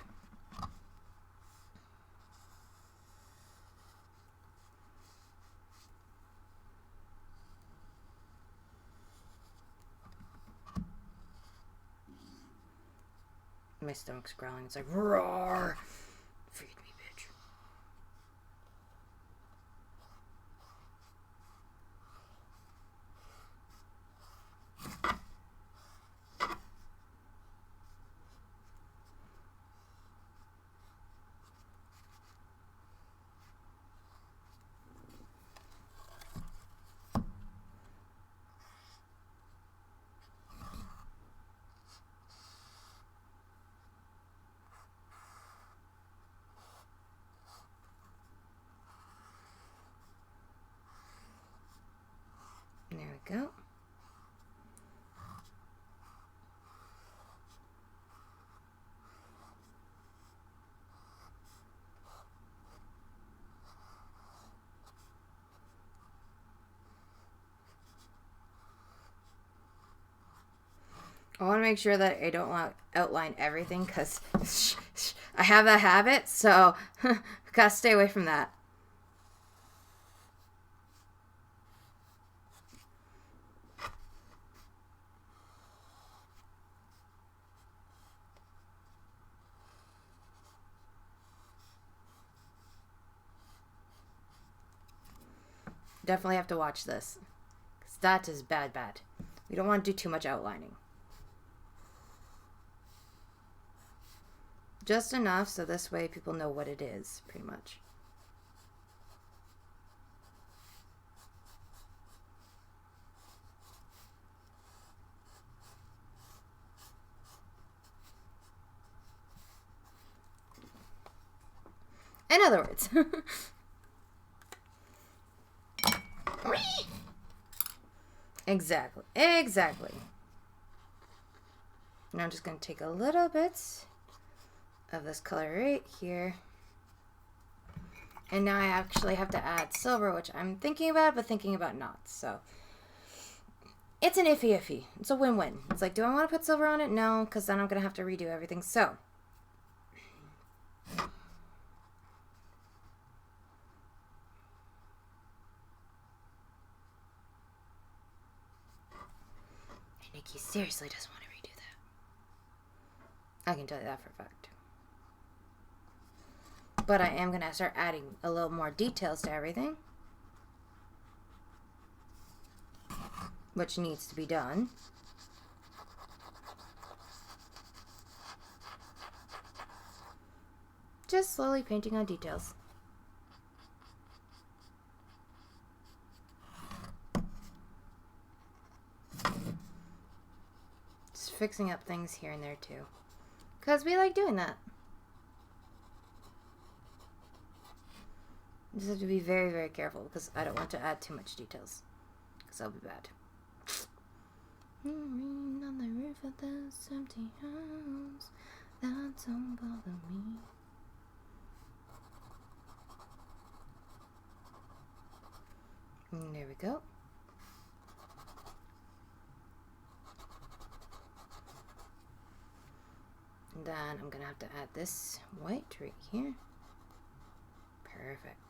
Speaker 1: My stomach's growling. It's like, roar! Feed me, bitch. go. I want to make sure that I don't want to outline everything because I have that habit, so gotta stay away from that. Definitely have to watch this because that is bad. We don't want to do too much outlining. Just enough so this way people know what it is, pretty much. In other words. Exactly. Now I'm just going to take a little bit of this color right here. And now I actually have to add silver, which I'm thinking about, but thinking about not. So it's an iffy. It's a win-win. It's like, do I want to put silver on it? No, because then I'm going to have to redo everything. So Nikki seriously doesn't want to redo that. I can tell you that for a fact. But I am going to start adding a little more details to everything, which needs to be done. Just slowly painting on details. Just fixing up things here and there too, because we like doing that. Just have to be very careful because I don't want to add too much details because that'll be bad. On the roof of this empty house, that don't bother me. And there we go. And then I'm gonna have to add this white right here. Perfect.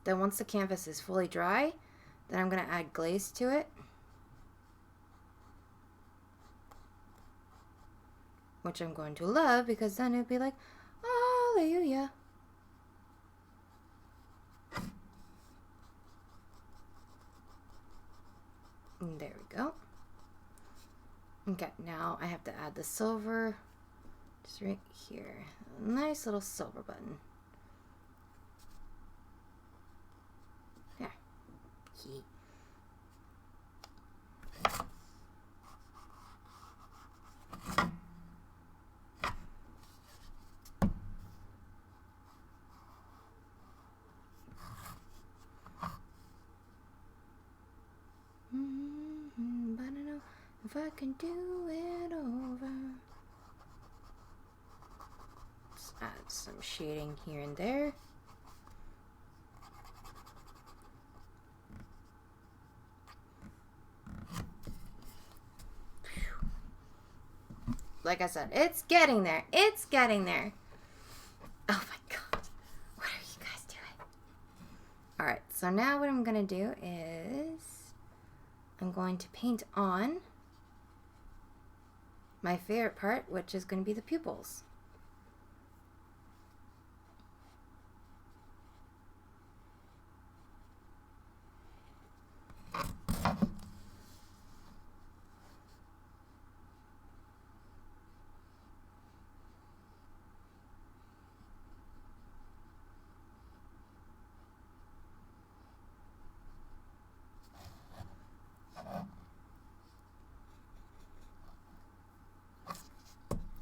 Speaker 1: Then once the canvas is fully dry, then I'm going to add glaze to it, which I'm going to love because then it'll be like, hallelujah. And there we go. Okay, now I have to add the silver just right here. A nice little silver button. Key. But I know if I can do it over. Let's add some shading here and there. Like I said, it's getting there. It's getting there. Oh my god. What are you guys doing? Alright, so now what I'm going to do is I'm going to paint on my favorite part, which is going to be the pupils.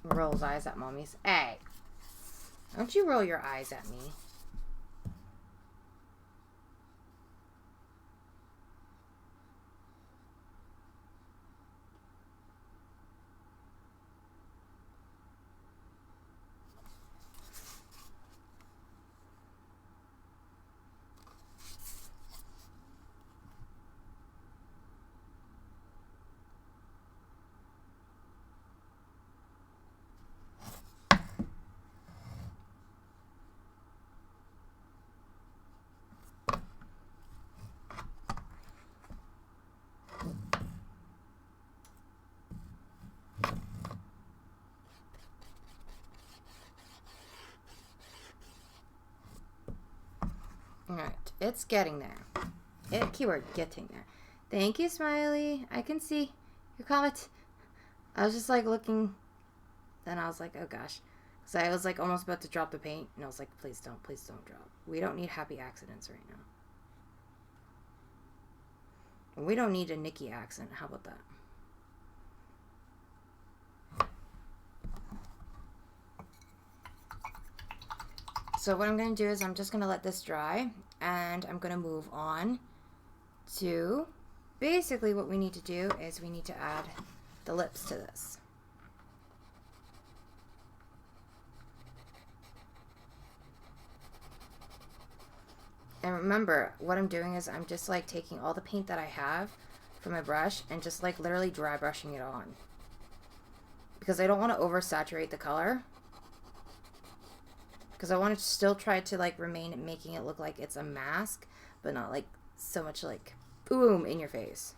Speaker 1: Rolls eyes at mommy's. Hey, don't you roll your eyes at me. Alright, it's getting there. Keyword getting there. Thank you, Smiley. I can see your comment. I was just like looking, then I was like, oh gosh. So I was like almost about to drop the paint, and I was like, please don't drop. We don't need happy accidents right now. We don't need a Nikki accent. How about that? So what I'm going to do is I'm just going to let this dry, and I'm going to move on to basically what we need to do is we need to add the lips to this. And remember, what I'm doing is I'm just like taking all the paint that I have from my brush and just like literally dry brushing it on. Because I don't want to oversaturate the color. Because I want to still try to like remain making it look like it's a mask, but not like so much like boom in your face.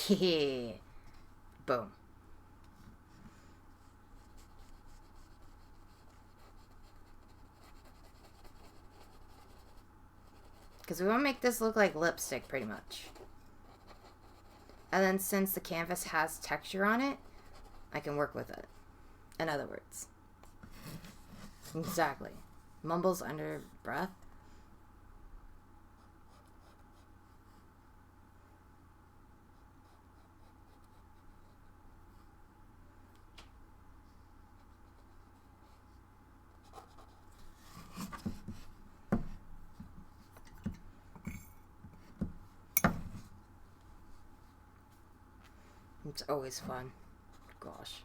Speaker 1: Yeah. Boom. Because we want to make this look like lipstick pretty much. And then since the canvas has texture on it, I can work with it. In other words. Exactly. Mumbles under breath. It's always fun. Gosh.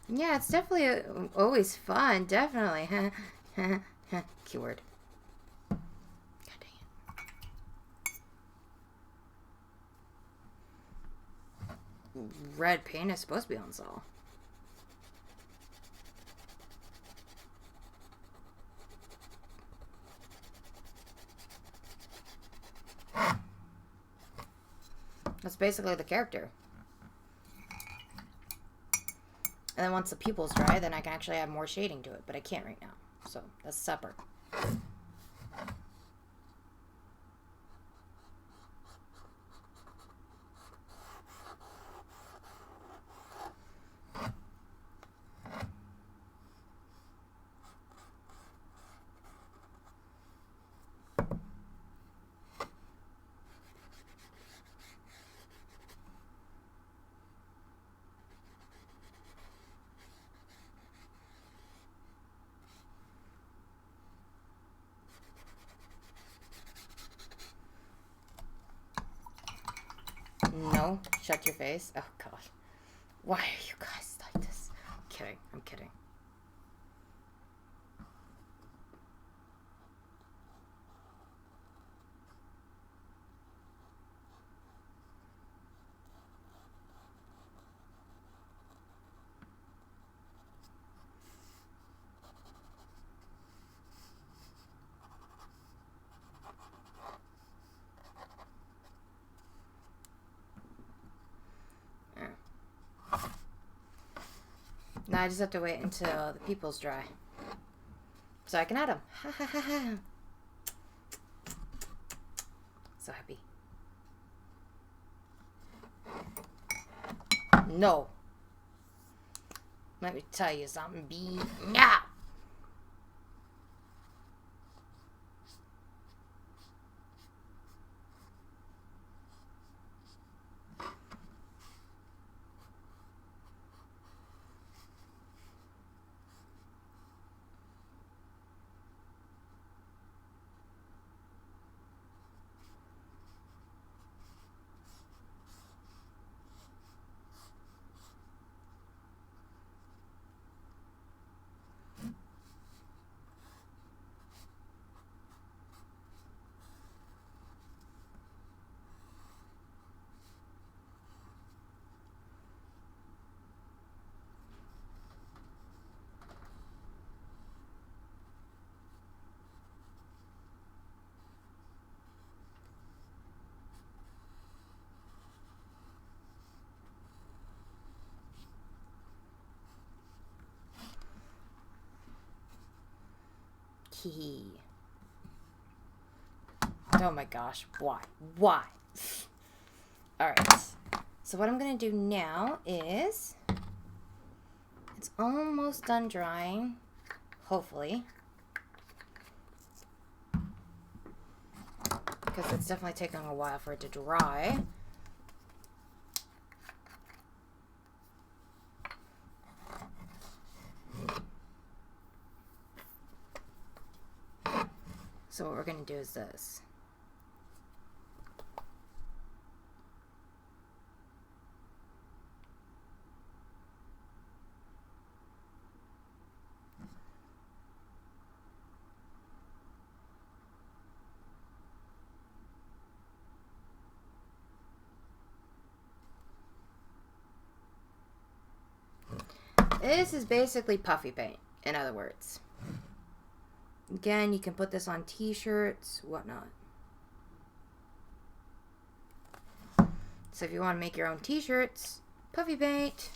Speaker 1: Yeah, it's definitely always fun. Definitely. Keyword. God dang it. Red paint is supposed to be on Saul. That's basically the character. And then once the pupil's dry, then I can actually add more shading to it. But I can't right now. So that's separate. No, shut your face. Oh, gosh. Why are you guys like this? I'm kidding. I'm kidding. Now I just have to wait until the pupils dry. So I can add them. Ha ha ha ha. So happy. No. Let me tell you something, B. No. Hee. Oh my gosh. Why? Why? Alright. So what I'm going to do now is... It's almost done drying. Hopefully. Because it's definitely taking a while for it to dry. So what we're going to do is this. This is basically puffy paint, in other words. Again, you can put this on t-shirts, whatnot. So if you want to make your own t-shirts, puffy paint.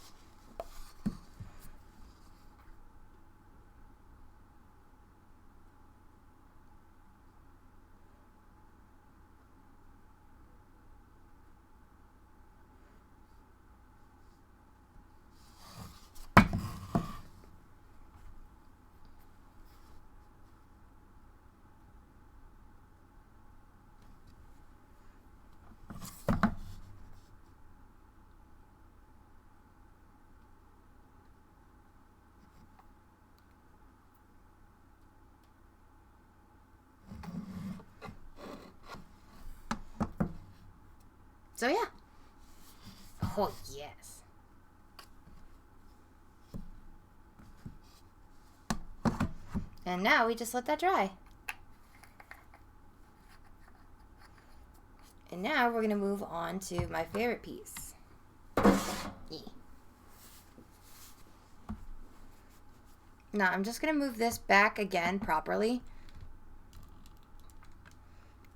Speaker 1: So yeah. Oh yes. And now we just let that dry. And now we're going to move on to my favorite piece. Yeah. Now I'm just going to move this back again properly.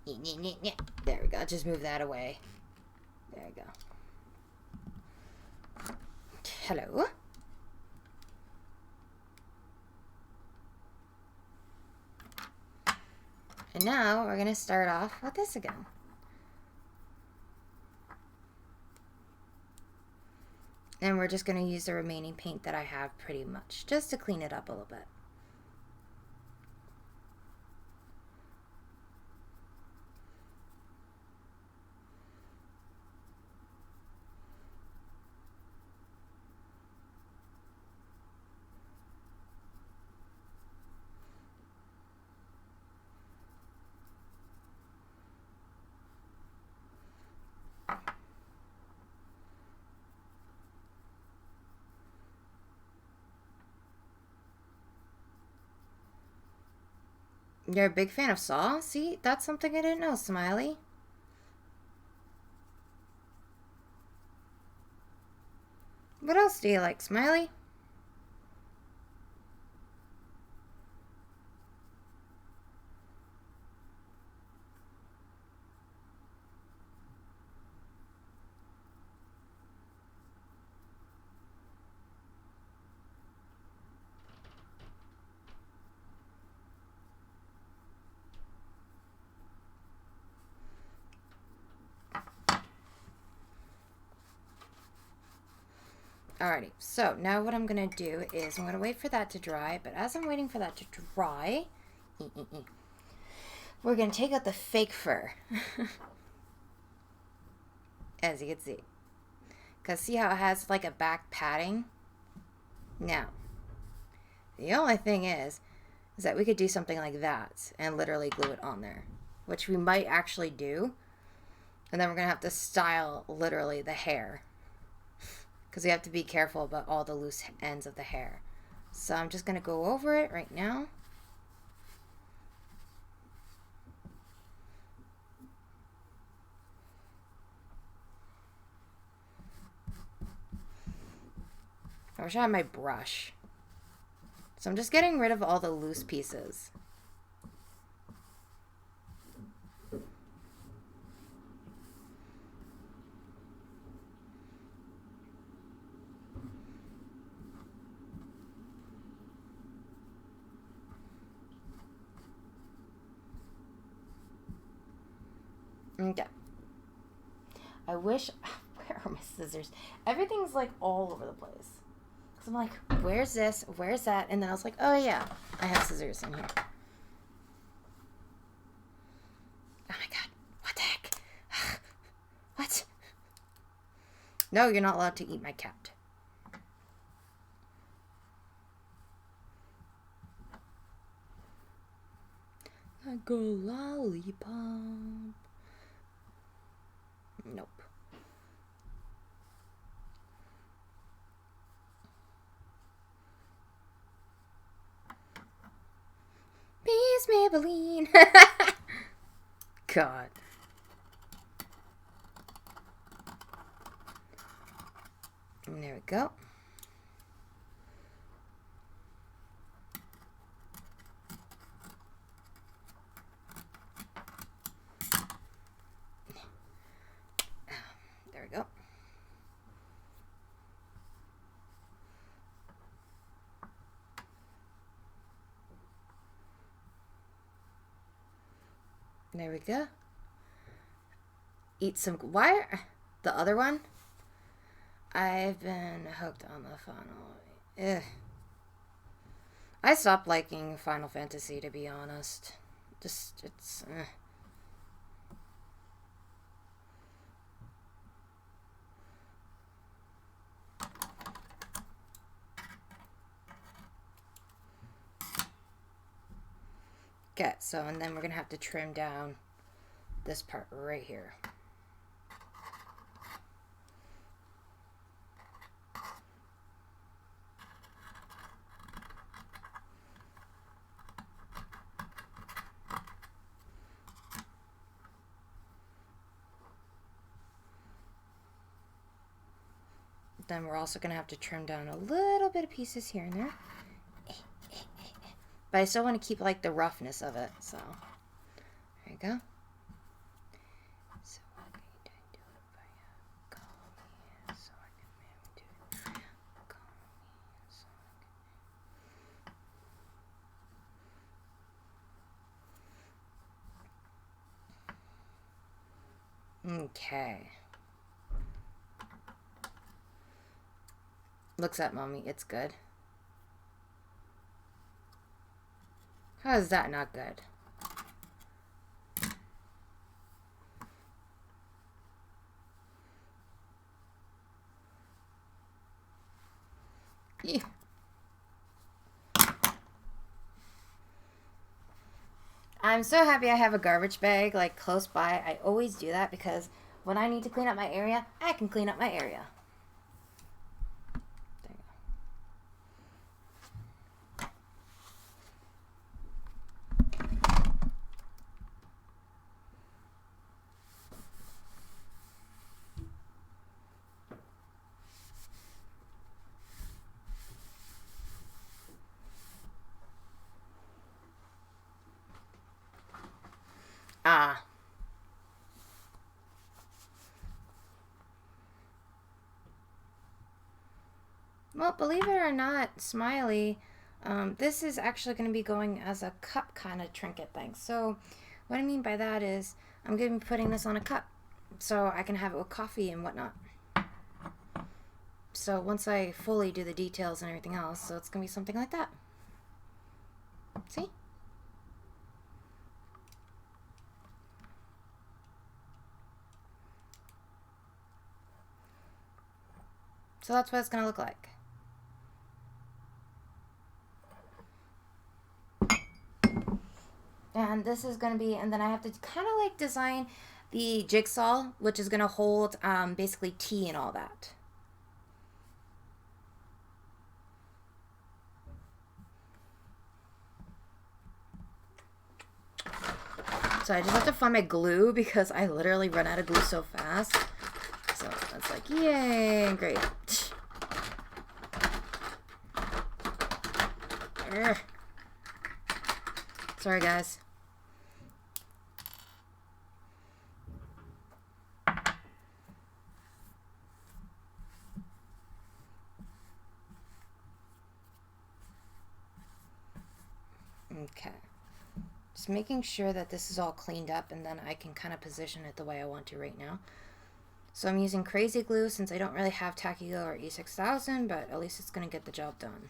Speaker 1: There we go. Just move that away. There we go. Hello. And now we're going to start off with this again. And we're just going to use the remaining paint that I have pretty much, just to clean it up a little bit. You're a big fan of Saw? See, that's something I didn't know, Smiley. What else do you like, Smiley? Alrighty, so now what I'm going to do is I'm going to wait for that to dry, but as I'm waiting for that to dry, we're going to take out the fake fur, as you can see, because see how it has like a back padding? Now, the only thing is that we could do something like that and literally glue it on there, which we might actually do, and then we're going to have to style literally the hair. Because we have to be careful about all the loose ends of the hair. So I'm just going to go over it right now. I wish I had my brush. So I'm just getting rid of all the loose pieces. Okay. I wish... Where are my scissors? Everything's like all over the place. Because I'm like, where's this? Where's that? And then I was like, oh yeah, I have scissors in here. Oh my god. What the heck? What? No, you're not allowed to eat my cat. Like a lollipop. Nope. Peace, Maybelline. God. And there we go. There we go. There we go. Eat some... Why? The other one? I've been hooked on the final. Ugh. I stopped liking Final Fantasy, to be honest. Just, it's... Okay, so, and then we're gonna have to trim down this part right here. Then we're also going to have to trim down a little bit of pieces here and there. But I still want to keep like the roughness of it. So there you go. So I'm going to do it by so I can do it. Okay. Looks at mommy. It's good. How is that not good? Yeah. I'm so happy I have a garbage bag like close by. I always do that because when I need to clean up my area, I can clean up my area. Ah. Well, believe it or not, Smiley, this is actually going to be going as a cup kind of trinket thing. So what I mean by that is I'm going to be putting this on a cup so I can have it with coffee and whatnot. So once I fully do the details and everything else, so it's going to be something like that. See? So that's what it's going to look like. And this is going to be, and then I have to kind of like design the jigsaw, which is going to hold basically tea and all that. So I just have to find my glue because I literally run out of glue so fast. So that's like, yay, great. Urgh. Sorry, guys. Okay. Just making sure that this is all cleaned up, and then I can kind of position it the way I want to right now. So I'm using crazy glue since I don't really have tacky glue or E6000, but at least it's going to get the job done.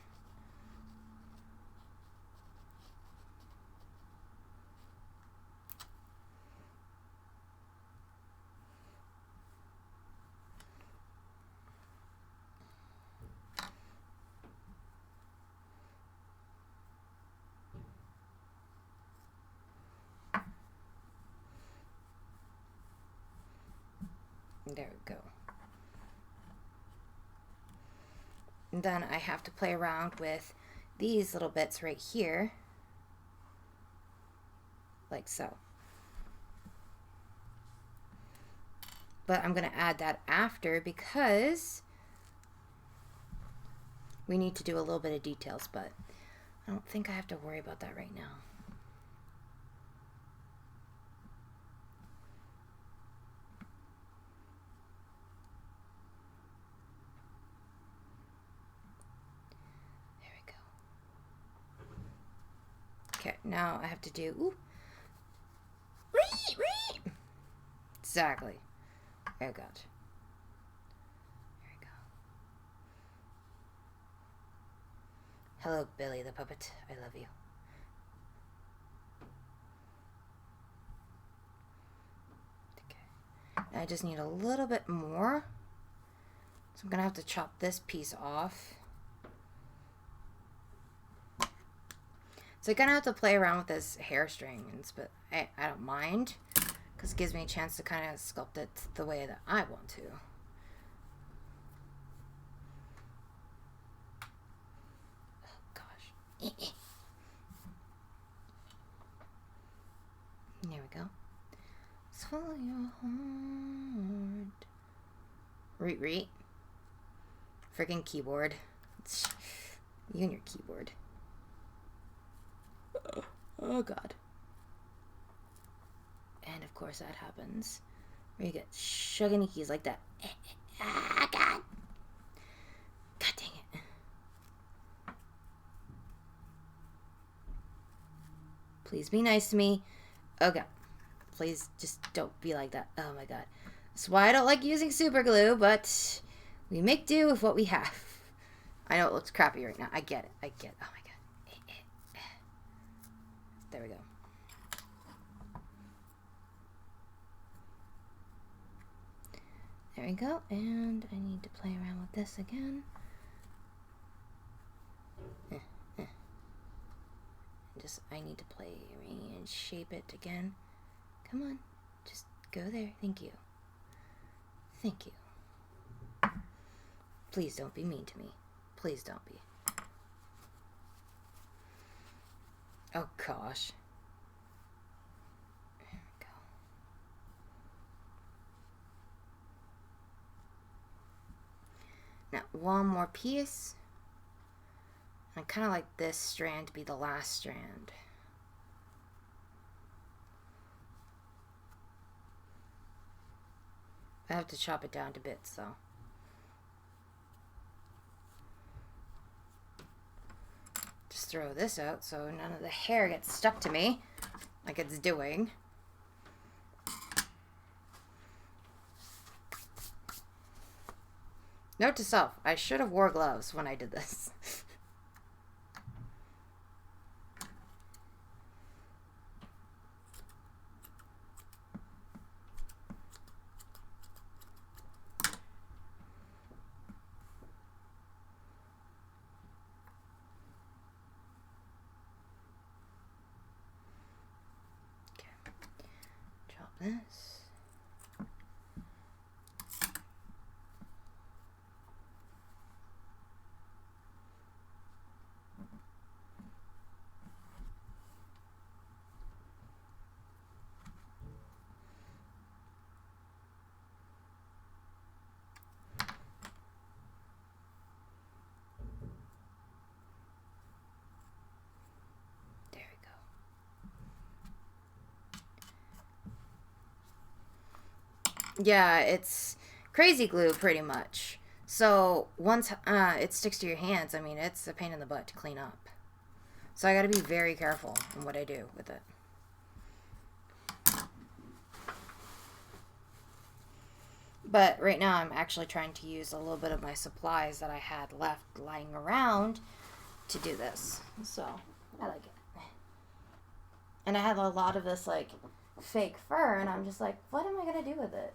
Speaker 1: There we go. And then I have to play around with these little bits right here, like so. But I'm going to add that after because we need to do a little bit of details, but I don't think I have to worry about that right now. Okay, now I have to do, ooh. Exactly. Oh God. There we go. Hello, Billy the puppet. I love you. Okay. Now I just need a little bit more. So I'm gonna have to chop this piece off. So I kind of have to play around with this hair strings, but I don't mind because it gives me a chance to kind of sculpt it the way that I want to. Oh gosh. There we go. Swallow your heart. Reet. Freaking keyboard. You and your keyboard. Oh God. And of course that happens where you get shuganikis like that. Ah, God. God dang it. Please be nice to me. Oh God. Please just don't be like that. Oh my God. That's why I don't like using super glue, but we make do with what we have. I know it looks crappy right now. I get it. Oh my God. There we go. There we go. And I need to play around with this again. I need to play and shape it again. Come on. Just go there. Thank you. Thank you. Please don't be mean to me. Please don't be. Oh gosh. There we go. Now one more piece. I kind of like this strand to be the last strand. I have to chop it down to bits though. Just throw this out so none of the hair gets stuck to me like it's doing. Note to self, I should have wore gloves when I did this. This. There we go. Yeah, it's crazy glue pretty much. So once it sticks to your hands, I mean, it's a pain in the butt to clean up. So I gotta be very careful in what I do with it. But right now I'm actually trying to use a little bit of my supplies that I had left lying around to do this. So I like it. And I had a lot of this like fake fur, and I'm just like, what am I going to do with it?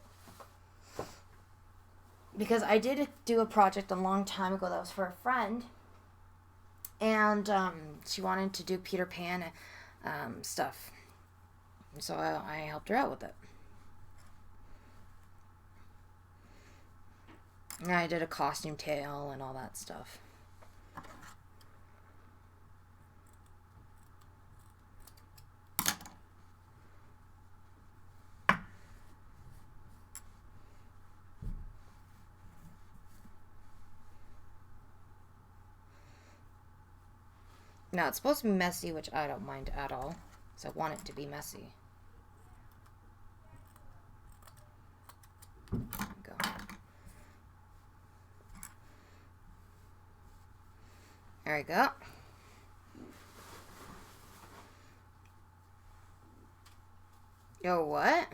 Speaker 1: Because I did do a project a long time ago that was for a friend. And she wanted to do Peter Pan stuff. So I helped her out with it. And I did a costume tail and all that stuff. Now, it's supposed to be messy, which I don't mind at all. So I want it to be messy. There we go. There we go. Yo, what?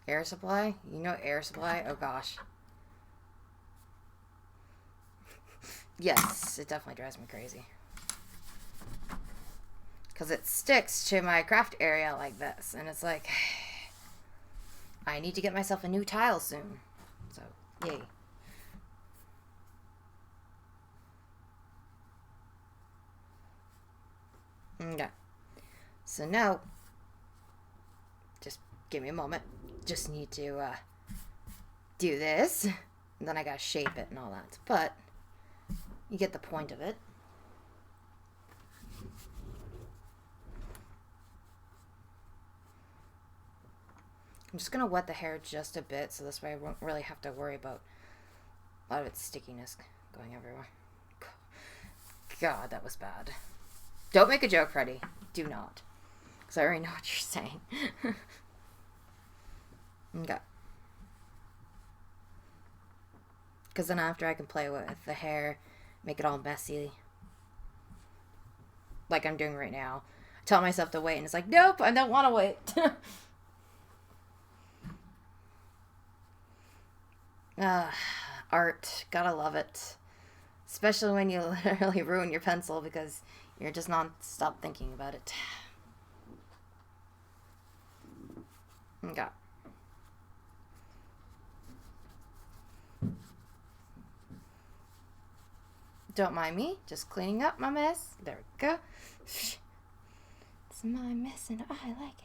Speaker 1: Air supply? You know air supply? Oh, gosh. Yes, it definitely drives me crazy. Because it sticks to my craft area like this. And it's like, I need to get myself a new tile soon. So, yay. Okay. So now, just give me a moment. Just need to do this. And then I gotta shape it and all that. But, you get the point of it. I'm just going to wet the hair just a bit, so this way I won't really have to worry about a lot of its stickiness going everywhere. God, that was bad. Don't make a joke, Freddie. Do not. Because I already know what you're saying. Okay. Because then after I can play with the hair, make it all messy. Like I'm doing right now. I tell myself to wait, and it's like, nope, I don't want to wait. Art. Gotta love it. Especially when you literally ruin your pencil because you're just non-stop thinking about it. Okay. Don't mind me. Just cleaning up my mess. There we go. It's my mess and I like it.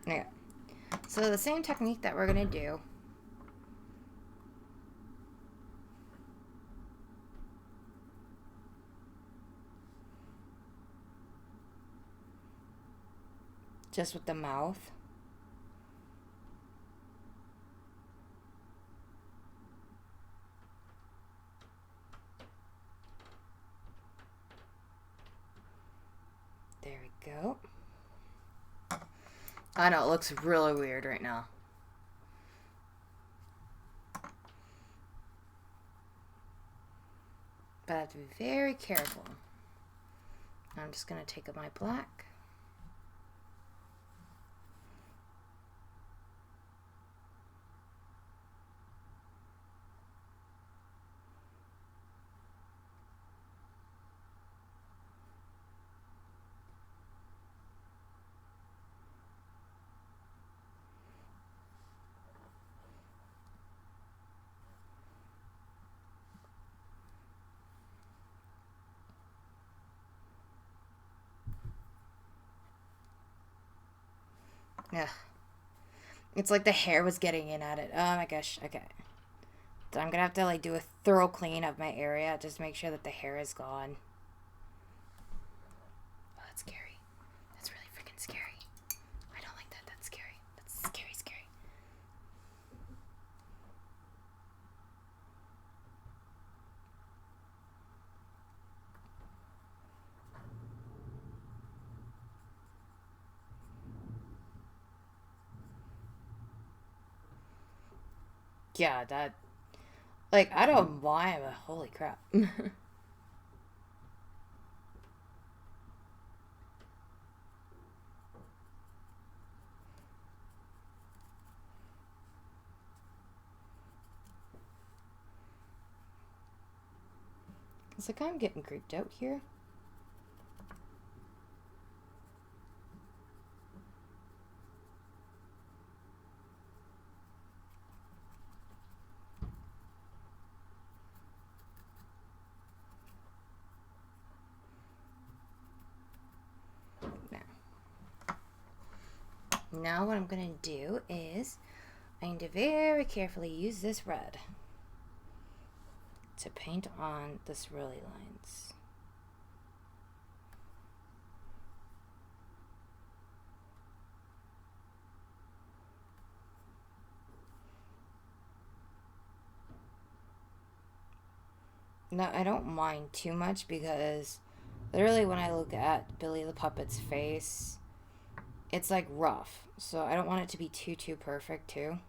Speaker 1: Okay. So the same technique that we're going to do. Just with the mouth. There we go. I know, it looks really weird right now. But I have to be very careful. I'm just going to take up my black. Yeah. It's like the hair was getting in at it. Oh my gosh. Okay. So I'm going to have to like do a thorough clean of my area just to make sure that the hair is gone. Oh, that's scary. That's really freaking scary. I don't like that. That's scary. That's scary, scary. Yeah, that Like, I don't know why, but holy crap. It's like I'm getting creeped out here. Now what I'm going to do is I need to very carefully use this red to paint on the swirly lines. Now, I don't mind too much because literally when I look at Billy the Puppet's face, it's like rough. So I don't want it to be too perfect too.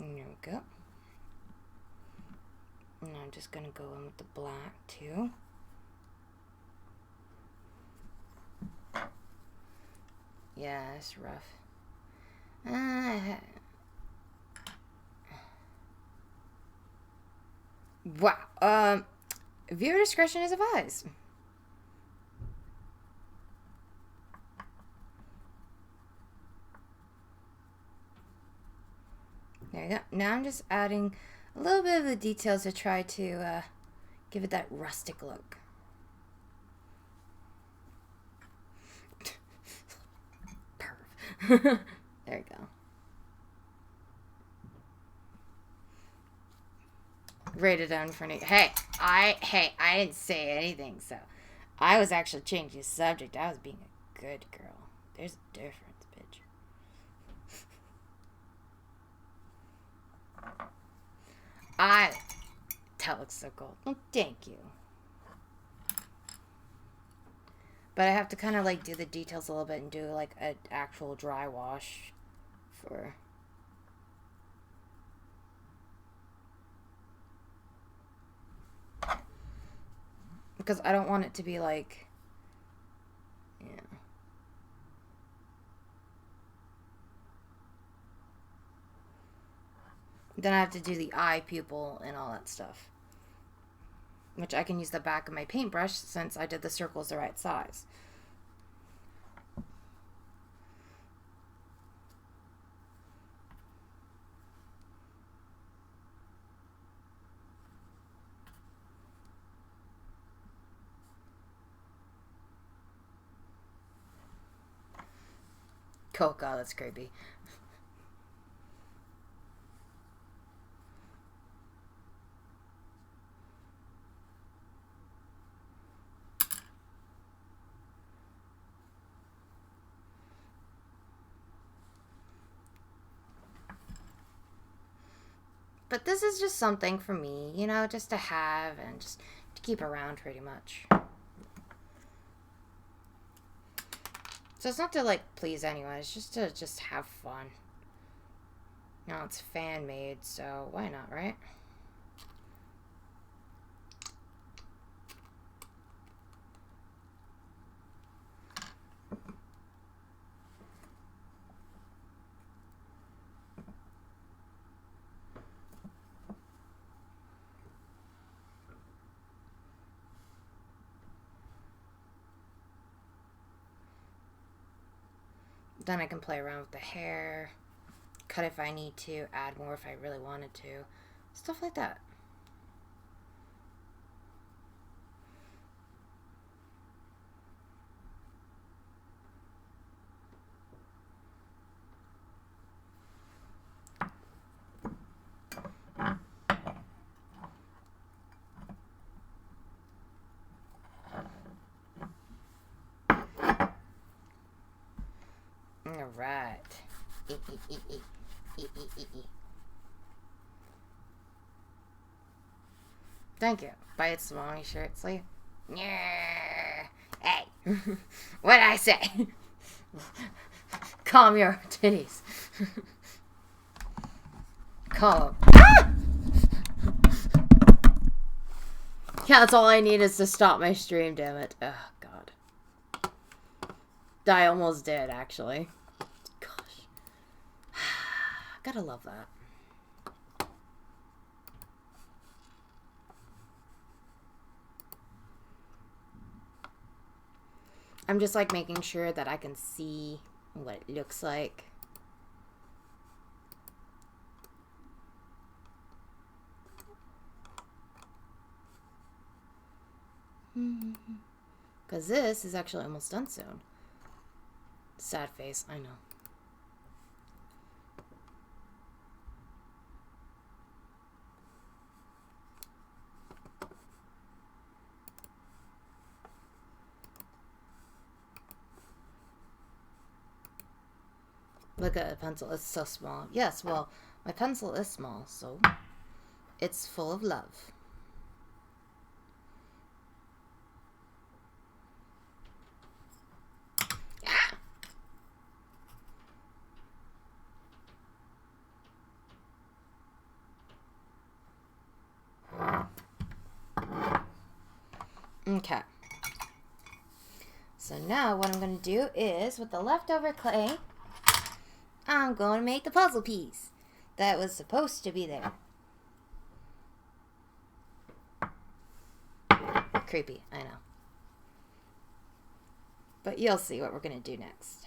Speaker 1: There we go. And I'm just going to go in with the black too. Yeah, it's rough. Wow. Viewer discretion is advised. There you go. Now I'm just adding a little bit of the details to try to give it that rustic look. Perv. There you go. Rated down for me. Hey, I didn't say anything, so I was actually changing the subject. I was being a good girl. There's a difference, bitch. That looks so cool. Oh, thank you. But I have to kind of like do the details a little bit and do like an actual dry wash for... Because I don't want it to be like... Yeah. Then I have to do the eye pupil and all that stuff. Which I can use the back of my paintbrush since I did the circles the right size. Oh god, that's creepy. But this is just something for me, you know, just to have and just to keep around pretty much. So it's not to like please anyone, it's just to just have fun. You know, it's fan made, so why not, right? Then I can play around with the hair. cut if I need to, add more if I really wanted to. Stuff like that. All right. Thank you. Bite small shirt sleeve. Yeah. Hey. What'd I say? Calm your titties. Calm. Ah! Yeah, that's all I need is to stop my stream, damn it. Oh, God. I almost did, actually. Gosh. Gotta love that. I'm just like making sure that I can see what it looks like. Because this is actually almost done soon. Sad face, I know. Look at the pencil, it's so small. Yes, well, my pencil is small, so it's full of love. Okay. So now what I'm going to do is, with the leftover clay, I'm going to make the puzzle piece that was supposed to be there. Creepy, I know. But you'll see what we're going to do next.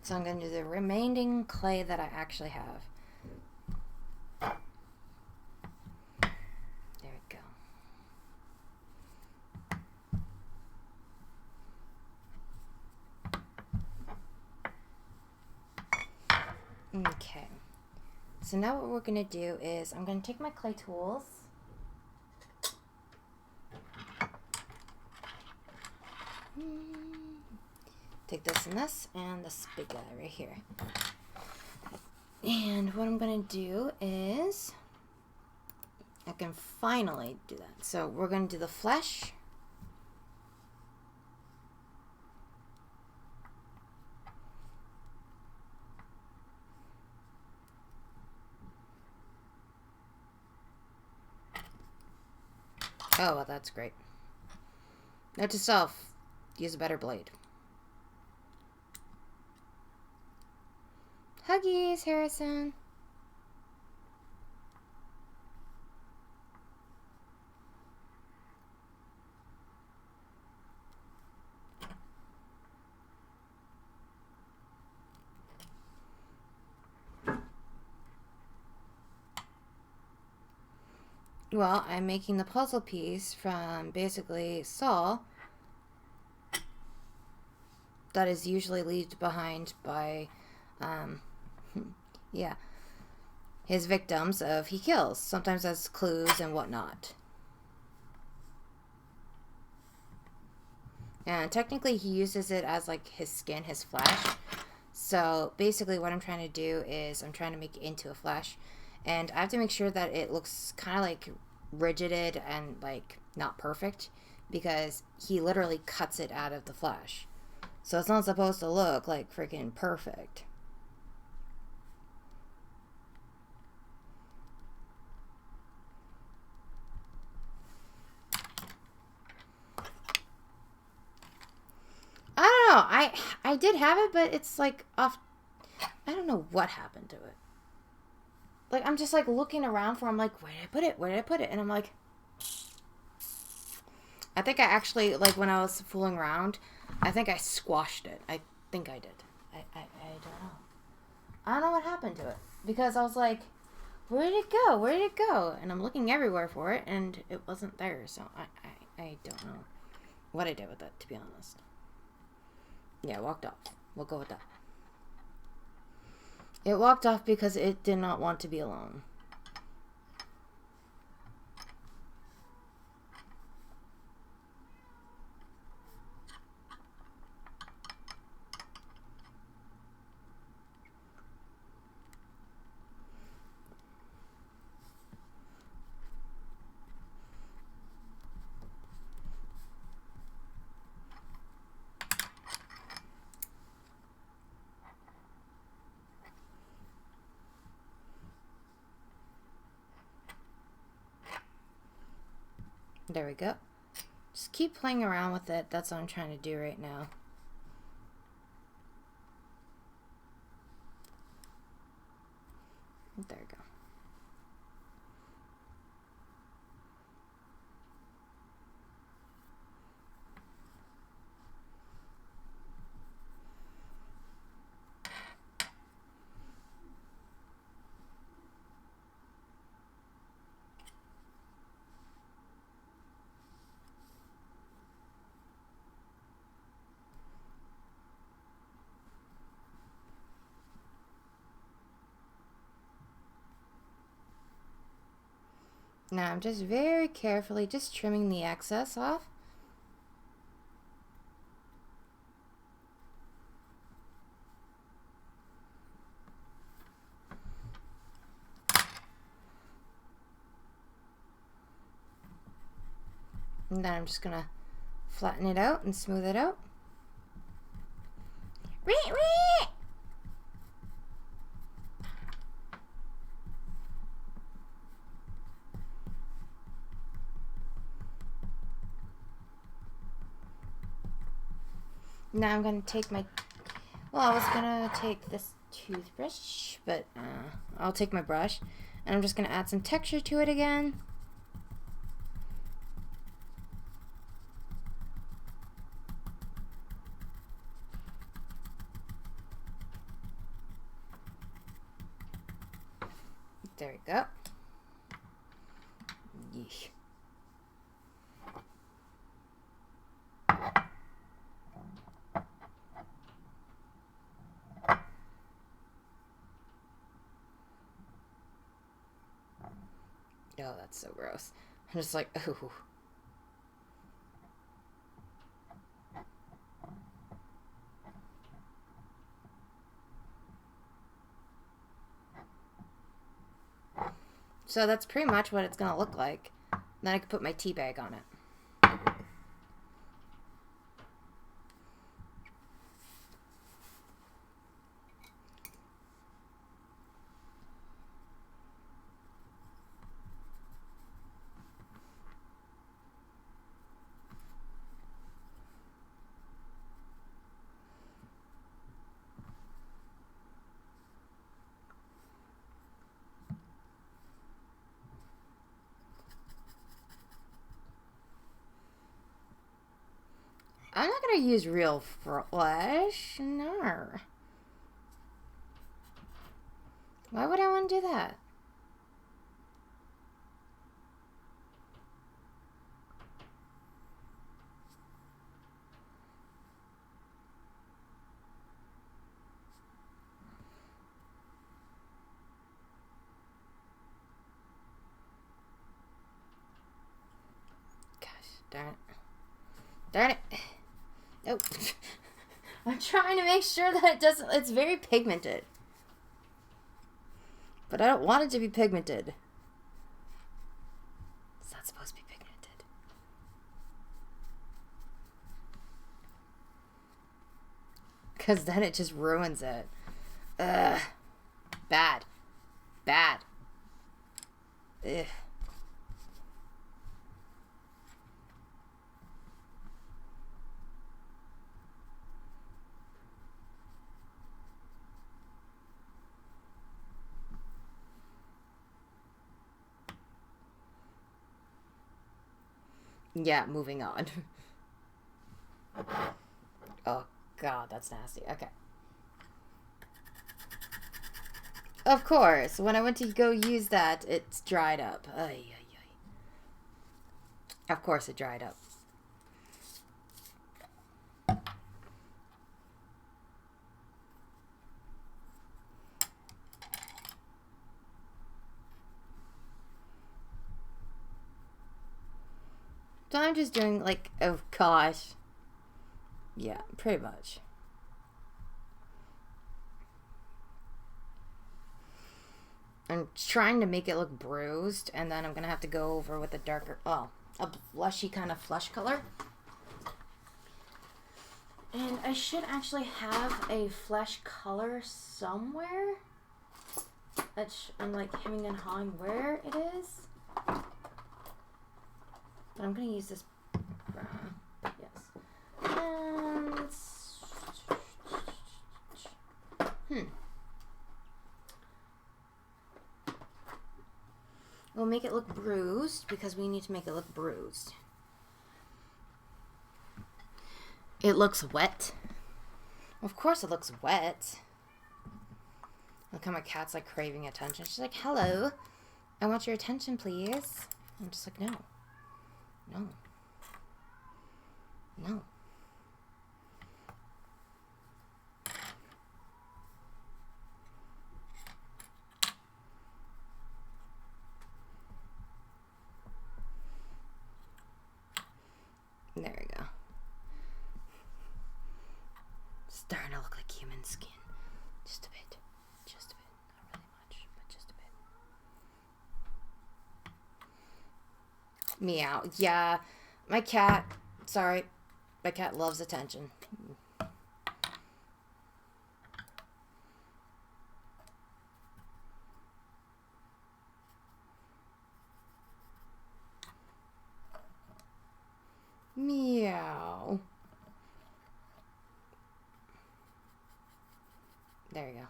Speaker 1: So I'm going to do the remaining clay that I actually have. There we go. Okay. So now what we're going to do is I'm going to take my clay tools. Take this and this big guy right here. And what I'm going to do is I can finally do that. So we're going to do the flesh. Oh, well, that's great. Note to self, use a better blade. Huggies, Harrison. Well, I'm making the puzzle piece from basically Saul that is usually left behind by yeah, his victims of he kills, sometimes as clues and whatnot. And technically he uses it as like his skin, his flesh. So basically what I'm trying to do is I'm trying to make it into a flesh. And I have to make sure that it looks kind of like rigided and like not perfect, because he literally cuts it out of the flesh. So it's not supposed to look like freaking perfect. I don't know. I did have it, but it's like off. I don't know what happened to it. Like, I'm just like looking around for, I'm like, where did I put it? Where did I put it? And I'm like, I think I actually, like, when I was fooling around, I think I squashed it. I think I did. I don't know. I don't know what happened to it. Because I was like, where did it go? Where did it go? And I'm looking everywhere for it, and it wasn't there. So I don't know what I did with it, to be honest. Yeah, it walked off. We'll go with that. It walked off because it did not want to be alone. There we go. Just keep playing around with it. That's what I'm trying to do right now. There we go. Now I'm just very carefully just trimming the excess off. And then I'm just gonna flatten it out and smooth it out. Now I'm going to take my, well, I was going to take this toothbrush, but I'll take my brush, and I'm just going to add some texture to it again. There we go. Yeesh. Oh, that's so gross. I'm just like, ooh. So that's pretty much what it's going to look like. Then I can put my tea bag on it. I'm not going to use real flesh. No. Why would I want to do that? Gosh, darn it. Darn it. Oh. I'm trying to make sure that it doesn't, it's very pigmented. But I don't want it to be pigmented. It's not supposed to be pigmented. Because then it just ruins it. Ugh. Bad. Bad. Ugh. Yeah, moving on. Oh, God, that's nasty. Okay. Of course, when I went to go use that, it's dried up. Ay, ay, ay. Of course it dried up. So I'm just doing like, oh gosh. Yeah, pretty much. I'm trying to make it look bruised, and then I'm going to have to go over with a darker, oh, a blushy kind of flesh color. And I should actually have a flesh color somewhere. I'm like hemming and hawing where it is. But I'm going to use this brown. Yes. And we'll make it look bruised because we need to make it look bruised. It looks wet. Of course it looks wet. Look how my cat's like craving attention. She's like, hello, I want your attention, please. I'm just like, no. No. No. There we go. Starting to look like human skin. Just a bit. Just a bit. Not really much, but just a bit. Meow. Yeah. My cat. Sorry. My cat loves attention. Meow. There you go.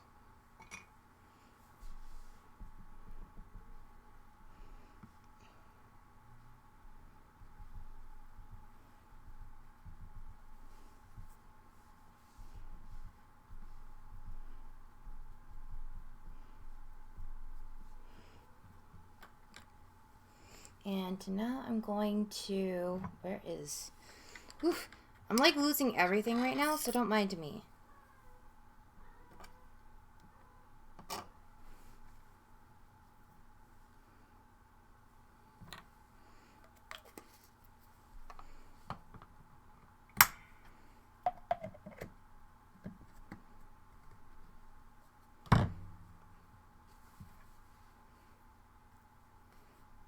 Speaker 1: And now I'm going to, where is, oof, I'm like losing everything right now, so don't mind me.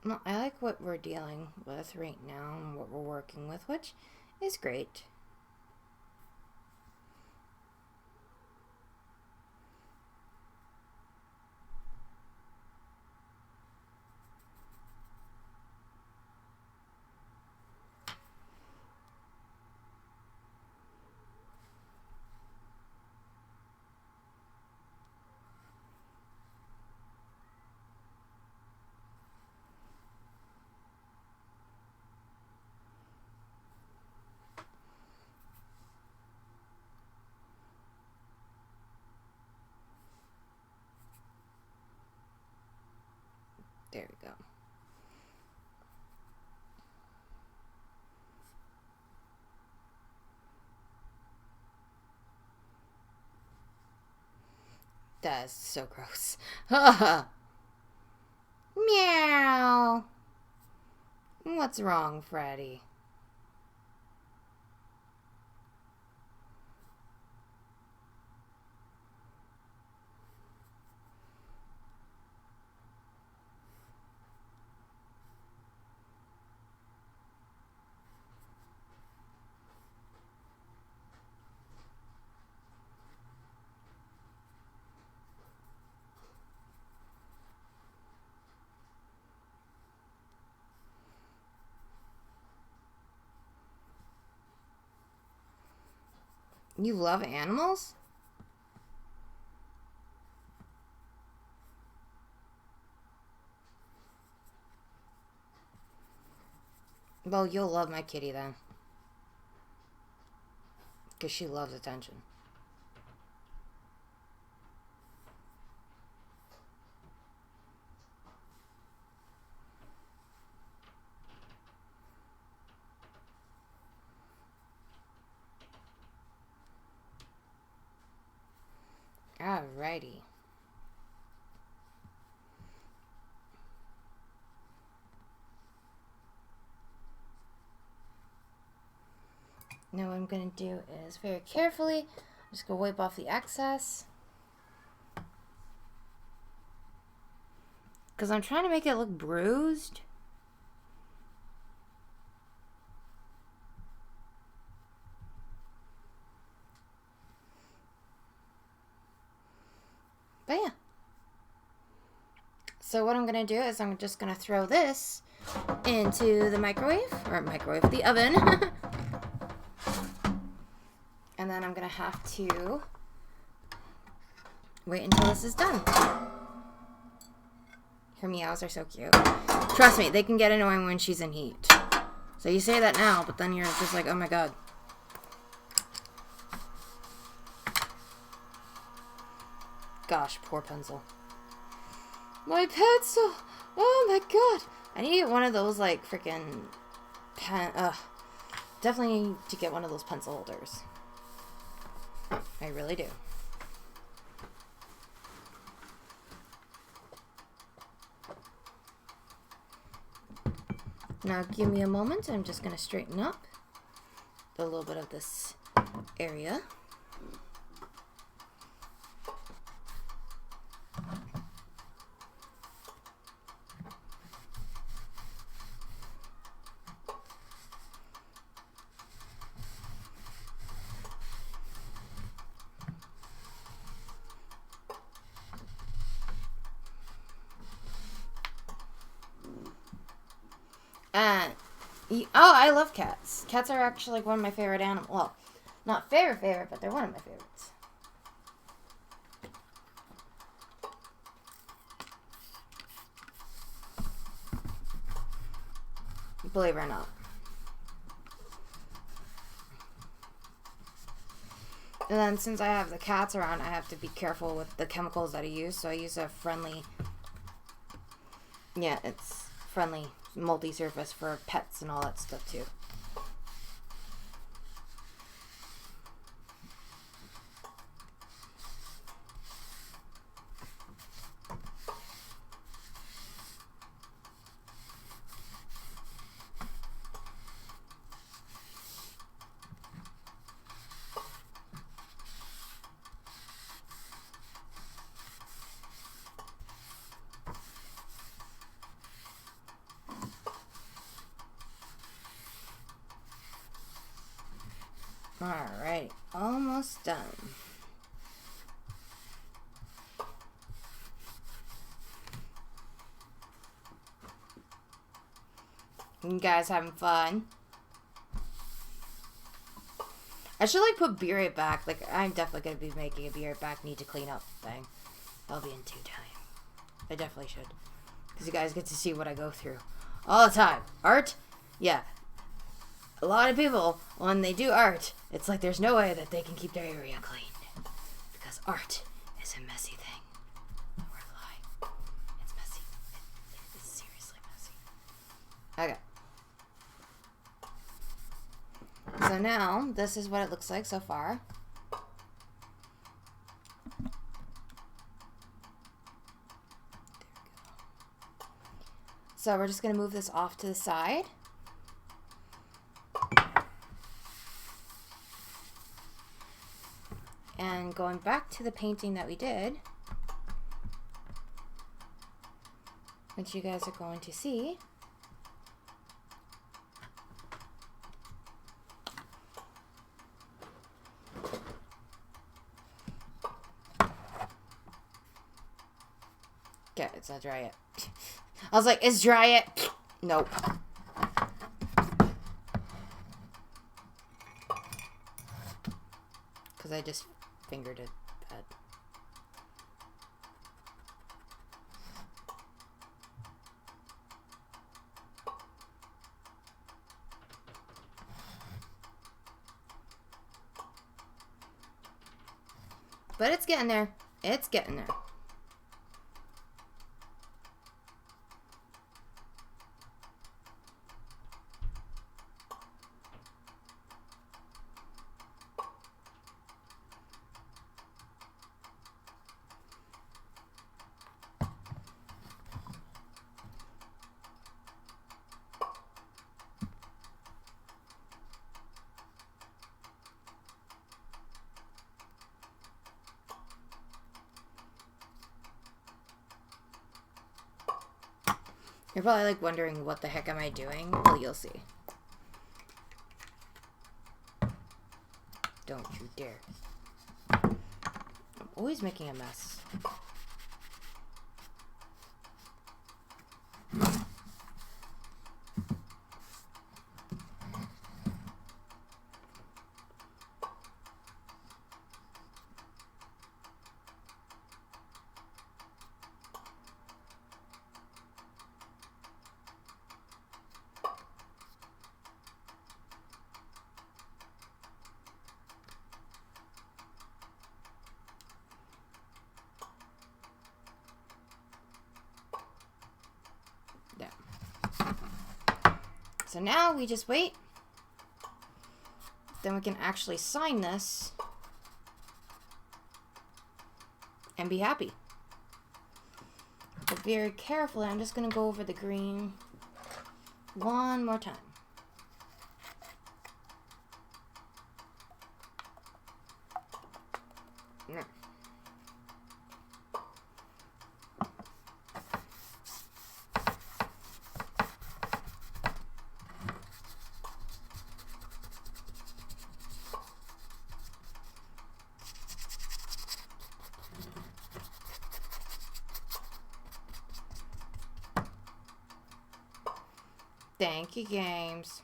Speaker 1: Well, I like what we're dealing with right now and what we're working with, which is great. There we go. That's so gross. Meow. What's wrong, Freddy? You love animals? Well, you'll love my kitty then. Because she loves attention. Alrighty. Now what I'm going to do is very carefully, I'm just going to wipe off the excess. Because I'm trying to make it look bruised. But yeah. So what I'm going to do is I'm just going to throw this into the the oven. And then I'm going to have to wait until this is done. Her meows are so cute. Trust me, they can get annoying when she's in heat. So you say that now, but then you're just like, oh my god. Gosh, poor pencil. My pencil! Oh my god! I need to get one of those, like, freaking pen. Definitely need to get one of those pencil holders. I really do. Now give me a moment. I'm just going to straighten up a little bit of this area. Oh, I love cats. Cats are actually like one of my favorite animals. Well, not favorite, but they're one of my favorites. Believe it or not. And then since I have the cats around, I have to be careful with the chemicals that I use. So I use a friendly, yeah, it's friendly multi-surface for pets and all that stuff too. Alright, almost done. You guys having fun? I should like put Be Right Back. Like, I'm definitely going to be making a Be Right Back need to clean up thing. That'll be in due time. I definitely should. Because you guys get to see what I go through all the time. Art? Yeah. A lot of people, when they do art, it's like there's no way that they can keep their area clean. Because art is a messy thing. No word lie. It's messy. It's seriously messy. Okay. So now, this is what it looks like so far. So we're just going to move this off to the side. And going back to the painting that we did, which you guys are going to see. Okay, it's not dry yet. I was like, it's dry yet? Nope. Because I just fingered it bad. But it's getting there. It's getting there. You're probably like wondering what the heck am I doing? Well, you'll see. Don't you dare. I'm always making a mess. So now we just wait. Then we can actually sign this and be happy. But very carefully, I'm just going to go over the green one more time. No. Thank you, games.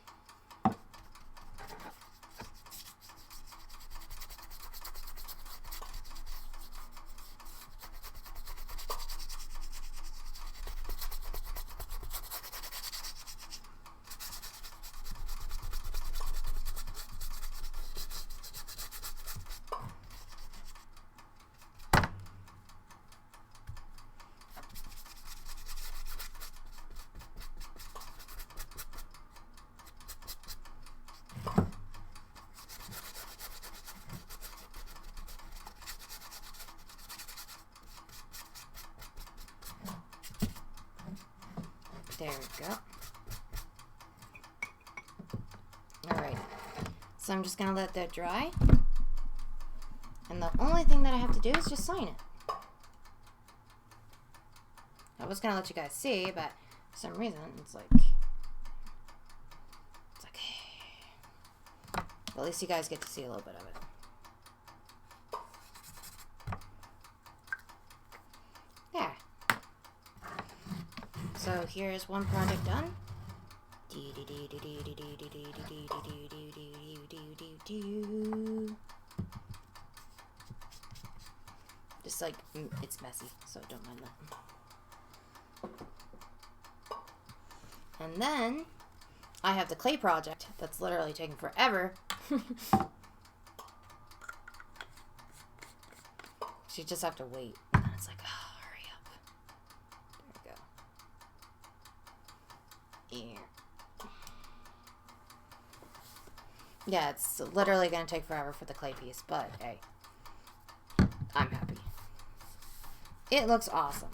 Speaker 1: There we go. Alright. So I'm just going to let that dry. And the only thing that I have to do is just sign it. I was going to let you guys see, but for some reason it's like... Well, at least you guys get to see a little bit of it. So here's one project done. Just like, it's messy, so don't mind that. And then I have the clay project that's literally taking forever. So you just have to wait. And then it's like, oh, hurry up. There we go. Yeah, it's literally going to take forever for the clay piece, but hey, I'm happy. It looks awesome.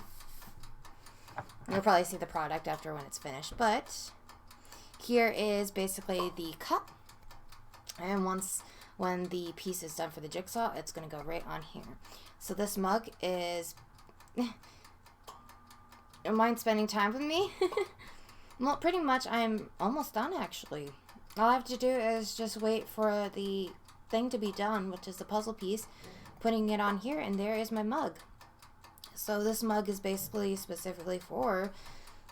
Speaker 1: You'll probably see the product after when it's finished, but here is basically the cup. And when the piece is done for the jigsaw, it's going to go right on here. So this mug is... Don't mind spending time with me? Well, pretty much I'm almost done, actually. All I have to do is just wait for the thing to be done, which is the puzzle piece, putting it on here, and there is my mug. So this mug is basically specifically for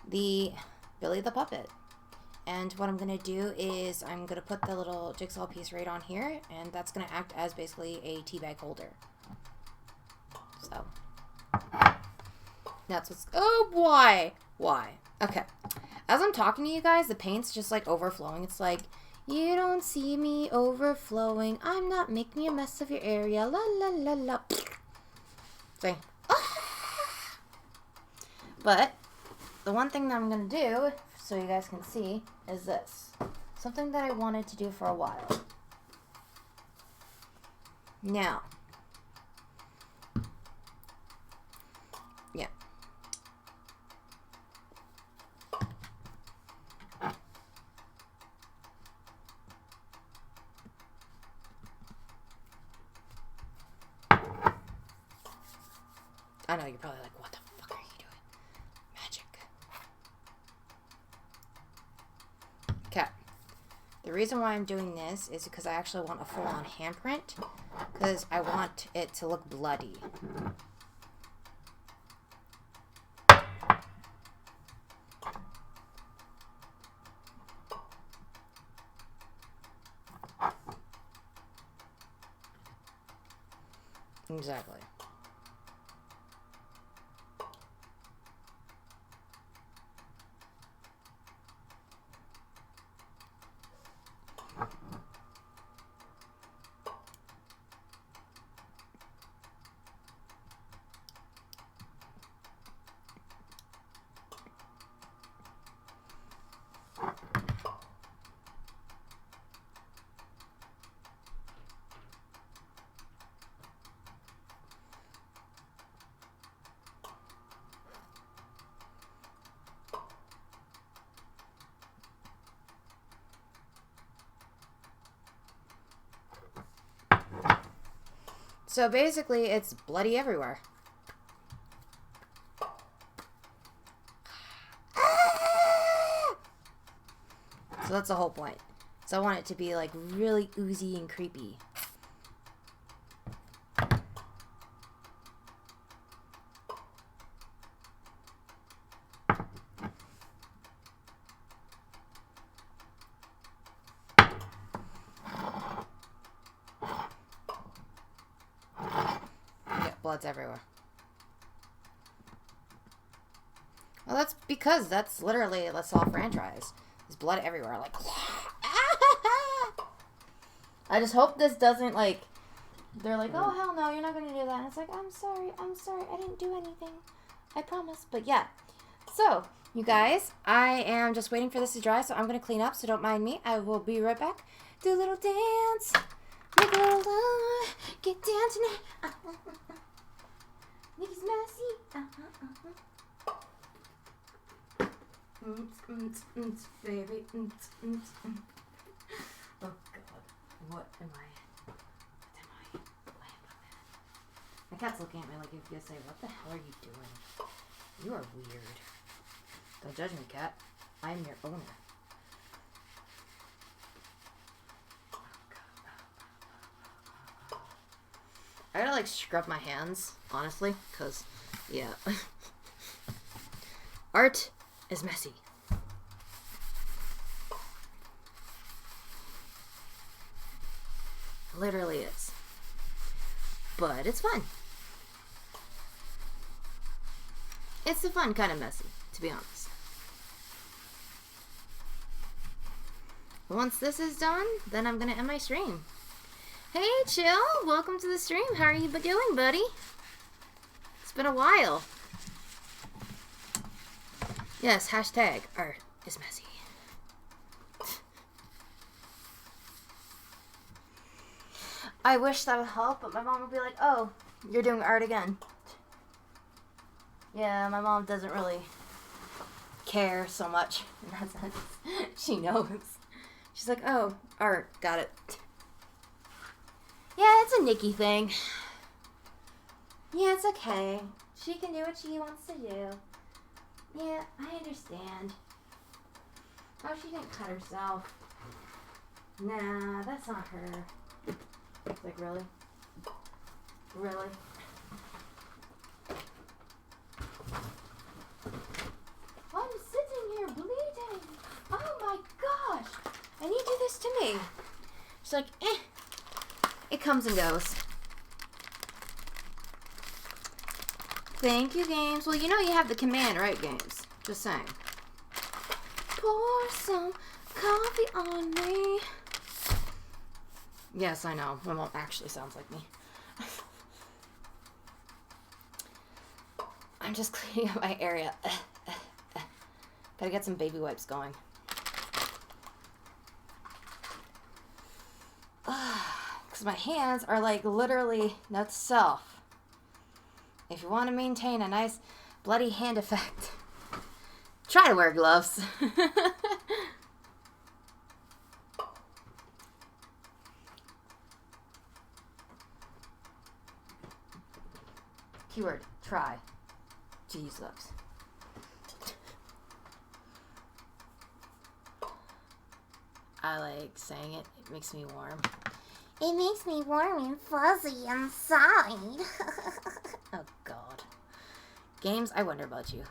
Speaker 1: the Billy the Puppet. And what I'm going to do is I'm going to put the little jigsaw piece right on here, and that's going to act as basically a tea bag holder. So, that's what's... Oh, boy! Why? Okay. As I'm talking to you guys, the paint's just like overflowing. It's like, you don't see me overflowing. I'm not making a mess of your area. La la la la. Say, ah! But the one thing that I'm going to do, so you guys can see, is this. Something that I wanted to do for a while. Now, yeah. I know, you're probably like, what the fuck are you doing? Magic. Okay. The reason why I'm doing this is because I actually want a full-on handprint. Because I want it to look bloody. Exactly. So basically, it's bloody everywhere. So that's the whole point. So I want it to be like really oozy and creepy. Blood's everywhere. Well, that's because that's literally the whole franchise. There's blood everywhere. Like, I just hope this doesn't, like, they're like, oh, hell no, you're not going to do that. And it's like, I'm sorry, I didn't do anything. I promise. But yeah. So, you guys, I am just waiting for this to dry, so I'm going to clean up, so don't mind me. I will be right back. Do a little dance. Make a little love. Get down tonight. Nikki's messy. Baby. Oh, God. What am I? My cat's looking at me like if you say, what the hell are you doing? You are weird. Don't judge me, cat. I am your owner. I gotta, like, scrub my hands, honestly, because, yeah. Art is messy. Literally is. But it's fun. It's the fun kind of messy, to be honest. Once this is done, then I'm gonna end my stream. Hey, Chill! Welcome to the stream. How are you doing, buddy? It's been a while. Yes, hashtag art is messy. I wish that would help, but my mom would be like, oh, you're doing art again. Yeah, my mom doesn't really care so much in that sense. She knows. She's like, oh, art, got it. Yeah, it's a Nikki thing. Yeah, it's okay. She can do what she wants to do. Yeah, I understand. Oh, she didn't cut herself. Nah, that's not her. It's like, really? Really? I'm sitting here bleeding. Oh my gosh. And you do this to me. She's like, eh. It comes and goes. Thank you, Games. Well, you know you have the command, right, Games? Just saying. Pour some coffee on me. Yes, I know. My mom actually sounds like me. I'm just cleaning up my area. Gotta get some baby wipes going. Because my hands are like literally note to self. If you want to maintain a nice bloody hand effect, try to wear gloves. Keyword, try to use gloves. I like saying it. It makes me warm. It makes me warm and fuzzy inside. Oh, God. Games, I wonder about you.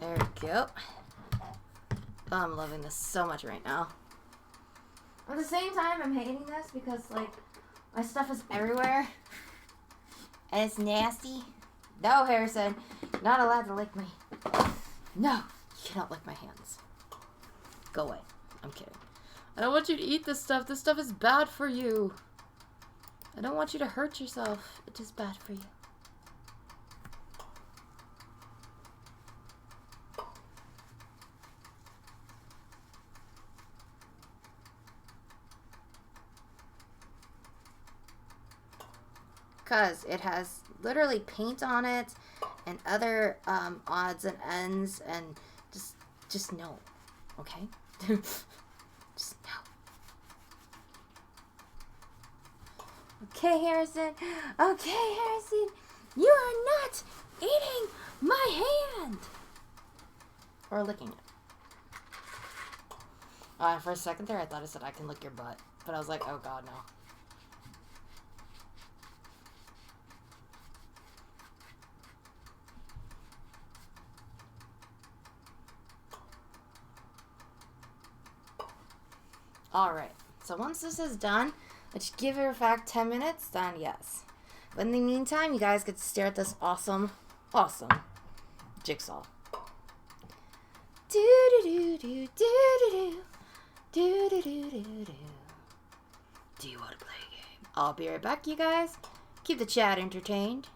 Speaker 1: There we go. Oh, I'm loving this so much right now. At the same time, I'm hating this because, like, my stuff is everywhere. And it's nasty. No, Harrison. You're not allowed to lick me. No, you cannot lick my hands. Go away. I'm kidding. I don't want you to eat this stuff. This stuff is bad for you. I don't want you to hurt yourself. It is bad for you. Because it has literally paint on it and other odds and ends, and just no. Okay? Just no. Okay, Harrison. Okay, Harrison. You are not eating my hand. Or licking it. For a second there, I thought it said I can lick your butt. But I was like, oh, God, no. Alright, so once this is done, let's give it a fact 10 minutes, then yes. But in the meantime, you guys get to stare at this awesome jigsaw. Do-do-do-do, do-do-do, do-do-do-do-do. Do you want to play a game? I'll be right back, you guys. Keep the chat entertained.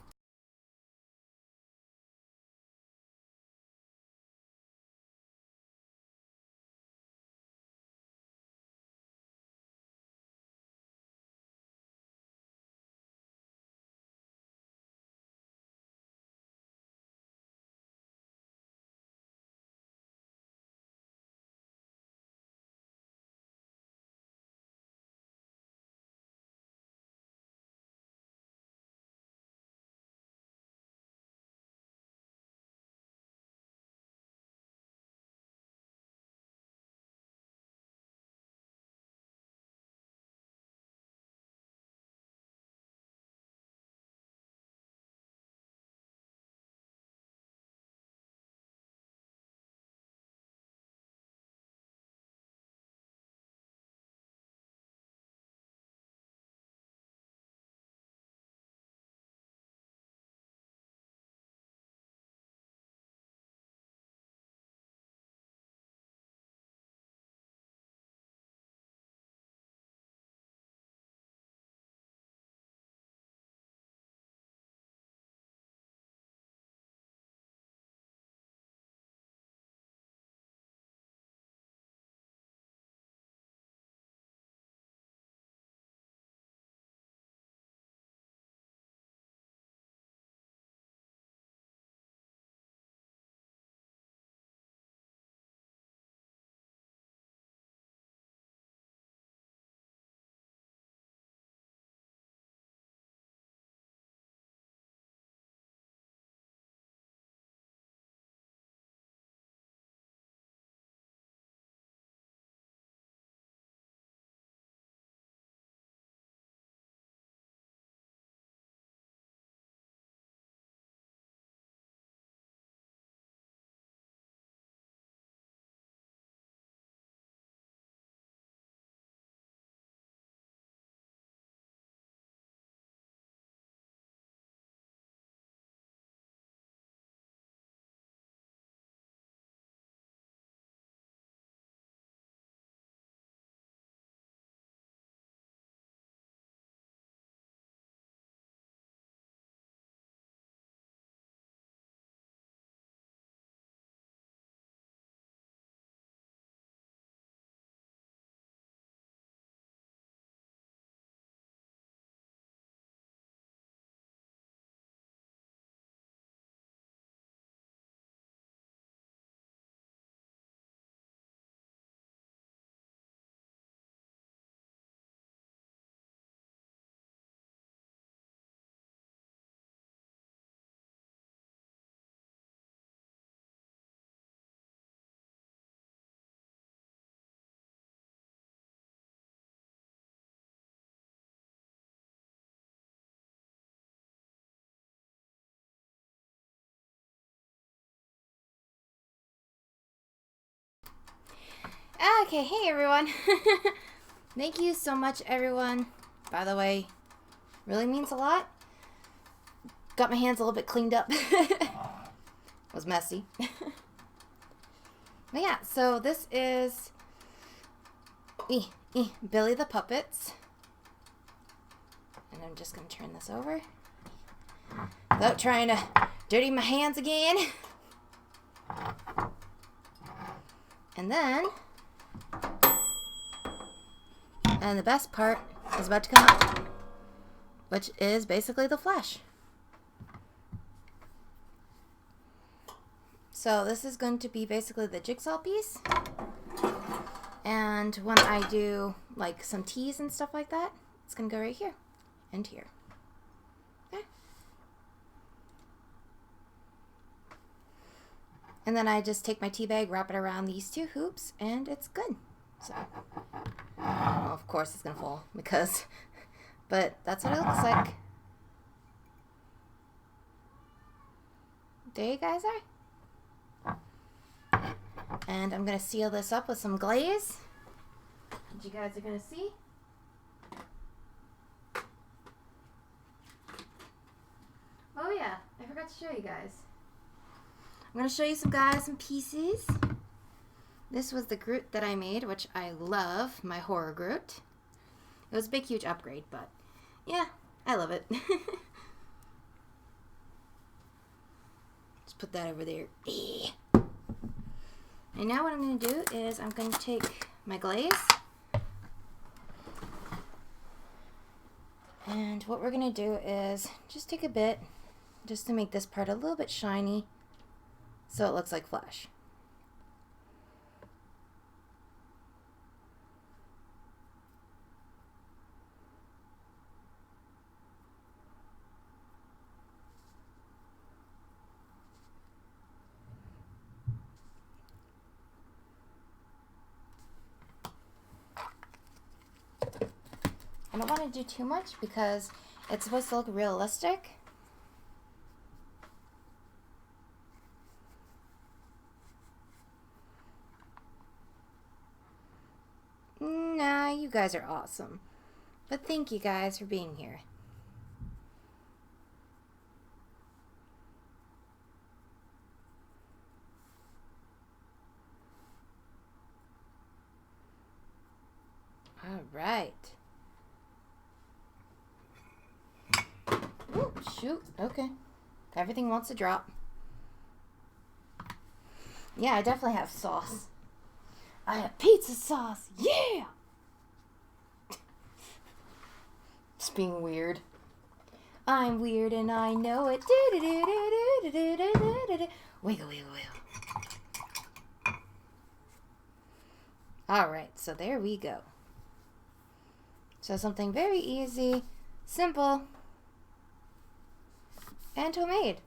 Speaker 1: Okay, hey everyone. Thank you so much, everyone. By the way, really means a lot. Got my hands a little bit cleaned up. Was messy. But yeah, so this is Billy the Puppets. And I'm just going to turn this over. Without trying to dirty my hands again. And then, and the best part is about to come up, which is basically the flesh. So this is going to be basically the jigsaw piece. And when I do like some teas and stuff like that, it's going to go right here and here. Okay. And then I just take my tea bag, wrap it around these two hoops, and it's good. So, well, of course it's going to fall because, but that's what it looks like. There you guys are. And I'm going to seal this up with some glaze, which you guys are going to see. Oh yeah, I forgot to show you guys. I'm going to show you some pieces. This was the Groot that I made, which I love, my horror Groot. It was a big, huge upgrade, but yeah, I love it. Just put that over there. And now what I'm going to do is I'm going to take my glaze. And what we're going to do is just take a bit, just to make this part a little bit shiny, so it looks like flesh. I don't want to do too much because it's supposed to look realistic. Nah, you guys are awesome. But thank you guys for being here. All right. Ooh, shoot. Okay. Everything wants to drop. Yeah, I definitely have sauce. I have pizza sauce. Yeah! Just being weird. I'm weird and I know it. Wiggle, wiggle, wiggle. Alright, so there we go. So something very easy, simple, and homemade.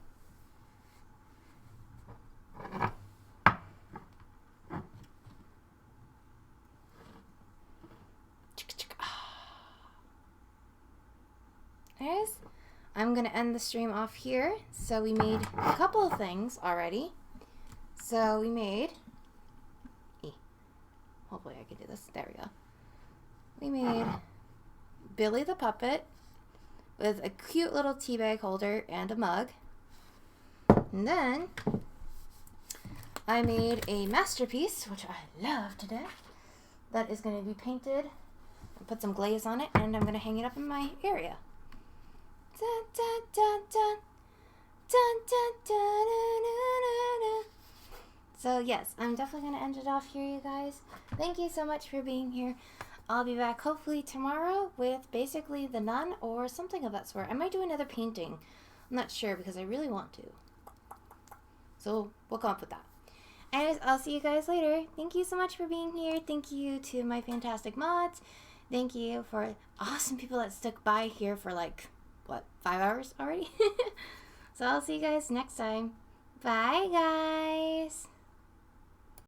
Speaker 1: Guys, I'm going to end the stream off here. So we made a couple of things already. So we made, hopefully I can do this. There we go. We made Billy the Puppet with a cute little tea bag holder and a mug. And then I made a masterpiece, which I love to death, that is going to be painted. I'll put some glaze on it, and I'm going to hang it up in my area. Dun, dun, dun, dun. Dun, dun, dun, dun, dun, dun. So yes, I'm definitely going to end it off here, you guys. Thank you so much for being here. I'll be back hopefully tomorrow with basically The Nun or something of that sort. I might do another painting. I'm not sure because I really want to. So we'll come up with that. Anyways, I'll see you guys later. Thank you so much for being here. Thank you to my fantastic mods. Thank you for awesome people that stuck by here for like, what, 5 hours already? So I'll see you guys next time. Bye, guys.